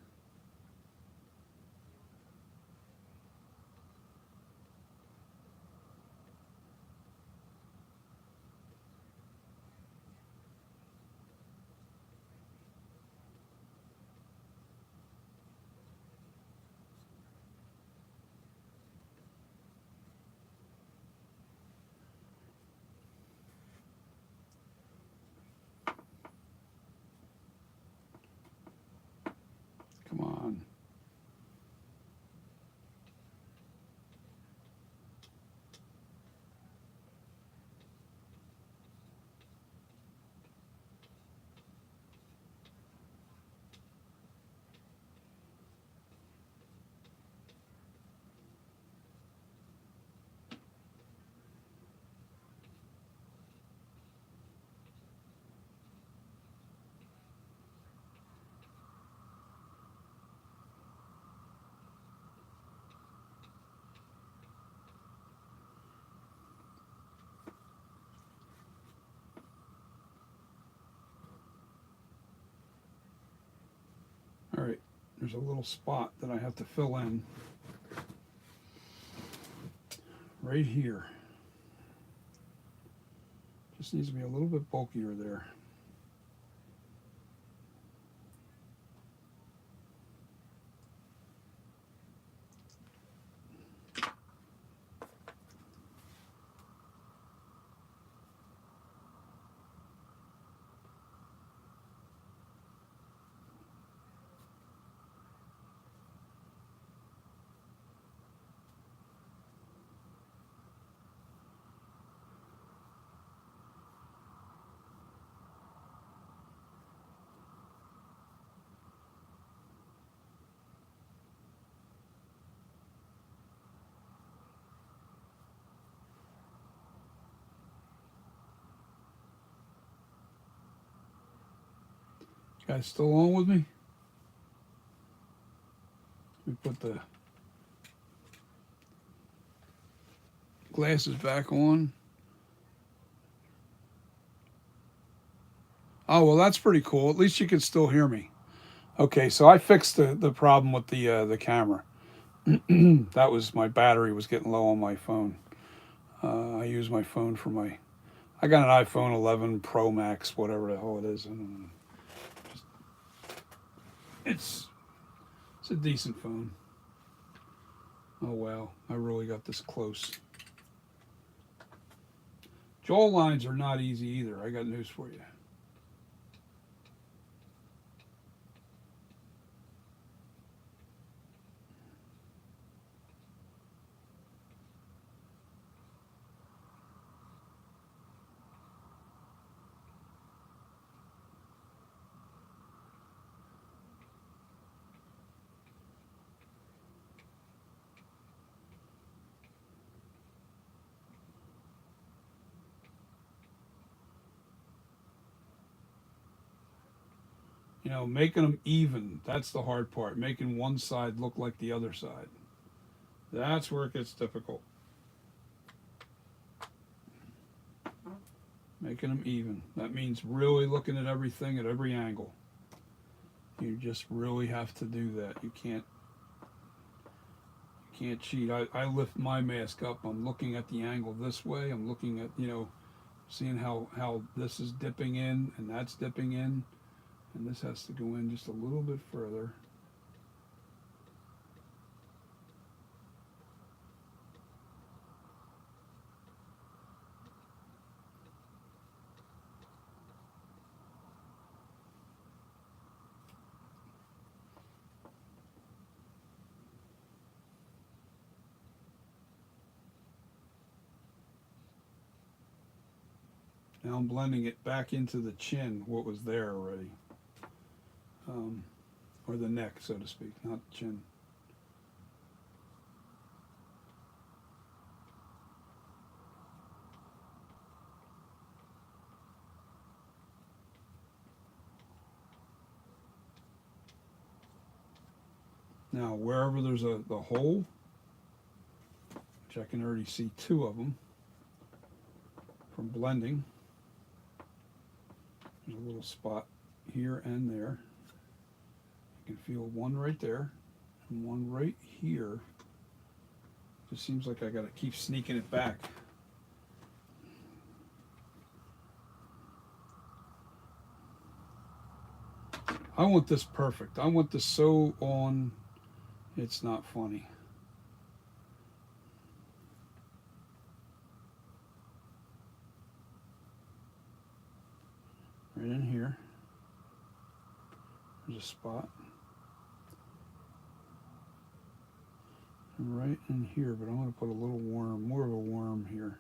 there's a little spot that I have to fill in right here. Just needs to be a little bit bulkier there. Guys still on with me? Let me put the glasses back on. Oh, well, that's pretty cool. At least you can still hear me. Okay, so I fixed the problem with the camera. That was my battery was getting low on my phone. I use my phone for my. I got an iPhone 11 Pro Max, whatever the hell it is. It's a decent phone. Oh wow, I really got this close. Jaw lines are not easy either. I got news for you. You know, making them even, that's the hard part. Making one side look like the other side. That's where it gets difficult. Making them even. That means really looking at everything at every angle. You just really have to do that. You can't cheat. I lift my mask up. I'm looking at the angle this way. I'm looking at, you know, seeing how this is dipping in and that's dipping in. And this has to go in just a little bit further. Now I'm blending it back into the chin, what was there already. Or the neck, so to speak, not the chin. Now, wherever there's the hole, which I can already see two of them from blending, there's a little spot here and there. You can feel one right there and one right here. Just seems like I got to keep sneaking it back. I want this perfect. I want this so on, it's not funny. Right in here. There's a spot. And right in here, but I'm going to put a little worm, more of a worm here.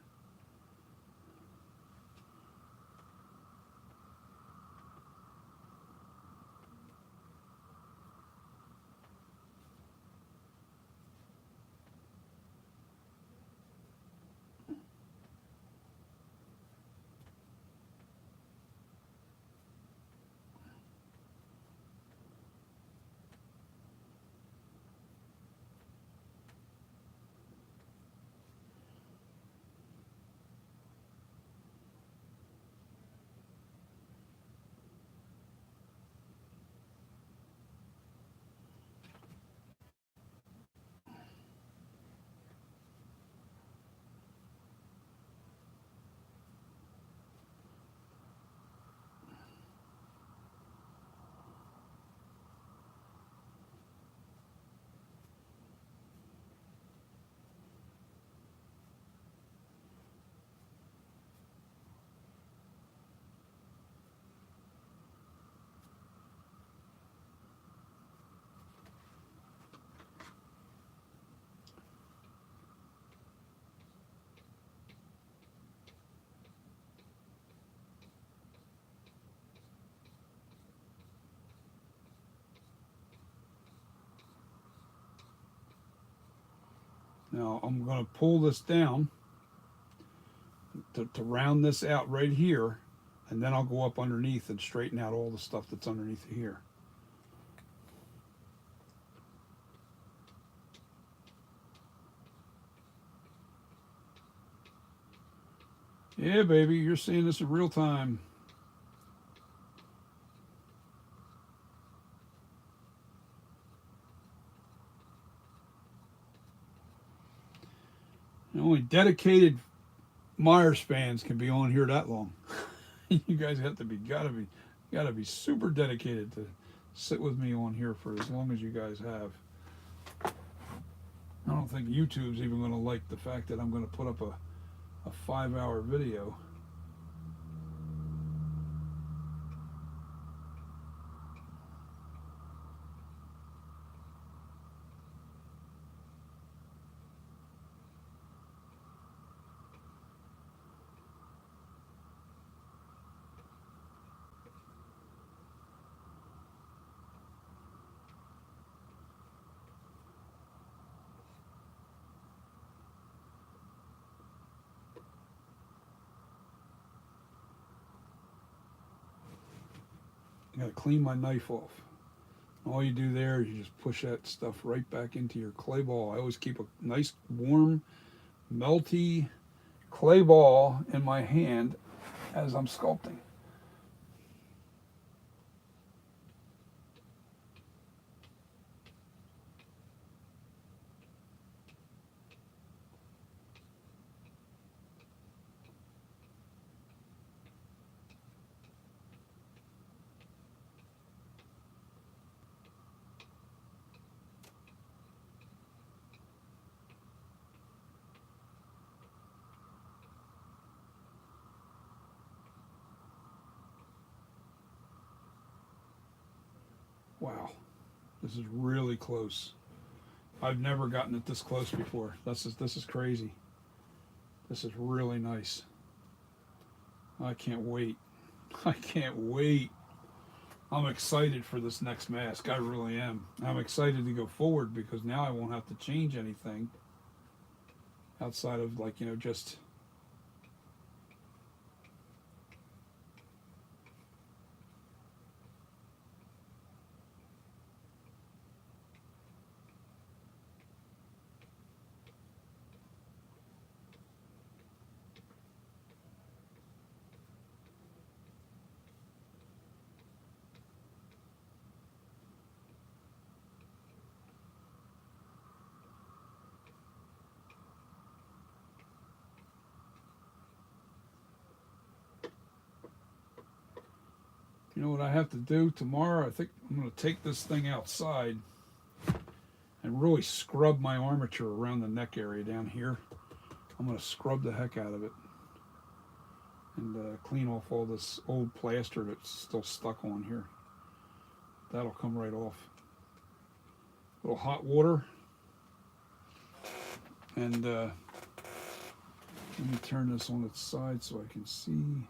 Now I'm going to pull this down to round this out right here, and then I'll go up underneath and straighten out all the stuff that's underneath here. Yeah, baby, you're seeing this in real time. And only dedicated Myers fans can be on here that long. You guys have to be gotta be super dedicated to sit with me on here for as long as you guys have. I don't think YouTube's even going to like the fact that I'm going to put up a 5-hour video. I got to clean my knife off. All you do there is you just push that stuff right back into your clay ball. I always keep a nice, warm, melty clay ball in my hand as I'm sculpting. Wow, this is really close. I've never gotten it this close before. This is crazy. This is really nice. I can't wait. I can't wait. I'm excited for this next mask. I really am. I'm excited to go forward because now I won't have to change anything outside of, like, you know, just you know what I have to do tomorrow? I think I'm going to take this thing outside and really scrub my armature around the neck area down here. I'm going to scrub the heck out of it and clean off all this old plaster that's still stuck on here. That'll come right off. A little hot water. And let me turn this on its side so I can see.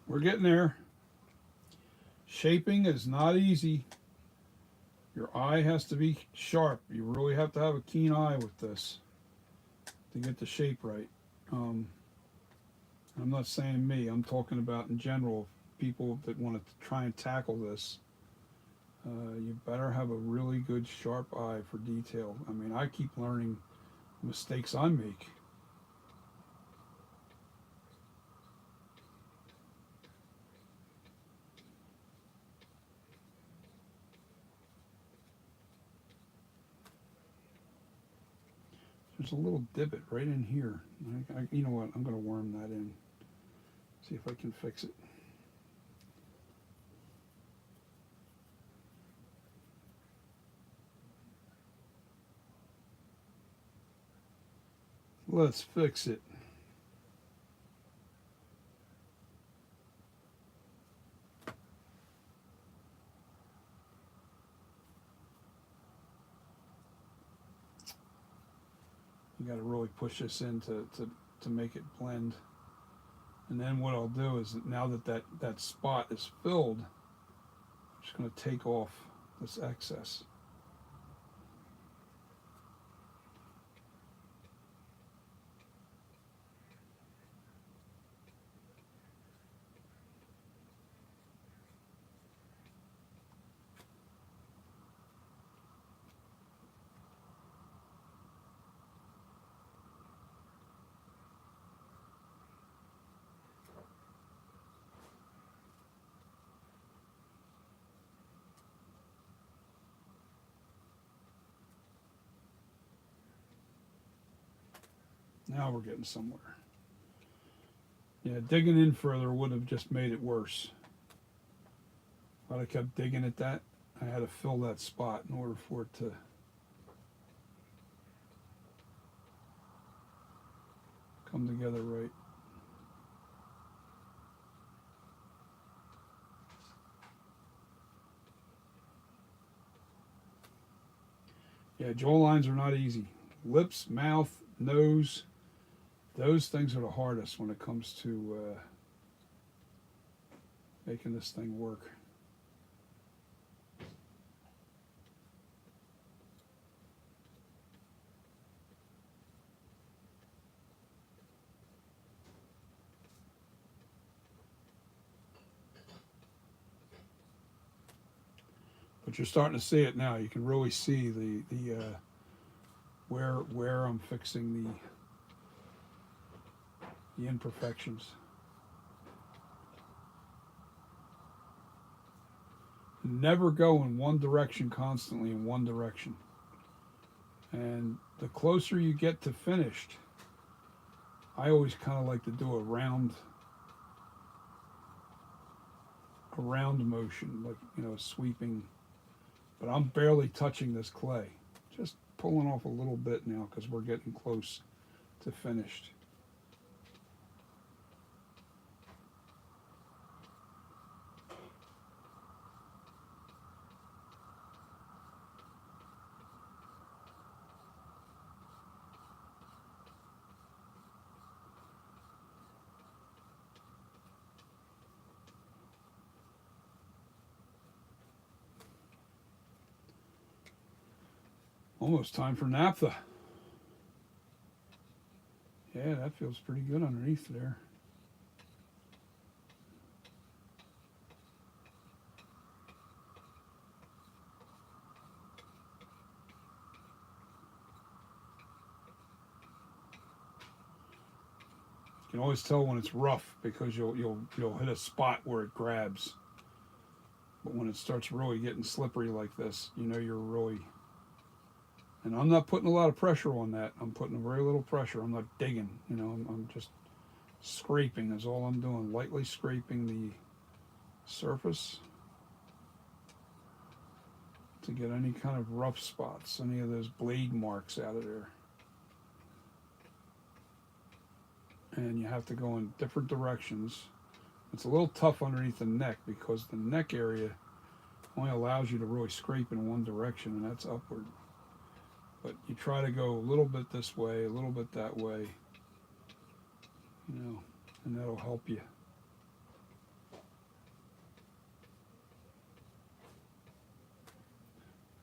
We're getting there. Shaping is not easy. Your eye has to be sharp. You really have to have a keen eye with this to get the shape right. I'm not saying me. I'm talking about in general people that want to try and tackle this. You better have a really good sharp eye for detail. I mean, I keep learning mistakes I make. There's a little divot right in here. You know what? I'm going to worm that in. See if I can fix it. Let's fix it. You got to really push this in to make it blend. And then what I'll do is now that spot is filled, I'm just going to take off this excess. Now we're getting somewhere. Yeah, digging in further would have just made it worse. But I kept digging at that. I had to fill that spot in order for it to come together right. Yeah, jaw lines are not easy. Lips, mouth, nose, those things are the hardest when it comes to making this thing work. But you're starting to see it now. You can really see the where I'm fixing the imperfections. Never go in one direction constantly in one direction. And the closer you get to finished, I always kind of like to do a round motion, like, you know, sweeping. But I'm barely touching this clay. Just pulling off a little bit now because we're getting close to finished. Almost time for naphtha. Yeah, that feels pretty good underneath there. You can always tell when it's rough because you'll hit a spot where it grabs. But when it starts really getting slippery like this, you know you're really. And I'm not putting a lot of pressure on that. I'm putting very little pressure. I'm not digging. You know, I'm just scraping is all I'm doing. Lightly scraping the surface to get any kind of rough spots, any of those blade marks out of there. And you have to go in different directions. It's a little tough underneath the neck because the neck area only allows you to really scrape in one direction, and that's upward. But you try to go a little bit this way, a little bit that way, you know, and that'll help you.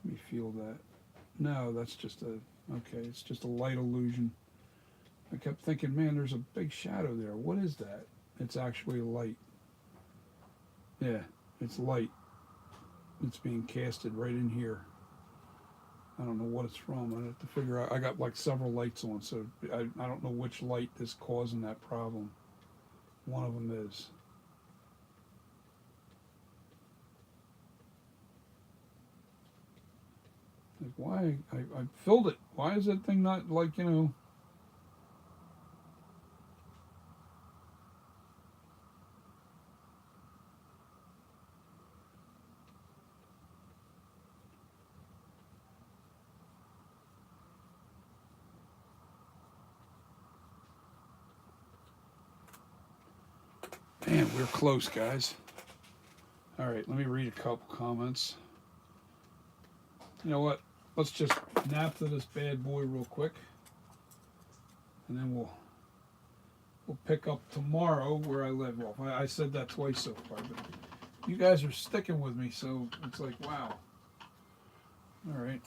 Let me feel that. No, that's just okay, it's just a light illusion. I kept thinking, man, there's a big shadow there. What is that? It's actually light. Yeah, it's light. It's being casted right in here. I don't know what it's from. I have to figure out. I got like several lights on, so I don't know which light is causing that problem. One of them is. Like, why? I filled it. Why is that thing not like, you know? Man, we're close, guys. All right, let me read a couple comments. You know what? Let's just naphtha this bad boy real quick, and then we'll pick up tomorrow where I live off. I said that twice so far, but you guys are sticking with me, so it's like, wow. All right.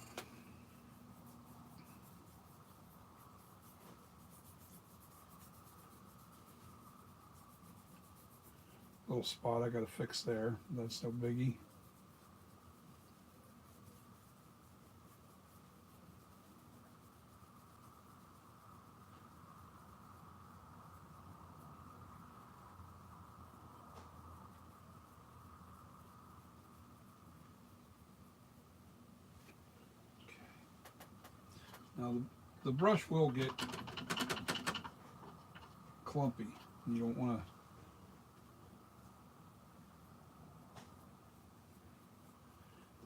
Little spot I got to fix there. That's no biggie. Now the brush will get clumpy. You don't want to.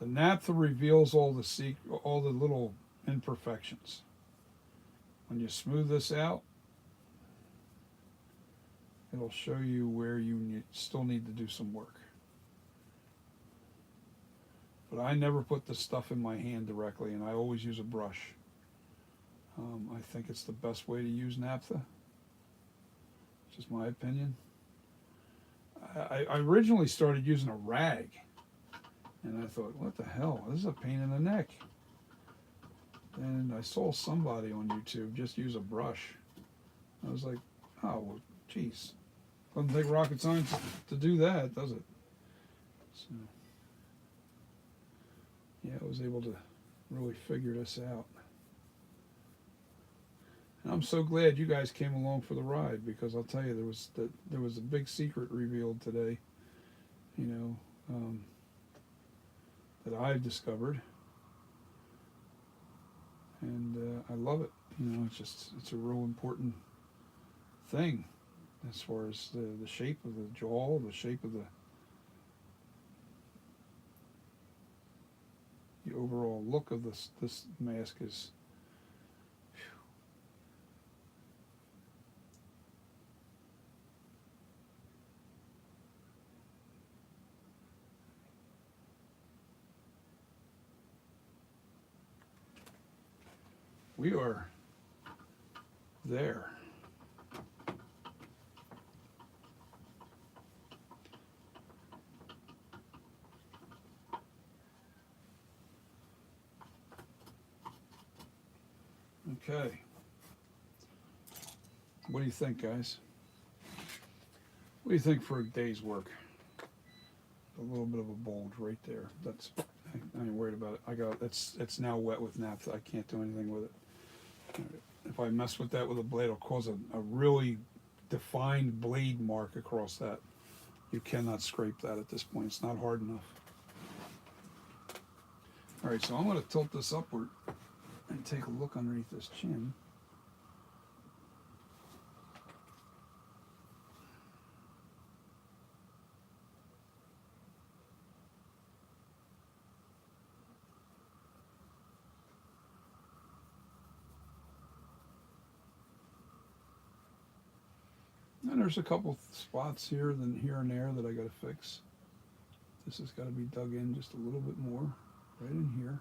The naphtha reveals all the little imperfections. When you smooth this out, it'll show you where you still need to do some work. But I never put the stuff in my hand directly, and I always use a brush. I think it's the best way to use naphtha. It's just my opinion. I originally started using a rag, and I thought, what the hell? This is a pain in the neck. And I saw somebody on YouTube just use a brush. I was like, oh, well, geez. Doesn't take rocket science to do that, does it? So, yeah, I was able to really figure this out. And I'm so glad you guys came along for the ride, because I'll tell you, there was a big secret revealed today, you know, that I've discovered, and I love it. You know, it's a real important thing as far as the shape of the jaw, the shape of the overall look of this mask is. We are there. Okay. What do you think, guys? What do you think for a day's work? A little bit of a bulge right there. I ain't worried about it. It's now wet with naphtha. I can't do anything with it. If I mess with that with a blade, it'll cause a really defined blade mark across that. You cannot scrape that at this point. It's not hard enough. All right, so I'm going to tilt this upward and take a look underneath this chin. And there's a couple spots here and there that I got to fix. This has got to be dug in just a little bit more, right in here.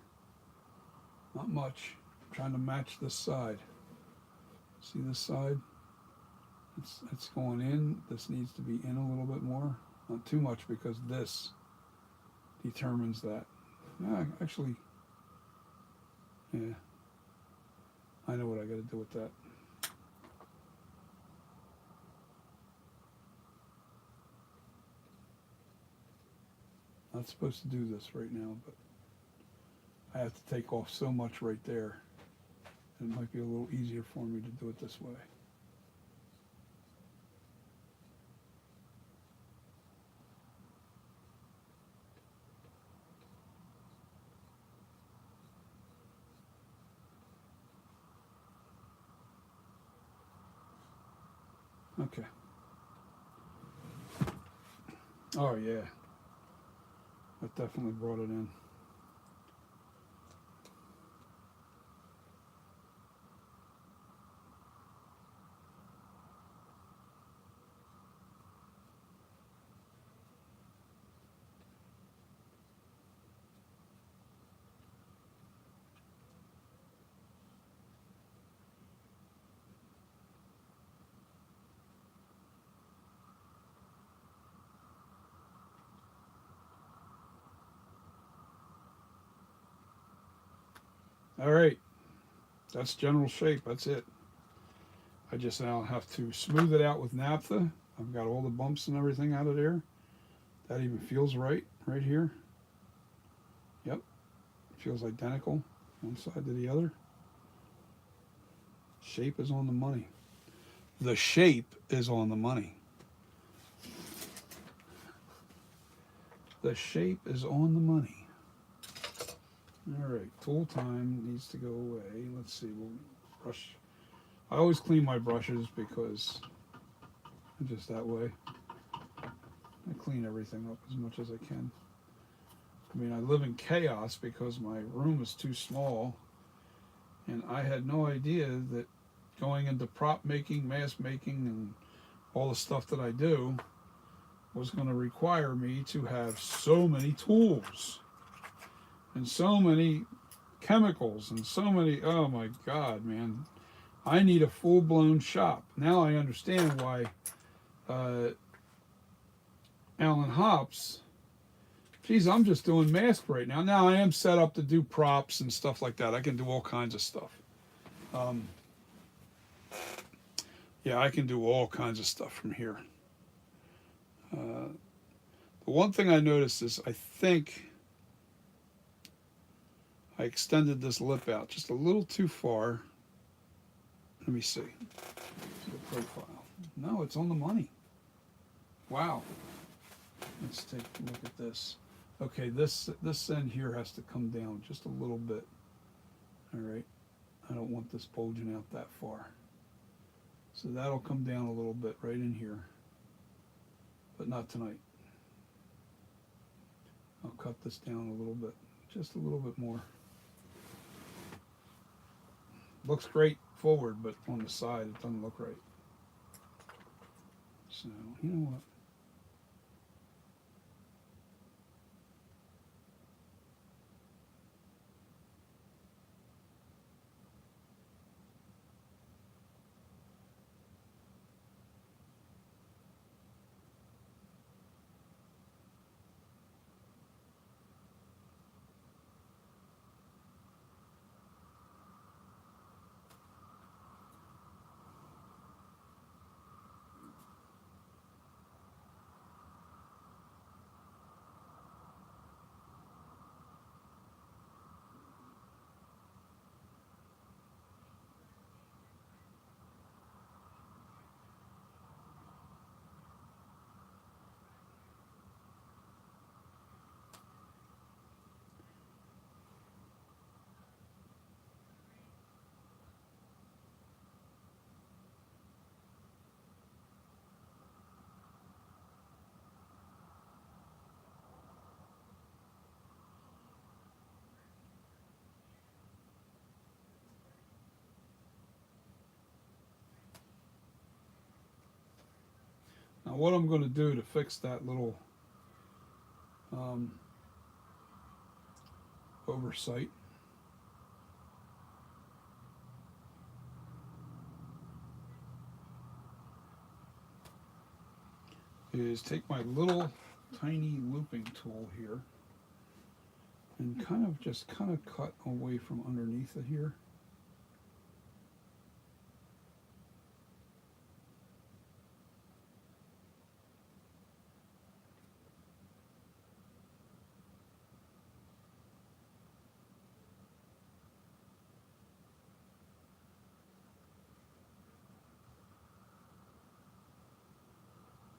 Not much. I'm trying to match this side. See this side? It's going in. This needs to be in a little bit more. Not too much, because this determines that. Actually, yeah. I know what I got to do with that. Not supposed to do this right now, but I have to take off so much right there. It might be a little easier for me to do it this way. Okay. Oh yeah, that definitely brought it in. All right, that's general shape. That's it. I just now have to smooth it out with naphtha. I've got all the bumps and everything out of there. That even feels right here. Yep, feels identical one side to the other. Shape is on the money. The shape is on the money. The shape is on the money. All right, tool time needs to go away. Let's see, we'll brush. I always clean my brushes because I'm just that way. I clean everything up as much as I can. I mean, I live in chaos because my room is too small, and I had no idea that going into prop making, mask making, and all the stuff that I do was going to require me to have so many tools and so many chemicals and so many, oh my God, man. I need a full-blown shop. Now I understand why Alan Hops, geez, I'm just doing mask right now. Now I am set up to do props and stuff like that. I can do all kinds of stuff. Yeah, I can do all kinds of stuff from here. The one thing I noticed is I think I extended this lip out just a little too far. Let me see. The profile. No, it's on the money. Wow. Let's take a look at this. Okay, this end here has to come down just a little bit. All right. I don't want this bulging out that far. So that'll come down a little bit right in here. But not tonight. I'll cut this down a little bit. Just a little bit more. Looks great forward, but on the side it doesn't look right. So, you know what? Now what I'm going to do to fix that little oversight is take my little tiny looping tool here and kind of cut away from underneath it here.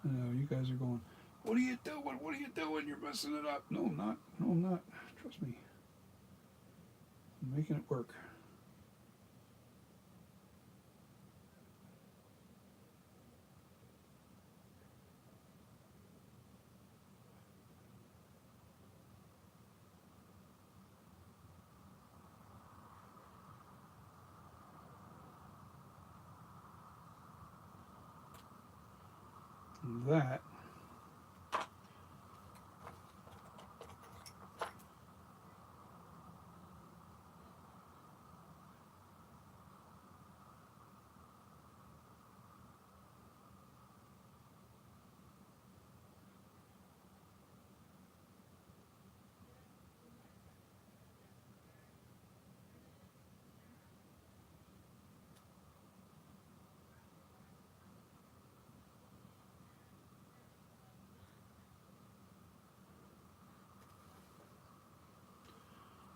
I know you guys are going, what are you doing? What are you doing? You're messing it up. No, I'm not. No, I'm not. Trust me. I'm making it work. that.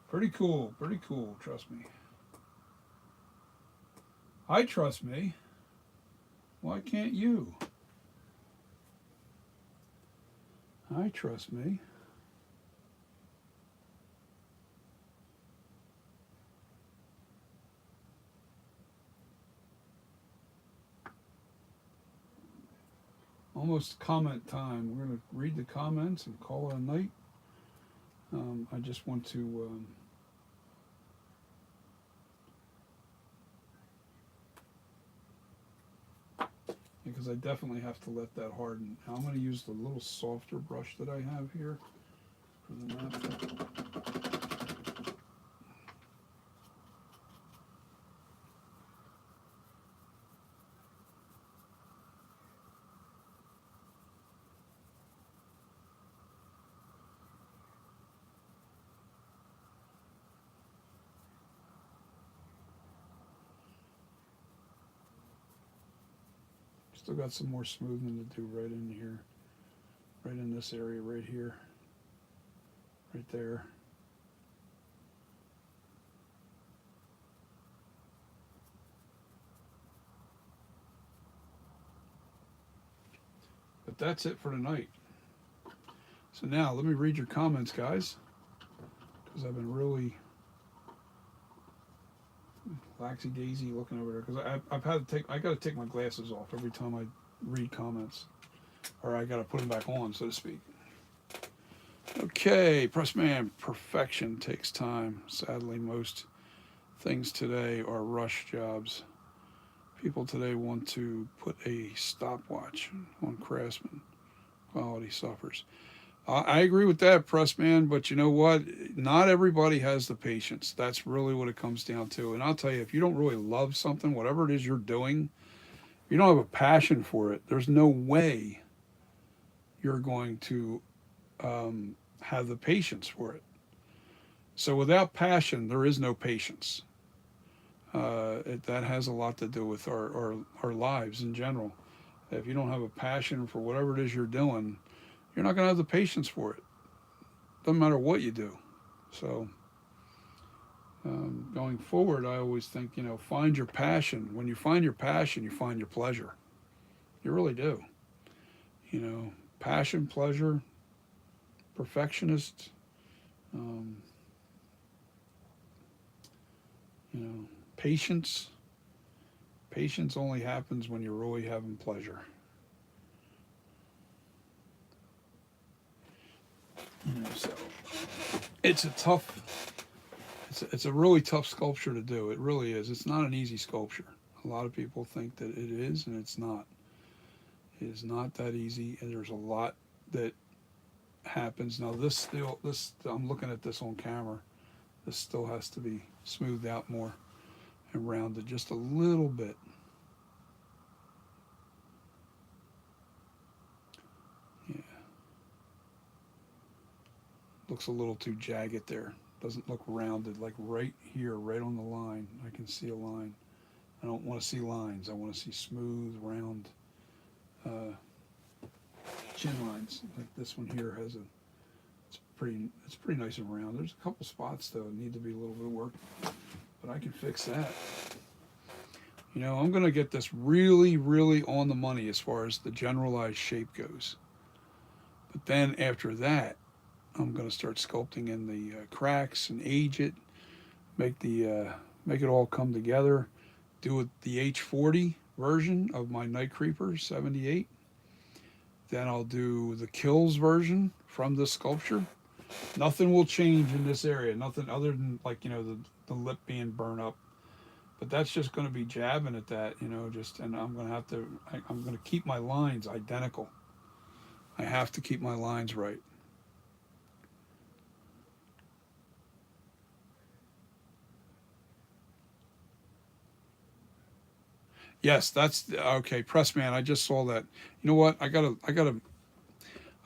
Pretty cool, trust me. I trust me. Why can't you? I trust me. Almost comment time. We're going to read the comments and call it a night. I just want to because I definitely have to let that harden. Now I'm going to use the little softer brush that I have here for the map. Still got some more smoothing to do right in here, right in this area right here, right there. But that's it for tonight. So now let me read your comments, guys, because I've been really laxy daisy looking over there because I've had to I got to take my glasses off every time I read comments, or I got to put them back on, so to speak. Okay, Pressman, perfection takes time. Sadly, most things today are rush jobs. People today want to put a stopwatch on craftsman. Quality suffers. I agree with that, Pressman, but you know what? Not everybody has the patience. That's really what it comes down to. And I'll tell you, if you don't really love something, whatever it is you're doing, if you don't have a passion for it, there's no way you're going to have the patience for it. So without passion, there is no patience. That has a lot to do with our lives in general. If you don't have a passion for whatever it is you're doing, you're not going to have the patience for it. Doesn't matter what you do. So going forward, I always think, find your passion. When you find your passion, you find your pleasure. You really do. Passion, pleasure, perfectionist, patience. Patience only happens when you're really having pleasure. So it's a really tough sculpture to do. It really is. It's not an easy sculpture. A lot of people think that it is, and it's not. It is not that easy, and there's a lot that happens. Now this I'm looking at this on camera. This still has to be smoothed out more and rounded just a little bit. Yeah. Looks a little too jagged there. Doesn't look rounded. Like right here, right on the line, I can see a line. I don't want to see lines. I want to see smooth, round chin lines. Like this one here has it's pretty nice and round. There's a couple spots though that need to be a little bit of work, but I can fix that. I'm going to get this really, really on the money as far as the generalized shape goes. But then after that, I'm going to start sculpting in the cracks and age it, make it all come together. Do it the H40 version of my Night Creeper 78. Then I'll do the Kills version from the sculpture. Nothing will change in this area. Nothing other than the lip being burned up. But that's just going to be jabbing at that, and I'm going to keep my lines identical. I have to keep my lines right. Yes, that's okay. Pressman, I just saw that. You know what? I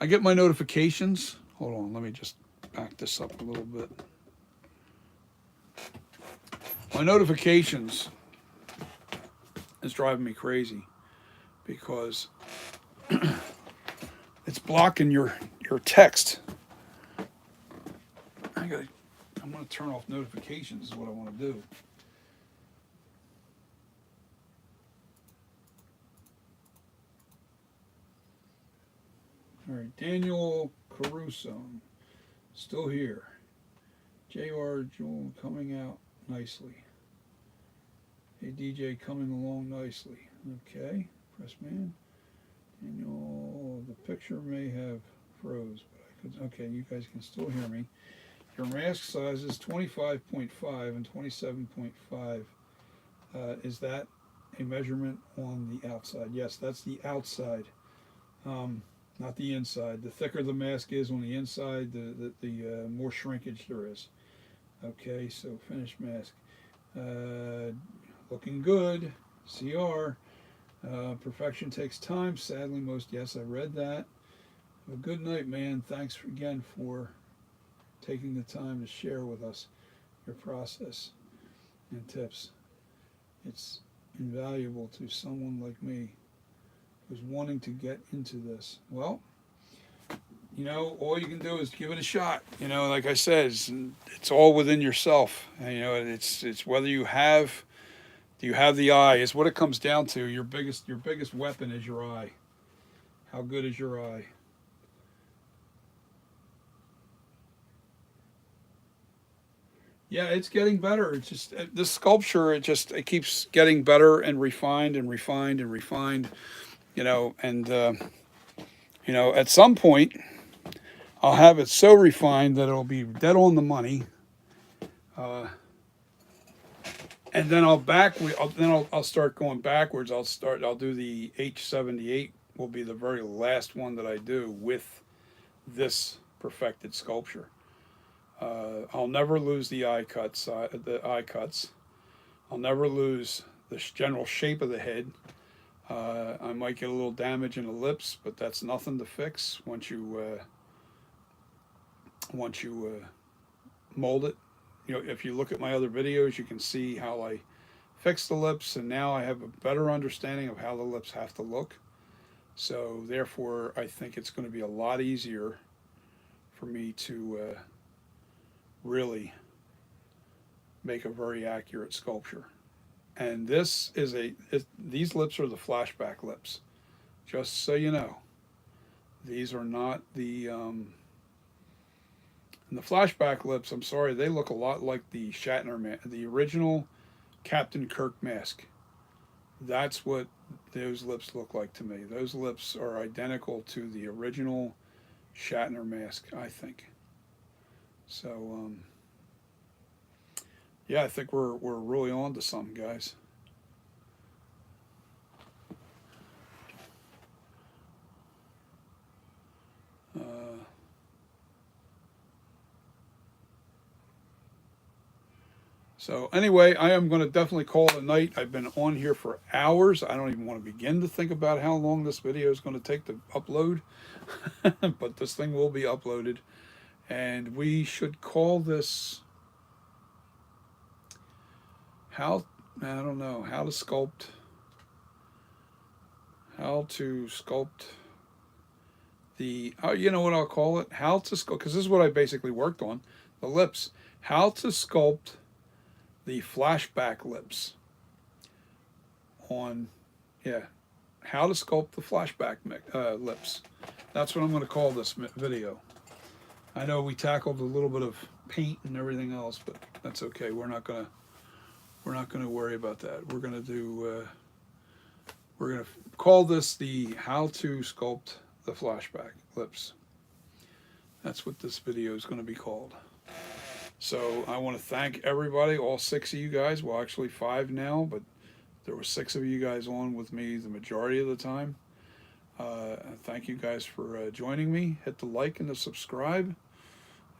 get my notifications. Hold on, let me just back this up a little bit. My notifications is driving me crazy because it's blocking your text. I'm gonna turn off notifications is what I want to do. All right, Daniel Caruso, still here. J.R. Jewel coming out nicely. Hey, DJ coming along nicely. Okay, Pressman. Daniel, the picture may have froze, but I could. Okay, you guys can still hear me. Your mask size is 25.5 and 27.5. Is that a measurement on the outside? Yes, that's the outside. Not the inside. The thicker the mask is on the inside, the more shrinkage there is. Okay, so finished mask. Looking good. CR. Perfection takes time. Sadly, yes, I read that. Have a good night, man. Thanks again for taking the time to share with us your process and tips. It's invaluable to someone like me who's wanting to get into this. Well, all you can do is give it a shot. Like I said, it's all within yourself. And, it's whether do you have the eye is what it comes down to. Your biggest weapon is your eye. How good is your eye? Yeah, it's getting better. It's just this sculpture. It keeps getting better and refined and refined and refined. At some point, I'll have it so refined that it'll be dead on the money. And then I'll start going backwards. I'll do the H78 will be the very last one that I do with this perfected sculpture. I'll never lose the eye cuts. I'll never lose the general shape of the head. I might get a little damage in the lips, but that's nothing to fix once you mold it. If you look at my other videos, you can see how I fix the lips, and now I have a better understanding of how the lips have to look. So therefore, I think it's going to be a lot easier for me to really make a very accurate sculpture. And these lips are the flashback lips. Just so you know, these are not the and the flashback lips. I'm sorry, they look a lot like the the original Captain Kirk mask. That's what those lips look like to me. Those lips are identical to the original Shatner mask, I think. So, yeah, I think we're really on to something, guys. So anyway, I am going to definitely call it a night. I've been on here for hours. I don't even want to begin to think about how long this video is going to take to upload. But this thing will be uploaded. And we should call this how to sculpt the, you know what I'll call it? How to sculpt, because this is what I basically worked on, the lips. How to sculpt the flashback lips how to sculpt the flashback lips. That's what I'm going to call this video. I know we tackled a little bit of paint and everything else, but that's okay. We're not going to worry about that. We're going to call this the how to sculpt the flashback lips. That's what this video is going to be called. So I want to thank everybody, all 6 of you guys. Well, actually 5 now, but there were 6 of you guys on with me the majority of the time. Thank you guys for joining me. Hit the like and the subscribe.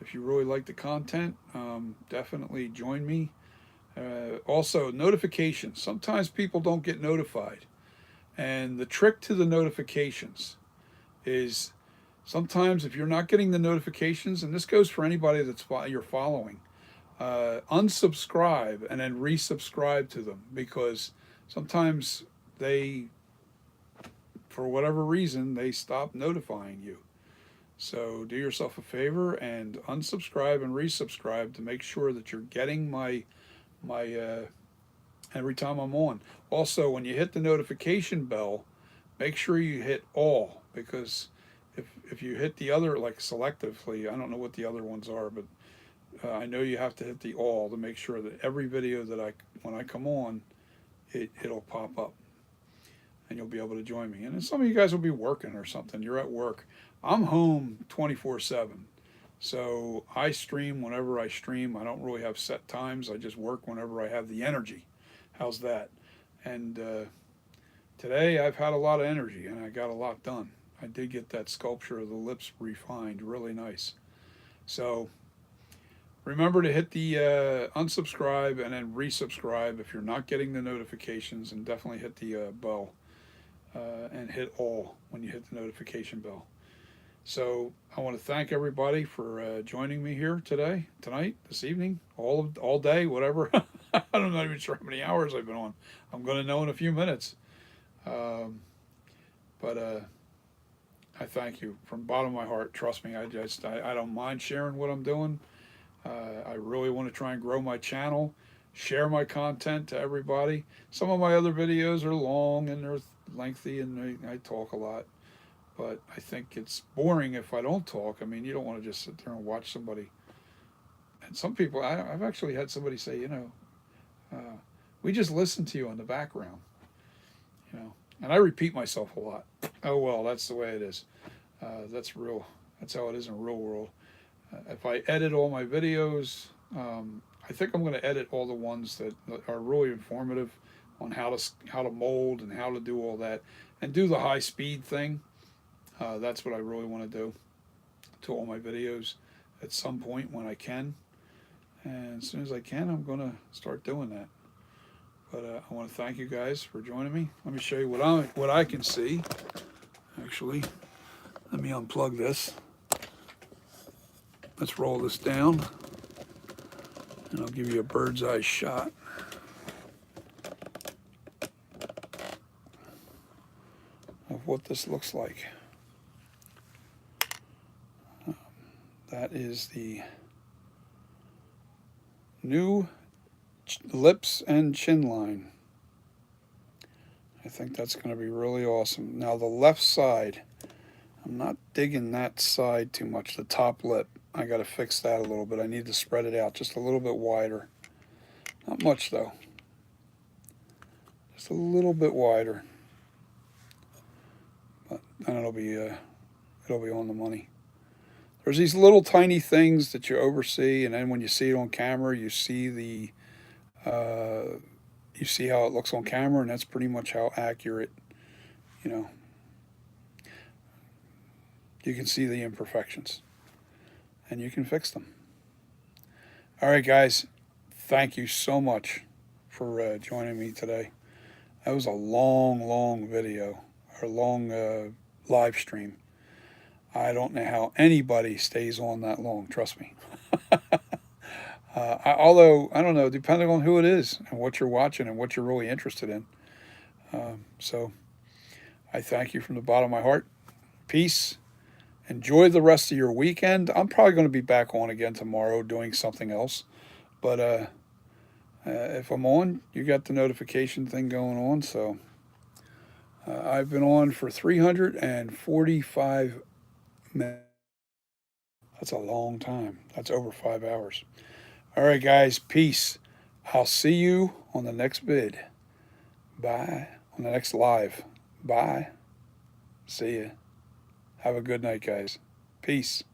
If you really like the content, definitely join me. Also, notifications. Sometimes people don't get notified. And the trick to the notifications is sometimes if you're not getting the notifications, and this goes for anybody you're following, unsubscribe and then resubscribe to them, because sometimes they, for whatever reason, they stop notifying you. So do yourself a favor and unsubscribe and resubscribe to make sure that you're getting my every time I'm on. Also, when you hit the notification bell, make sure you hit all, because if you hit the other, like selectively, I don't know what the other ones are, but I know you have to hit the all to make sure that every video that when I come on, it'll pop up and you'll be able to join me. And then some of you guys will be working or something. You're at work. I'm home 24/7. So I stream whenever I stream. I don't really have set times. I just work whenever I have the energy. How's that? And today I've had a lot of energy and I got a lot done. I did get that sculpture of the lips refined, really nice. So remember to hit the unsubscribe and then resubscribe if you're not getting the notifications, and definitely hit the bell and hit all when you hit the notification bell. So I want to thank everybody for joining me here tonight, this evening, all day, whatever. I'm not even sure how many hours I've been on. I'm going to know in a few minutes. But I thank you from the bottom of my heart. Trust me, I don't mind sharing what I'm doing. I really want to try and grow my channel, share my content to everybody. Some of my other videos are long and they're lengthy and I talk a lot. But I think it's boring if I don't talk. I mean, you don't want to just sit there and watch somebody. And some people, I've actually had somebody say, we just listen to you in the background, And I repeat myself a lot. Oh, well, that's the way it is. That's real. That's how it is in the real world. If I edit all my videos, I think I'm going to edit all the ones that are really informative on how to mold and how to do all that, and do the high speed thing. That's what I really want to do to all my videos at some point when I can. And as soon as I can, I'm going to start doing that. But I want to thank you guys for joining me. Let me show you what I can see. Actually, let me unplug this. Let's roll this down, and I'll give you a bird's eye shot. Of what this looks like. That is the new lips and chin line. I think that's going to be really awesome. Now the left side, I'm not digging that side too much, the top lip. I got to fix that a little bit. I need to spread it out just a little bit wider. Not much though. Just a little bit wider. But then it'll be on the money. There's these little tiny things that you oversee, and then when you see it on camera, you see you see how it looks on camera, and that's pretty much how accurate, you can see the imperfections, and you can fix them. All right, guys, thank you so much for joining me today. That was a long video, or long live stream. I don't know how anybody stays on that long, trust me. Although, I don't know, depending on who it is and what you're watching and what you're really interested in. So, I thank you from the bottom of my heart. Peace. Enjoy the rest of your weekend. I'm probably going to be back on again tomorrow doing something else. But if I'm on, you got the notification thing going on. So, I've been on for 345 minutes. That's a long time. That's over 5 hours. All right, guys, peace. I'll see you on the next vid. Bye. On the next live. Bye. See ya. Have a good night, guys. Peace.